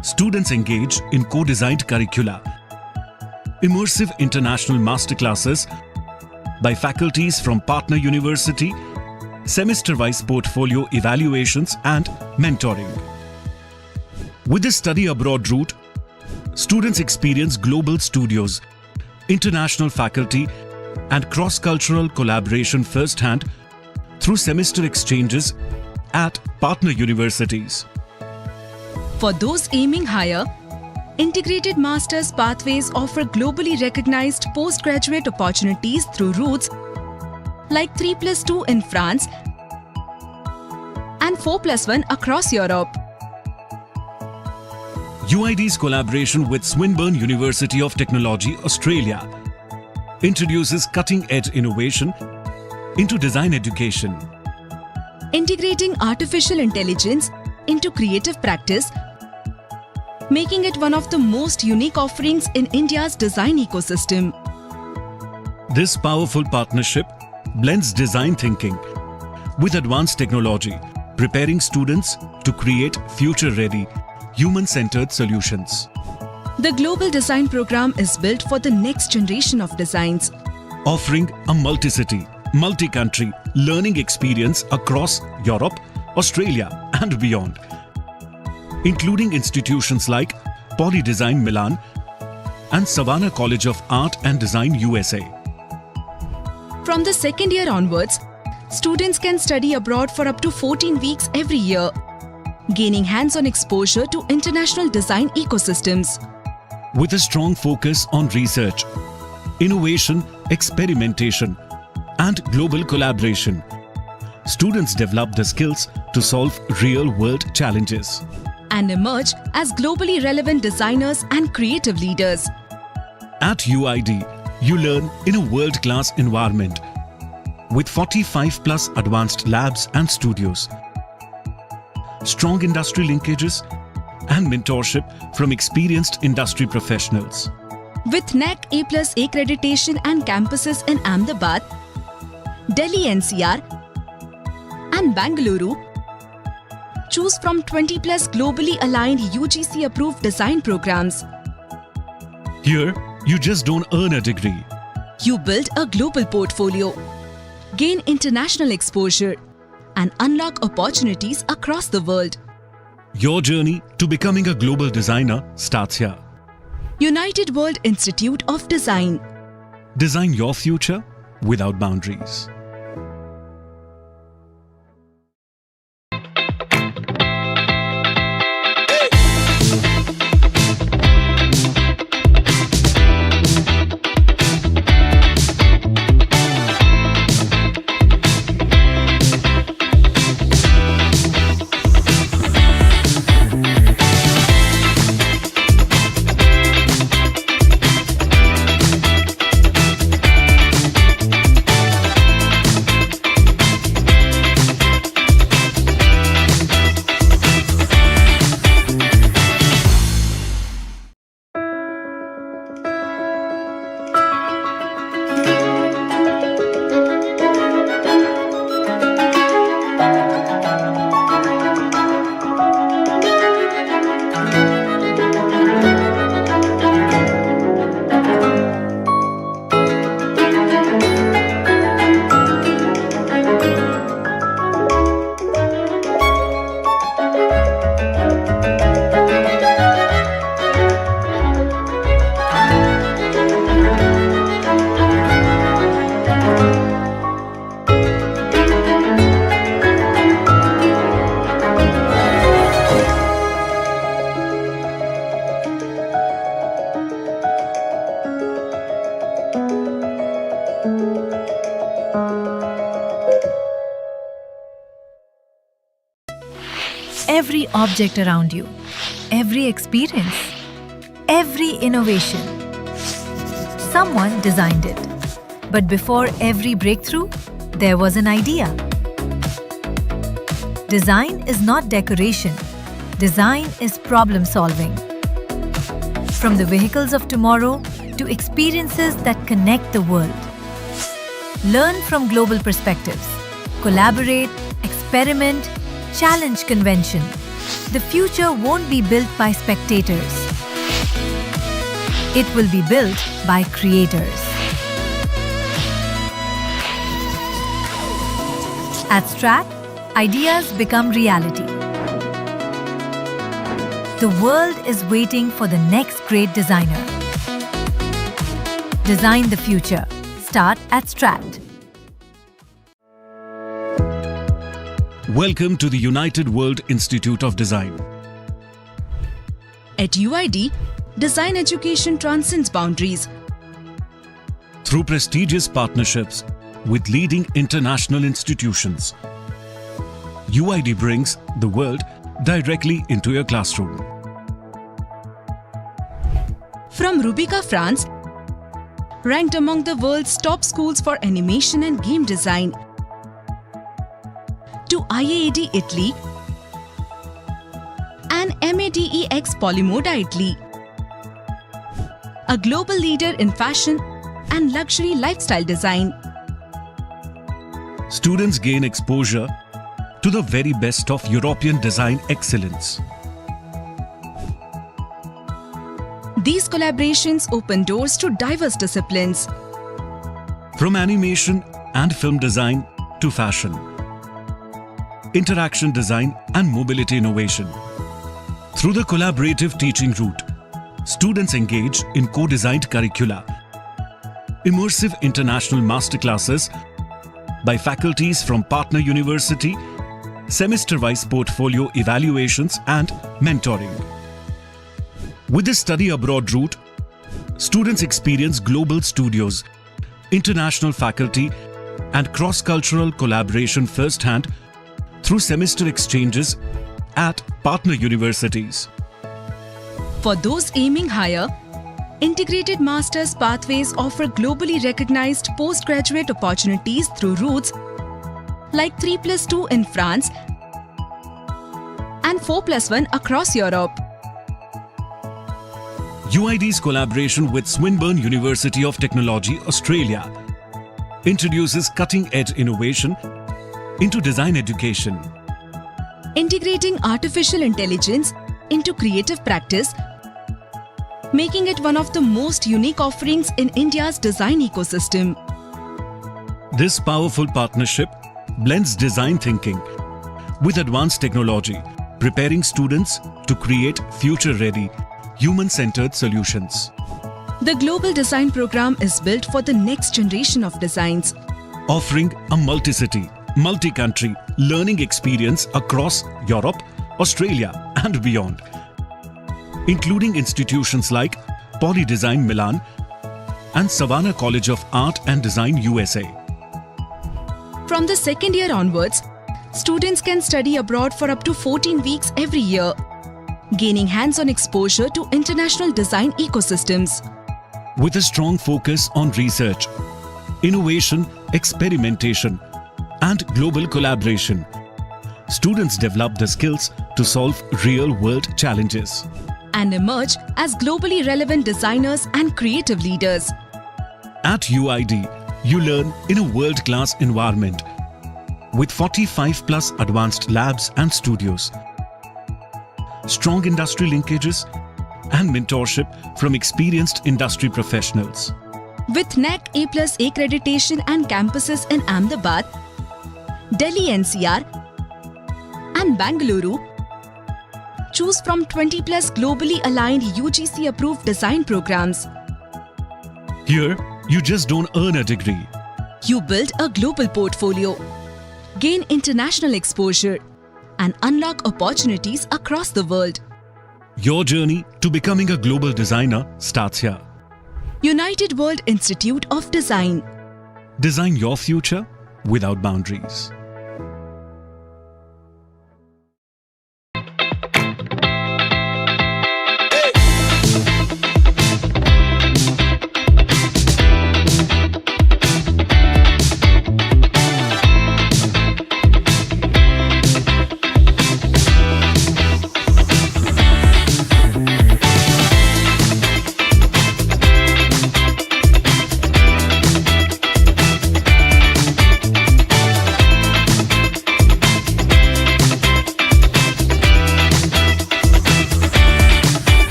students engage in co-designed curricula, immersive international masterclasses by faculties from partner university, semester-wise portfolio evaluations and mentoring. With the study abroad route, students experience global studios, international faculty and cross-cultural collaboration firsthand through semester exchanges at partner universities. For those aiming higher, integrated master's pathways offer globally recognized postgraduate opportunities through routes like 3+2 in France and 4+1 across Europe. UID's collaboration with Swinburne University of Technology, Australia, introduces cutting-edge innovation into design education. Integrating artificial intelligence into creative practice, making it one of the most unique offerings in India's design ecosystem. This powerful partnership blends design thinking with advanced technology, preparing students to create future-ready, human-centered solutions. The Global Design Program is built for the next generation of designs, offering a multi-city, multi-country learning experience across Europe, Australia and beyond, including institutions like Polydesign Milan and Savannah College of Art and Design USA. From the second year onwards, students can study abroad for up to 14 weeks every year, gaining hands-on exposure to international design ecosystems. With a strong focus on research, innovation, experimentation, and global collaboration, students develop the skills to solve real-world challenges and emerge as globally relevant designers and creative leaders. At UID, you learn in a world-class environment with 45+ advanced labs and studios, strong industry linkages, and mentorship from experienced industry professionals. With NAC A+ accreditation and campuses in Ahmedabad, Delhi NCR, and Bangalore, choose from 20+ globally aligned UGC-approved design programs. Here, you just don't earn a degree. You build a global portfolio, gain international exposure, and unlock opportunities across the world. Your journey to becoming a global designer starts here. United World Institute of Design. Design your future without boundaries. every object around you, every experience, every innovation. Someone designed it. But before every breakthrough, there was an idea. Design is not decoration. Design is problem solving. From the vehicles of tomorrow to experiences that connect the world. Learn from global perspectives. Collaborate, experiment, challenge convention. The future won't be built by spectators. It will be built by creators. At Strat, ideas become reality. The world is waiting for the next great designer. Design the future. Start at Strat. Welcome to the United World Institute of Design. At UID, design education transcends boundaries. Through prestigious partnerships with leading international institutions, UID brings the world directly into your classroom. From Rubica, France, ranked among the world's top schools for animation and game design, to IAAD Italy and MADEX Polymoda Italy, a global leader in fashion and luxury lifestyle design. Students gain exposure to the very best of European design excellence. These collaborations open doors to diverse disciplines. From animation and film design to fashion, interaction design and mobility innovation. Through the collaborative teaching route, students engage in co-designed curricula, immersive international masterclasses by faculties from partner university, semester-wise portfolio evaluations and mentoring. With the study abroad route, students experience global studios, international faculty and cross-cultural collaboration firsthand through semester exchanges at partner universities. For those aiming higher, integrated master's pathways offer globally recognized postgraduate opportunities through routes like 3+2 in France and 4+1 across Europe. UID's collaboration with Swinburne University of Technology, Australia, introduces cutting-edge innovation into design education. Integrating artificial intelligence into creative practice, making it one of the most unique offerings in India's design ecosystem. This powerful partnership blends design thinking with advanced technology, preparing students to create future-ready, human-centered solutions. The Global Design Program is built for the next generation of designs, offering a multi-city, multi-country learning experience across Europe, Australia and beyond, including institutions like Poly Design Milan and Savannah College of Art and Design USA. From the second year onwards, students can study abroad for up to 14 weeks every year, gaining hands-on exposure to international design ecosystems. With a strong focus on research, innovation, experimentation, and global collaboration, students develop the skills to solve real-world challenges and emerge as globally relevant designers and creative leaders. At UID, you learn in a world-class environment with 45+ advanced labs and studios, strong industry linkages, and mentorship from experienced industry professionals. With NAC A+ accreditation and campuses in Ahmedabad, Delhi NCR, and Bangalore, choose from 20+ globally aligned UGC-approved design programs. Here, you just don't earn a degree. You build a global portfolio, gain international exposure, and unlock opportunities across the world. Your journey to becoming a global designer starts here. United World Institute of Design. Design your future without boundaries.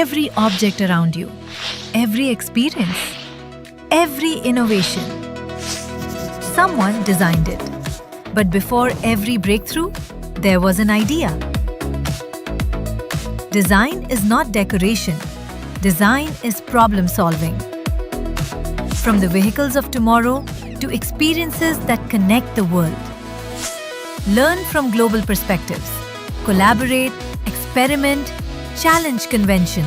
every object around you, every experience, every innovation. Someone designed it. But before every breakthrough, there was an idea. Design is not decoration. Design is problem solving. From the vehicles of tomorrow to experiences that connect the world. Learn from global perspectives. Collaborate, experiment, challenge convention.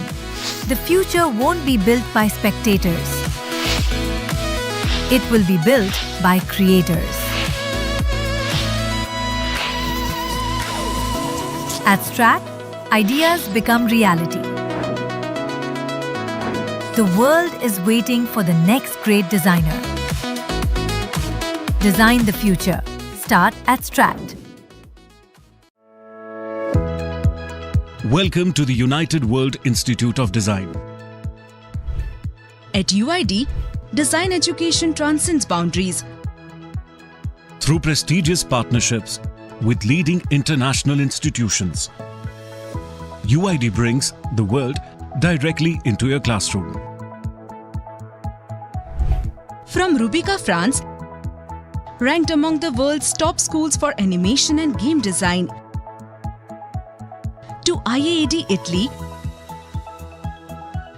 The future won't be built by spectators. It will be built by creators. At Strat, ideas become reality. The world is waiting for the next great designer. Design the future. Start at Strat. Welcome to the United World Institute of Design. At UID, design education transcends boundaries. Through prestigious partnerships with leading international institutions, UID brings the world directly into your classroom. From Rubica, France, ranked among the world's top schools for animation and game design, to IAAD Italy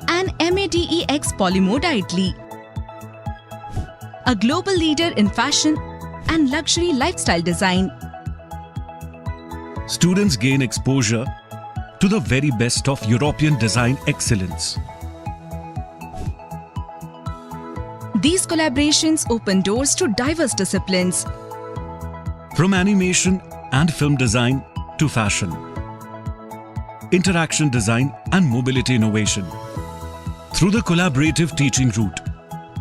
and MADEX Polymoda Italy, a global leader in fashion and luxury lifestyle design. Students gain exposure to the very best of European design excellence. These collaborations open doors to diverse disciplines. From animation and film design to fashion, interaction design and mobility innovation. Through the collaborative teaching route,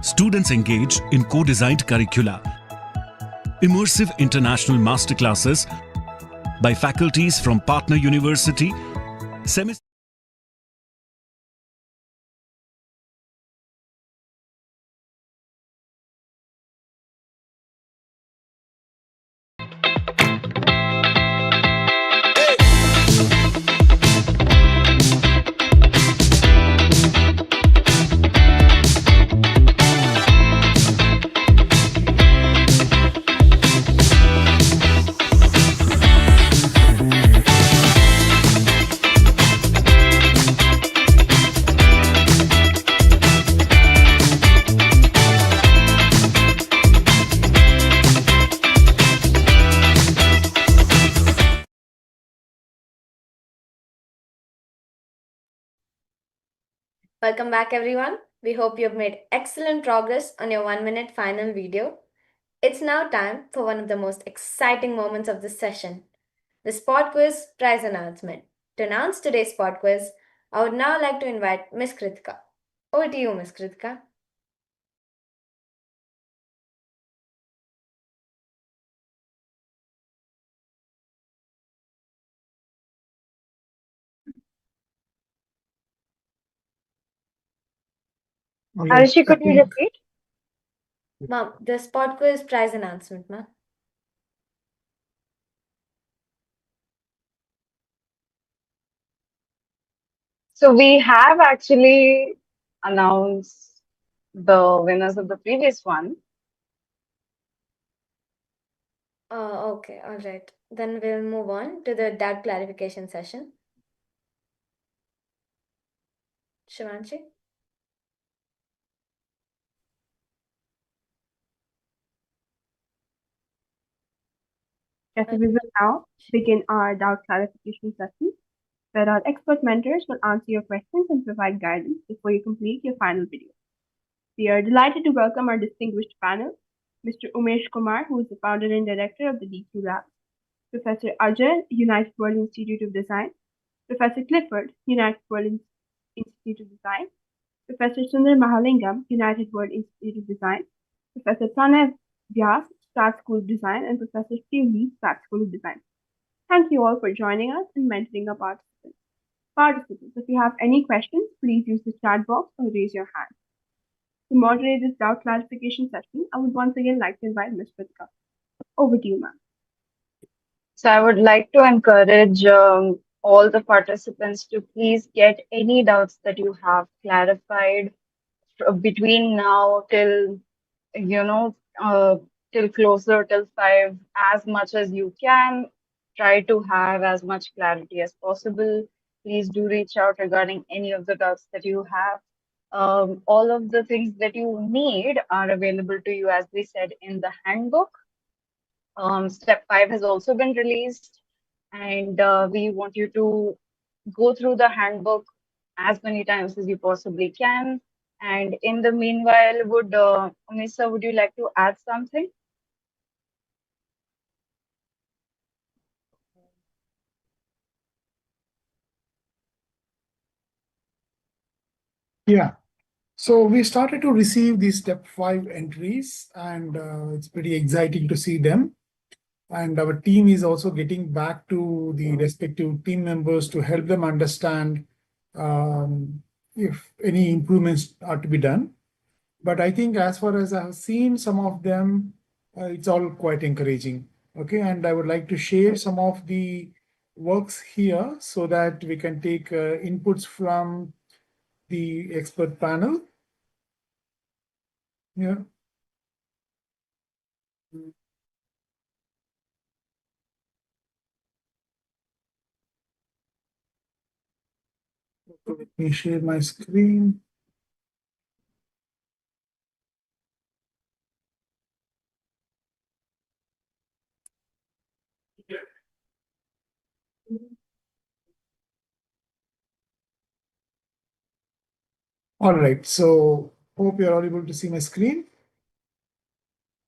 students engage in co-designed curricula, immersive international masterclasses by faculties from partner university, Welcome back, everyone. We hope you've made excellent progress on your 1-minute final video. It's now time for one of the most exciting moments of this session, the Spot Quiz prize announcement. To announce today's Spot Quiz, I would now like to invite Ms. Kritika. Over to you, Ms. Kritika. Arushi, could you repeat? Ma'am, the Spot Quiz prize announcement, ma'am. So we have actually announced the winners of the previous one. Okay, all right. Then we'll move on to the doubt clarification session. Shivanshi? Yes, we will now begin our doubt clarification session, where our expert mentors will answer your questions and provide guidance before you complete your final video. We are delighted to welcome our distinguished panel, Mr. Umesh Kumar, who is the founder and director of the DQ Lab, Professor Ajay, United World Institute of Design, Professor Clifford, United World Institute of Design, Professor Sundar Mahalingam, United World Institute of Design, Professor Pranav Vyas, Strat School of Design, and Professor Steve Lee, Strat School of Design. Thank you all for joining us and mentoring our participants. Participants, if you have any questions, please use the chat box or raise your hand. To moderate this doubt clarification session, I would once again like to invite Ms. Pritka. Over to you, ma'am. So I would like to encourage all the participants to please get any doubts that you have clarified between now till you know, till closer till 5, as much as you can. Try to have as much clarity as possible. Please do reach out regarding any of the doubts that you have. All of the things that you need are available to you, as we said, in the handbook. Step 5 has also been released, and we want you to go through the handbook as many times as you possibly can. And in the meanwhile, Unisa, would you like to add something? Yeah. So we started to receive these step 5 entries, and it's pretty exciting to see them. And our team is also getting back to the respective team members to help them understand if any improvements are to be done. But I think as far as I have seen some of them, it's all quite encouraging. Okay, and I would like to share some of the works here so that we can take inputs from the expert panel. Yeah. Let me share my screen. All right, so hope you're all able to see my screen.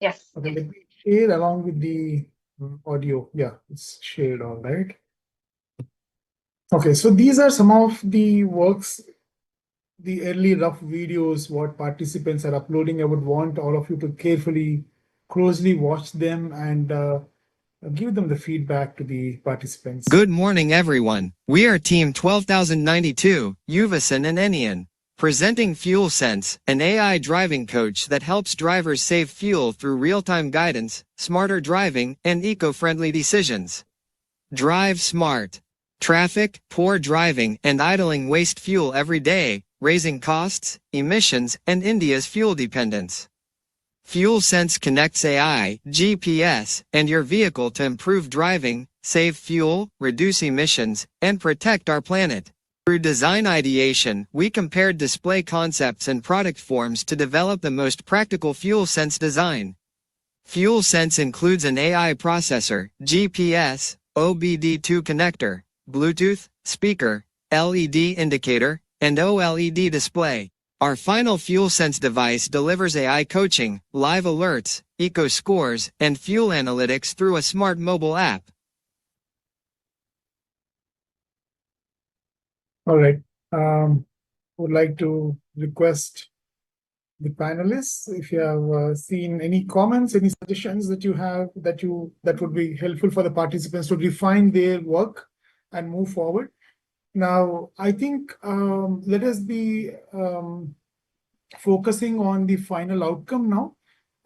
Yes. Okay, let me share along with the audio. Yeah, it's shared, all right. Okay, so these are some of the works, the early rough videos, what participants are uploading. I would want all of you to carefully, closely watch them and give them the feedback to the participants. Good morning, everyone. We are Team 12092, Uvason and Enian, presenting FuelSense, an AI driving coach that helps drivers save fuel through real-time guidance, smarter driving, and eco-friendly decisions. Drive smart. Traffic, poor driving, and idling waste fuel every day, raising costs, emissions, and India's fuel dependence. FuelSense connects AI, GPS, and your vehicle to improve driving, save fuel, reduce emissions, and protect our planet. Through design ideation, we compared display concepts and product forms to develop the most practical FuelSense design. FuelSense includes an AI processor, GPS, OBD2 connector, Bluetooth, speaker, LED indicator, and OLED display. Our final FuelSense device delivers AI coaching, live alerts, eco scores, and fuel analytics through a smart mobile app. All right. Would like to request the panelists, if you have seen any comments, any suggestions that you have that would be helpful for the participants to refine their work and move forward. Now, I think let us be focusing on the final outcome now,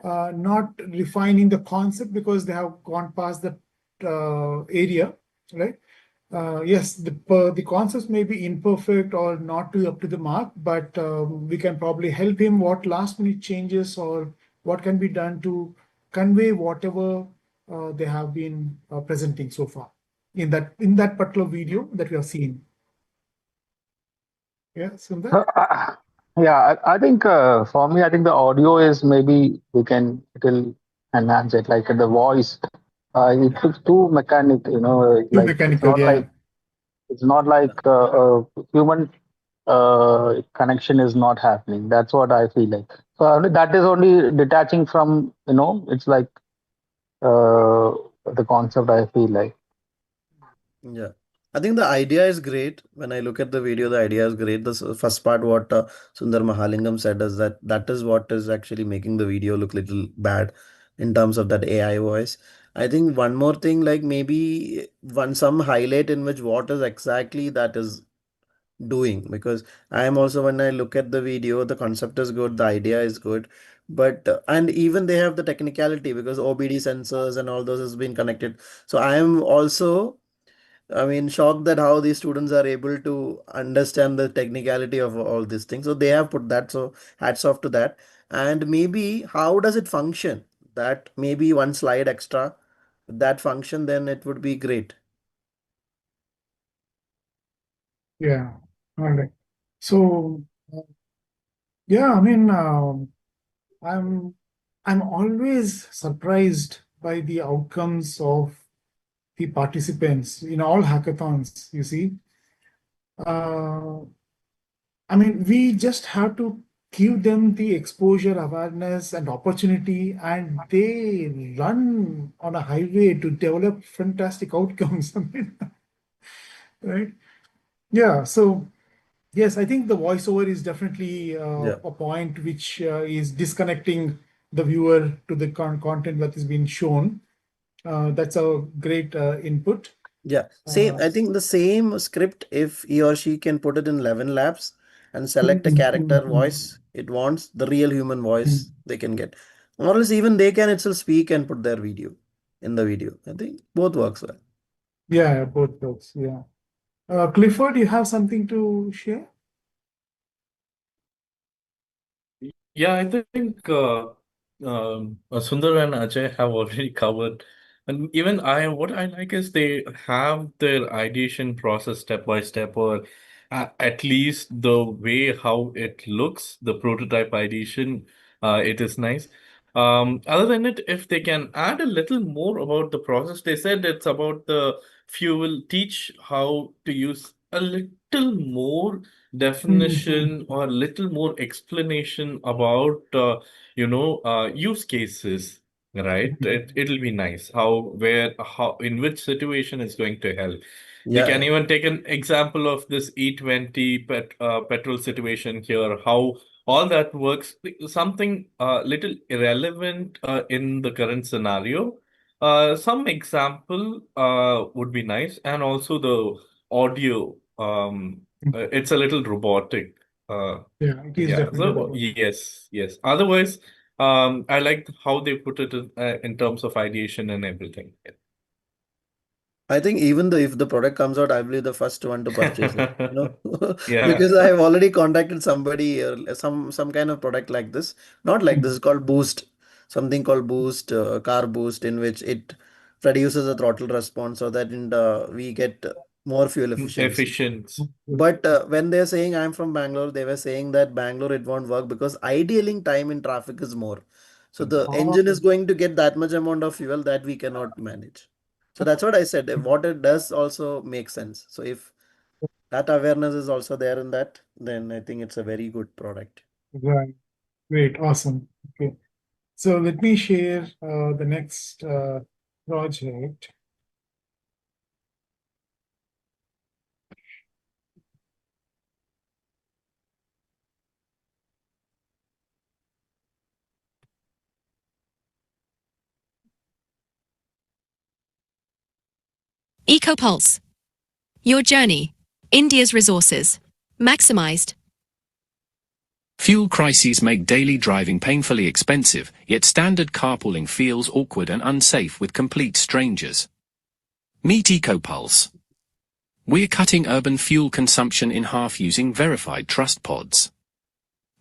not refining the concept because they have gone past that area, right? Yes, the concepts may be imperfect or not up to the mark, but we can probably help him what last minute changes or what can be done to convey whatever they have been presenting so far in that particular video that we have seen. Yeah, Sundar? Yeah, I think for me, I think the audio is maybe we can it'll enhance it. Like the voice, it looks too mechanic. Too Like mechanical, yeah. it's not like human connection is not happening. That's what I feel like. So that is only detaching from it's like the concept. I feel like. Yeah. I think the idea is great. When I look at the video, the idea is great. The first part, what Sundar Mahalingam said, is that is what is actually making the video look little bad in terms of that AI voice. I think one more thing, like maybe some highlight in which what is exactly that is doing, because I am also, when I look at the video, the concept is good, the idea is good, but and even they have the technicality because OBD sensors and all those has been connected. So I am also I mean, shocked that how these students are able to understand the technicality of all these things. So they have put that. So hats off to that. And maybe how does it function? That maybe one slide extra, that function, then it would be great. Yeah. All right. So, yeah, I mean, I'm I'm always surprised by the outcomes of the participants in all hackathons, you see. Uh, I mean, we just have to give them the exposure, awareness, and opportunity, and they run on a highway to develop fantastic outcomes. I mean, right? Yeah. So, yes, I think the voiceover is definitely Yeah. a point which is disconnecting the viewer to the content that is being shown. That's a great input. Yeah, same. Uh, I think the same script, if he or she can put it in 11 labs and select a mm, character mm, mm, voice it wants, the real human mm. voice they can get. Or else even they can itself speak and put their video in the video. I think both works well. Yeah, both those. Yeah. Clifford, you have something to share? Yeah, I think Sundar and Ajay have already covered. And even what I like is they have their ideation process step by step, or at least the way how it looks, the prototype ideation, it is nice. Other than it, if they can add a little more about the process, they said it's about the fuel, teach how to use a little more Mhm. definition or a little more explanation about use cases, right? It'll be nice how in which situation it's going to help. We Yeah, can yeah. even take an example of this E20 petrol situation here, how all that works, something little irrelevant in the current scenario. Some example would be nice, and also the audio. It's a little robotic. Yeah, it is Yeah. definitely So about. yes, yes. Otherwise, I like how they put it in terms of ideation and everything. I think even though if the product comes out, I'll be the first one to purchase it. Yeah. Because I have already contacted somebody, some kind of product like this. Not like this, it's called Boost, something called Boost, car Boost, in which it produces a throttle response so that we get more fuel efficiency. Efficient. But when they're saying I'm from Bangalore, they were saying that Bangalore it won't work because idling time in traffic is more. So the engine is going to get that much amount of fuel that we cannot manage. So that's what I said. If what it does also makes sense. So if that awareness is also there in that, then I think it's a very good product. Right. Great. Awesome. Okay. So let me share the next project. EcoPulse. Your journey. India's resources. Maximized. Fuel crises make daily driving painfully expensive, yet standard carpooling feels awkward and unsafe with complete strangers. Meet EcoPulse. We're cutting urban fuel consumption in half using verified trust pods.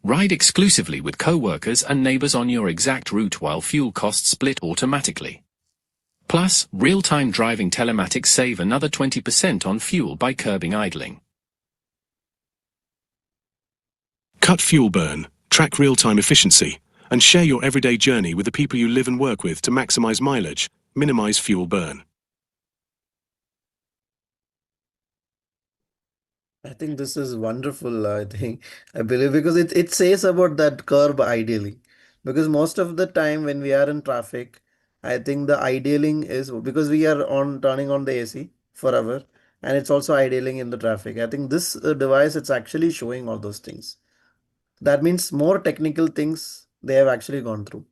Ride exclusively with co-workers and neighbors on your exact route while fuel costs split automatically. Plus, real-time driving telematics save another 20% on fuel by curbing idling. Cut fuel burn, track real-time efficiency, and share your everyday journey with the people you live and work with to maximize mileage, minimize fuel burn. I think this is wonderful. I think I believe because it says about that curb ideally. Because most of the time when we are in traffic, I think the idealing is because we are on turning on the AC forever, and it's also idealing in the traffic. I think this device it's actually showing all those things. That means more technical things they have actually gone through.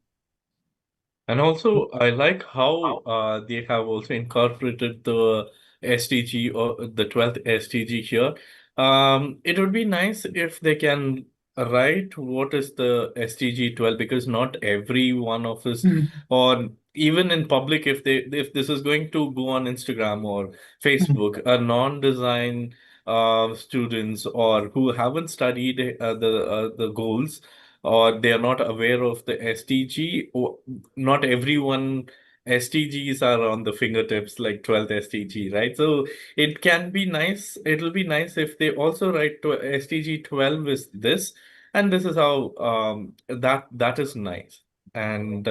And also, I like how they have also incorporated the SDG or the 12th SDG here. It would be nice if they can write what is the SDG 12, because not every one of us, Mm. or even in public, if this is going to go on Instagram or Facebook, a non-design students or who haven't studied the goals, or they are not aware of the SDG, or not everyone SDGs are on the fingertips like 12th SDG, right? So it can be nice. It'll be nice if they also write to SDG 12 is this, and this is how that is nice. And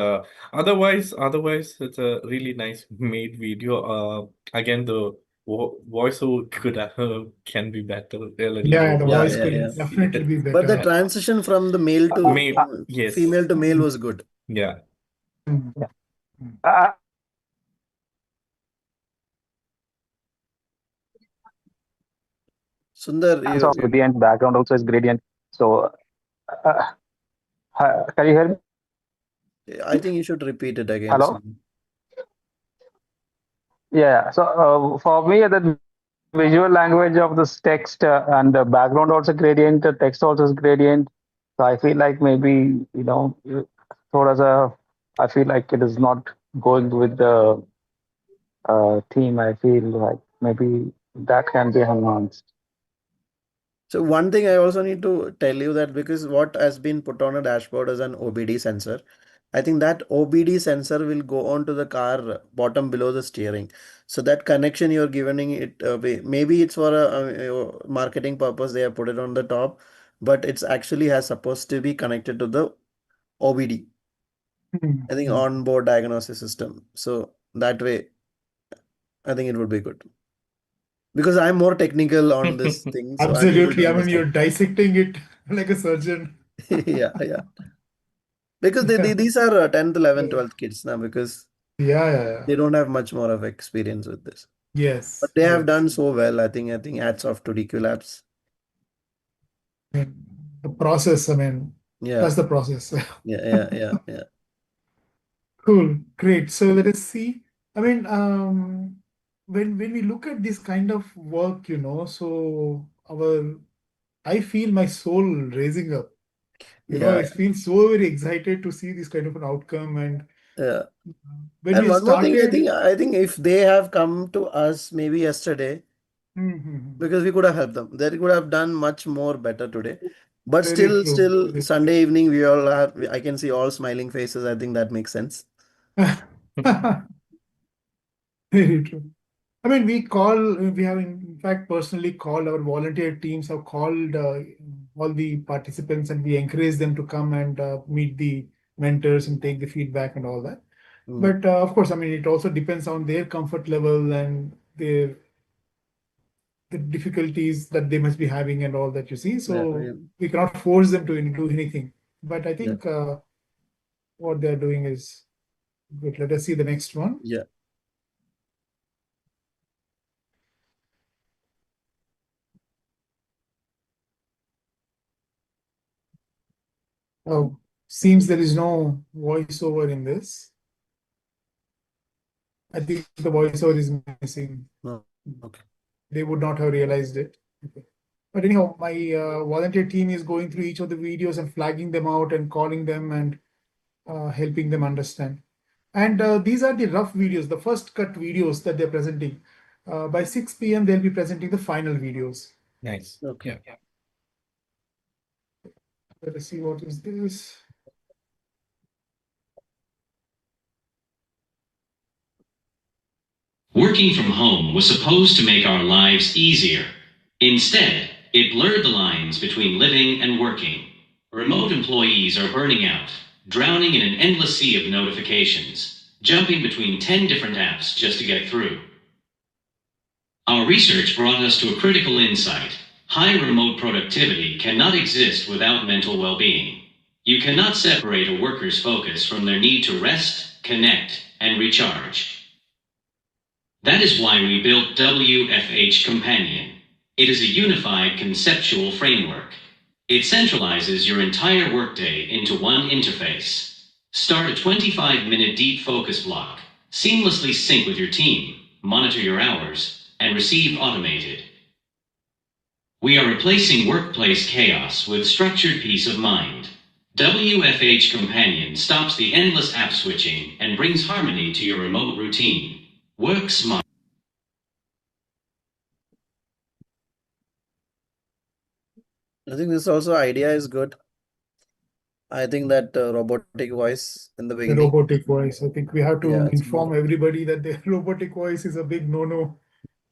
otherwise, it's a really nice made video. Again, the voiceover can be better, a little Yeah, bit the Yeah, voice better. yeah, could yeah. definitely be But the better. transition from the male to Yes. female to male was good. Yeah. Mm. Yeah. Uh, Sundar, so gradient background also is gradient. So uh, can you hear me? I think you should repeat it again. Hello? Sundar. Yeah. So for me, the visual language of this text and the background also gradient, the text also is gradient. So I feel like maybe, thoda sa, I feel like it is not going with the theme. I feel like maybe that can be enhanced. So one thing I also need to tell you that because what has been put on a dashboard is an OBD sensor. I think that OBD sensor will go on to the car bottom below the steering. So that connection you're giving it, maybe it's for a marketing purpose. They have put it on the top, but it's actually has supposed to be connected to the OBD. I think onboard diagnosis system. So that way, I think it would be good. Because I'm more technical on this thing, so I'm able to Absolutely. I mean, understand. you're dissecting it like a surgeon. Yeah, yeah. Because these are 10th, 11th, 12th kids now because Yeah, yeah, yeah. they don't have much more of experience with this. But Yes, they have yes. done so well. I think hats off to DQ Labs. I mean, the process, I mean, Yeah, that's the process. yeah. Cool, great. So let us see. I mean, when we look at this kind of work, so I feel my soul raising up. Yeah, I feel so very excited to see this kind of an outcome. And yeah. when And we one more thing, I started, think I think if they have come to us maybe yesterday, Mhm. because we could have helped them. They could have done much more better today. But Very true. still Very Sunday evening we all have I can see all smiling faces. I think that makes sense. Very true. I mean, we have in fact personally called our volunteer teams, have called all the participants, and we encourage them to come and meet the mentors and take the feedback and all that. But of course, I mean, it also depends on their comfort level and the difficulties that they must be having and all that, you see. Yeah, So yeah, we cannot force them to do anything. But I yeah, think what they're doing is good. Let us see the next one. yeah. Oh, seems there is no voiceover in this. I think the voiceover is missing. No, okay. They would not have realized it. Okay. But anyhow, my volunteer team is going through each of the videos and flagging them out and calling them and helping them understand. And these are the rough videos, the first cut videos that they're presenting. By 6 p.m., they'll be presenting the final videos. Nice. Okay. Yeah. Let us see what is this. Working from home was supposed to make our lives easier. Instead, it blurred the lines between living and working. Remote employees are burning out, drowning in an endless sea of notifications, jumping between 10 different apps just to get through. Our research brought us to a critical insight. High remote productivity cannot exist without mental well-being. You cannot separate a worker's focus from their need to rest, connect, and recharge. That is why we built WFH Companion. It is a unified conceptual framework. It centralizes your entire workday into one interface. Start a 25-minute deep focus block, seamlessly sync with your team, monitor your hours, and receive automated. We are replacing workplace chaos with structured peace of mind. WFH Companion stops the endless app switching and brings harmony to your remote routine. Work smart. I think this also idea is good. I think that robotic voice in the The beginning. robotic voice. I think we have to Yeah, it's inform more. everybody that the robotic voice is a big no-no.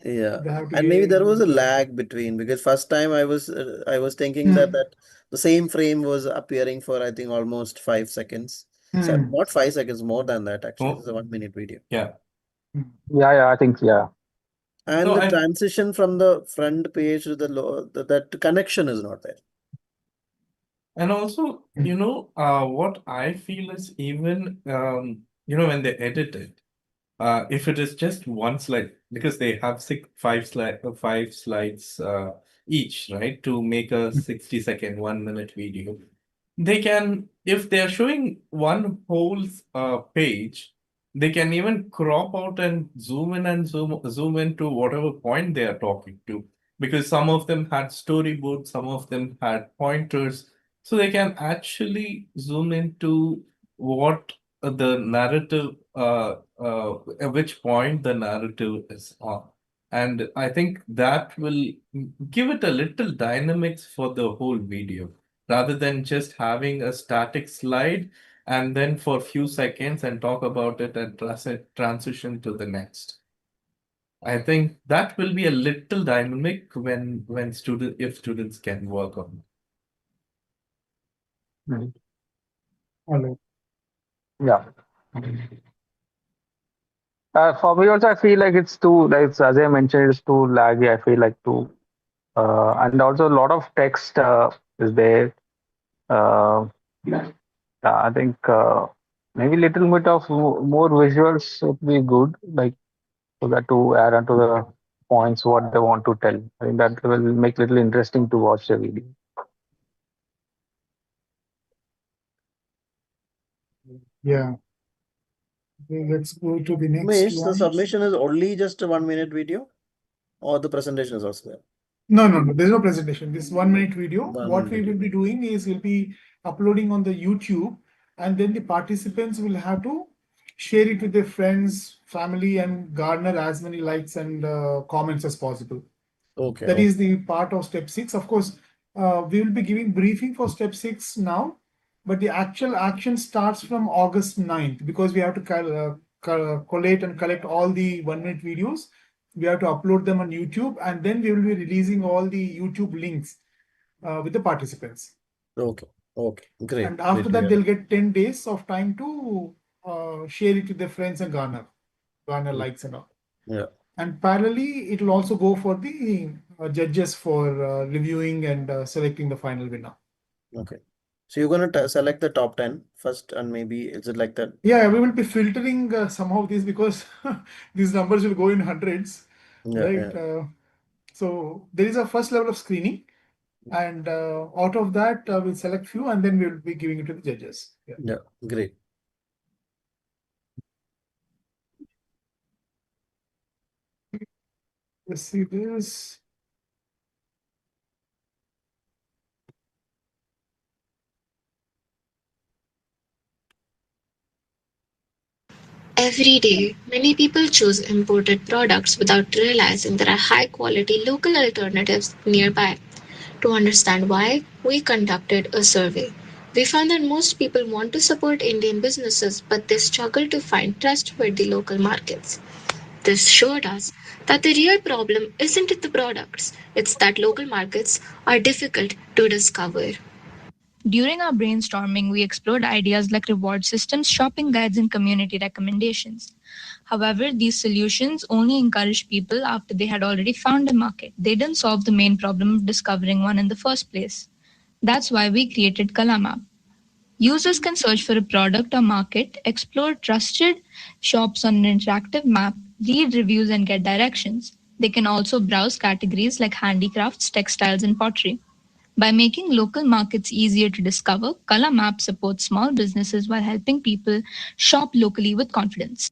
Yeah, They have to and maybe there was a get, lag between, because first time I was thinking that Hmm. the same frame was appearing for, I think, almost 5 seconds. So Hmm. not 5 seconds, more than that actually. Oh, It's a 1 minute video. yeah. Yeah, I think, yeah. And So the I transition from the front page to the that connection is not there. And also, what I feel is even, when they edit it, if it is just one slide, because they have five slides each, right, to make a 60-second, 1 minute video. They can, if they're showing one whole page, they can even crop out and zoom in and zoom into whatever point they are talking to. Because some of them had storyboards, some of them had pointers, so they can actually zoom into what the narrative, at which point the narrative is on. And I think that will give it a little dynamics for the whole video, rather than just having a static slide and then for a few seconds and talk about it and transition to the next. I think that will be a little dynamic when students can work on Mhm. Hello. Yeah. For me also, I feel like it's too, like as I mentioned, it's too laggy. I feel like too, and also a lot of text is there. Uh, yeah, I think maybe little bit of more visuals would be good, like so that to add on to the points what they want to tell. I think that will make little interesting to watch the video. Yeah. Okay, let's go to the next Umesh, the one. submission is only just a 1 minute video, or the presentation is also there? No. There's no presentation. This 1 minute video. One What we minute will be video. doing is we'll be uploading on the YouTube, and then the participants will have to share it with their friends, family, and garner as many likes and comments as possible. Okay. That is the part of step 6. Of course, we will be giving briefing for step 6 now, but the actual action starts from August 9th, because we have to collate and collect all the 1 minute videos. We have to upload them on YouTube, and then we will be releasing all the YouTube links with the participants. Okay. Okay. Great. And Great after to that, hear they'll that. get 10 days of time to share it with their friends and garner likes and all. Yeah. And parallelly, it will also go for the judges for reviewing and selecting the final winner. Okay. So you're gonna select the top 10 first, and maybe is it like that? Yeah, we will be filtering some of these, because these numbers will go in hundreds, Yeah. right? Yeah. So there is a first level of screening, and out of that, we'll select few, and then we'll be giving it to the judges. Yeah. Yeah. Great. Let's see this. Every day, many people choose imported products without realizing there are high quality local alternatives nearby. To understand why, we conducted a survey. We found that most people want to support Indian businesses, but they struggle to find trustworthy local markets. This showed us that the real problem isn't the products, it's that local markets are difficult to discover. During our brainstorming, we explored ideas like reward systems, shopping guides, and community recommendations. However, these solutions only encouraged people after they had already found a market. They didn't solve the main problem of discovering one in the first place. That's why we created Kalamap. Users can search for a product or market, explore trusted shops on an interactive map, read reviews, and get directions. They can also browse categories like handicrafts, textiles, and pottery. By making local markets easier to discover, Color Map supports small businesses while helping people shop locally with confidence.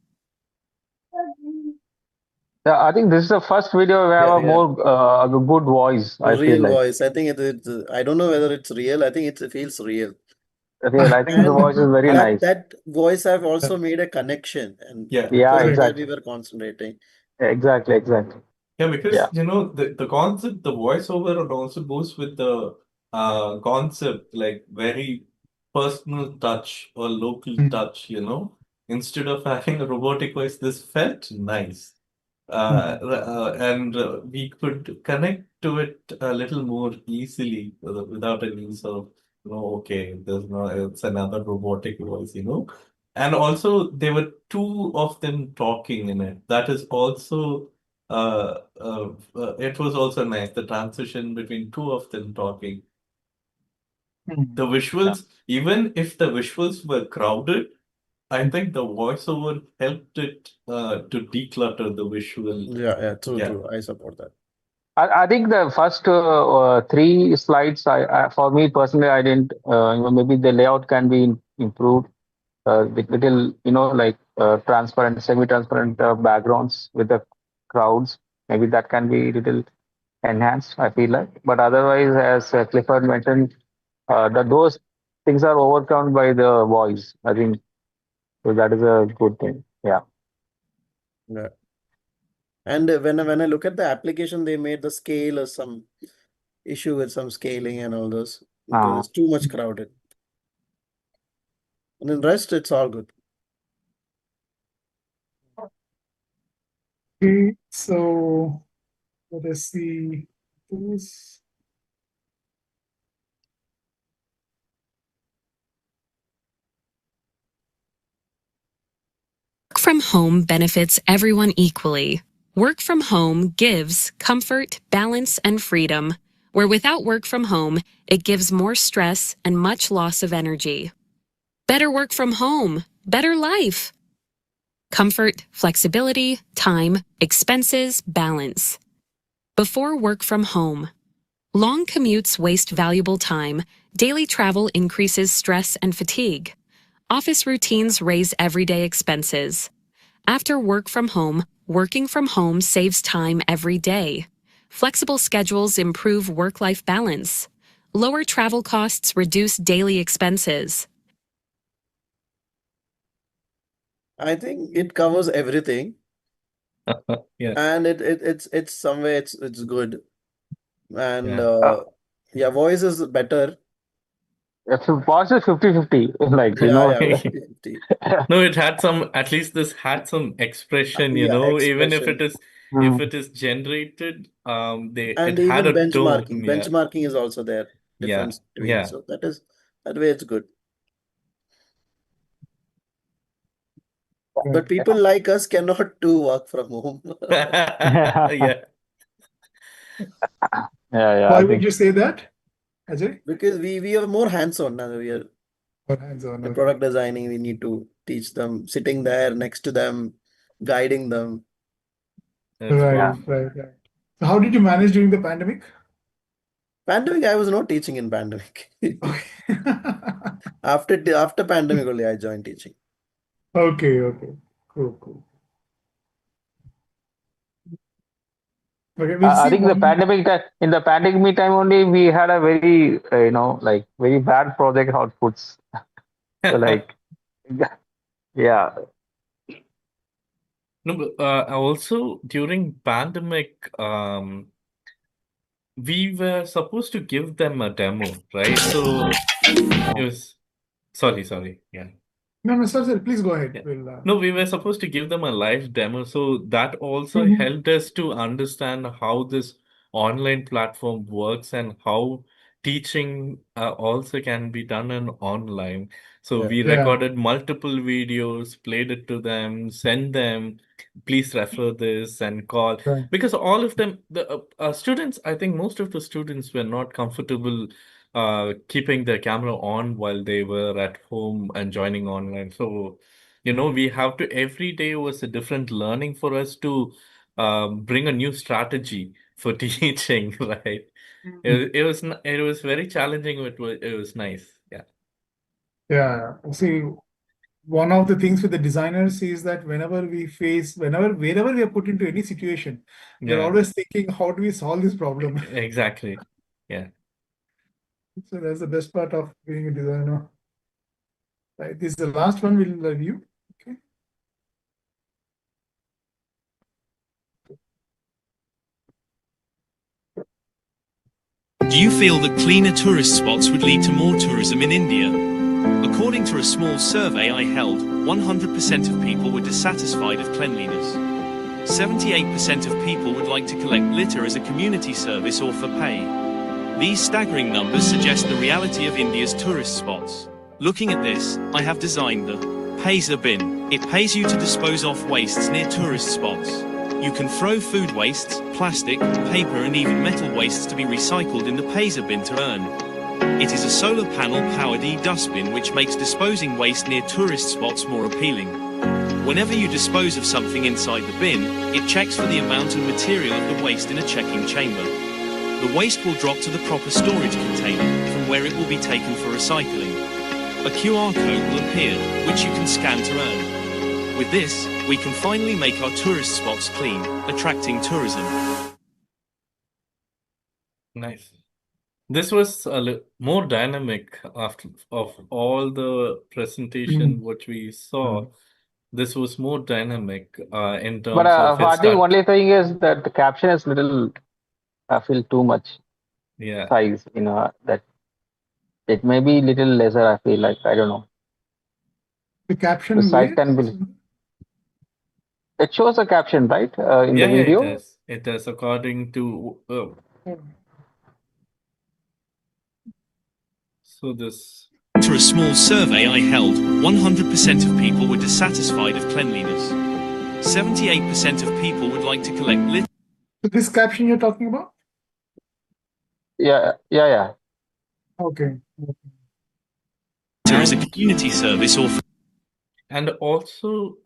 Yeah, I think this is the first video we have Yeah. a Yeah. more good voice. I feel Real like. voice. I think I don't know whether it's real. I think it feels real. Alex's And voice is very that nice. that voice have also made a connection, and Yeah. Yeah, because of Correct. that we exactly. were concentrating. Exactly, exactly. Yeah, Yeah. because the concept, the voiceover, it also goes with the concept, like very personal touch or local Mm, touch, Instead of having a robotic voice, this felt nice. mm, And we could connect to it a little more easily without a use of, okay, it's another robotic voice. And also, there were two of them talking in it. That is also, it was also nice, the transition between two of them talking. mm. The Yeah. visuals, even if the visuals were crowded, I think the voiceover helped it to declutter the visual. Yeah, true, Yeah. true. I support that. I think the first three slides, for me personally, I didn't, maybe the layout can be improved with little, like transparent, semi-transparent backgrounds with the crowds. Maybe that can be little enhanced, I feel like. But otherwise, as Clifford mentioned, those things are overcome by the voice. I think so that is a good thing. Yeah. Yeah. And when I look at the application, they made the scale or some issue with some scaling and all those because Uh, it's too much crowded. And then rest, it's all good. Okay, so let us see this. Work from home benefits everyone equally. Work from home gives comfort, balance, and freedom, where without work from home, it gives more stress and much loss of energy. Better work from home, better life. Comfort, flexibility, time, expenses, balance. Before work from home. Long commutes waste valuable time. Daily travel increases stress and fatigue. Office routines raise everyday expenses. After work from home, working from home saves time every day. Flexible schedules improve work-life balance. Lower travel costs reduce daily expenses. I think it covers everything, Yeah. and it's somewhere it's good. And Yeah. yeah, voice is better. if it was a 50-50, like, Yeah, 50-50. No, it had some, at least this had some expression, Yeah, even if expression. it is Mm. generated, it And had even a tone. benchmarking. Yeah. Benchmarking is also there, Yeah. different tweaks. Yeah. So that way it's good. But Right. people like us cannot do work from home Yeah, Yeah. yeah, Why I would think. you say that, Ajay? because we are more hands-on now. We are Or hands-on, the okay. product designing. We need to teach them, sitting there next to them, guiding them. That's Right, Yeah. true. right, right. So how did you manage during the pandemic? Pandemic, I was not teaching in pandemic. Okay. After pandemic only, I joined teaching. Okay, okay. Cool, cool. Okay, we'll I see think the one. pandemic time, in the pandemic time only, we had a very, like very bad project outputs. So like, yeah, No, but also during pandemic, we were supposed to give them a demo, right? So it was, sorry. Yeah. No, no, sir, please go ahead. Yeah. We'll, No, we were supposed to give them a live demo. So that also Mhm. helped us to understand how this online platform works and how teaching also can be done in online. So Yeah. we Yeah, recorded multiple videos, played it to them, sent them, please refer this and call. right. Because all of them, the students, I think most of the students were not comfortable keeping their camera on while they were at home and joining online. So we have to, every day was a different learning for us to bring a new strategy for teaching, right? Mhm. It was very challenging, but it was nice. Yeah. Yeah. See, one of the things with the designers is that wherever we are put into any situation, we are Yeah, always thinking, how do we solve this problem? exactly. Yeah. So that's the best part of being a designer. Right. This is the last one we'll review. Okay. Do you feel that cleaner tourist spots would lead to more tourism in India? According to a small survey I held, 100% of people were dissatisfied with cleanliness. 78% of people would like to collect litter as a community service or for pay. These staggering numbers suggest the reality of India's tourist spots. Looking at this, I have designed the Payza bin. It pays you to dispose off wastes near tourist spots. You can throw food wastes, plastic, paper and even metal wastes to be recycled in the Payza bin to earn. It is a solar panel powered e-dustbin which makes disposing waste near tourist spots more appealing. Whenever you dispose of something inside the bin, it checks for the amount and material of the waste in a checking chamber. The waste will drop to the proper storage container, from where it will be taken for recycling. A QR code will appear, which you can scan to earn. With this, we can finally make our tourist spots clean, attracting tourism. Nice. This was more dynamic after of all the presentation what we saw. This was more dynamic in But terms of it I think start. only thing is that the caption is little, I feel too much Yeah. size, that it may be little lesser, I feel like, I don't know. The The caption size where? can be, it shows a caption, right, in the Yeah, it video? does. It does according to so this. To a small survey I held, 100% of people were dissatisfied with cleanliness. 78% of people would like to collect litter. So this caption you're talking about? Yeah. Okay. As a community service or for And also,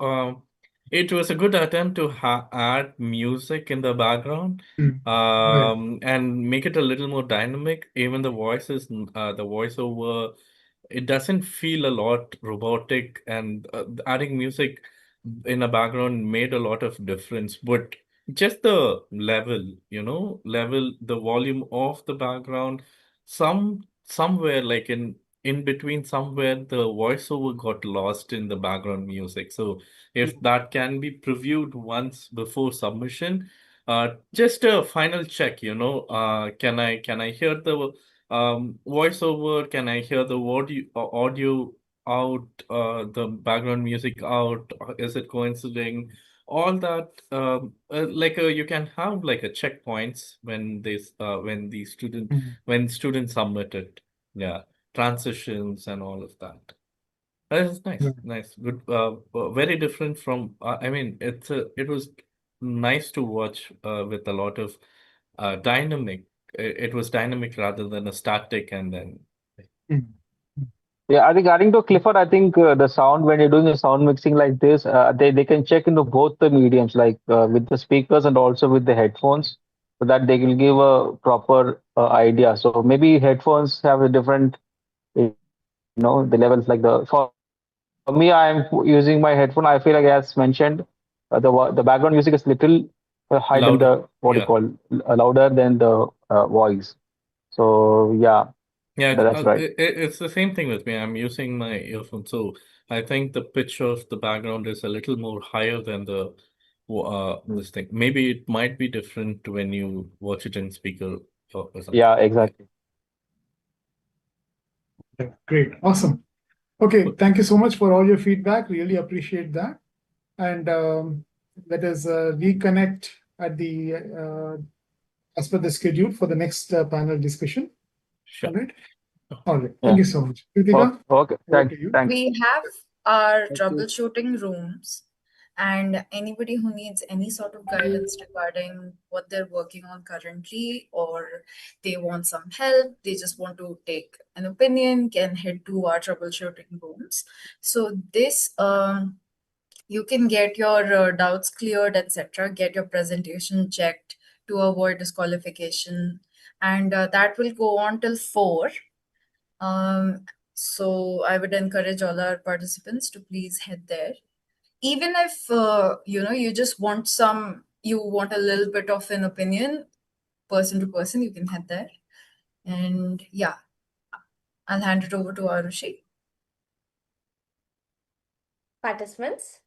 it was a good attempt to add music in the background, and make it a little more dynamic. Even the voices, the voiceover, it doesn't feel a lot robotic, and adding music in a background made a lot of difference. But just the level, the volume of the background, somewhere like in between somewhere the voiceover got lost in the background music. So if that can be previewed once before submission, just a final check, can I hear the voiceover? Can I hear the audio out, the background music out? Is it coinciding? All that, you can have like a checkpoints when when students submit it. Yeah, transitions and all of that. That is nice, good. Very different from. I mean, it was nice to watch with a lot of dynamic. It was dynamic rather than a static, and then. Yeah, I think adding to Clifford, I think the sound, when you're doing a sound mixing like this, they can check into both the mediums, like with the speakers and also with the headphones, so that they will give a proper idea. So maybe headphones have a different, the levels. Like for me, I'm using my headphone. I feel like, as mentioned, the background music is little high than Louder, the what do you yeah. call louder than the voice. So yeah, Yeah, that's right. it's the same thing with me. I'm using my earphone, so I think the pitch of the background is a little more higher than the this thing. Maybe it might be different when you watch it in speaker or something. Yeah, exactly. Yeah, great, awesome. Okay, thank you so much for all your feedback. Really appreciate that. And let us reconnect at the as per the schedule for the next panel discussion. Sure. All right. All right. Thank you so much. Kritika, Okay. over to you. We have our troubleshooting rooms, and anybody who needs any sort of guidance regarding what they're working on currently, or they want some help, they just want to take an opinion, can head to our troubleshooting rooms. So this you can get your doubts cleared, etc., get your presentation checked to avoid disqualification, and that will go on till 4. So I would encourage all our participants to please head there. Even if you just want you want a little bit of an opinion, person to person, you can head there. And yeah, I'll hand it over to Arushi. Participants,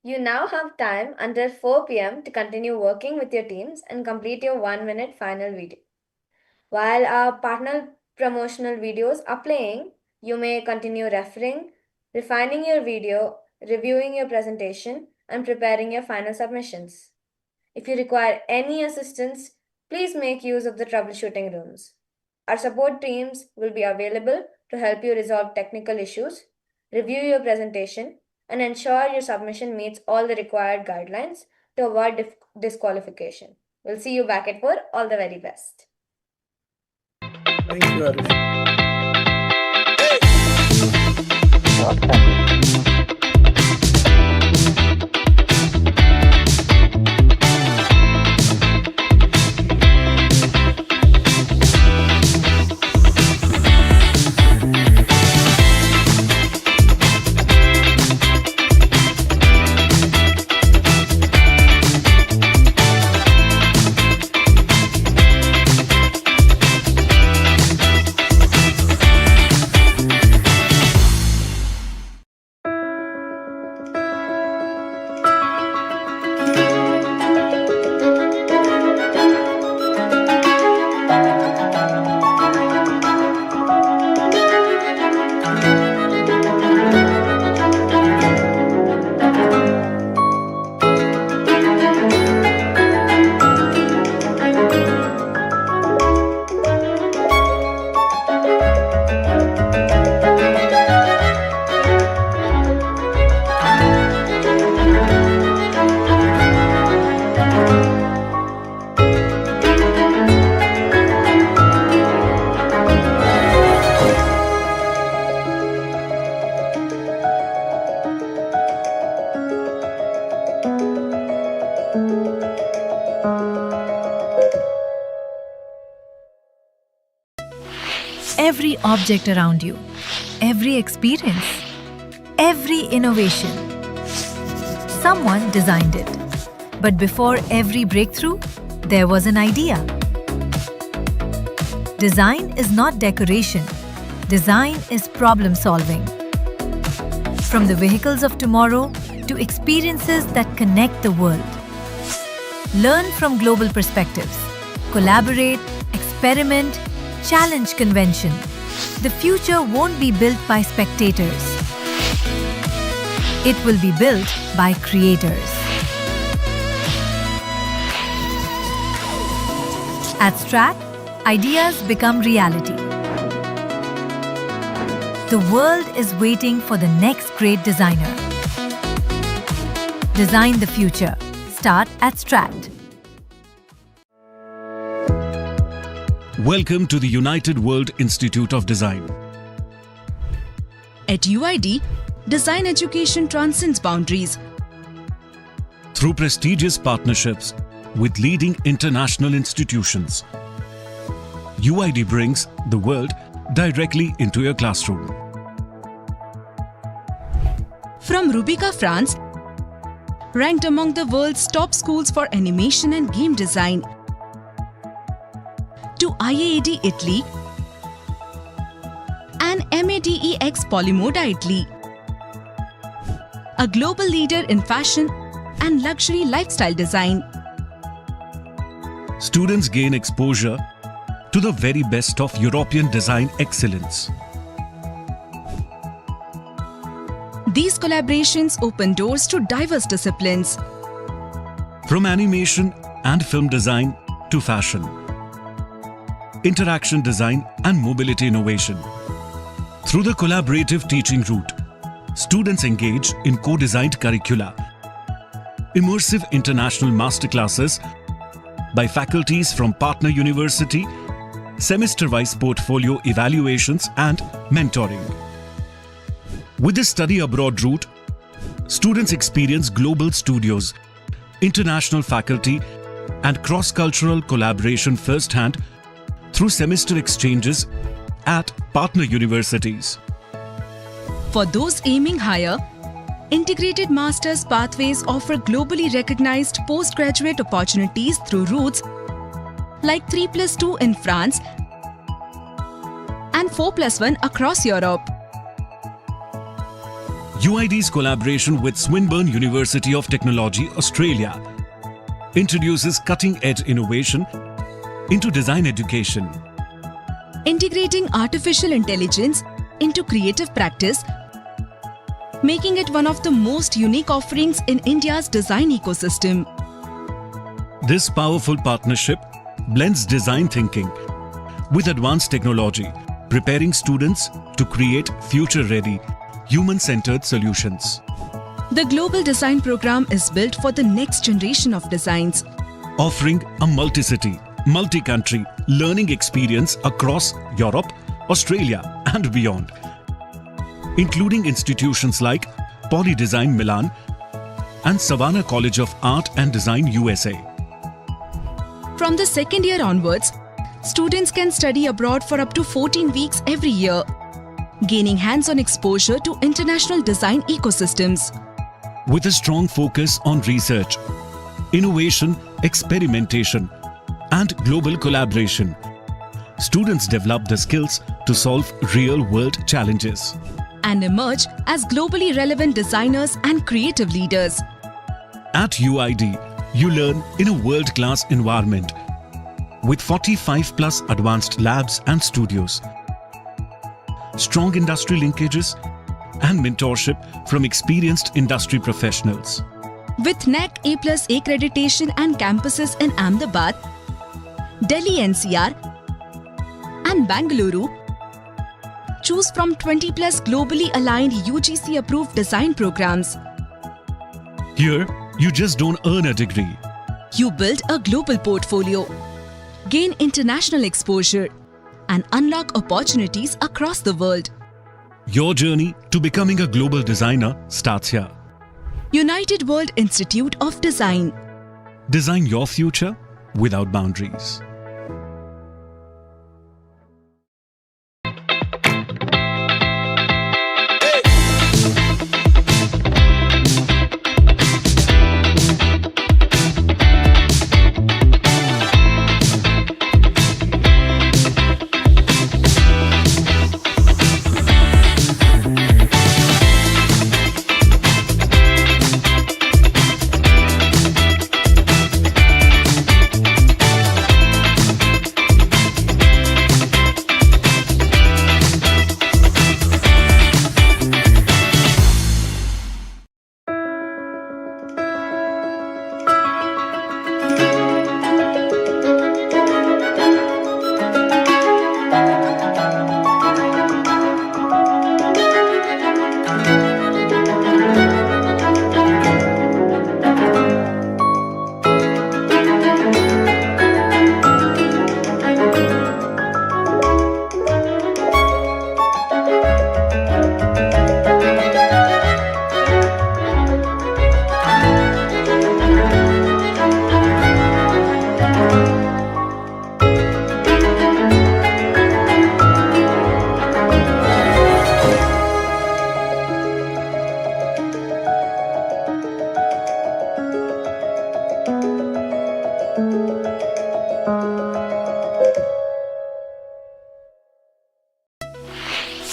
you now have time until 4 p.m. to continue working with your teams and complete your 1-minute final video. While our partner promotional videos are playing, you may continue referring, refining your video, reviewing your presentation, and preparing your final submissions. If you require any assistance, please make use of the troubleshooting rooms. Our support teams will be available to help you resolve technical issues, review your presentation, and ensure your submission meets all the required guidelines to avoid disqualification. We'll see you back at 4. All the very best. Thank you, Arushi. Every object around you, every experience, every innovation. Someone designed it. But before every breakthrough, there was an idea. Design is not decoration. Design is problem solving. From the vehicles of tomorrow to experiences that connect the world. Learn from global perspectives. Collaborate, experiment, challenge convention. The future won't be built by spectators. It will be built by creators. At Strat, ideas become reality. The world is waiting for the next great designer. Design the future. Start at Strat. Welcome to the United World Institute of Design. At UID, design education transcends boundaries. Through prestigious partnerships with leading international institutions, UID brings the world directly into your classroom. From Rubika, France, ranked among the world's top schools for animation and game design, to IAAD Italy and MADEX Polymoda Italy, a global leader in fashion and luxury lifestyle design. Students gain exposure to the very best of European design excellence. These collaborations open doors to diverse disciplines. From animation and film design to fashion, interaction design and mobility innovation. Through the collaborative teaching route, students engage in co-designed curricula, immersive international masterclasses by faculties from partner university, semester-wise portfolio evaluations and mentoring. With the study abroad route, students experience global studios, international faculty and cross-cultural collaboration firsthand through semester exchanges at partner universities. For those aiming higher, integrated master's pathways offer globally recognized postgraduate opportunities through routes like 3+2 in France and 4+1 across Europe. UID's collaboration with Swinburne University of Technology, Australia, introduces cutting-edge innovation into design education. Integrating artificial intelligence into creative practice, making it one of the most unique offerings in India's design ecosystem. This powerful partnership blends design thinking with advanced technology, preparing students to create future-ready, human-centered solutions. The Global Design Program is built for the next generation of designs, offering a multi-city, multi-country learning experience across Europe, Australia and beyond, including institutions like Poly Design Milan and Savannah College of Art and Design USA. From the second year onwards, students can study abroad for up to 14 weeks every year, gaining hands-on exposure to international design ecosystems. With a strong focus on research, innovation, experimentation, and global collaboration, students develop the skills to solve real-world challenges and emerge as globally relevant designers and creative leaders. At UID, you learn in a world-class environment with 45+ advanced labs and studios, strong industry linkages, and mentorship from experienced industry professionals. With NAC A+ accreditation and campuses in Ahmedabad, Delhi NCR, and Bangalore, choose from 20+ globally aligned UGC-approved design programs. Here, you just don't earn a degree. You build a global portfolio, gain international exposure, and unlock opportunities across the world. Your journey to becoming a global designer starts here. United World Institute of Design. Design your future without boundaries.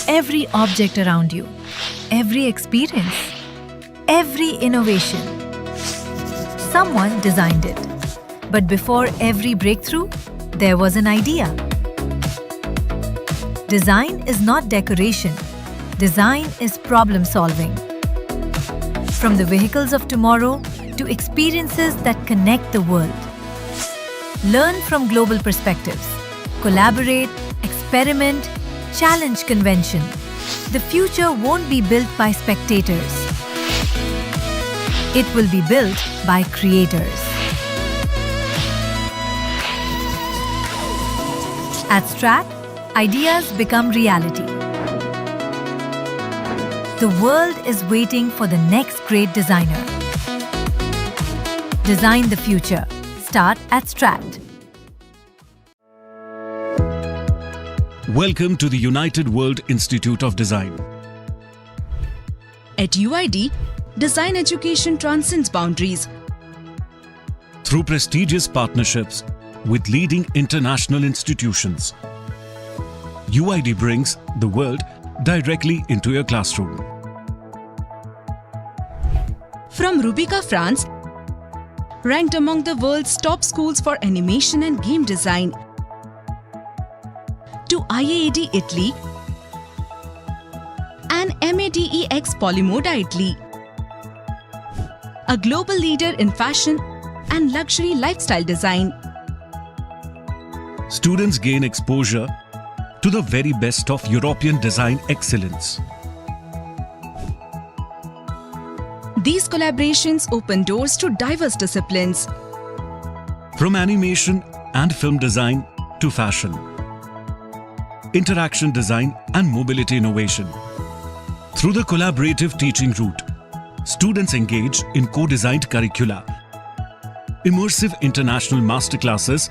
Every object around you, every experience, every innovation. Someone designed it. But before every breakthrough, there was an idea. Design is not decoration. Design is problem solving. From the vehicles of tomorrow to experiences that connect the world. Learn from global perspectives. Collaborate, experiment, challenge convention. The future won't be built by spectators. It will be built by creators. At Strat, ideas become reality. The world is waiting for the next great designer. Design the future. Start at Strat. Welcome to the United World Institute of Design. At UID, design education transcends boundaries. Through prestigious partnerships with leading international institutions, UID brings the world directly into your classroom. From Rubica, France, ranked among the world's top schools for animation and game design, to IAAD Italy and MADEX Polymoda Italy, a global leader in fashion and luxury lifestyle design. Students gain exposure to the very best of European design excellence. These collaborations open doors to diverse disciplines, From animation and film design to fashion, interaction design and mobility innovation. Through the collaborative teaching route, students engage in co-designed curricula, immersive international masterclasses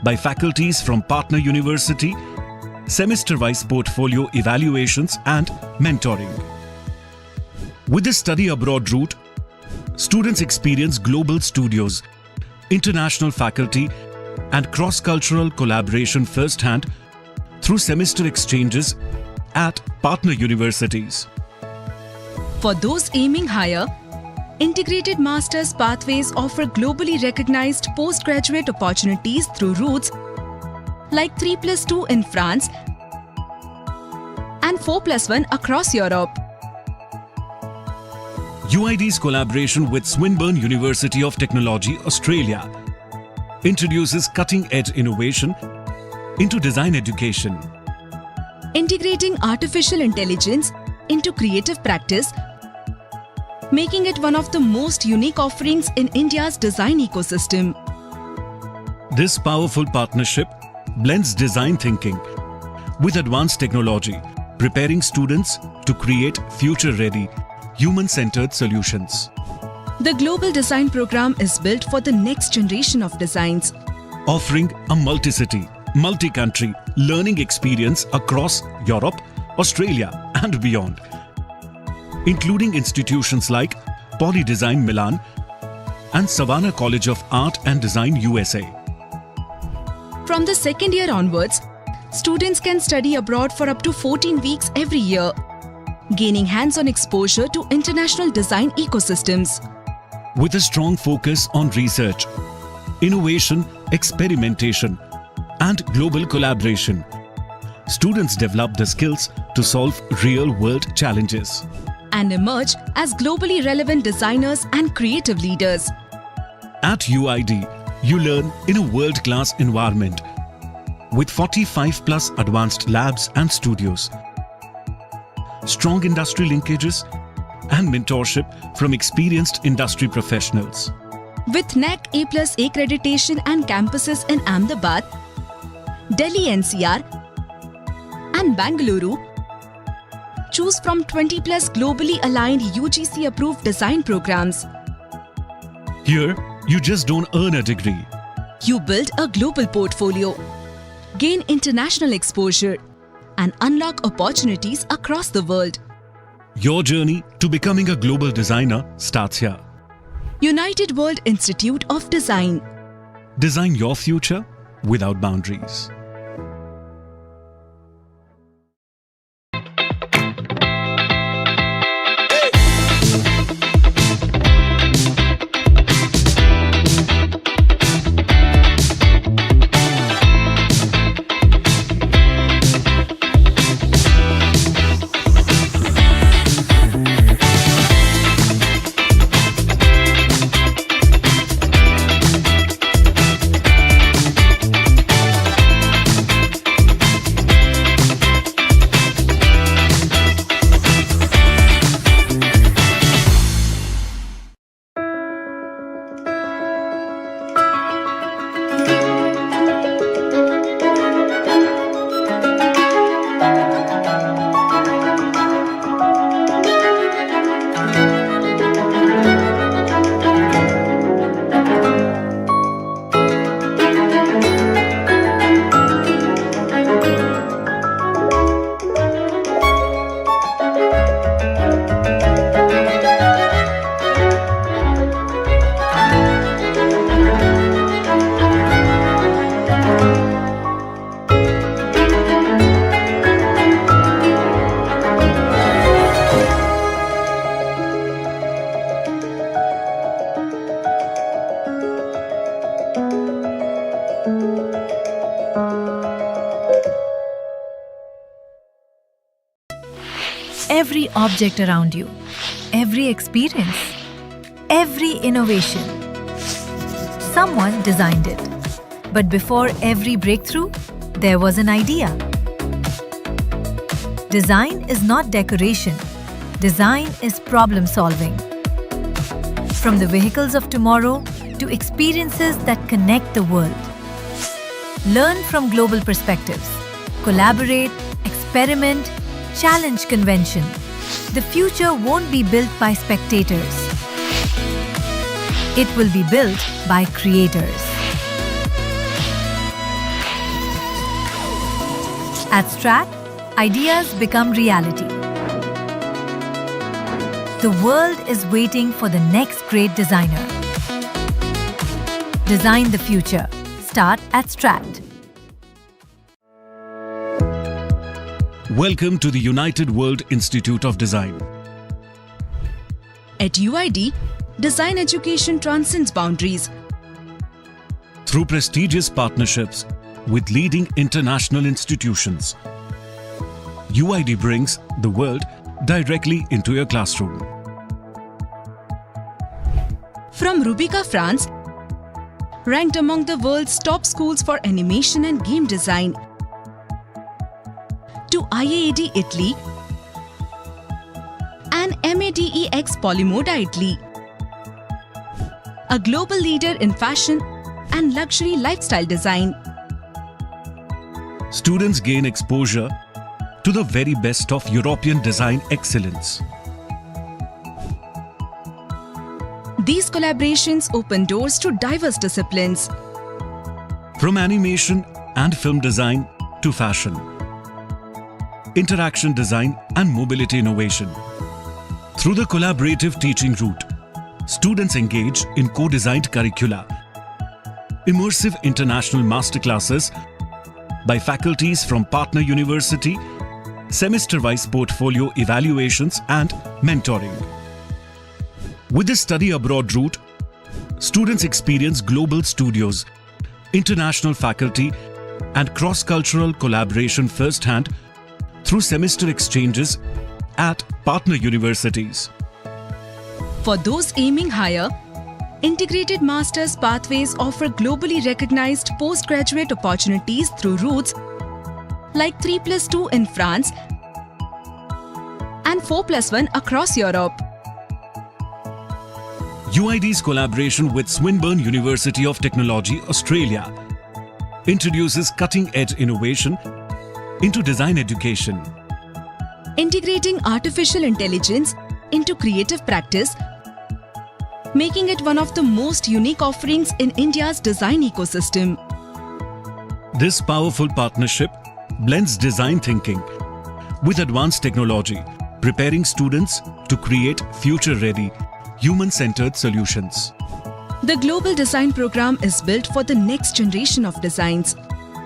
by faculties from partner university, semester-wise portfolio evaluations and mentoring. With the study abroad route, students experience global studios, international faculty and cross-cultural collaboration firsthand through semester exchanges at partner universities. For those aiming higher, integrated master's pathways offer globally recognized postgraduate opportunities through routes like 3+2 in France and 4+1 across Europe. UID's collaboration with Swinburne University of Technology, Australia, introduces cutting-edge innovation into design education. Integrating artificial intelligence into creative practice, making it one of the most unique offerings in India's design ecosystem. This powerful partnership blends design thinking with advanced technology, preparing students to create future-ready, human-centered solutions. The Global Design Program is built for the next generation of designs, offering a multi-city, multi-country learning experience across Europe, Australia and beyond, including institutions like Poly Design Milan and Savannah College of Art and Design USA. From the second year onwards, students can study abroad for up to 14 weeks every year, gaining hands-on exposure to international design ecosystems. With a strong focus on research, innovation, experimentation, and global collaboration, students develop the skills to solve real-world challenges and emerge as globally relevant designers and creative leaders. At UID, you learn in a world-class environment with 45+ advanced labs and studios, strong industry linkages, and mentorship from experienced industry professionals. With NAC A+ accreditation and campuses in Ahmedabad, Delhi NCR, and Bangalore, choose from 20+ globally aligned UGC-approved design programs. Here, you just don't earn a degree. You build a global portfolio, gain international exposure, and unlock opportunities across the world. Your journey to becoming a global designer starts here. United World Institute of Design. Design your future without boundaries. every object around you, every experience, every innovation. Someone designed it. But before every breakthrough, there was an idea. Design is not decoration. Design is problem solving. From the vehicles of tomorrow to experiences that connect the world. Learn from global perspectives. Collaborate, experiment, challenge convention. The future won't be built by spectators. It will be built by creators. At Strat, ideas become reality. The world is waiting for the next great designer. Design the future. Start at Strat. Welcome to the United World Institute of Design. At UID, design education transcends boundaries. Through prestigious partnerships with leading international institutions, UID brings the world directly into your classroom. From Rubica, France, ranked among the world's top schools for animation and game design, to IAAD Italy and MADEX Polymoda Italy, a global leader in fashion and luxury lifestyle design. Students gain exposure to the very best of European design excellence. These collaborations open doors to diverse disciplines. From animation and film design to fashion, interaction design and mobility innovation. Through the collaborative teaching route, students engage in co-designed curricula, immersive international masterclasses by faculties from partner university, semester-wise portfolio evaluations and mentoring. With the study abroad route, students experience global studios, international faculty and cross-cultural collaboration firsthand through semester exchanges at partner universities. For those aiming higher, integrated master's pathways offer globally recognized postgraduate opportunities through routes like 3+2 in France and 4+1 across Europe. UID's collaboration with Swinburne University of Technology, Australia, introduces cutting-edge innovation into design education. Integrating artificial intelligence into creative practice, making it one of the most unique offerings in India's design ecosystem. This powerful partnership blends design thinking with advanced technology, preparing students to create future-ready, human-centered solutions. The Global Design Program is built for the next generation of designs,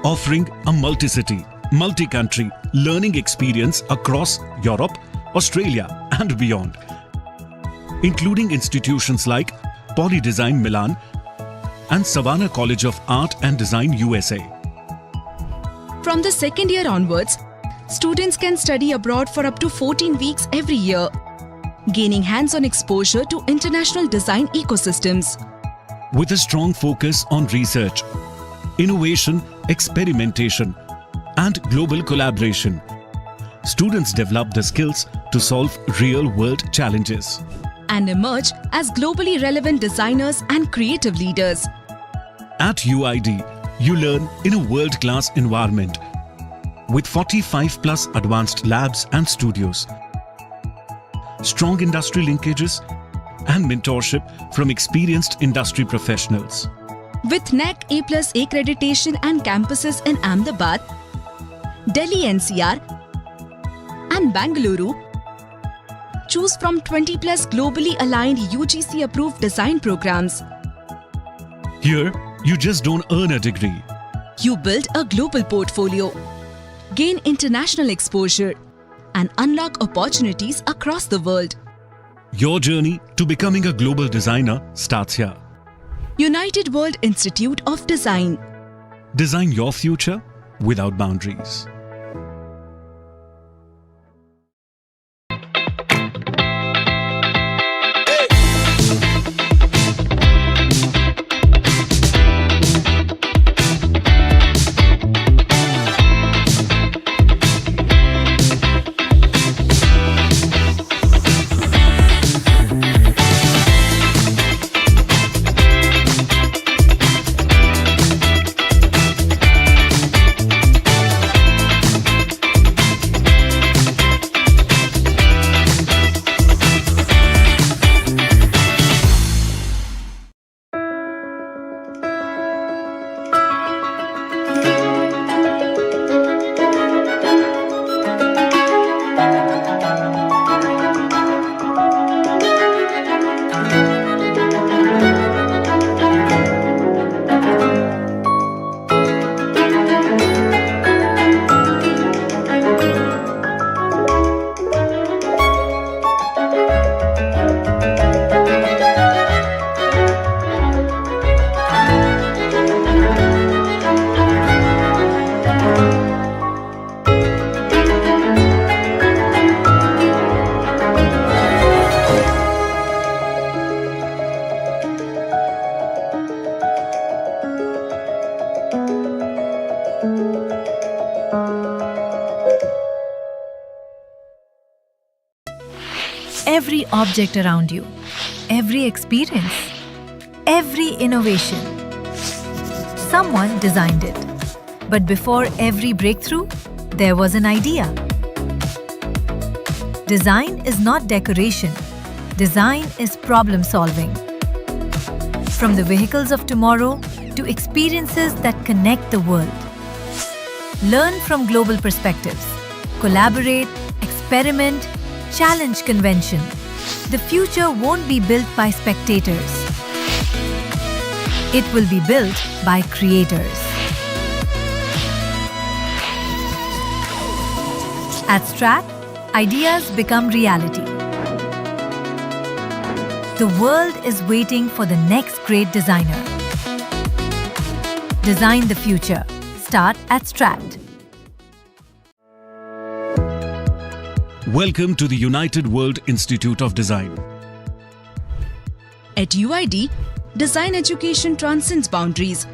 offering a multi-city, multi-country learning experience across Europe, Australia and beyond, including institutions like Poly Design Milan and Savannah College of Art and Design USA. From the second year onwards, students can study abroad for up to 14 weeks every year, gaining hands-on exposure to international design ecosystems. With a strong focus on research, innovation, experimentation, and global collaboration, students develop the skills to solve real-world challenges and emerge as globally relevant designers and creative leaders. At UID, you learn in a world-class environment with 45+ advanced labs and studios, strong industry linkages, and mentorship from experienced industry professionals. With NAC A+ accreditation and campuses in Ahmedabad, Delhi NCR, and Bangalore, choose from 20+ globally aligned UGC-approved design programs. Here, you just don't earn a degree. You build a global portfolio, gain international exposure, and unlock opportunities across the world. Your journey to becoming a global designer starts here. United World Institute of Design. Design your future without boundaries. every object around you, every experience, every innovation. Someone designed it. But before every breakthrough, there was an idea. Design is not decoration. Design is problem solving. From the vehicles of tomorrow to experiences that connect the world. Learn from global perspectives. Collaborate, experiment, challenge convention. The future won't be built by spectators. It will be built by creators. At Strat, ideas become reality. The world is waiting for the next great designer. Design the future. Start at Strat. Welcome to the United World Institute of Design. At UID, design education transcends boundaries.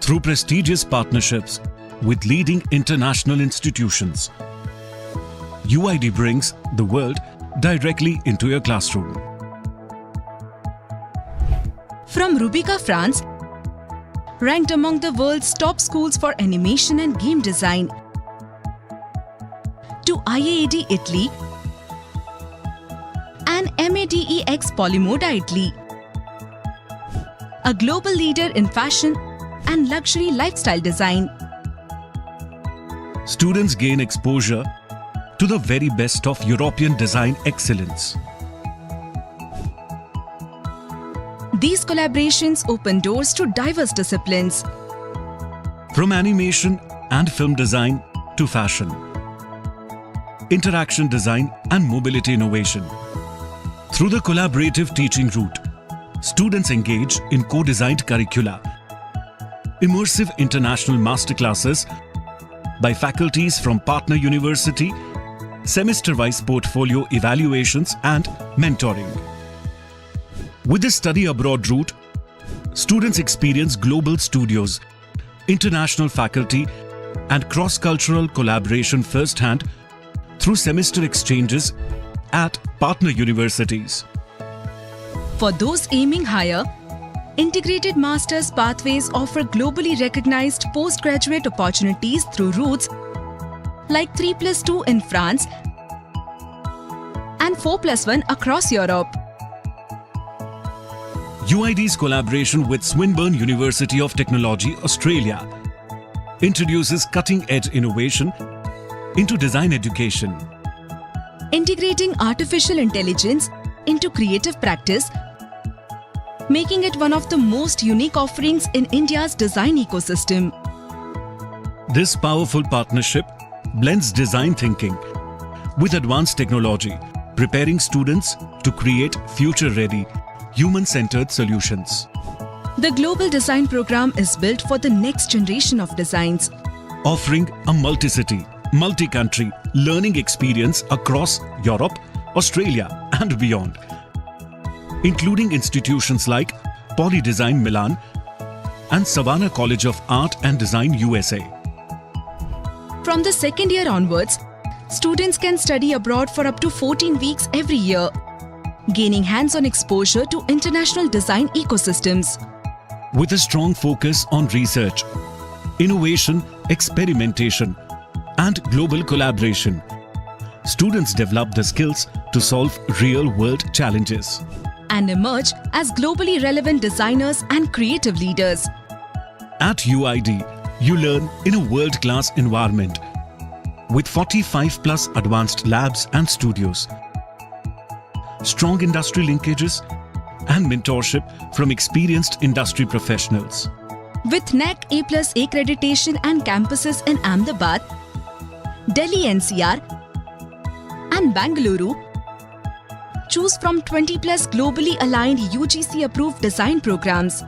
Through prestigious partnerships with leading international institutions, UID brings the world directly into your classroom. From Rubica, France, ranked among the world's top schools for animation and game design, to IAAD Italy and MADEX Polymoda Italy, a global leader in fashion and luxury lifestyle design. Students gain exposure to the very best of European design excellence. These collaborations open doors to diverse disciplines. From animation and film design to fashion, interaction design and mobility innovation. Through the collaborative teaching route, students engage in co-designed curricula, immersive international masterclasses by faculties from partner university, semester-wise portfolio evaluations and mentoring. With the study abroad route, students experience global studios, international faculty and cross-cultural collaboration firsthand through semester exchanges at partner universities. For those aiming higher, integrated master's pathways offer globally recognized postgraduate opportunities through routes like 3+2 in France and 4+1 across Europe. UID's collaboration with Swinburne University of Technology, Australia, introduces cutting-edge innovation into design education. Integrating artificial intelligence into creative practice, making it one of the most unique offerings in India's design ecosystem. This powerful partnership blends design thinking with advanced technology, preparing students to create future-ready, human-centered solutions. The Global Design Program is built for the next generation of designs, offering a multi-city, multi-country learning experience across Europe, Australia and beyond, including institutions like Poly Design Milan and Savannah College of Art and Design USA. From the second year onwards, students can study abroad for up to 14 weeks every year, gaining hands-on exposure to international design ecosystems. With a strong focus on research, innovation, experimentation, and global collaboration, students develop the skills to solve real-world challenges and emerge as globally relevant designers and creative leaders. At UID, you learn in a world-class environment with 45+ advanced labs and studios, strong industry linkages, and mentorship from experienced industry professionals. With NAC A+ accreditation and campuses in Ahmedabad, Delhi NCR, and Bangalore, choose from 20+ globally aligned UGC-approved design programs.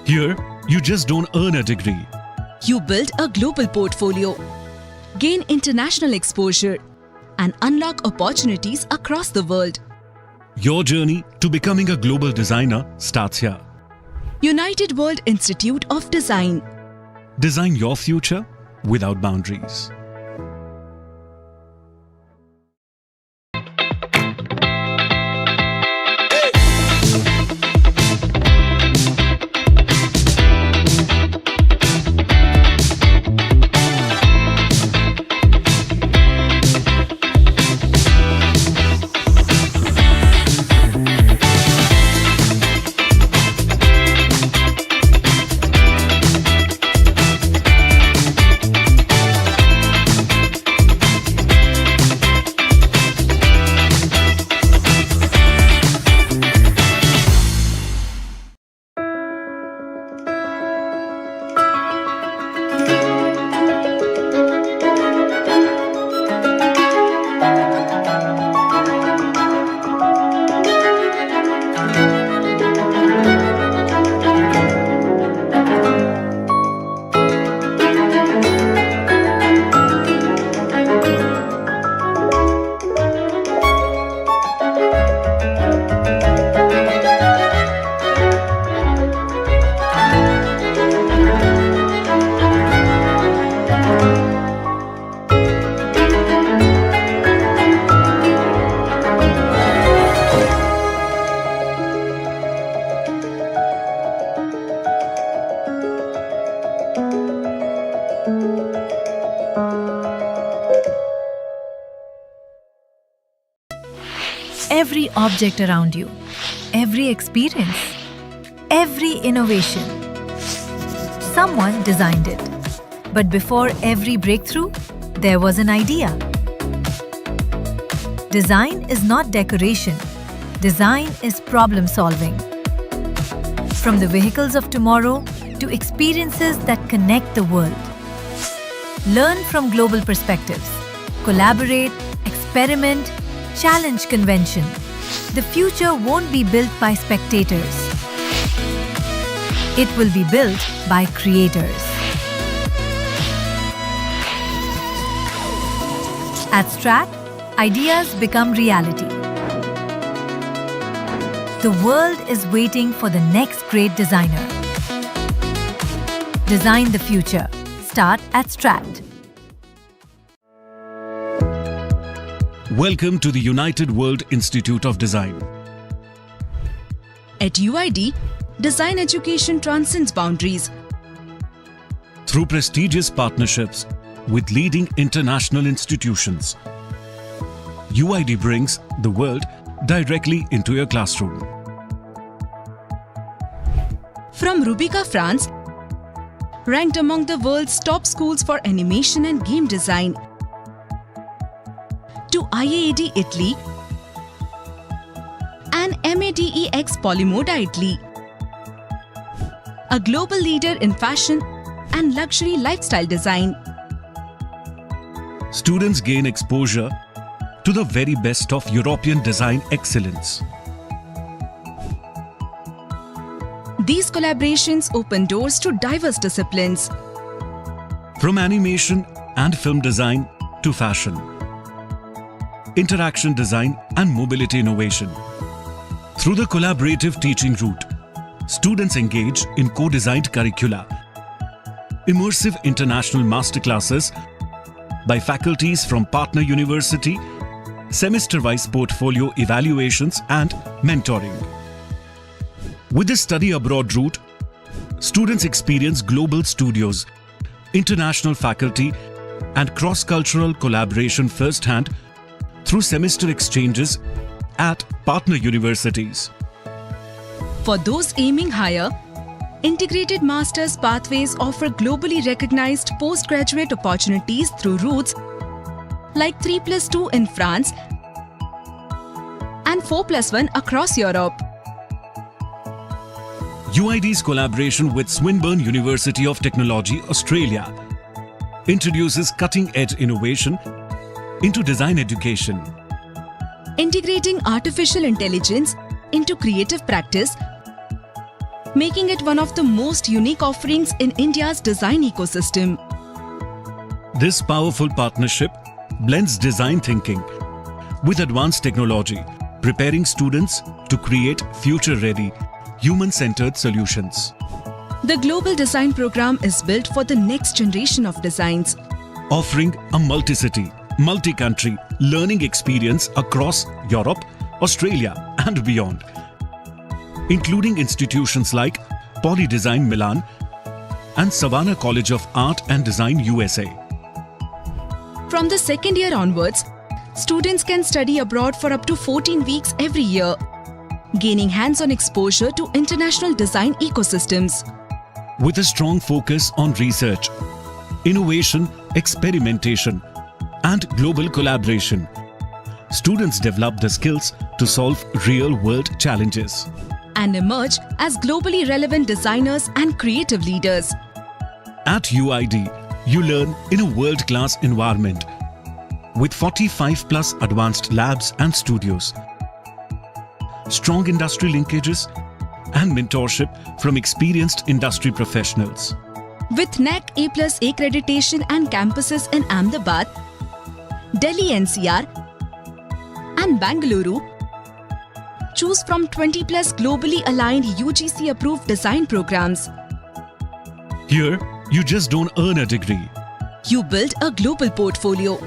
Here, you just don't earn a degree. You build a global portfolio, gain international exposure, and unlock opportunities across the world. Your journey to becoming a global designer starts here. United World Institute of Design. Design your future without boundaries. every object around you, every experience, every innovation. Someone designed it. But before every breakthrough, there was an idea. Design is not decoration. Design is problem solving. From the vehicles of tomorrow to experiences that connect the world. Learn from global perspectives. Collaborate, experiment, challenge convention. The future won't be built by spectators. It will be built by creators. At Strat, ideas become reality. The world is waiting for the next great designer. Design the future. Start at Strat. Welcome to the United World Institute of Design. At UID, design education transcends boundaries. Through prestigious partnerships with leading international institutions, UID brings the world directly into your classroom. From Rubica, France, ranked among the world's top schools for animation and game design, to IAAD Italy and MADEX Polymoda Italy, a global leader in fashion and luxury lifestyle design. Students gain exposure to the very best of European design excellence. These collaborations open doors to diverse disciplines. From animation and film design to fashion, interaction design and mobility innovation. Through the collaborative teaching route, students engage in co-designed curricula, immersive international masterclasses by faculties from partner university, semester-wise portfolio evaluations and mentoring. With the study abroad route, students experience global studios, international faculty and cross-cultural collaboration firsthand through semester exchanges at partner universities. For those aiming higher, integrated master's pathways offer globally recognized postgraduate opportunities through routes like 3+2 in France and 4+1 across Europe. UID's collaboration with Swinburne University of Technology, Australia, introduces cutting-edge innovation into design education. Integrating artificial intelligence into creative practice, making it one of the most unique offerings in India's design ecosystem. This powerful partnership blends design thinking with advanced technology, preparing students to create future-ready, human-centered solutions. The Global Design Program is built for the next generation of designs, offering a multi-city, multi-country learning experience across Europe, Australia and beyond, including institutions like Poly Design Milan and Savannah College of Art and Design USA. From the second year onwards, students can study abroad for up to 14 weeks every year, gaining hands-on exposure to international design ecosystems. With a strong focus on research, innovation, experimentation, and global collaboration, students develop the skills to solve real-world challenges and emerge as globally relevant designers and creative leaders. At UID, you learn in a world-class environment with 45+ advanc+ labs and studios, strong industry linkages, and mentorship from experienced industry professionals. With NAC A+ accreditation and campuses in Ahmedabad, Delhi NCR, and Bangalore, choose from 20+ globally aligned UGC-approved design programs. Here, you just don't earn a degree. You build a global portfolio,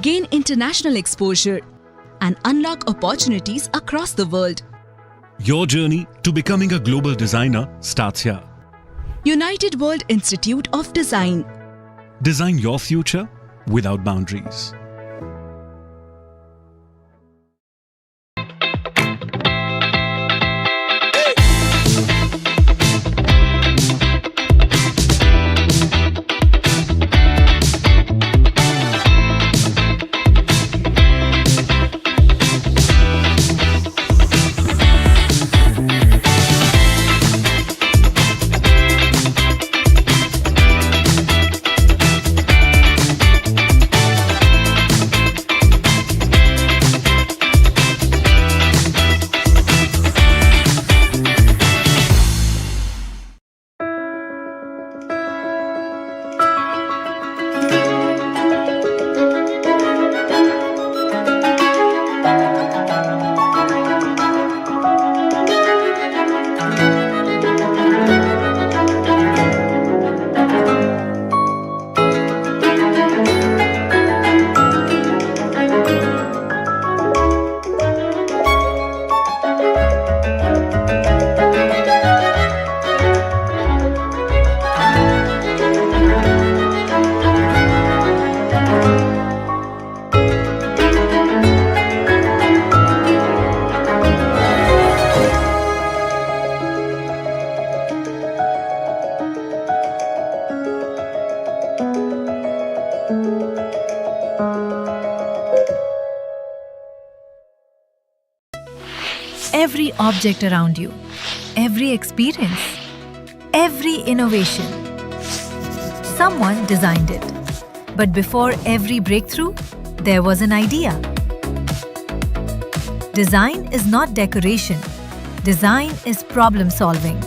gain international exposure, and unlock opportunities across the world. Your journey to becoming a global designer starts here. United World Institute of Design. Design your future without boundaries. every object around you, every experience, every innovation. Someone designed it. But before every breakthrough, there was an idea. Design is not decoration. Design is problem solving.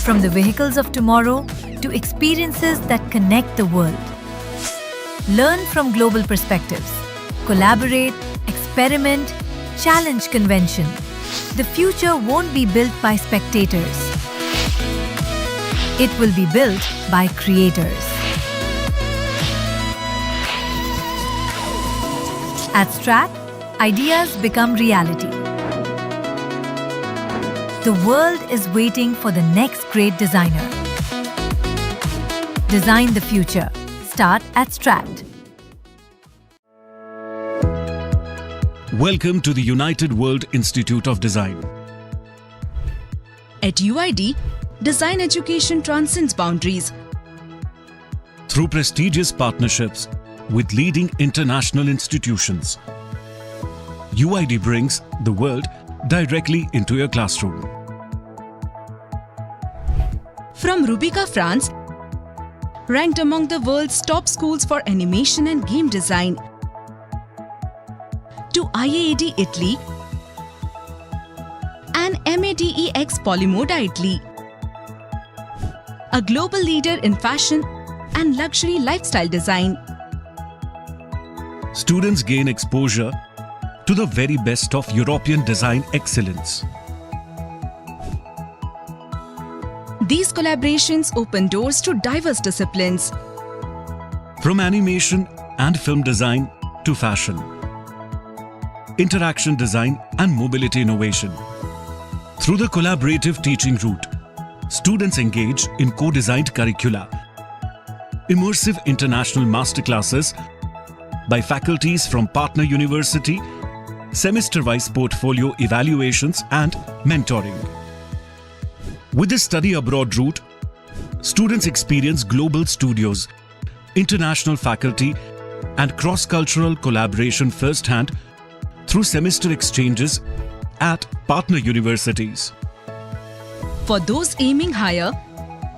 From the vehicles of tomorrow to experiences that connect the world. Learn from global perspectives. Collaborate, experiment, challenge convention. The future won't be built by spectators. It will be built by creators. At Strat, ideas become reality. The world is waiting for the next great designer. Design the future. Start at Strat. Welcome to the United World Institute of Design. At UID, design education transcends boundaries. Through prestigious partnerships with leading international institutions, UID brings the world directly into your classroom. From Rubica, France, ranked among the world's top schools for animation and game design, to IAAD Italy and MADEX Polymoda Italy, a global leader in fashion and luxury lifestyle design. Students gain exposure to the very best of European design excellence. These collaborations open doors to diverse disciplines. From animation and film design to fashion, interaction design and mobility innovation. Through the collaborative teaching route, students engage in co-designed curricula, immersive international masterclasses by faculties from partner university, semester-wise portfolio evaluations and mentoring. With the study abroad route, students experience global studios, international faculty and cross-cultural collaboration firsthand through semester exchanges at partner universities. For those aiming higher,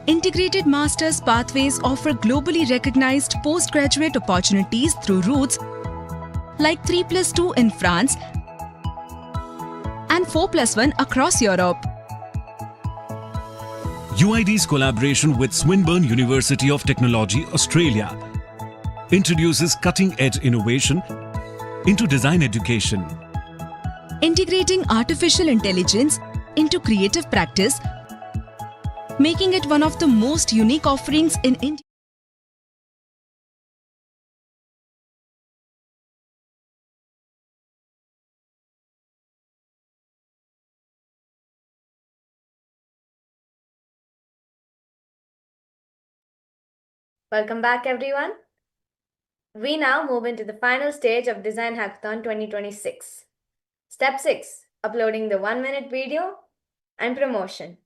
integrated master's pathways offer globally recognized postgraduate opportunities through routes like 3+2 in France and 4+1 across Europe. UID's collaboration with Swinburne University of Technology, Australia, introduces cutting-edge innovation into design education. Integrating artificial intelligence into creative practice, making it one of the most unique offerings in India. Welcome back, everyone. We now move into the final stage of Design Hackathon 2026. Step 6, uploading the 1-minute video and promotion.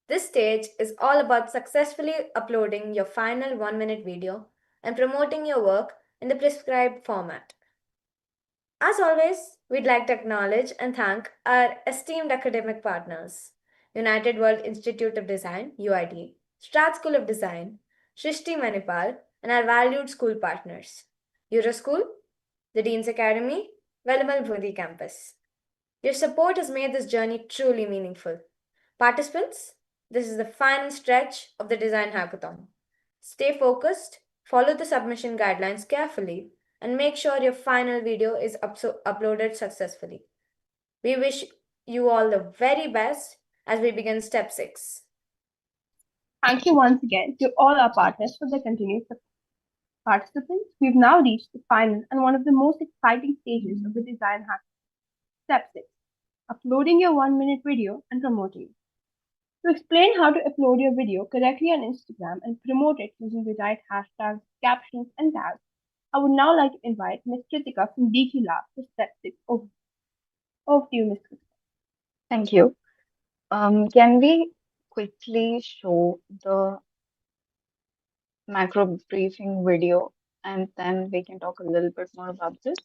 This stage is all about successfully uploading your final 1-minute video and promoting your work in the prescribed format. As always, we'd like to acknowledge and thank our esteemed academic partners, United World Institute of Design, UID, Strat School of Design, Shrishti Manipal, and our valued school partners, Euroschool, the Dean's Academy, Vellamal Bhundi Campus. Your support has made this journey truly meaningful. Participants, this is the final stretch of the Design Hackathon. Stay focused, follow the submission guidelines carefully, and make sure your final video is uploaded successfully. We wish you all the very best as we begin step 6. Thank you once again to all our partners for their continued support. Participants, we've now reached the final and one of the most exciting stages of the design hackathon. Step 6. Uploading your 1-minute video and promoting it. To explain how to upload your video correctly on Instagram and promote it using the right hashtags, captions, and tags, I would now like to invite Ms. Kritika from DQ Lab for Step 6 over. Over to you, Ms. Kritika. Thank you. Can we quickly show the macro briefing video and then we can talk a little bit more about this?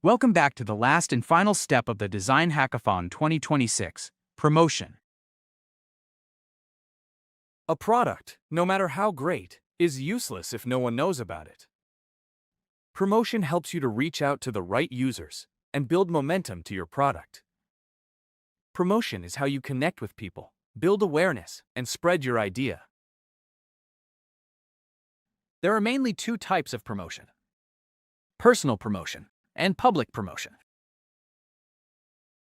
Welcome back to the last and final step of the Design Hackathon 2026, promotion. A product, no matter how great, is useless if no one knows about it. Promotion helps you to reach out to the right users and build momentum to your product. Promotion is how you connect with people, build awareness, and spread your idea. There are mainly two types of promotion: personal promotion and public promotion.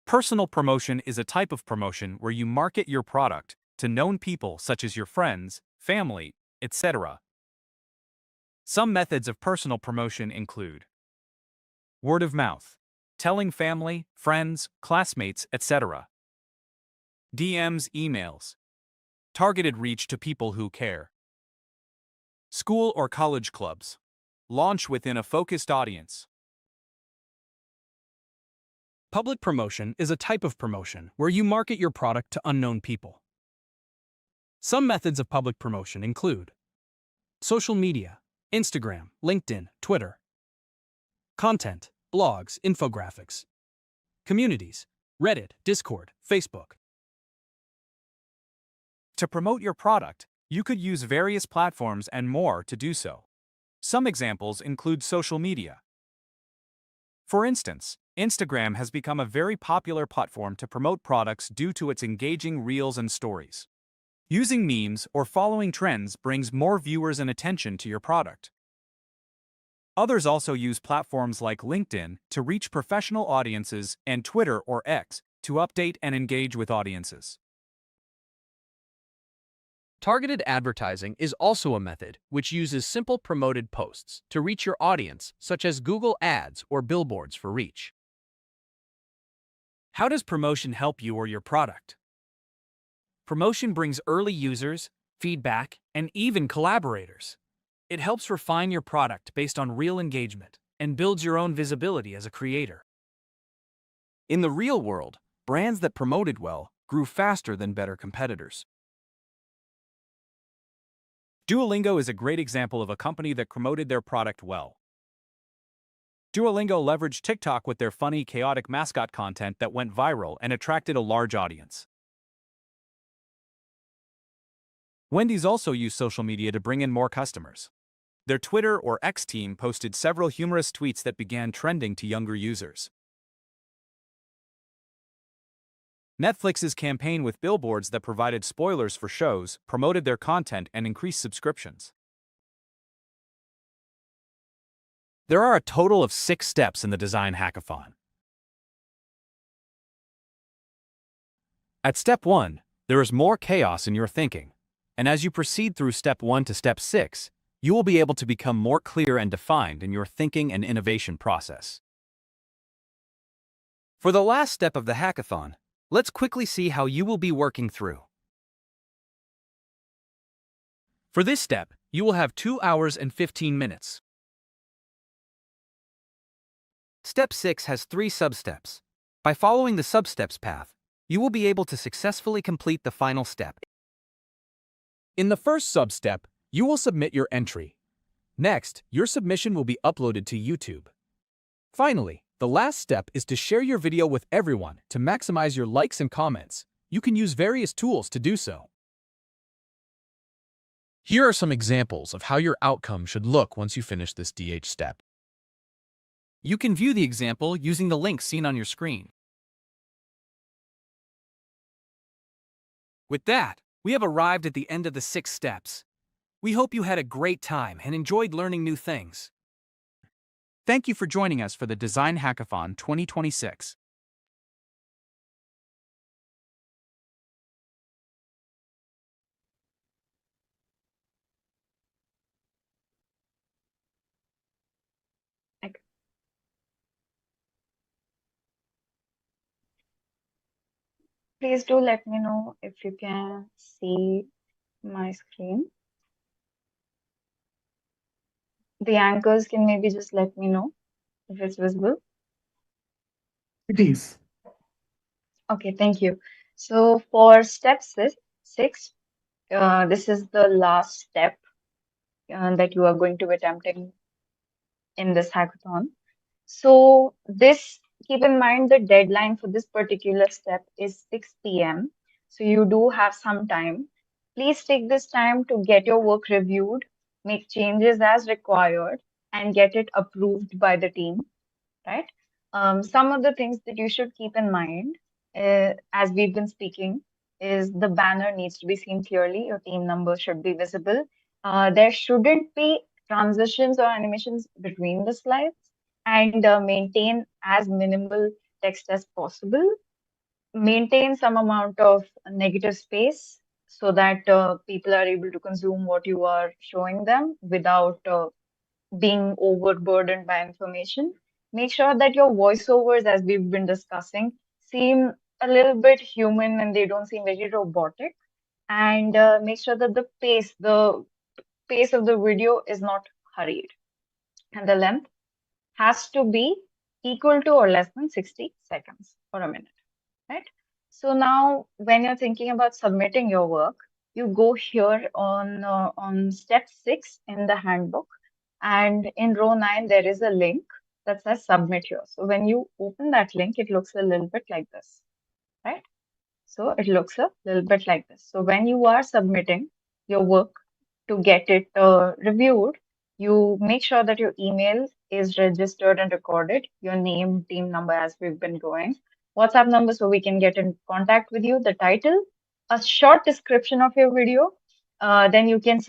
Personal promotion is a type of promotion where you market your product to known people such as your friends, family, etc. Some methods of personal promotion include word of mouth, telling family, friends, classmates, etc. DMs, emails, targeted reach to people who care. School or college clubs, launch within a focused audience. Public promotion is a type of promotion where you market your product to unknown people. Some methods of public promotion include social media, Instagram, LinkedIn, Twitter. Content, blogs, infographics. Communities, Reddit, Discord, Facebook. To promote your product, you could use various platforms and more to do so. Some examples include social media. For instance, Instagram has become a very popular platform to promote products due to its engaging reels and stories. Using memes or following trends brings more viewers and attention to your product. Others also use platforms like LinkedIn to reach professional audiences and Twitter or X to update and engage with audiences. Targeted advertising is also a method which uses simple promoted posts to reach your audience, such as Google Ads or billboards for reach. How does promotion help you or your product? Promotion brings early users, feedback, and even collaborators. It helps refine your product based on real engagement and builds your own visibility as a creator. In the real world, brands that promoted well grew faster than better competitors. Duolingo is a great example of a company that promoted their product well. Duolingo leveraged TikTok with their funny, chaotic mascot content that went viral and attracted a large audience. Wendy's also used social media to bring in more customers. Their Twitter or X team posted several humorous tweets that began trending to younger users. Netflix's campaign with billboards that provided spoilers for shows promoted their content and increased subscriptions. There are a total of 6 steps in the Design Hackathon. At Step 1, there is more chaos in your thinking, and as you proceed through Step 1 to Step 6, you will be able to become more clear and defined in your thinking and innovation process. For the last step of the hackathon, let's quickly see how you will be working through. For this step, you will have 2 hours and 15 minutes. Step 6 has 3 sub-steps. By following the sub-steps path, you will be able to successfully complete the final step. In the first sub-step, you will submit your entry. Next, your submission will be uploaded to YouTube. Finally, the last step is to share your video with everyone to maximize your likes and comments. You can use various tools to do so. Here are some examples of how your outcome should look once you finish this DH step. You can view the example using the link seen on your screen. With that, we have arrived at the end of the 6 steps. We hope you had a great time and enjoyed learning new things. Thank you for joining us for the Design Hackathon 2026. Please do let me know if you can see my screen. The anchors can maybe just let me know if it's visible. It is. Okay, thank you. So for step 6, this is the last step that you are going to be attempting in this hackathon. So this, keep in mind the deadline for this particular step is 6 p.m. So you do have some time. Please take this time to get your work reviewed, make changes as required, and get it approved by the team, right? Some of the things that you should keep in mind, as we've been speaking, is the banner needs to be seen clearly. Your team number should be visible. There shouldn't be transitions or animations between the slides, and maintain as minimal text as possible. Maintain some amount of negative space so that people are able to consume what you are showing them without being overburdened by information. Make sure that your voiceovers, as we've been discussing, seem a little bit human and they don't seem very robotic. And make sure that the pace of the video is not hurried. And the length has to be equal to or less than 60 seconds or a minute, right? So now when you're thinking about submitting your work, you go here on step 6 in the handbook, and in row 9 there is a link that says submit here. So when you open that link, it looks a little bit like this, right? So it looks a little bit like this. So when you are submitting your work to get it reviewed, you make sure that your email is registered and recorded, your name, team number, as we've been going, WhatsApp number so we can get in contact with you, the title, a short description of your video. Then you can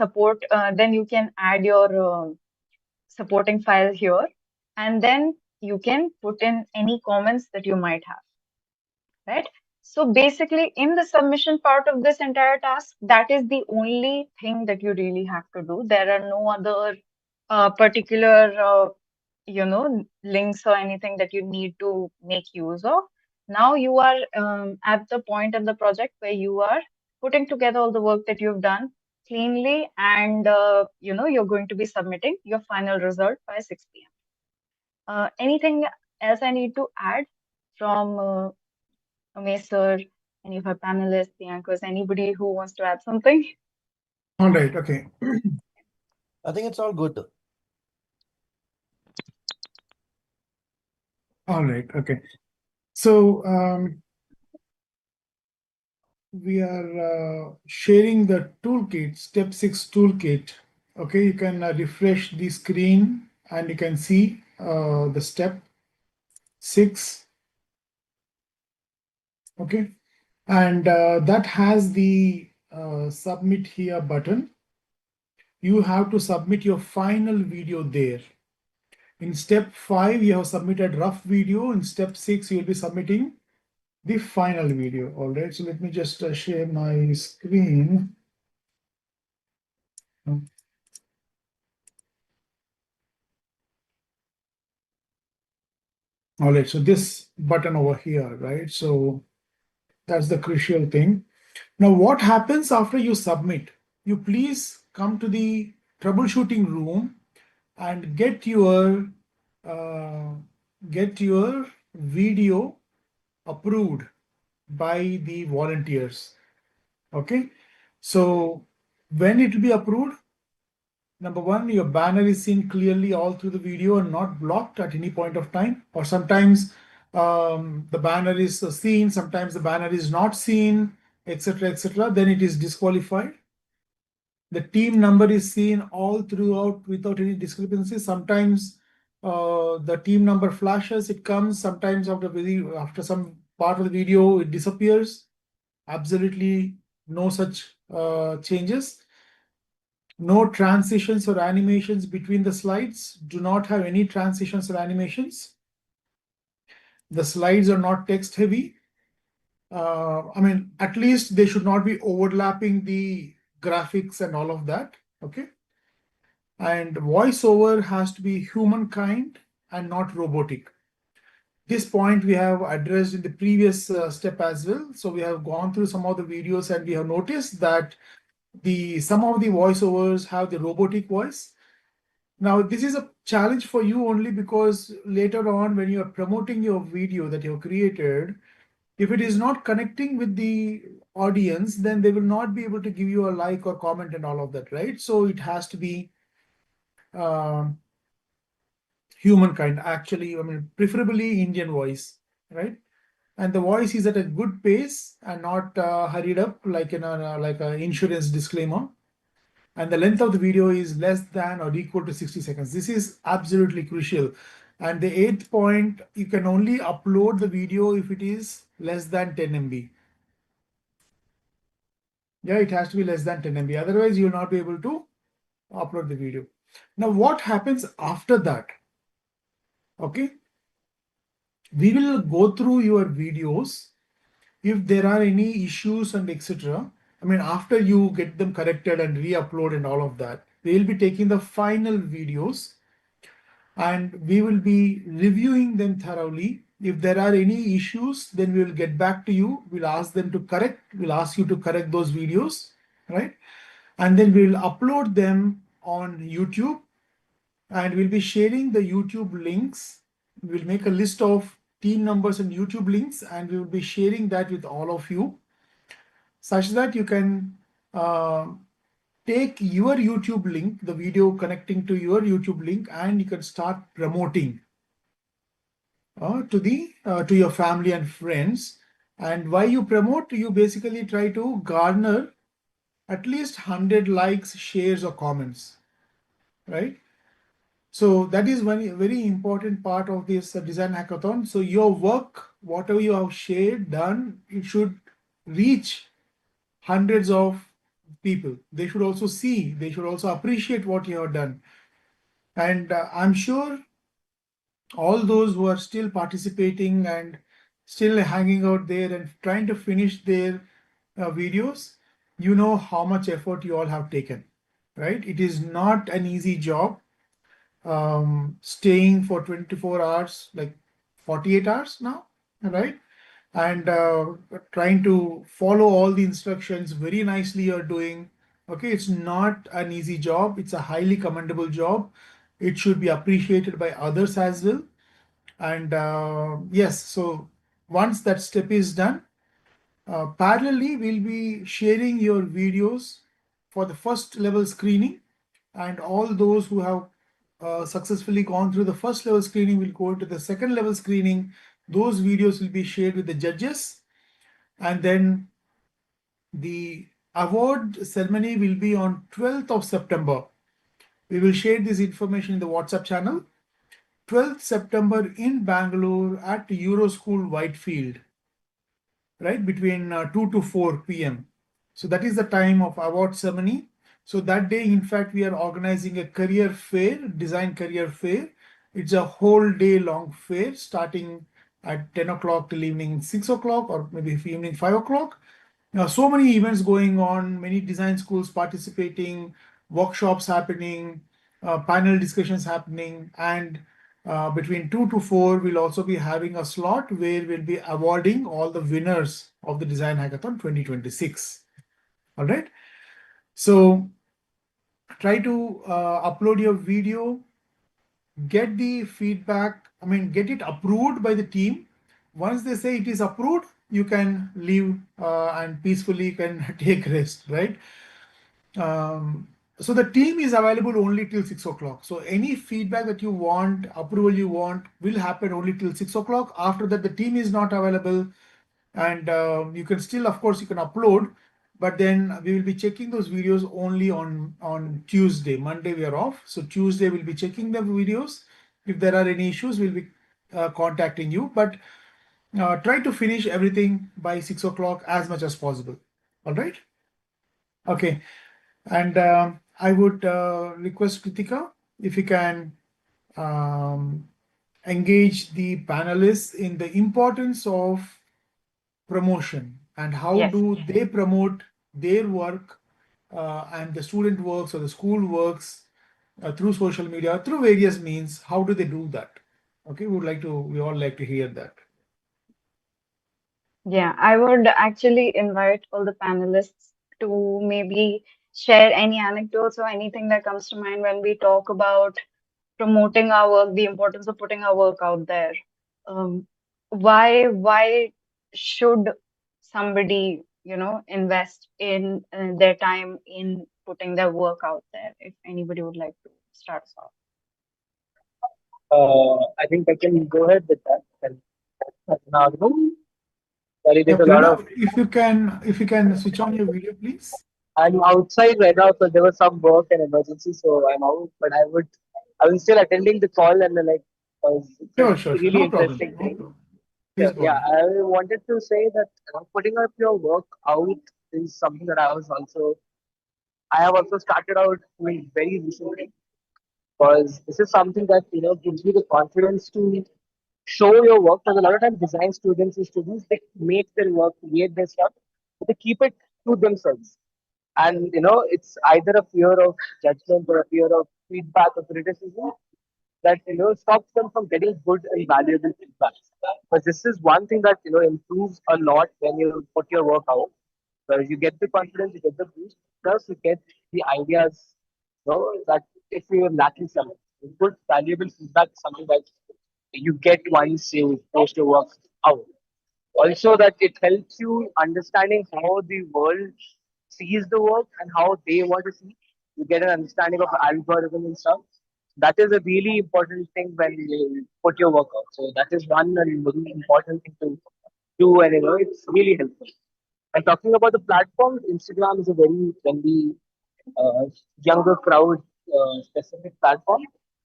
then you can add your supporting file here, and then you can put in any comments that you might have, right? So basically, in the submission part of this entire task, that is the only thing that you really have to do. There are no other particular, links or anything that you need to make use of. Now you are at the point in the project where you are putting together all the work that you've done cleanly, and you're going to be submitting your final result by 6 p.m. Anything else I need to add from Umesh sir, any of our panelists, the anchors, anybody who wants to add something? All right, okay. I think it's all good. All right, okay. So we are sharing the toolkit, step 6 toolkit. Okay, you can refresh the screen and you can see the step 6. Okay, and that has the submit here button. You have to submit your final video there. In step 5, you have submitted rough video. In step 6, you'll be submitting the final video. All right, so let me just share my screen. All right, so this button over here, right? So that's the crucial thing. Now, what happens after you submit? You please come to the troubleshooting room and get your video approved by the volunteers. Okay, so when it will be approved, number one, your banner is seen clearly all through the video and not blocked at any point of time. Or sometimes the banner is seen, sometimes the banner is not seen, etc., etc. Then it is disqualified. The team number is seen all throughout without any discrepancy. Sometimes the team number flashes, it comes. Sometimes after some part of the video, it disappears. Absolutely no such changes. No transitions or animations between the slides. Do not have any transitions or animations. The slides are not text heavy. I mean, at least they should not be overlapping the graphics and all of that. Okay. And voiceover has to be humankind and not robotic. This point we have addressed in the previous step as well. So we have gone through some of the videos and we have noticed that some of the voiceovers have the robotic voice. Now, this is a challenge for you only because later on when you are promoting your video that you have created, if it is not connecting with the audience, then they will not be able to give you a like or comment and all of that, right? So it has to be humankind. Actually, I mean, preferably Indian voice, right? And the voice is at a good pace and not hurried up like in a like an insurance disclaimer. And the length of the video is less than or equal to 60 seconds. This is absolutely crucial. And the eighth point, you can only upload the video if it is less than 10 MB. Yeah, it has to be less than 10 MB. Otherwise, you'll not be able to upload the video. Now, what happens after that? Okay, we will go through your videos. If there are any issues and etc. I mean, after you get them corrected and re-upload and all of that, we will be taking the final videos and we will be reviewing them thoroughly. If there are any issues, then we will get back to you. We'll ask them to correct. We'll ask you to correct those videos, right? And then we'll upload them on YouTube and we'll be sharing the YouTube links. We'll make a list of team numbers and YouTube links and we will be sharing that with all of you such that you can take your YouTube link, the video connecting to your YouTube link, and you can start promoting to your family and friends. And why you promote, you basically try to garner at least 100 likes, shares, or comments, right? So that is one very important part of this design hackathon. So your work, whatever you have shared, done, it should reach hundreds of people. They should also see, they should also appreciate what you have done. And I'm sure all those who are still participating and still hanging out there and trying to finish their videos, you know how much effort you all have taken, right? It is not an easy job. Staying for 24 hours, like 48 hours now, right? And trying to follow all the instructions very nicely you're doing. Okay, it's not an easy job. It's a highly commendable job. It should be appreciated by others as well. And yes, so once that step is done, parallelly, we'll be sharing your videos for the first level screening, and all those who have successfully gone through the first level screening will go to the second level screening. Those videos will be shared with the judges, and then the award ceremony will be on 12th of September. We will share this information in the WhatsApp channel. 12th September in Bangalore at Euroschool Whitefield, right, between 2 to 4 p.m. So that is the time of award ceremony. So that day, in fact, we are organizing a career fair, design career fair. It's a whole day long fair starting at 10 o'clock till evening 6 o'clock or maybe evening 5 o'clock. Now, so many events going on, many design schools participating, workshops happening, panel discussions happening, and between 2 to 4, we'll also be having a slot where we'll be awarding all the winners of the Design Hackathon 2026. All right. So try to upload your video, get the feedback, I mean, get it approved by the team. Once they say it is approved, you can leave and peacefully can take rest, right? So the team is available only till 6 o'clock. So any feedback that you want, approval you want, will happen only till 6 o'clock. After that, the team is not available, and you can still, of course, you can upload, but then we will be checking those videos only on Tuesday. Monday we are off, so Tuesday we'll be checking the videos. If there are any issues, we'll be contacting you. But try to finish everything by 6 o'clock as much as possible. All right. Okay. And I would request Kritika if you can engage the panelists in the importance of promotion and how Yes. do they promote their work and the student works or the school works through social media, through various means. How do they do that? Okay, we all like to hear that. Yeah, I would actually invite all the panelists to maybe share any anecdotes or anything that comes to mind when we talk about promoting our work, the importance of putting our work out there. Um, why should somebody, invest in their time in putting their work out there? If anybody would like to start us off. I think I can go ahead with that. And, now, sorry, Yeah, there's a lot of. Pranav, if you can switch on your video, please. I'm outside right now, so there was some work and emergency, so I'm out. But I was still attending the call, and then it's a Sure. really No problem. interesting No thing. problem. Yeah, Please go yeah. ahead. I wanted to say that putting up your work out is something that I have also started out doing very recently, because this is something that gives you the confidence to show your work. Because a lot of times design students and students, they make their work, create their stuff, but they keep it to themselves. And it's either a fear of judgment or a fear of feedback or criticism that stops them from getting good and valuable feedback. But this is one thing that improves a lot when you put your work out. Because you get the confidence, you get the boost, plus you get the ideas. That if you're lacking something, good valuable feedback is something that you get once you post your work out. Also, that it helps you understanding how the world sees the work and how they want to see. You get an understanding of algorithm and stuff. That is a really important thing when you put your work out. So that is one and very important thing to do, and it's really helpful. And talking about the platforms, Instagram is a very trendy, uh, younger crowd specific platform.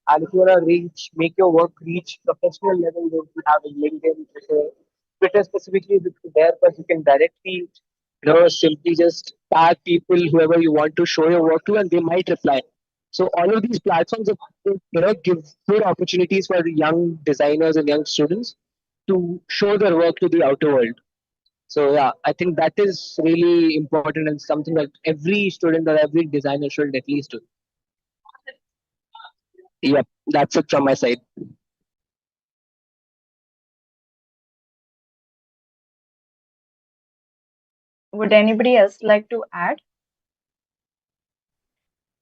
And if you want to make your work reach professional level, then you have a LinkedIn, Twitter specifically there, but you can directly, simply just tag people, whoever you want to show your work to, and they might reply. So all of these platforms, give good opportunities for the young designers and young students to show their work to the outer world. So yeah, I think that is really important and something that every student or every designer should at least do. Yep, that's it from my side. Would anybody else like to add?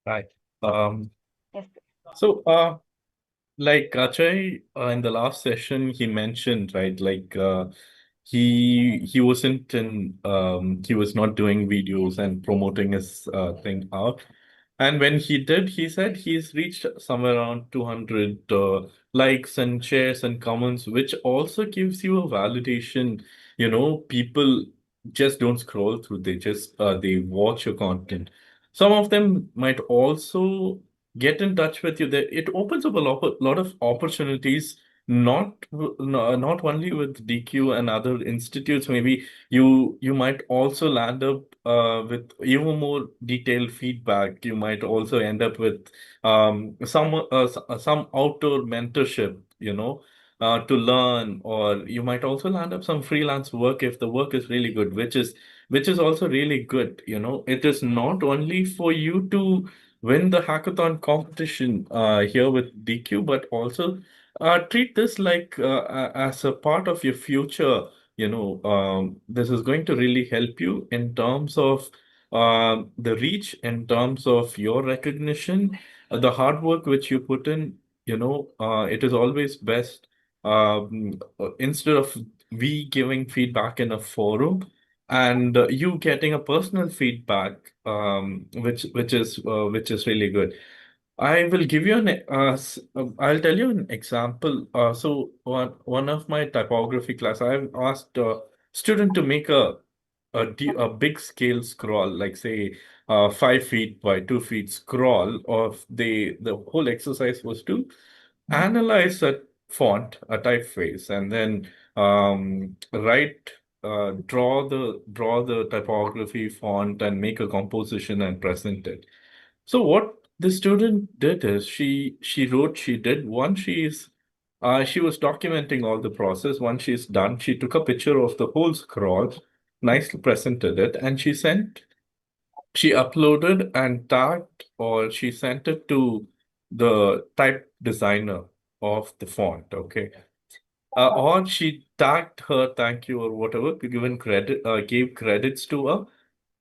Right. Um, Yes. so, like Ajay, in the last session, he mentioned, right, like he wasn't in he was not doing videos and promoting his thing out. And when he did, he said he's reached somewhere around 200 likes and shares and comments, which also gives you a validation. People just don't scroll through; they watch your content. Some of them might also get in touch with you. There, it opens up a lot of opportunities. Not only with DQ and other institutes. Maybe you might also land up with even more detailed feedback. You might also end up with some outdoor mentorship, to learn, or you might also land up some freelance work if the work is really good, which is also really good. It is not only for you to win the hackathon competition here with DQ, but also treat this like as a part of your future. This is going to really help you in terms of the reach, in terms of your recognition, the hard work which you put in. It is always best, instead of we giving feedback in a forum and you getting a personal feedback, which is really good. I will give you I'll tell you an example. So one of my typography class, I've asked a student to make a big scale scroll, like say 5 feet by 2 feet scroll. Of the whole exercise was to analyze a font, a typeface, and then write, draw the typography font and make a composition and present it. So what the student did is she did once she was documenting all the process. Once she's done, she took a picture of the whole scroll, nicely presented it, and she uploaded and tagged, or she sent it to the type designer of the font. Okay. Or she tagged her thank you or whatever, gave credits to her.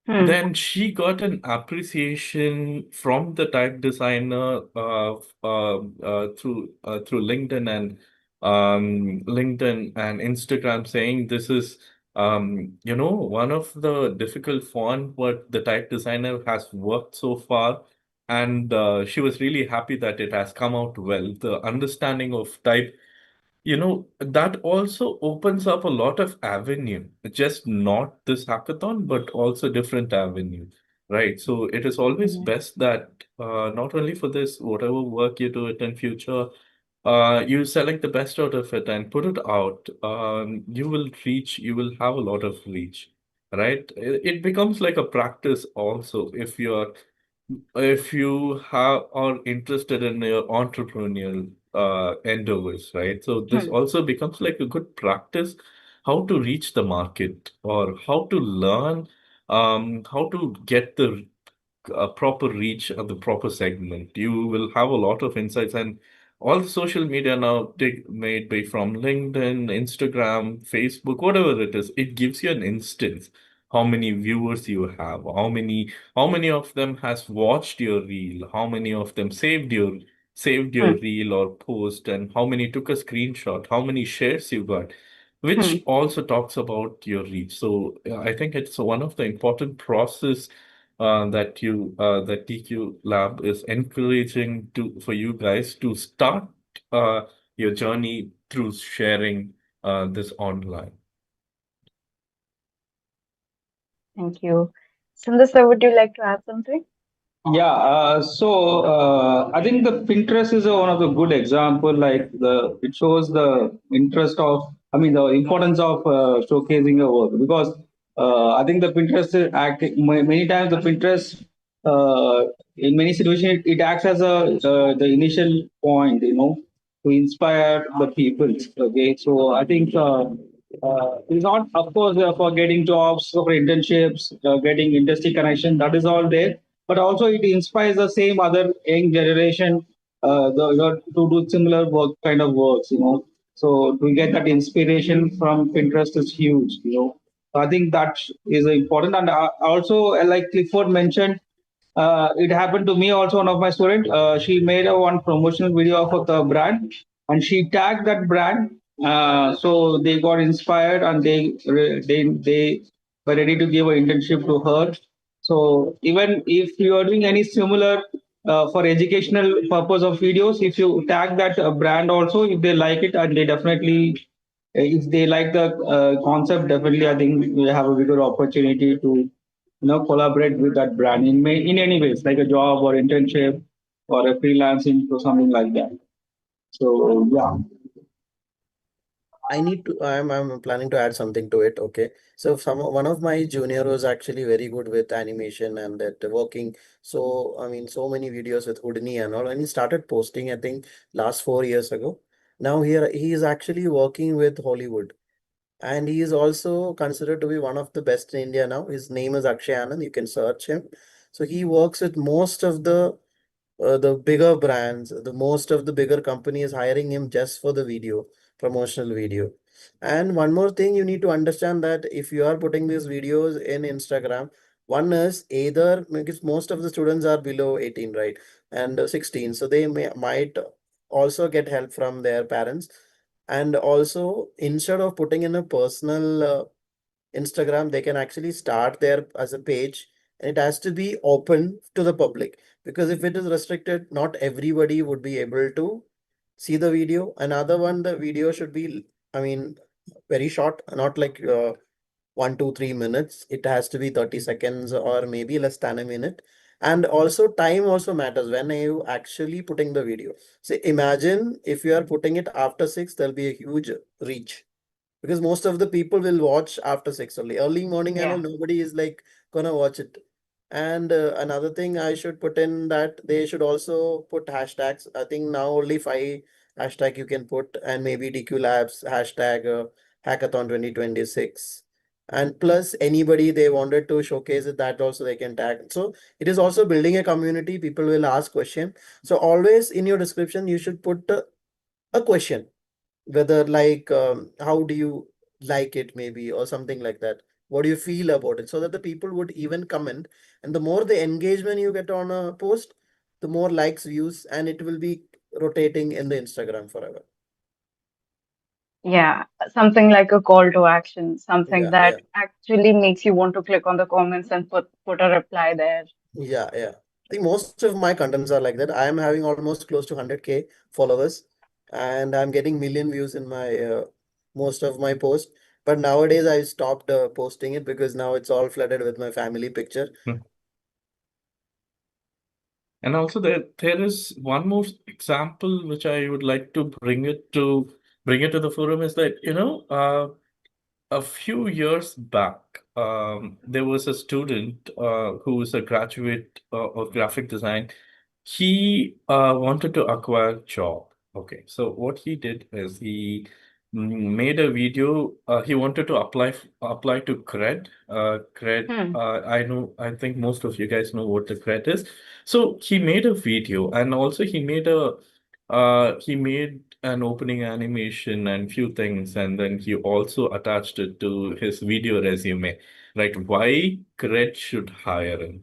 Hmm. Then she got an appreciation from the type designer through LinkedIn and Instagram, saying this is one of the difficult font what the type designer has worked so far. and she was really happy that it has come out well. The understanding of type, that also opens up a lot of avenue, just not this hackathon, but also different avenues, right? So it is always Yeah. best that not only for this, whatever work you do it in future, you select the best out of it and put it out. You will have a lot of reach, right? It becomes like a practice also if you are interested in your entrepreneurial endeavors, right? So this Hmm. also becomes like a good practice how to reach the market or how to learn how to get the proper reach of the proper segment. You will have a lot of insights, and all the social media now made by from LinkedIn, Instagram, Facebook, whatever it is, it gives you an instance how many viewers you have, how many of them has watched your reel, how many of them saved your Hmm. reel or post, and how many took a screenshot, how many shares you got, Hmm. which also talks about your reach. So I think it's one of the important process that TQ Lab is encouraging to for you guys to start uh, your journey through sharing this online. Thank you. Sundar sir, would you like to add something? Yeah, I think the Pinterest is one of the good example. Like it shows the interest of, I mean, the importance of showcasing your work because I think the Pinterest many times the Pinterest in many situations it acts as the initial point, to inspire the people. Okay, so I think it's not, of course, for getting jobs, for internships, getting industry connection. That is all there, but also it inspires the same other young generation to do similar work kind of works. So to get that inspiration from Pinterest is huge. I think that is important, and also like Clifford mentioned, it happened to me also. One of my student, she made a one promotional video of the brand, and she tagged that brand. So they got inspired, and they were ready to give an internship to her. So even if you are doing any similar for educational purpose of videos, if you tag that brand also, if they like it, and they definitely, if they like the concept, definitely I think we have a bigger opportunity to collaborate with that brand in any ways, like a job or internship or a freelancing or something like that. So yeah. I'm planning to add something to it. Okay. So one of my junior was actually very good with animation and that working. So I mean, so many videos with Houdini and all, and he started posting, I think, last 4 years ago. Now here he is actually working with Hollywood, and he is also considered to be one of the best in India now. His name is Akshay Anand. You can search him. So he works with most of the bigger brands, the most of the bigger companies hiring him just for the video, promotional video. And one more thing, you need to understand that if you are putting these videos in Instagram, one is either because most of the students are below 18, right? And 16, so they might also get help from their parents. And also, instead of putting in a personal Instagram, they can actually start there as a page, and it has to be open to the public, because if it is restricted, not everybody would be able to see the video. Another one, the video should be, I mean, very short, not like 1 to 3 minutes. It has to be 30 seconds or maybe less than a minute. And also, time also matters when are you actually putting the video. So imagine if you are putting it after 6, there'll be a huge reach, because most of the people will watch after 6 only. Early morning and all, Yeah. nobody is like gonna watch it. And another thing I should put in that they should also put hashtags. I think now only 5 hashtag you can put, and maybe DQ Labs hashtag Hackathon 2026. And plus anybody they wanted to showcase it, that also they can tag. So it is also building a community. People will ask question. So always in your description you should put a question, whether like how do you like it maybe, or something like that. What do you feel about it, so that the people would even comment, and the more the engagement you get on a post, the more likes, views, and it will be rotating in the Instagram forever. Yeah, something like a call to action, something Yeah, yeah, that actually makes you want to click on the comments and put a reply there. yeah, yeah. think most of my contents are like that. I am having almost close to 100K followers, and I'm getting million views in my most of my posts. But nowadays I stopped posting it because now it's all flooded with my family picture. And also there is one more example which I would like to bring it to the forum is that, a few years back, there was a student who was a graduate of graphic design. He wanted to acquire job. Okay, so what he did is he made a video. He wanted to apply to CRED. CRED. I think most of you guys know what the CRED is. So he made a video, and also he made an opening animation and few things, and then he also attached it to his video resume, like why CRED should hire him.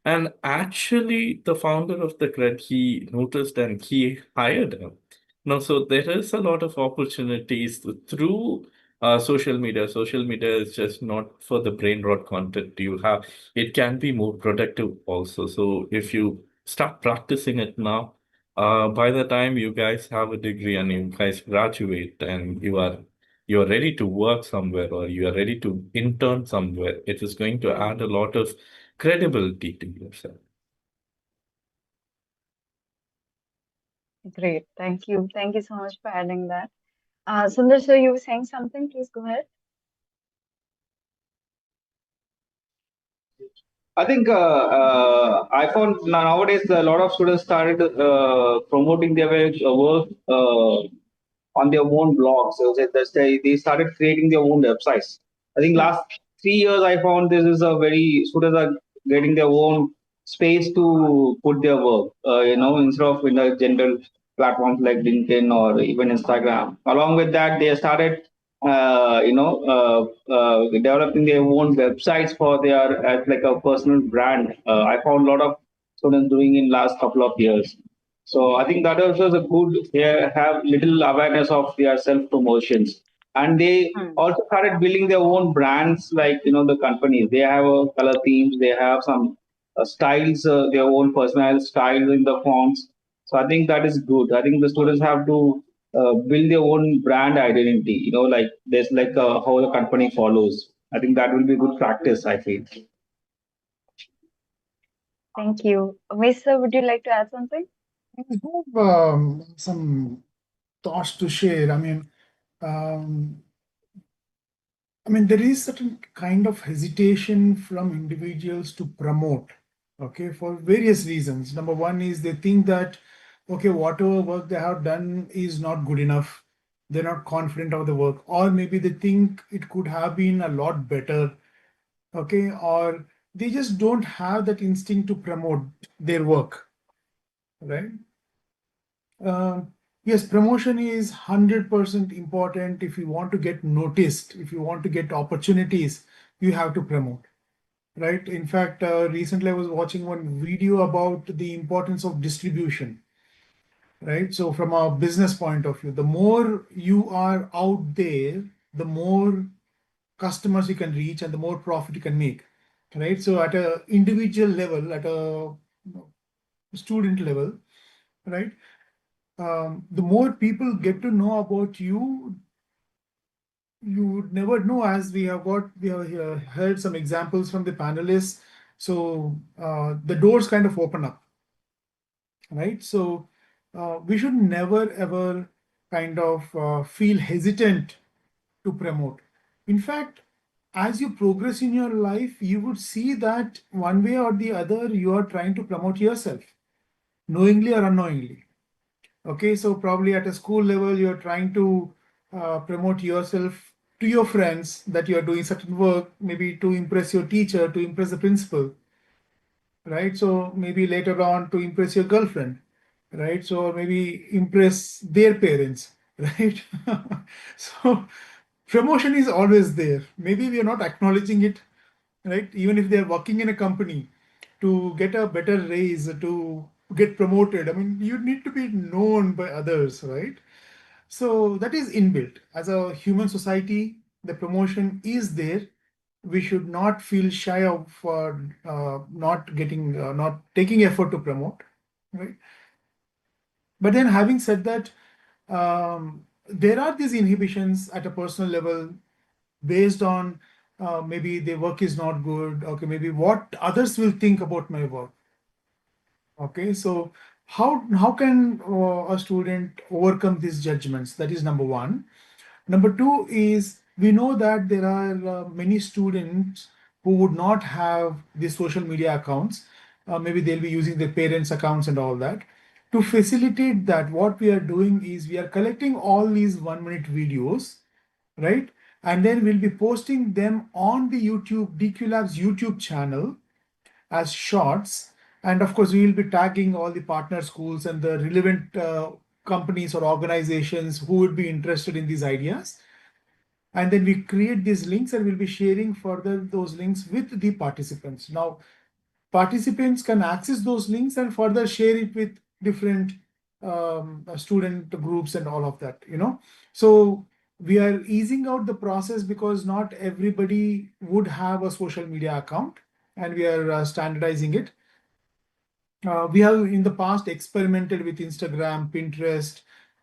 And actually, the founder of the CRED, he noticed and he hired him. No, so there is a lot of opportunities through social media. Social media is just not for the brain rot content you have. It can be more productive also. So if you start practicing it now, by the time you guys have a degree and you guys graduate and you are ready to work somewhere or you are ready to intern somewhere, it is going to add a lot of credibility to yourself. Great. Thank you. Thank you so much for adding that. Sundar, sir, you were saying something? Please go ahead. I think I found nowadays a lot of students started promoting their work on their own blogs. So they started creating their own websites. I think last 3 years I found this is a very students are getting their own space to put their work. Instead of in the general platforms like LinkedIn or even Instagram. Along with that, they started developing their own websites for their as like a personal brand. I found a lot of students doing in last couple of years. So I think that also is a good. They have little awareness of their self promotions, and they also started building their own brands. Like the companies, they have color themes, they have some styles, their own personal styles in the fonts. So I think that is good. I think the students have to build their own brand identity. Like there's like how the company follows. I think that will be good practice, I feel. Thank you. Umesh, sir, would you like to add something? I have some thoughts to share. Um, there is certain kind of hesitation from individuals to promote, okay, for various reasons. Number one is they think that, okay, whatever work they have done is not good enough. They're not confident of the work, or maybe they think it could have been a lot better, okay, or they just don't have that instinct to promote their work, right? Uh, yes, promotion is 100% important. If you want to get noticed, if you want to get opportunities, you have to promote, right? In fact, recently I was watching one video about the importance of distribution, right? So from a business point of view, the more you are out there, the more customers you can reach and the more profit you can make, right? So at a individual level, at a student level, right? The more people get to know about you, you would never know. As we have heard some examples from the panelists, so the doors kind of open up, right? So we should never ever kind of feel hesitant to promote. In fact, as you progress in your life, you would see that one way or the other you are trying to promote yourself, knowingly or unknowingly. Okay, so probably at a school level, you're trying to promote yourself to your friends that you are doing certain work, maybe to impress your teacher, to impress the principal, right? So maybe later on to impress your girlfriend, right? So maybe impress their parents, right? So promotion is always there. Maybe we are not acknowledging it, right? Even if they are working in a company to get a better raise, to get promoted, you need to be known by others, right? So that is inbuilt. As a human society, the promotion is there, we should not feel shy of not taking effort to promote, right? But then having said that, there are these inhibitions at a personal level based on maybe the work is not good. Okay, maybe what others will think about my work. Okay, so how can a student overcome these judgments? That is number one. Number two is we know that there are many students who would not have the social media accounts. Maybe they'll be using their parents' accounts and all that. To facilitate that, what we are doing is we are collecting all these 1 minute videos, right? And then we'll be posting them on the DQ Labs YouTube channel as shorts. And of course, we will be tagging all the partner schools and the relevant companies or organizations who would be interested in these ideas. And then we create these links and we'll be sharing further those links with the participants. Now, participants can access those links and further share it with different student groups and all of that, So we are easing out the process because not everybody would have a social media account, and we are standardizing it. We have in the past experimented with Instagram, Pinterest,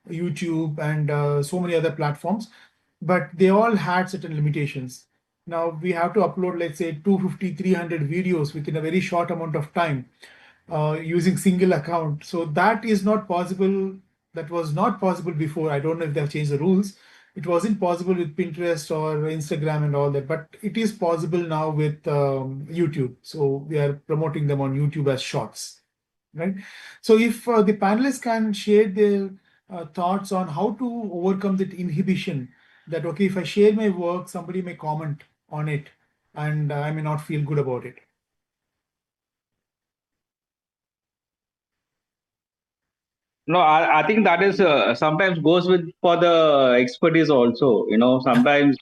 YouTube, and so many other platforms, but they all had certain limitations. Now we have to upload, let's say, 250, 300 videos within a very short amount of time using single account. So that is not possible. That was not possible before. I don't know if they've changed the rules. It wasn't possible with Pinterest or Instagram and all that, but it is possible now with YouTube. So we are promoting them on YouTube as shorts, right? So if the panelists can share their thoughts on how to overcome that inhibition, that okay, if I share my work, somebody may comment on it, and I may not feel good about it. No, I think that is sometimes goes with for the expertise also. Sometimes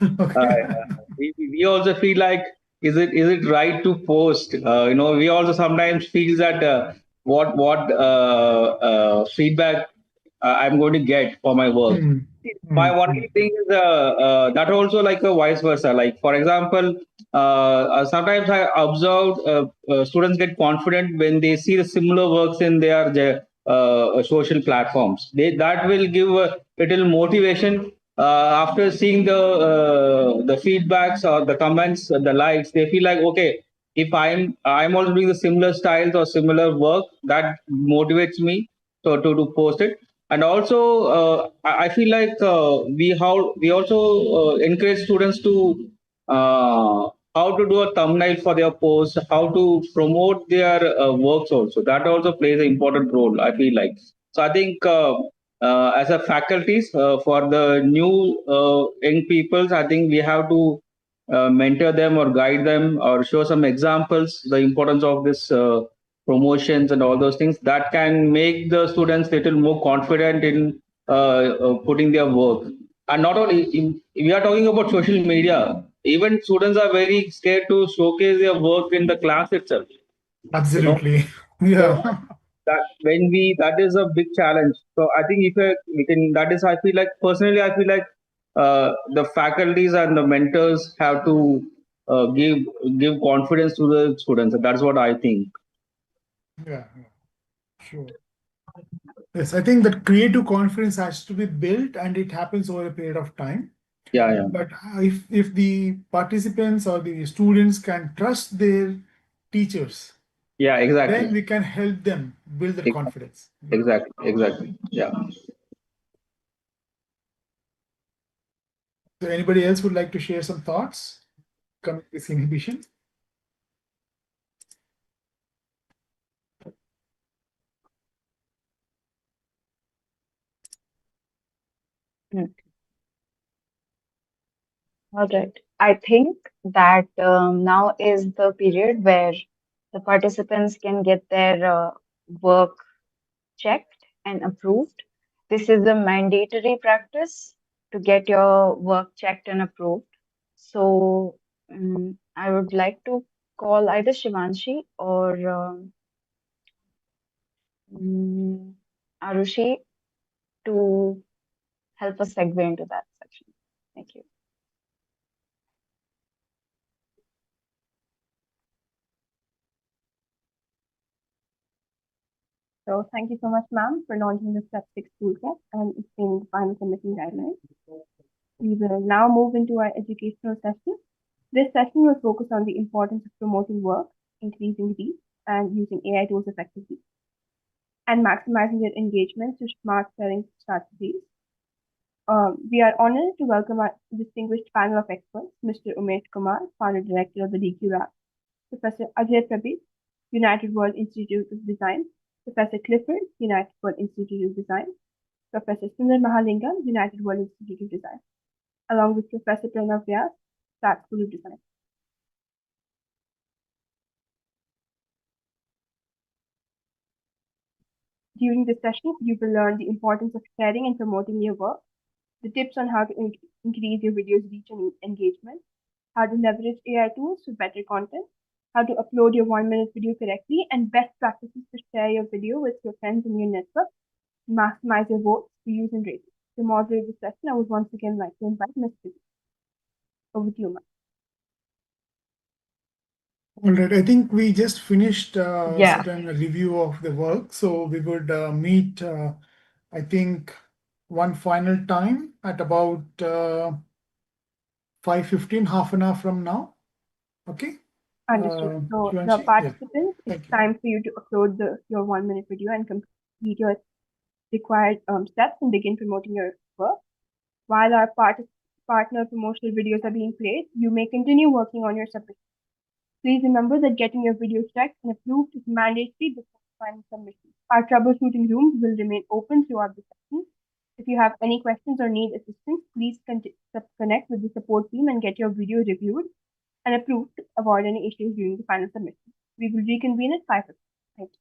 we also feel like is it right to post? We also sometimes feel that what feedback I'm going to get for my work. My only thing is that also like a vice versa. Like for example, sometimes I observed students get confident when they see the similar works in their social platforms. That will give a little motivation after seeing the feedbacks or the comments, the likes. They feel like okay, if I'm also doing the similar styles or similar work, that motivates me to post it. And also I feel like we also encourage students to how to do a thumbnail for their posts, how to promote their works also. That also plays an important role, I feel like. So I think as a faculties for the new young peoples, I think we have to mentor them or guide them or show some examples the importance of this promotions and all those things that can make the students little more confident in putting their work. And not only we are talking about social media, even students are very scared to showcase their work in the class itself. Absolutely. So Yeah. that when we that is a big challenge. So I think if we can, that is I feel like personally I feel like the faculties and the mentors have to give confidence to the students. That's what I think. Yeah, sure. Yes, I think that creative confidence has to be built and it happens over a period of time. Yeah, yeah. But if the participants or the students can trust their teachers, Yeah, exactly. then we can help them build that confidence. Exactly. Yeah. So anybody else would like to share some thoughts coming to this inhibition? Hmm. All right. I think that now is the period where the participants can get their work checked and approved. This is a mandatory practice to get your work checked and approved. So I would like to call either Shivanshi or Arushi to help us segue into that section. Thank you. So thank you so much, ma'am, for launching the Step 6 toolkit and explaining the final submission guidelines. We will now move into our educational session. This session will focus on the importance of promoting work, increasing reach, and using AI tools effectively, and maximizing their engagement through smart selling strategies. We are honored to welcome our distinguished panel of experts, Mr. Umesh Kumar, Founder Director of the DQ Lab, Professor Ajay Prabir, United World Institute of Design, Professor Clifford, United World Institute of Design, Professor Sundar Mahalingam, United World Institute of Design, along with Professor Pranav Vyas, Pratt School of Design. During this session, you will learn the importance of sharing and promoting your work, the tips on how to increase your video's reach and engagement, how to leverage AI tools for better content, how to upload your 1-minute video correctly, and best practices to share your video with your friends in your network, maximize your votes, views, and ratings. To moderate this session, I would once again like to invite Ms. Vivi. Over to you, ma'am. All right, I think we just finished Yeah. certain review of the work, so we would meet, I think, one final time at about 5:15, half an hour from now. Okay. Understood. So the Shivanshi? participants, Yeah. it's time for you to upload your 1-minute video and complete your required steps and begin promoting your work. While our partner promotional videos are being played, you may continue working on your submission. Please remember that getting your video checked and approved is mandatory before final submission. Our troubleshooting rooms will remain open throughout the session. If you have any questions or need assistance, please connect with the support team and get your video reviewed and approved to avoid any issues during the final submission. We will reconvene at 5:00. Thank you.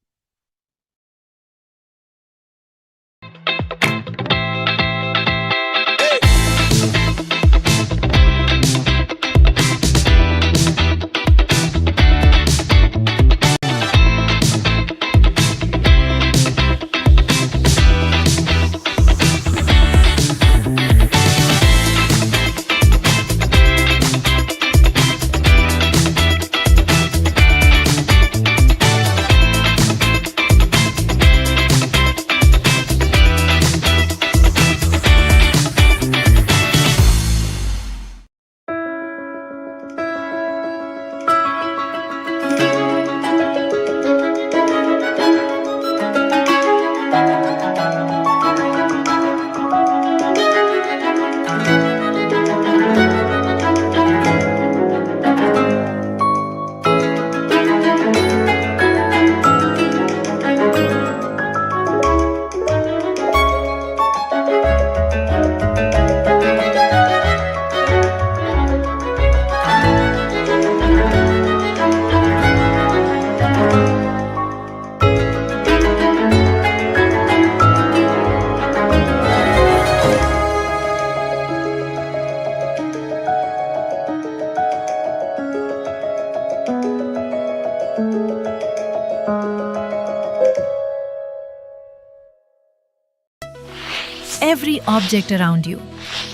Every object around you,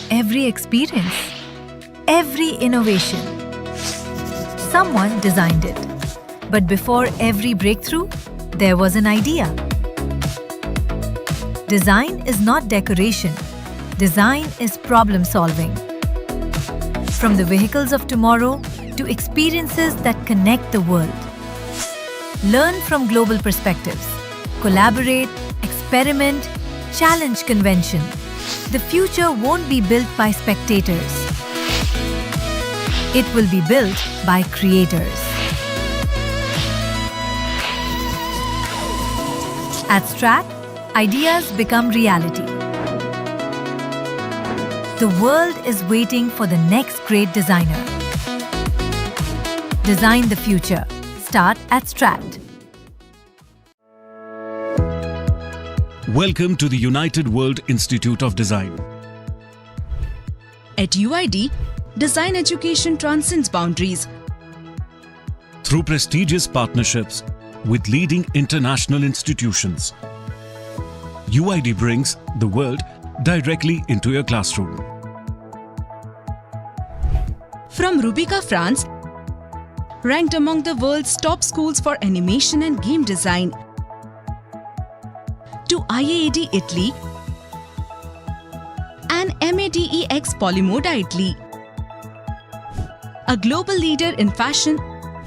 every experience, every innovation. Someone designed it. But before every breakthrough, there was an idea. Design is not decoration. Design is problem solving. From the vehicles of tomorrow to experiences that connect the world. Learn from global perspectives. Collaborate, experiment, challenge convention. The future won't be built by spectators. It will be built by creators. At Strat, ideas become reality. The world is waiting for the next great designer. Design the future. Start at Strat. Welcome to the United World Institute of Design. At UID, design education transcends boundaries. Through prestigious partnerships with leading international institutions, UID brings the world directly into your classroom. From Rubika, France, ranked among the world's top schools for animation and game design, IAAD Italy and MADEX Polymoda Italy, a global leader in fashion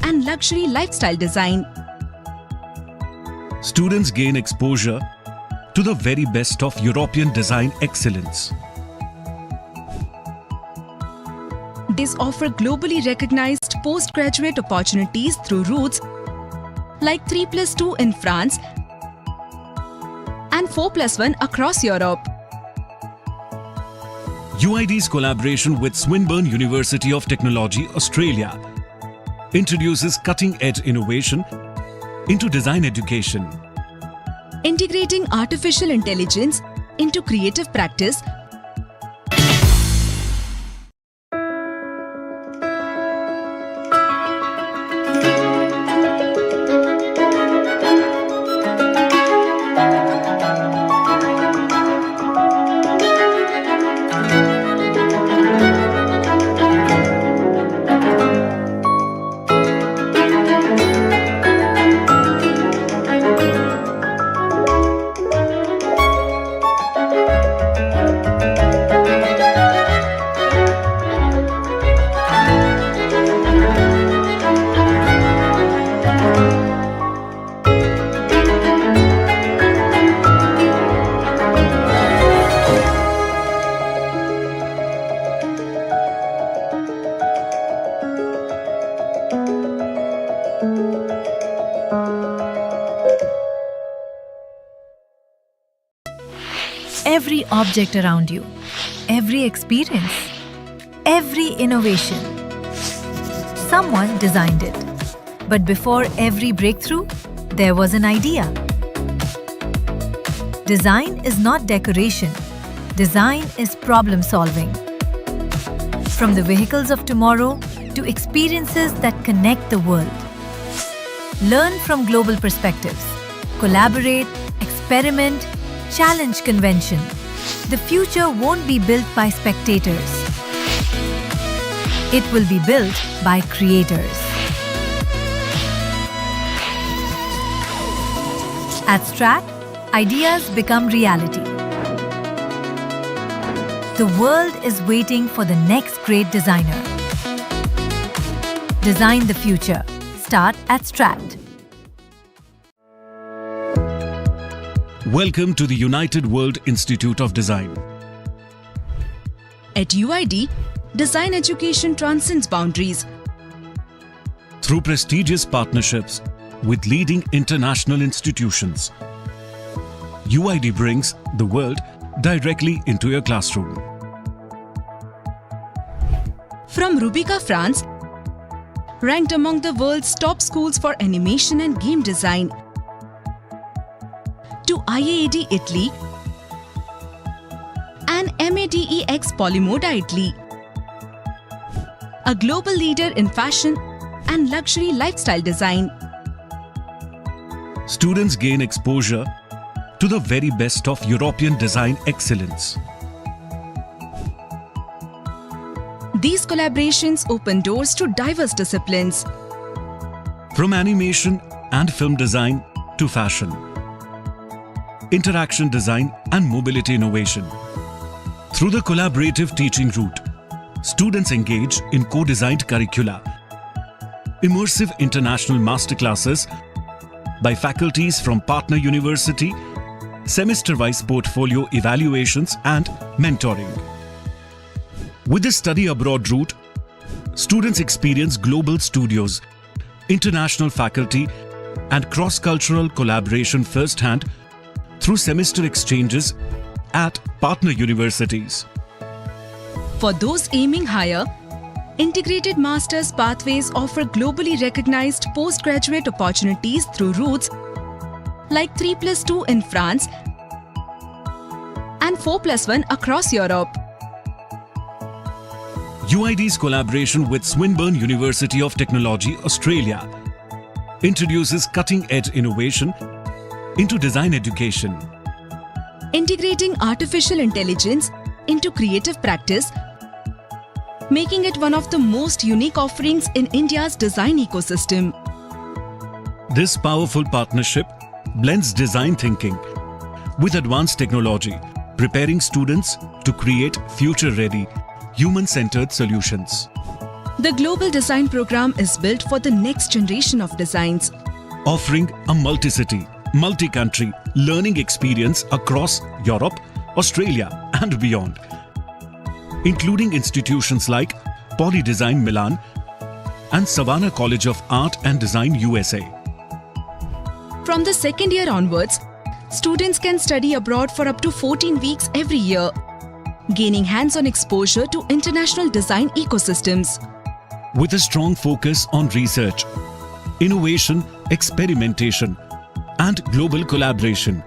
and luxury lifestyle design. Students gain exposure to the very best of European design excellence. These offer globally recognized postgraduate opportunities through routes like 3+2 in France and 4+1 across Europe. UID's collaboration with Swinburne University of Technology, Australia, introduces cutting-edge innovation into design education. Integrating artificial intelligence into creative practice, every object around you, every experience, every innovation. Someone designed it. But before every breakthrough, there was an idea. Design is not decoration. Design is problem solving. From the vehicles of tomorrow to experiences that connect the world. Learn from global perspectives. Collaborate, experiment, challenge convention. The future won't be built by spectators. It will be built by creators. At Strat, ideas become reality. The world is waiting for the next great designer. Design the future. Start at Strat. Welcome to the United World Institute of Design. at UID, design education transcends boundaries. Through prestigious partnerships with leading international institutions, UID brings the world directly into your classroom. From Rubica, France, ranked among the world's top schools for animation and game design, to IAAD Italy and MADEX Polymoda Italy, a global leader in fashion and luxury lifestyle design. Students gain exposure to the very best of European design excellence. These collaborations open doors to diverse disciplines. From animation and film design to fashion, interaction design and mobility innovation. Through the collaborative teaching route, students engage in co-designed curricula, immersive international masterclasses by faculties from partner university, semester-wise portfolio evaluations and mentoring. With the study abroad route, students experience global studios, international faculty and cross-cultural collaboration firsthand through semester exchanges at partner universities. For those aiming higher, integrated master's pathways offer globally recognized postgraduate opportunities through routes like 3+2 in France and 4+1 across Europe. UID's collaboration with Swinburne University of Technology, Australia, introduces cutting-edge innovation into design education. Integrating artificial intelligence into creative practice, making it one of the most unique offerings in India's design ecosystem. This powerful partnership blends design thinking with advanced technology, preparing students to create future-ready, human-centered solutions. The Global Design Program is built for the next generation of designs, Offering a multi-city, multi-country learning experience across Europe, Australia and beyond, including institutions like Poly Design Milan and Savannah College of Art and Design USA. From the second year onwards, students can study abroad for up to 14 weeks every year, gaining hands-on exposure to international design ecosystems. With a strong focus on research, innovation, experimentation, and global collaboration,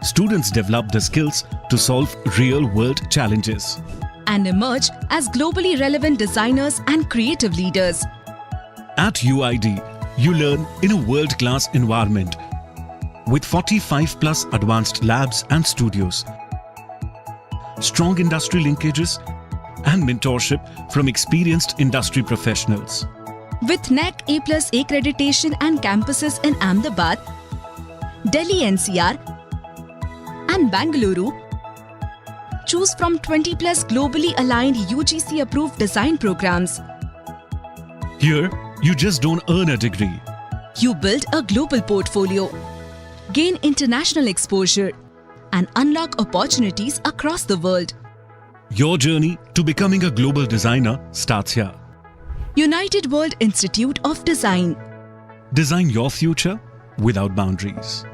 students develop the skills to solve real-world challenges And emerge as globally relevant designers and creative leaders. At UID, you learn in a world-class environment with 45 plus advanced labs and studios, strong industry linkages, and mentorship from experienced industry professionals. With NAC A+ accreditation and campuses in Ahmedabad, Delhi NCR, and Bangalore, choose from 20 plus globally aligned UGC approved design programs. Here, you just don't earn a degree. You build a global portfolio, gain international exposure, and unlock opportunities across the world. Your journey to becoming a global designer starts here. United World Institute of Design. Design your future without boundaries.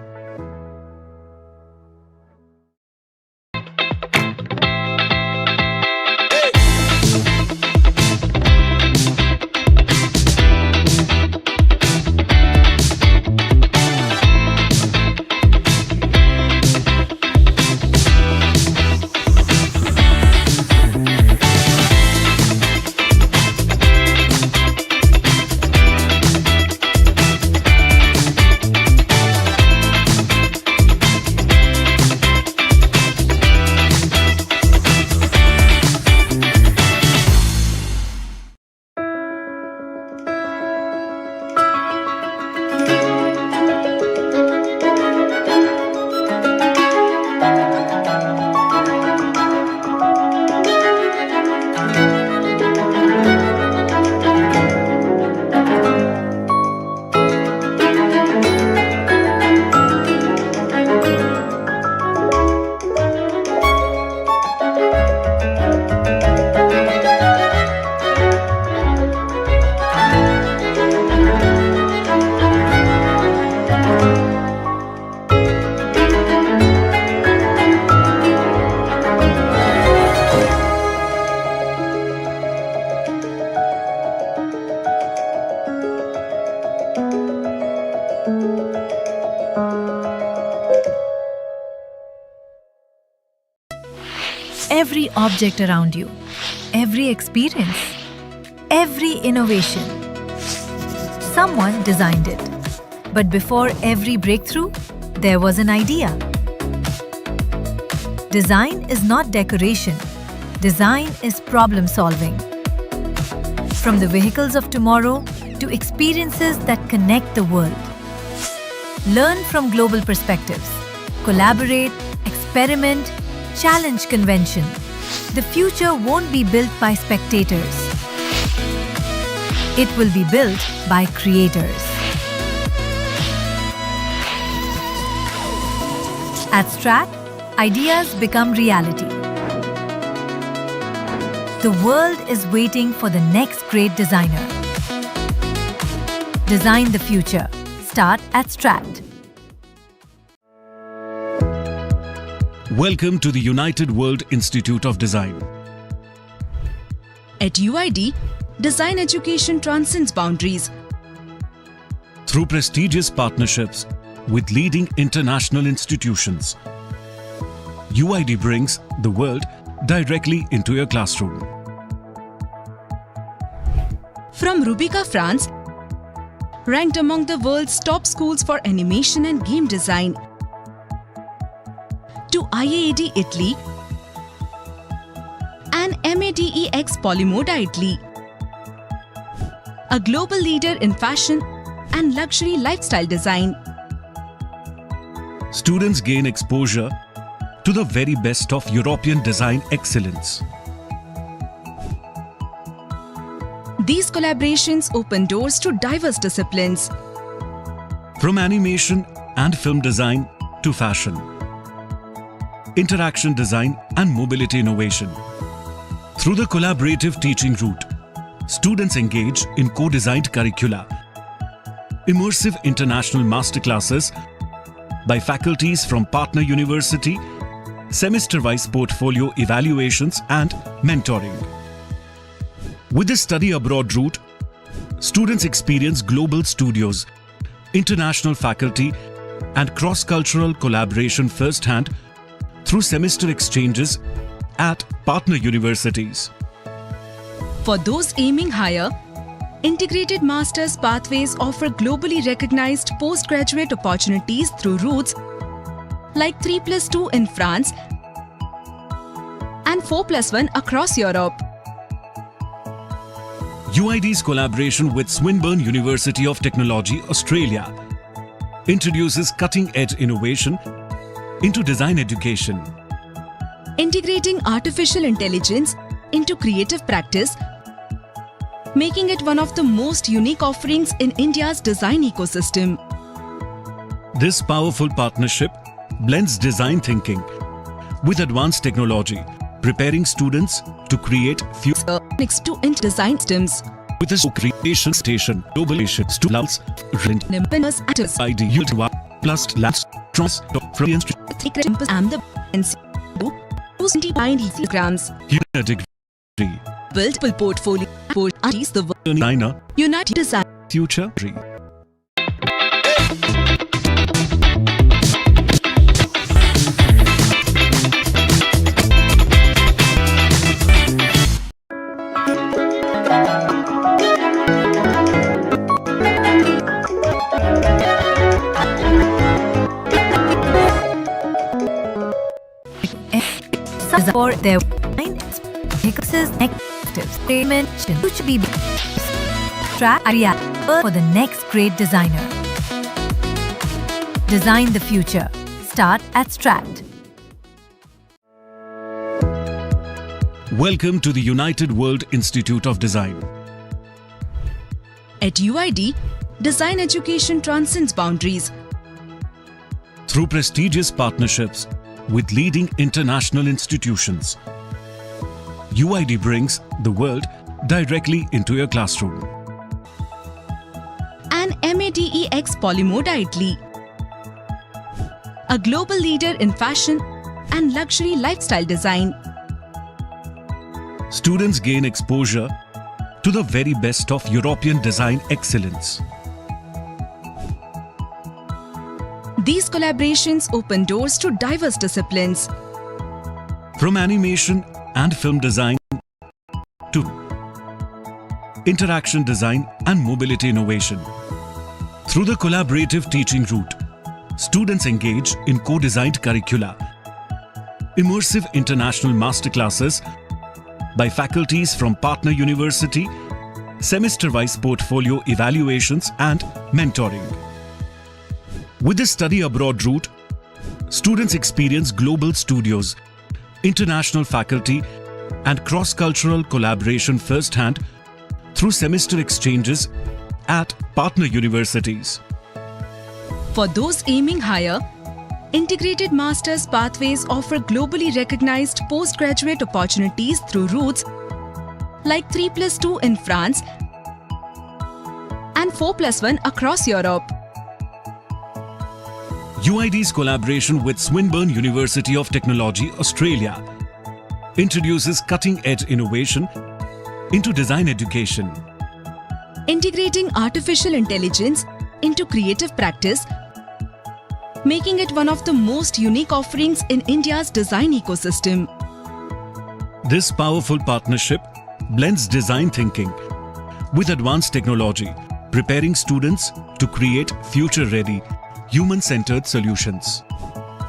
Every object around you, every experience, every innovation. Someone designed it. But before every breakthrough, there was an idea. Design is not decoration. Design is problem solving. From the vehicles of tomorrow to experiences that connect the world. Learn from global perspectives. Collaborate, experiment, challenge convention. The future won't be built by spectators. It will be built by creators. At Strat, ideas become reality. The world is waiting for the next great designer. Design the future. Start at Strat. Welcome to the United World Institute of Design. At UID, design education transcends boundaries. Through prestigious partnerships with leading international institutions, UID brings the world directly into your classroom. From Rubica, France, ranked among the world's top schools for animation and game design, to IAAD Italy and MADEX Polymoda Italy, a global leader in fashion and luxury lifestyle design. Students gain exposure to the very best of European design excellence. These collaborations open doors to diverse disciplines. From animation and film design to fashion, interaction design and mobility innovation. Through the collaborative teaching route, students engage in co-designed curricula, immersive international masterclasses by faculties from partner university, semester-wise portfolio evaluations and mentoring. With the study abroad route, students experience global studios, international faculty and cross-cultural collaboration firsthand through semester exchanges at partner universities. For those aiming higher, integrated master's pathways offer globally recognized postgraduate opportunities through routes like 3+2 in France and 4+1 across Europe. UID's collaboration with Swinburne University of Technology, Australia, introduces cutting-edge innovation into design education. Integrating artificial intelligence into creative practice, making it one of the most unique offerings in India's design ecosystem. This powerful partnership blends design thinking with advanced technology, preparing students to create future next to design systems. With a co-creation station, globalization students, rent, ID, plus labs, trans, from the institute, and the programs. a degree, Built portfolio, the designer, United Design. future. For their active payment should be track area for the next great designer. Design the future. Start at Strat. Welcome to the United World Institute of Design. At UID, design education transcends boundaries. Through prestigious partnerships with leading international institutions, UID brings the world directly into your classroom. And MADEX Polymode Italy, a global leader in fashion and luxury lifestyle design. Students gain exposure to the very best of European design excellence. These collaborations open doors to diverse disciplines. From animation and film design to interaction design and mobility innovation. Through the collaborative teaching route, students engage in co-designed curricula, immersive international masterclasses by faculties from partner university, semester-wise portfolio evaluations and mentoring. With the study abroad route, students experience global studios, international faculty and cross-cultural collaboration firsthand through semester exchanges at partner universities. For those aiming higher, integrated master's pathways offer globally recognized postgraduate opportunities through routes like 3+2 in France and 4+1 across Europe. UID's collaboration with Swinburne University of Technology, Australia, introduces cutting-edge innovation into design education. Integrating artificial intelligence into creative practice, making it one of the most unique offerings in India's design ecosystem. This powerful partnership blends design thinking with advanced technology, preparing students to create future-ready, human-centered solutions.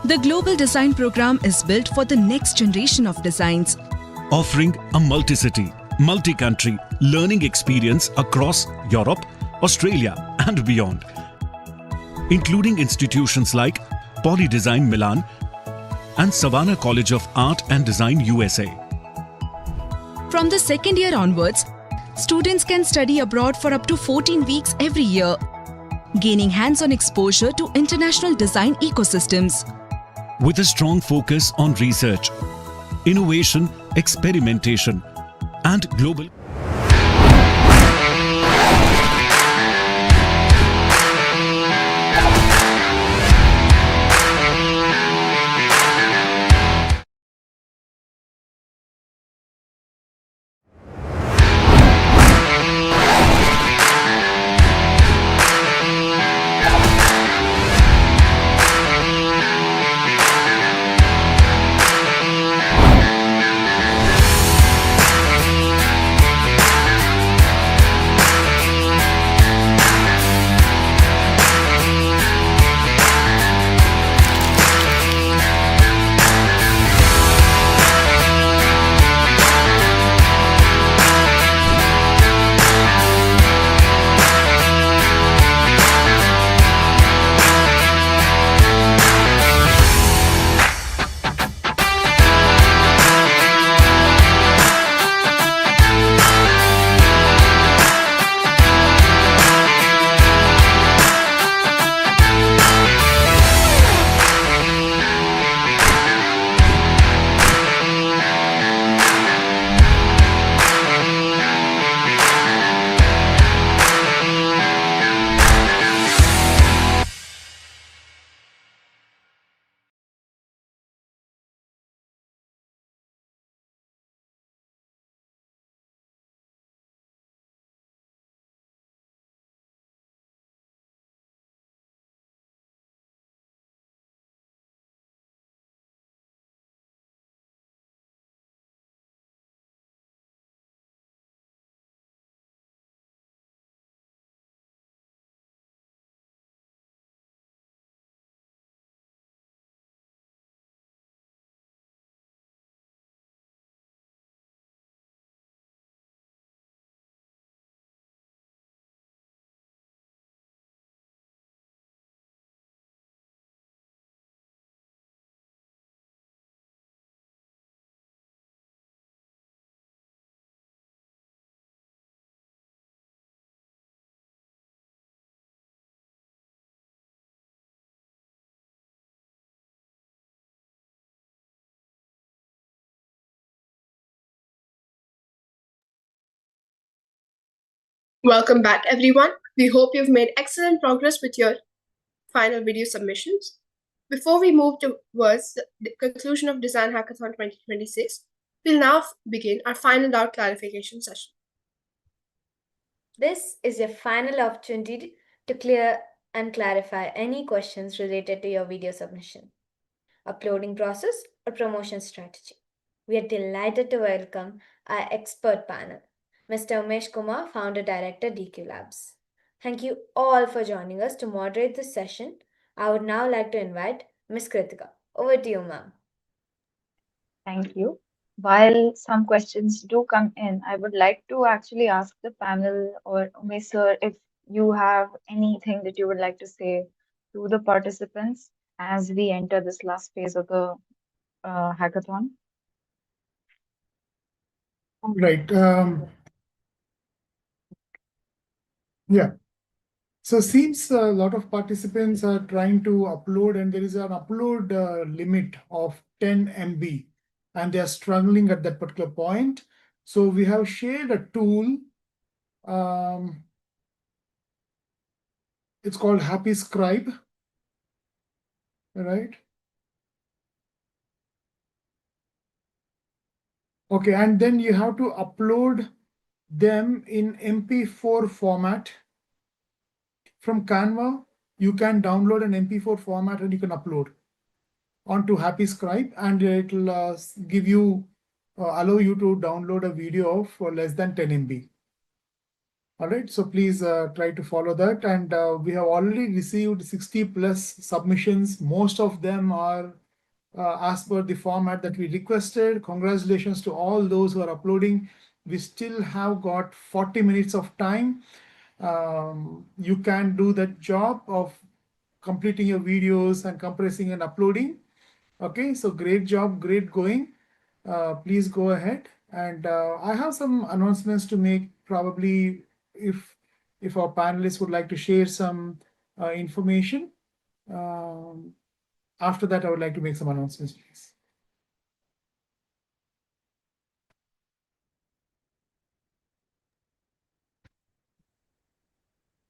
The Global Design Program is built for the next generation of designs, offering a multi-city, multi-country learning experience across Europe, Australia and beyond, including institutions like Poly Design Milan, and Savannah College of Art and Design USA. From the second year onwards, students can study abroad for up to 14 weeks every year, gaining hands-on exposure to international design ecosystems. With a strong focus on research, innovation, experimentation, and global. Welcome back, everyone. We hope you've made excellent progress with your final video submissions. Before we move towards the conclusion of Design Hackathon 2026, we'll now begin our final doubt clarification session. This is your final opportunity to clear and clarify any questions related to your video submission, uploading process, or promotion strategy. We are delighted to welcome our expert panel, Mr. Umesh Kumar, Founder Director, DQ Labs. Thank you all for joining us to moderate this session. I would now like to invite Ms. Kritika. Over to you, ma'am. Thank you. While some questions do come in, I would like to actually ask the panel or Umesh sir if you have anything that you would like to say to the participants as we enter this last phase of the hackathon. All right. Yeah. So seems a lot of participants are trying to upload, and there is an upload limit of 10 MB, and they are struggling at that particular point. So we have shared a tool. It's called Happy Scribe. All right. Okay, and then you have to upload them in MP4 format. From Canva, you can download an MP4 format and you can upload onto Happy Scribe, and it'll give you, allow you to download a video of less than 10 MB. All right, so please try to follow that. And we have already received 60 plus submissions. Most of them are as per the format that we requested. Congratulations to all those who are uploading. We still have got 40 minutes of time. You can do that job of completing your videos and compressing and uploading. Okay, so great job, great going. Please go ahead. And I have some announcements to make. Probably if our panelists would like to share some information. After that, I would like to make some announcements, please.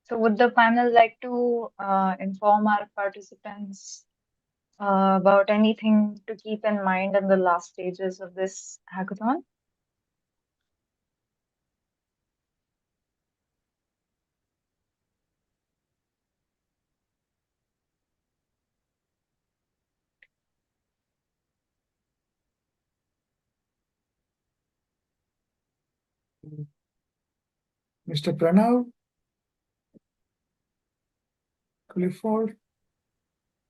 So would the panel like to inform our participants about anything to keep in mind in the last stages of this hackathon? Mr. Pranav, Clifford,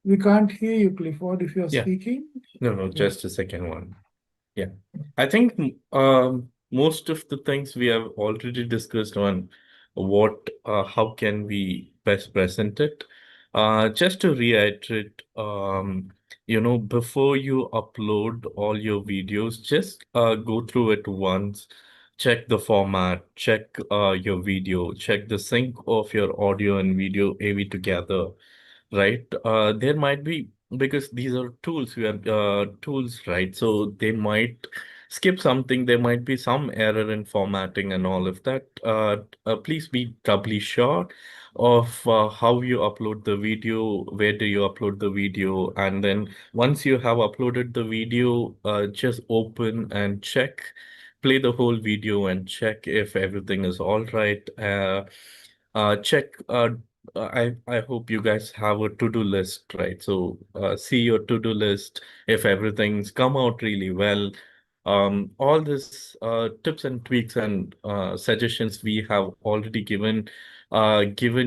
we can't hear you, Clifford, if you're Yeah. speaking. No, Yeah. just a second one. Yeah. I think most of the things we have already discussed on how can we best present it. Just to reiterate, before you upload all your videos, just go through it once, check the format, check your video, check the sync of your audio and video AV together, right? There might be, because these are tools, we are tools, right? So they might skip something, there might be some error in formatting and all of that. Please be doubly sure of how you upload the video, where do you upload the video, and then once you have uploaded the video, just open and check, play the whole video and check if everything is all right. Check I hope you guys have a to-do list, right? So see your to-do list if everything's come out really well. All this tips and tweaks and suggestions we have already given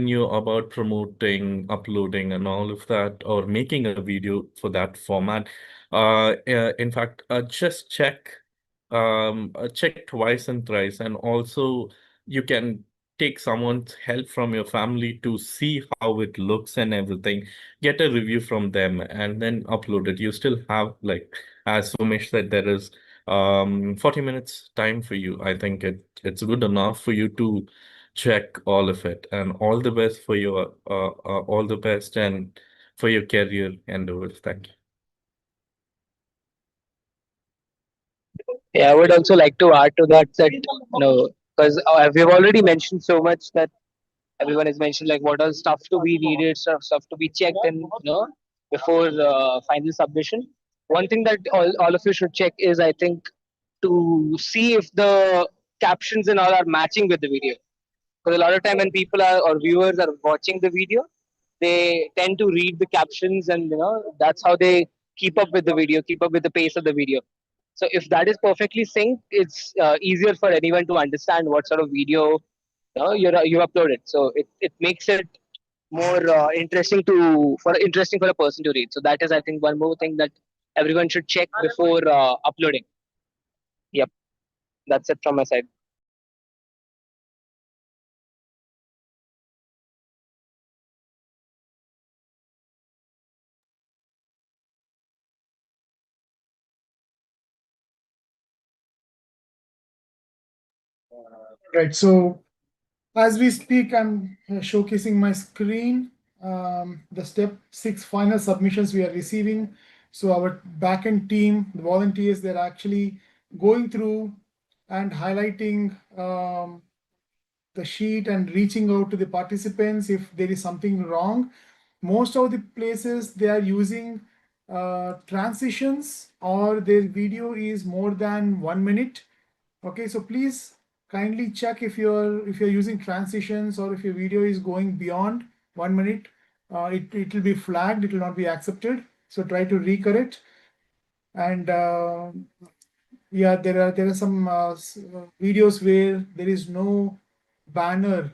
you about promoting, uploading, and all of that, or making a video for that format. In fact, just check twice and thrice, and also you can take someone's help from your family to see how it looks and everything, get a review from them, and then upload it. You still have, like, as Sumesh said, there is 40 minutes time for you. I think it's good enough for you to check all of it. And all the best for your all the best and for your career endeavors. Thank you. Yeah, I would also like to add to that, because we've already mentioned so much that everyone has mentioned, like what are stuff to be needed, stuff to be checked, and before final submission. One thing that all of you should check is, I think, to see if the captions and all are matching with the video. Because a lot of time when people are or viewers are watching the video, they tend to read the captions, and that's how they keep up with the video, keep up with the pace of the video. So if that is perfectly synced, it's easier for anyone to understand what sort of video you uploaded. So it makes it more interesting for a person to read. So that is, I think, one more thing that everyone should check before uploading. Yep, that's it from my side. Right. So as we speak, I'm showcasing my screen. The step 6 final submissions we are receiving. So our backend team, the volunteers, they're actually going through and highlighting the sheet and reaching out to the participants if there is something wrong. Most of the places they are using transitions, or their video is more than 1 minute. Okay, so please kindly check if you're using transitions, or if your video is going beyond 1 minute. It will be flagged, it will not be accepted. So try to recorrect. And yeah, there are some videos where there is no banner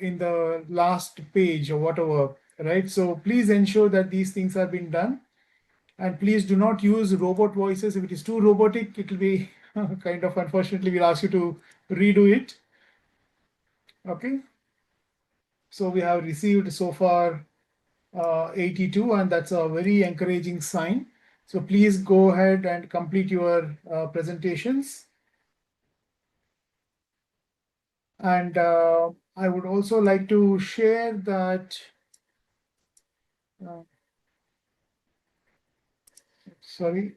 in the last page or whatever, right? So please ensure that these things have been done. And please do not use robot voices. If it is too robotic, it will be kind of, unfortunately, we'll ask you to redo it. Okay. So we have received so far 82, and that's a very encouraging sign. So please go ahead and complete your presentations. And I would also like to share that, sorry.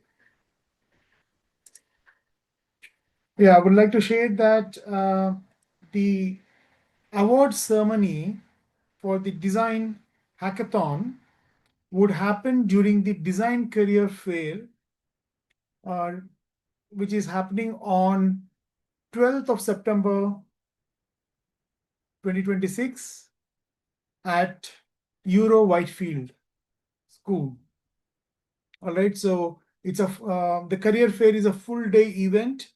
Yeah, I would like to share that the award ceremony for the design hackathon would happen during the design career fair, which is happening on 12th of September 2026 at Euro Whitefield School. All right, so it's the career fair is a full day event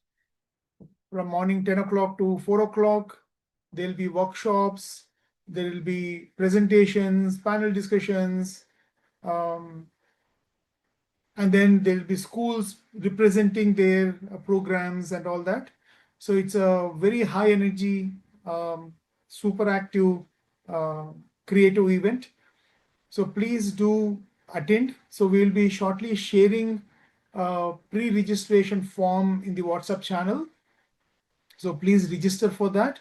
from morning 10 o'clock to 4 o'clock. There'll be workshops, there will be presentations, panel discussions, and then there'll be schools representing their programs and all that. So it's a very high energy, super active, creative event. So please do attend. So we'll be shortly sharing a pre-registration form in the WhatsApp channel. So please register for that.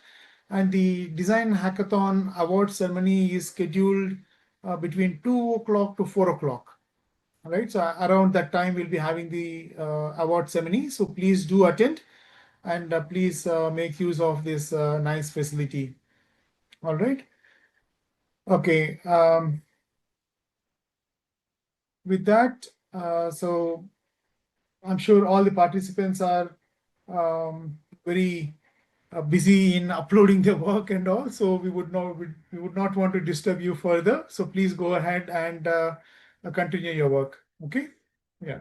And the Design Hackathon award ceremony is scheduled between 2 o'clock to 4 o'clock. All right, so around that time we'll be having the award ceremony. So please do attend, and please make use of this nice facility. All right. Okay. With that, so I'm sure all the participants are very busy in uploading their work and all, so we would not want to disturb you further. So please go ahead and continue your work. Okay. Yeah.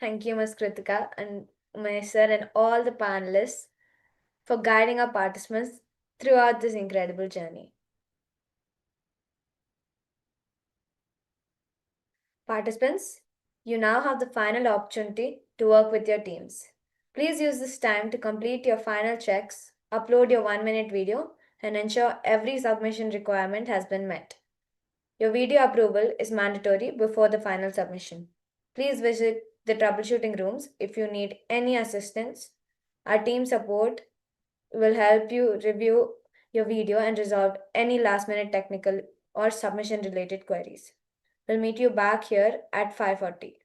Thank you, Ms. Kritika and my sir and all the panelists for guiding our participants throughout this incredible journey. Participants, you now have the final opportunity to work with your teams. Please use this time to complete your final checks, upload your 1-minute video, and ensure every submission requirement has been met. Your video approval is mandatory before the final submission. Please visit the troubleshooting rooms if you need any assistance. Our team support will help you review your video and resolve any last-minute technical or submission-related queries. We'll meet you back here at 5:40.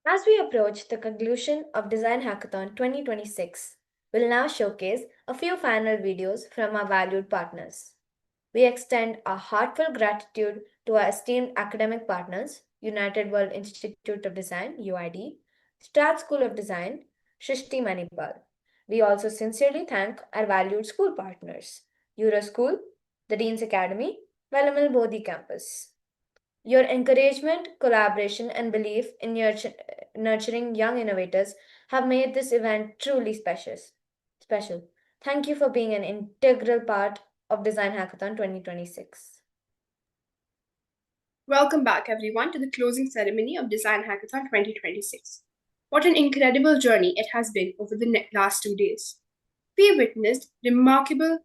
As we approach the conclusion of Design Hackathon 2026, we'll now showcase a few final videos from our valued partners. We extend our heartfelt gratitude to our esteemed academic partners, United World Institute of Design, UID, Strat School of Design, Shrishti Manipal. We also sincerely thank our valued school partners, Euroschool, the Dean's Academy, Vellamal Bodhi Campus. Your encouragement, collaboration, and belief in nurturing young innovators have made this event truly special. Thank you for being an integral part of Design Hackathon 2026. Welcome back, everyone, to the closing ceremony of Design Hackathon 2026. What an incredible journey it has been over the last 2 days. We witnessed remarkable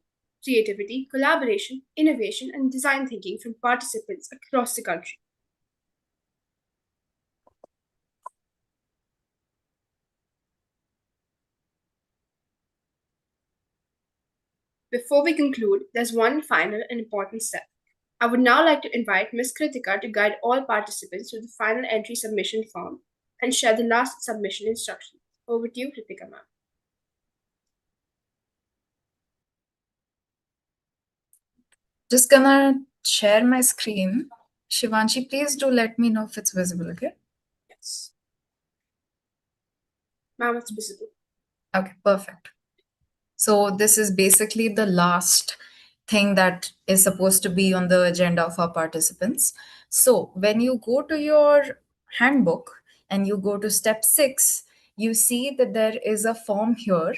creativity, collaboration, innovation, and design thinking from participants across the country. Before we conclude, there's one final and important step. I would now like to invite Ms. Kritika to guide all participants through the final entry submission form and share the last submission instructions. Over to you, Kritika ma'am. Just gonna share my screen. Shivanshi, please do let me know if it's visible, okay? Yes. Ma'am, it's visible. Okay, perfect. So this is basically the last thing that is supposed to be on the agenda of our participants. So when you go to your handbook and you go to step 6, you see that there is a form here.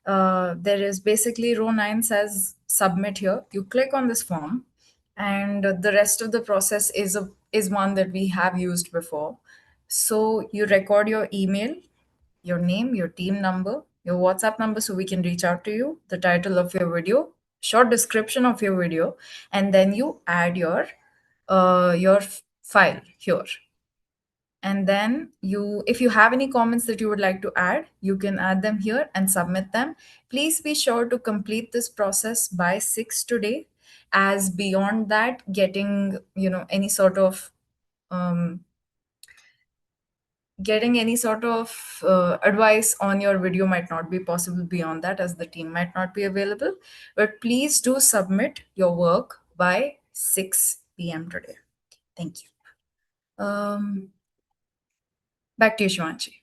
There is basically row 9 says submit here. You click on this form, and the rest of the process is one that we have used before. So you record your email, your name, your team number, your WhatsApp number so we can reach out to you, the title of your video, short description of your video, and then you add your file here. And then if you have any comments that you would like to add, you can add them here and submit them. Please be sure to complete this process by 6 today, as beyond that, getting any sort of advice on your video might not be possible beyond that, as the team might not be available. But please do submit your work by 6 p.m. today. Thank you. Back to you, Shivanshi.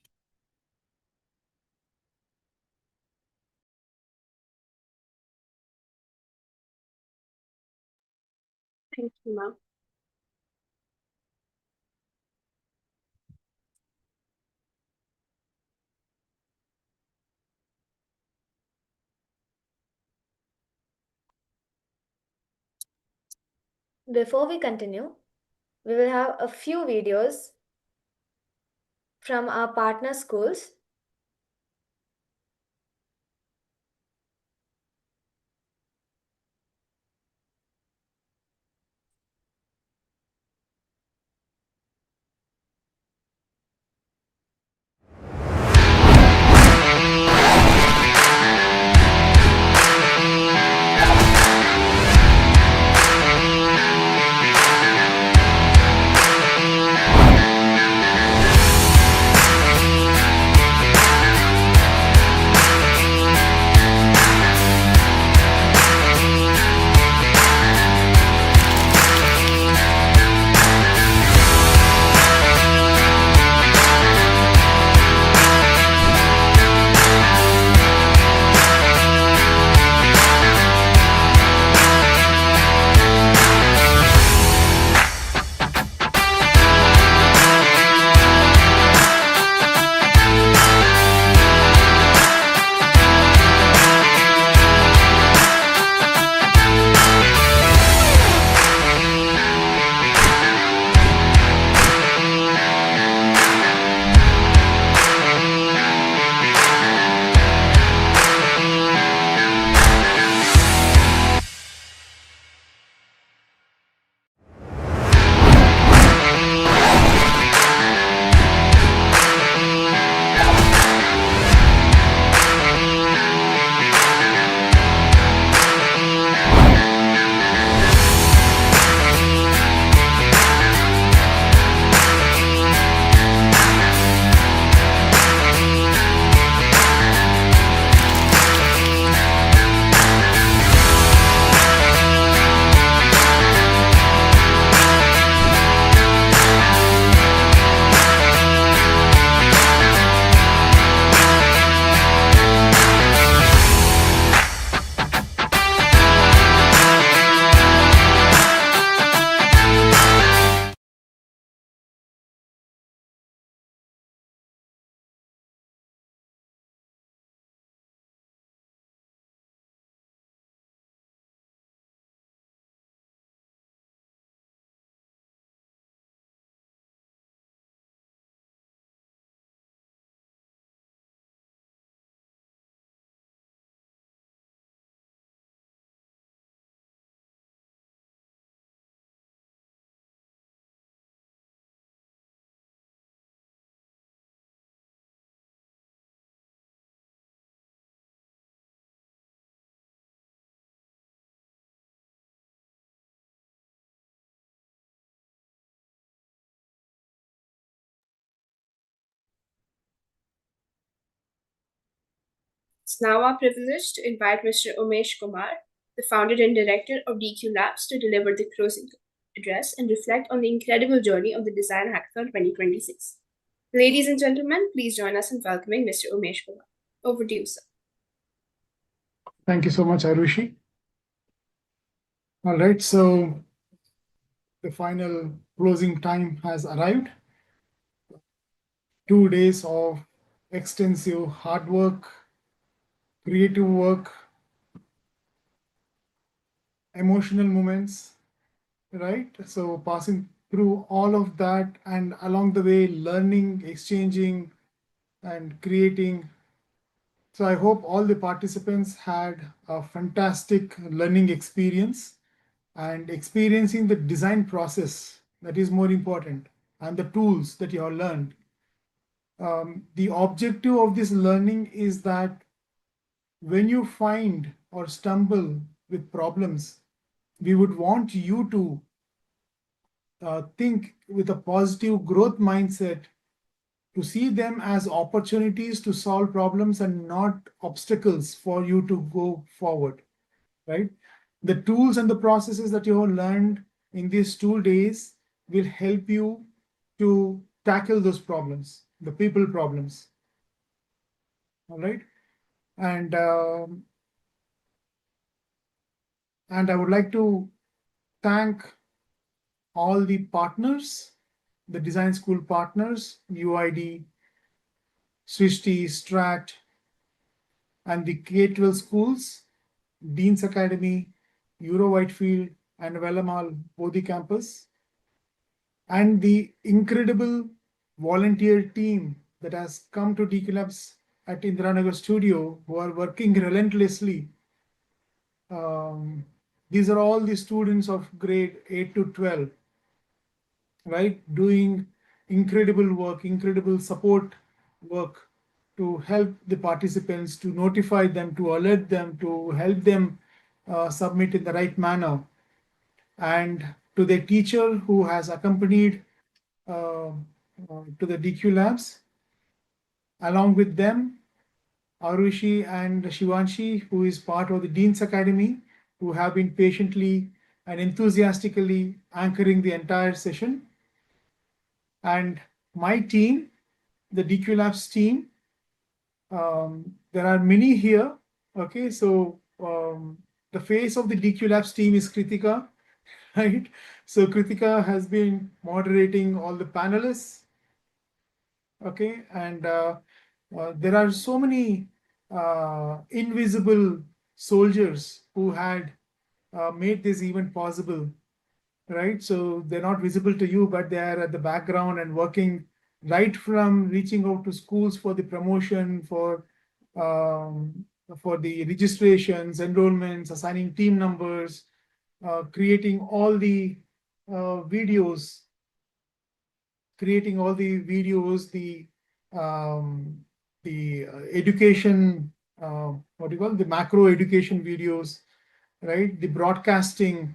Thank you, ma'am. Before we continue, we will have a few videos from our partner schools. It's now our privilege to invite Mr. Umesh Kumar, the founder and director of DQ Labs, to deliver the closing address and reflect on the incredible journey of the Design Hackathon 2026. Ladies and gentlemen, please join us in welcoming Mr. Umesh Kumar. Over to you, sir. Thank you so much, Arushi. All right, so the final closing time has arrived. 2 days of extensive hard work, creative work, emotional moments, right? So passing through all of that and along the way, learning, exchanging, and creating. So I hope all the participants had a fantastic learning experience and experiencing the design process that is more important and the tools that you have learned. The objective of this learning is that when you find or stumble with problems, we would want you to think with a positive growth mindset, to see them as opportunities to solve problems and not obstacles for you to go forward, right? The tools and the processes that you have learned in these 2 days will help you to tackle those problems, the people problems. All right. And I would like to thank all the partners, the design school partners, UID, Srishti, Strat, and the K-12 schools, Dean's Academy, Euro Whitefield, and Vellamal Bodhi campus, and the incredible volunteer team that has come to DQ Labs at Indiranagar studio, who are working relentlessly. These are all the students of grade 8 to 12, right? Doing incredible work, incredible support work to help the participants, to notify them, to alert them, to help them submit in the right manner. And to the teacher who has accompanied to the DQ Labs, along with them, Arushi and Shivanshi, who is part of the Dean's Academy, who have been patiently and enthusiastically anchoring the entire session. And my team, the DQ Labs team, there are many here. Okay, so the face of the DQ Labs team is Kritika, right? So Kritika has been moderating all the panelists. Okay, and there are so many invisible soldiers who had made this event possible, right? So they're not visible to you, but they are at the background and working right from reaching out to schools for the promotion, for the registrations, enrollments, assigning team numbers, creating all the videos, the education, what do you call the macro education videos, right? The broadcasting.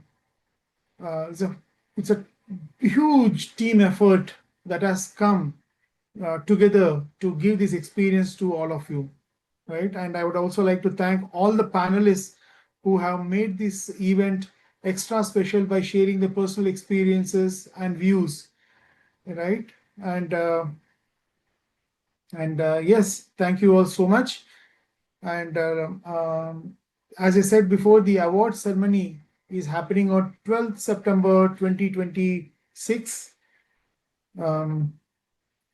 It's a huge team effort that has come together to give this experience to all of you, right? And I would also like to thank all the panelists who have made this event extra special by sharing their personal experiences and views, right? And yes, thank you all so much. And as I said before, the award ceremony is happening on 12th September 2026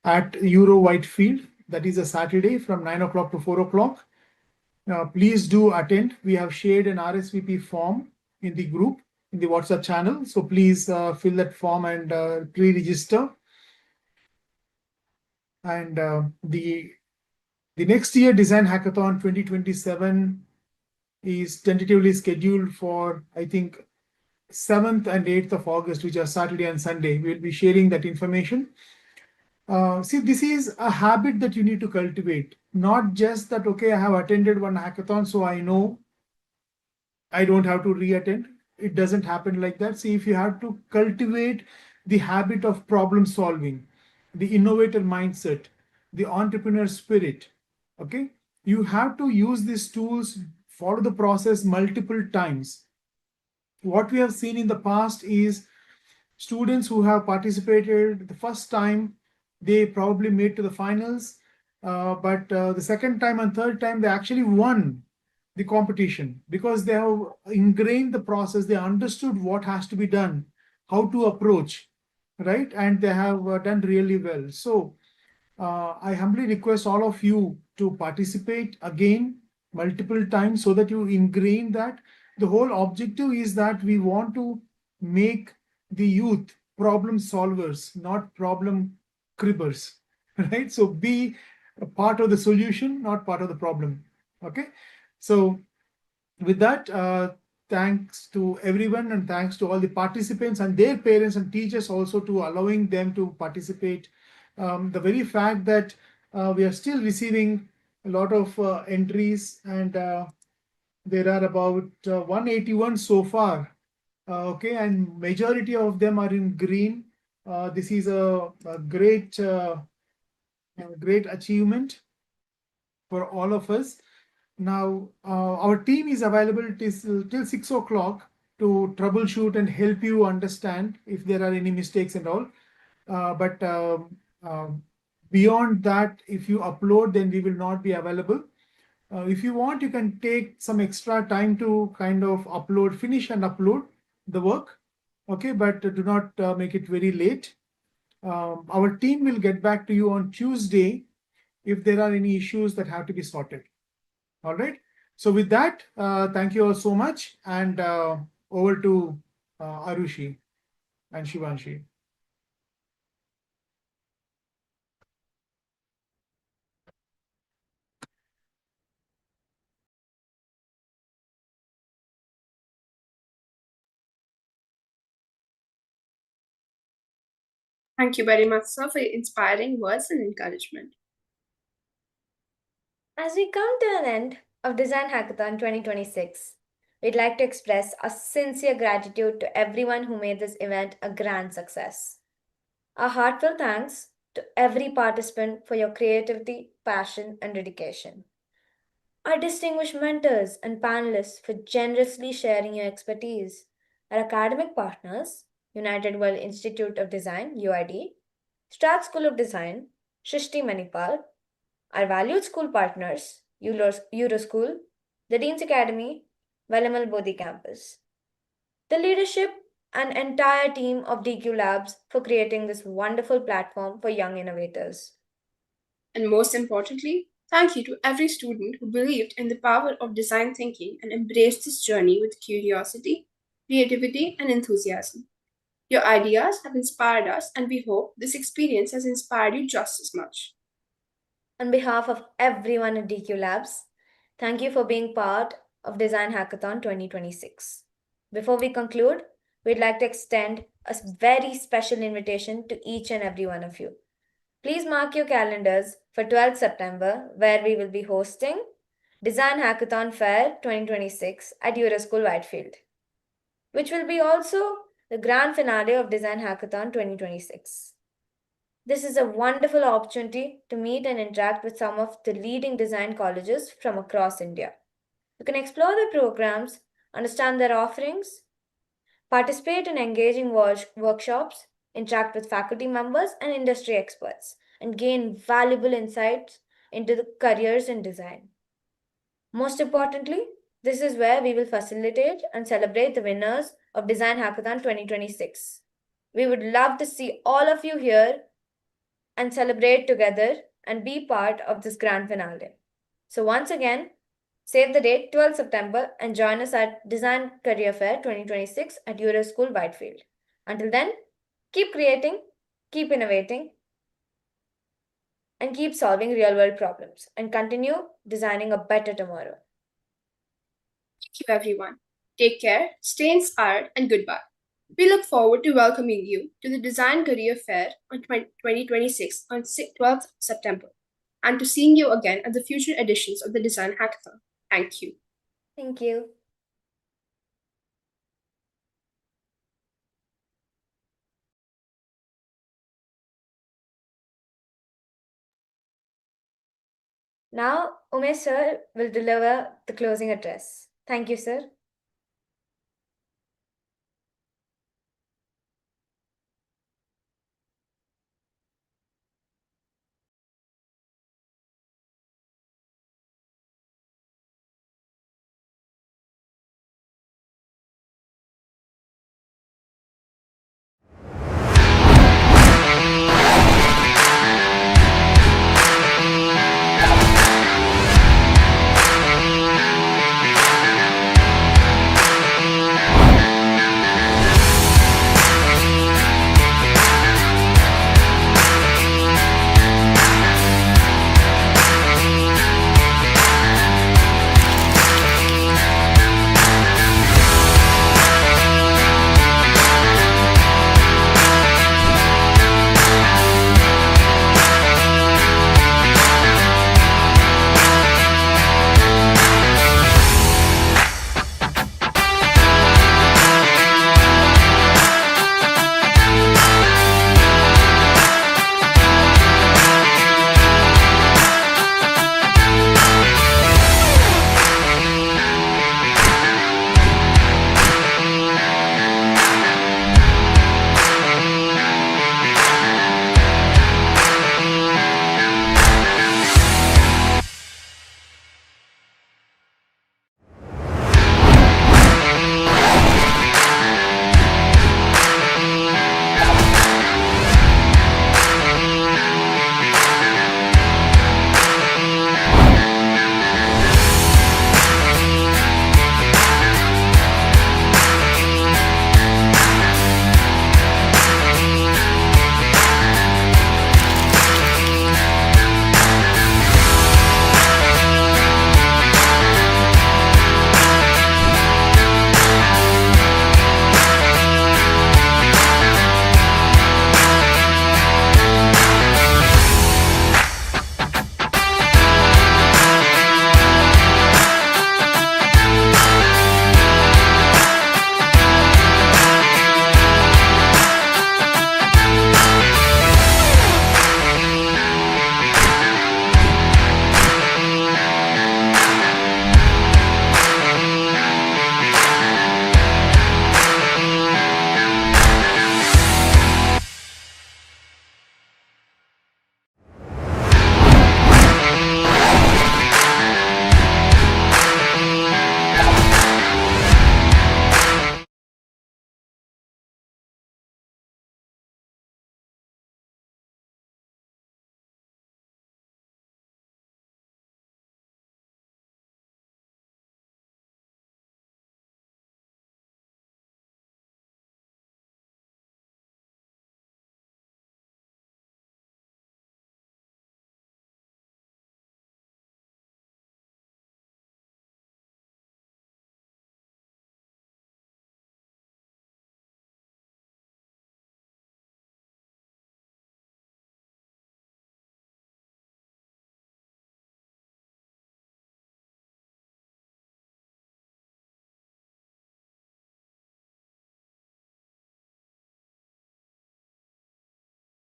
at Euro Whitefield. That is a Saturday from 9 o'clock to 4 o'clock. Please do attend. We have shared an RSVP form in the group, in the WhatsApp channel. So please fill that form and pre-register. And the next year Design Hackathon 2027 is tentatively scheduled for, I think, 7th and 8th of August, which are Saturday and Sunday. We'll be sharing that information. See, this is a habit that you need to cultivate. Not just that, okay, I have attended one hackathon, so I know I don't have to re-attend. It doesn't happen like that. See, if you have to cultivate the habit of problem solving, the innovator mindset, the entrepreneur spirit, okay, you have to use these tools, follow the process multiple times. What we have seen in the past is students who have participated the first time, they probably made to the finals, but the second time and third time, they actually won the competition because they have ingrained the process, they understood what has to be done, how to approach, right? And they have done really well. So I humbly request all of you to participate again multiple times so that you ingrain that. The whole objective is that we want to make the youth problem solvers, not problem cribbers, right? So be a part of the solution, not part of the problem. Okay. So with that, thanks to everyone and thanks to all the participants and their parents and teachers also to allowing them to participate. The very fact that we are still receiving a lot of entries and there are about 181 so far. Okay, and majority of them are in green. This is a great achievement for all of us. Now, our team is available till 6 o'clock to troubleshoot and help you understand if there are any mistakes and all. But beyond that, if you upload, then we will not be available. If you want, you can take some extra time to kind of upload, finish and upload the work. Okay, but do not make it very late. Our team will get back to you on Tuesday if there are any issues that have to be sorted. All right. So with that, thank you all so much. And over to Arushi and Shivanshi. Thank you very much, sir, for your inspiring words and encouragement. As we come to an end of Design Hackathon 2026, we'd like to express our sincere gratitude to everyone who made this event a grand success. Our heartfelt thanks to every participant for your creativity, passion, and dedication. Our distinguished mentors and panelists for generously sharing your expertise. Our academic partners, United World Institute of Design, UID, Strat School of Design, Shrishti Manipal, our valued school partners, Euroschool, the Dean's Academy, Velamal Bodhi Campus, the leadership and entire team of DQ Labs for creating this wonderful platform for young innovators. And most importantly, thank you to every student who believed in the power of design thinking and embraced this journey with curiosity, creativity, and enthusiasm. Your ideas have inspired us, and we hope this experience has inspired you just as much. On behalf of everyone at DQ Labs, thank you for being part of Design Hackathon 2026. Before we conclude, we'd like to extend a very special invitation to each and every one of you. Please mark your calendars for 12th September, where we will be hosting Design Hackathon Fair 2026 at Euroschool Whitefield, which will be also the grand finale of Design Hackathon 2026. This is a wonderful opportunity to meet and interact with some of the leading design colleges from across India. You can explore their programs, understand their offerings, participate in engaging workshops, interact with faculty members and industry experts, and gain valuable insights into the careers in design. Most importantly, this is where we will facilitate and celebrate the winners of Design Hackathon 2026. We would love to see all of you here and celebrate together and be part of this grand finale. So once again, save the date 12 September and join us at Design Career Fair 2026 at Euroschool Whitefield. Until then, keep creating, keep innovating, and keep solving real world problems and continue designing a better tomorrow. Thank you, everyone. Take care, stay inspired, and goodbye. We look forward to welcoming you to the Design Career Fair on 2026 on 12th September and to seeing you again at the future editions of the Design Hackathon. Thank you. Thank you. Now, Umesh sir will deliver the closing address. Thank you, sir.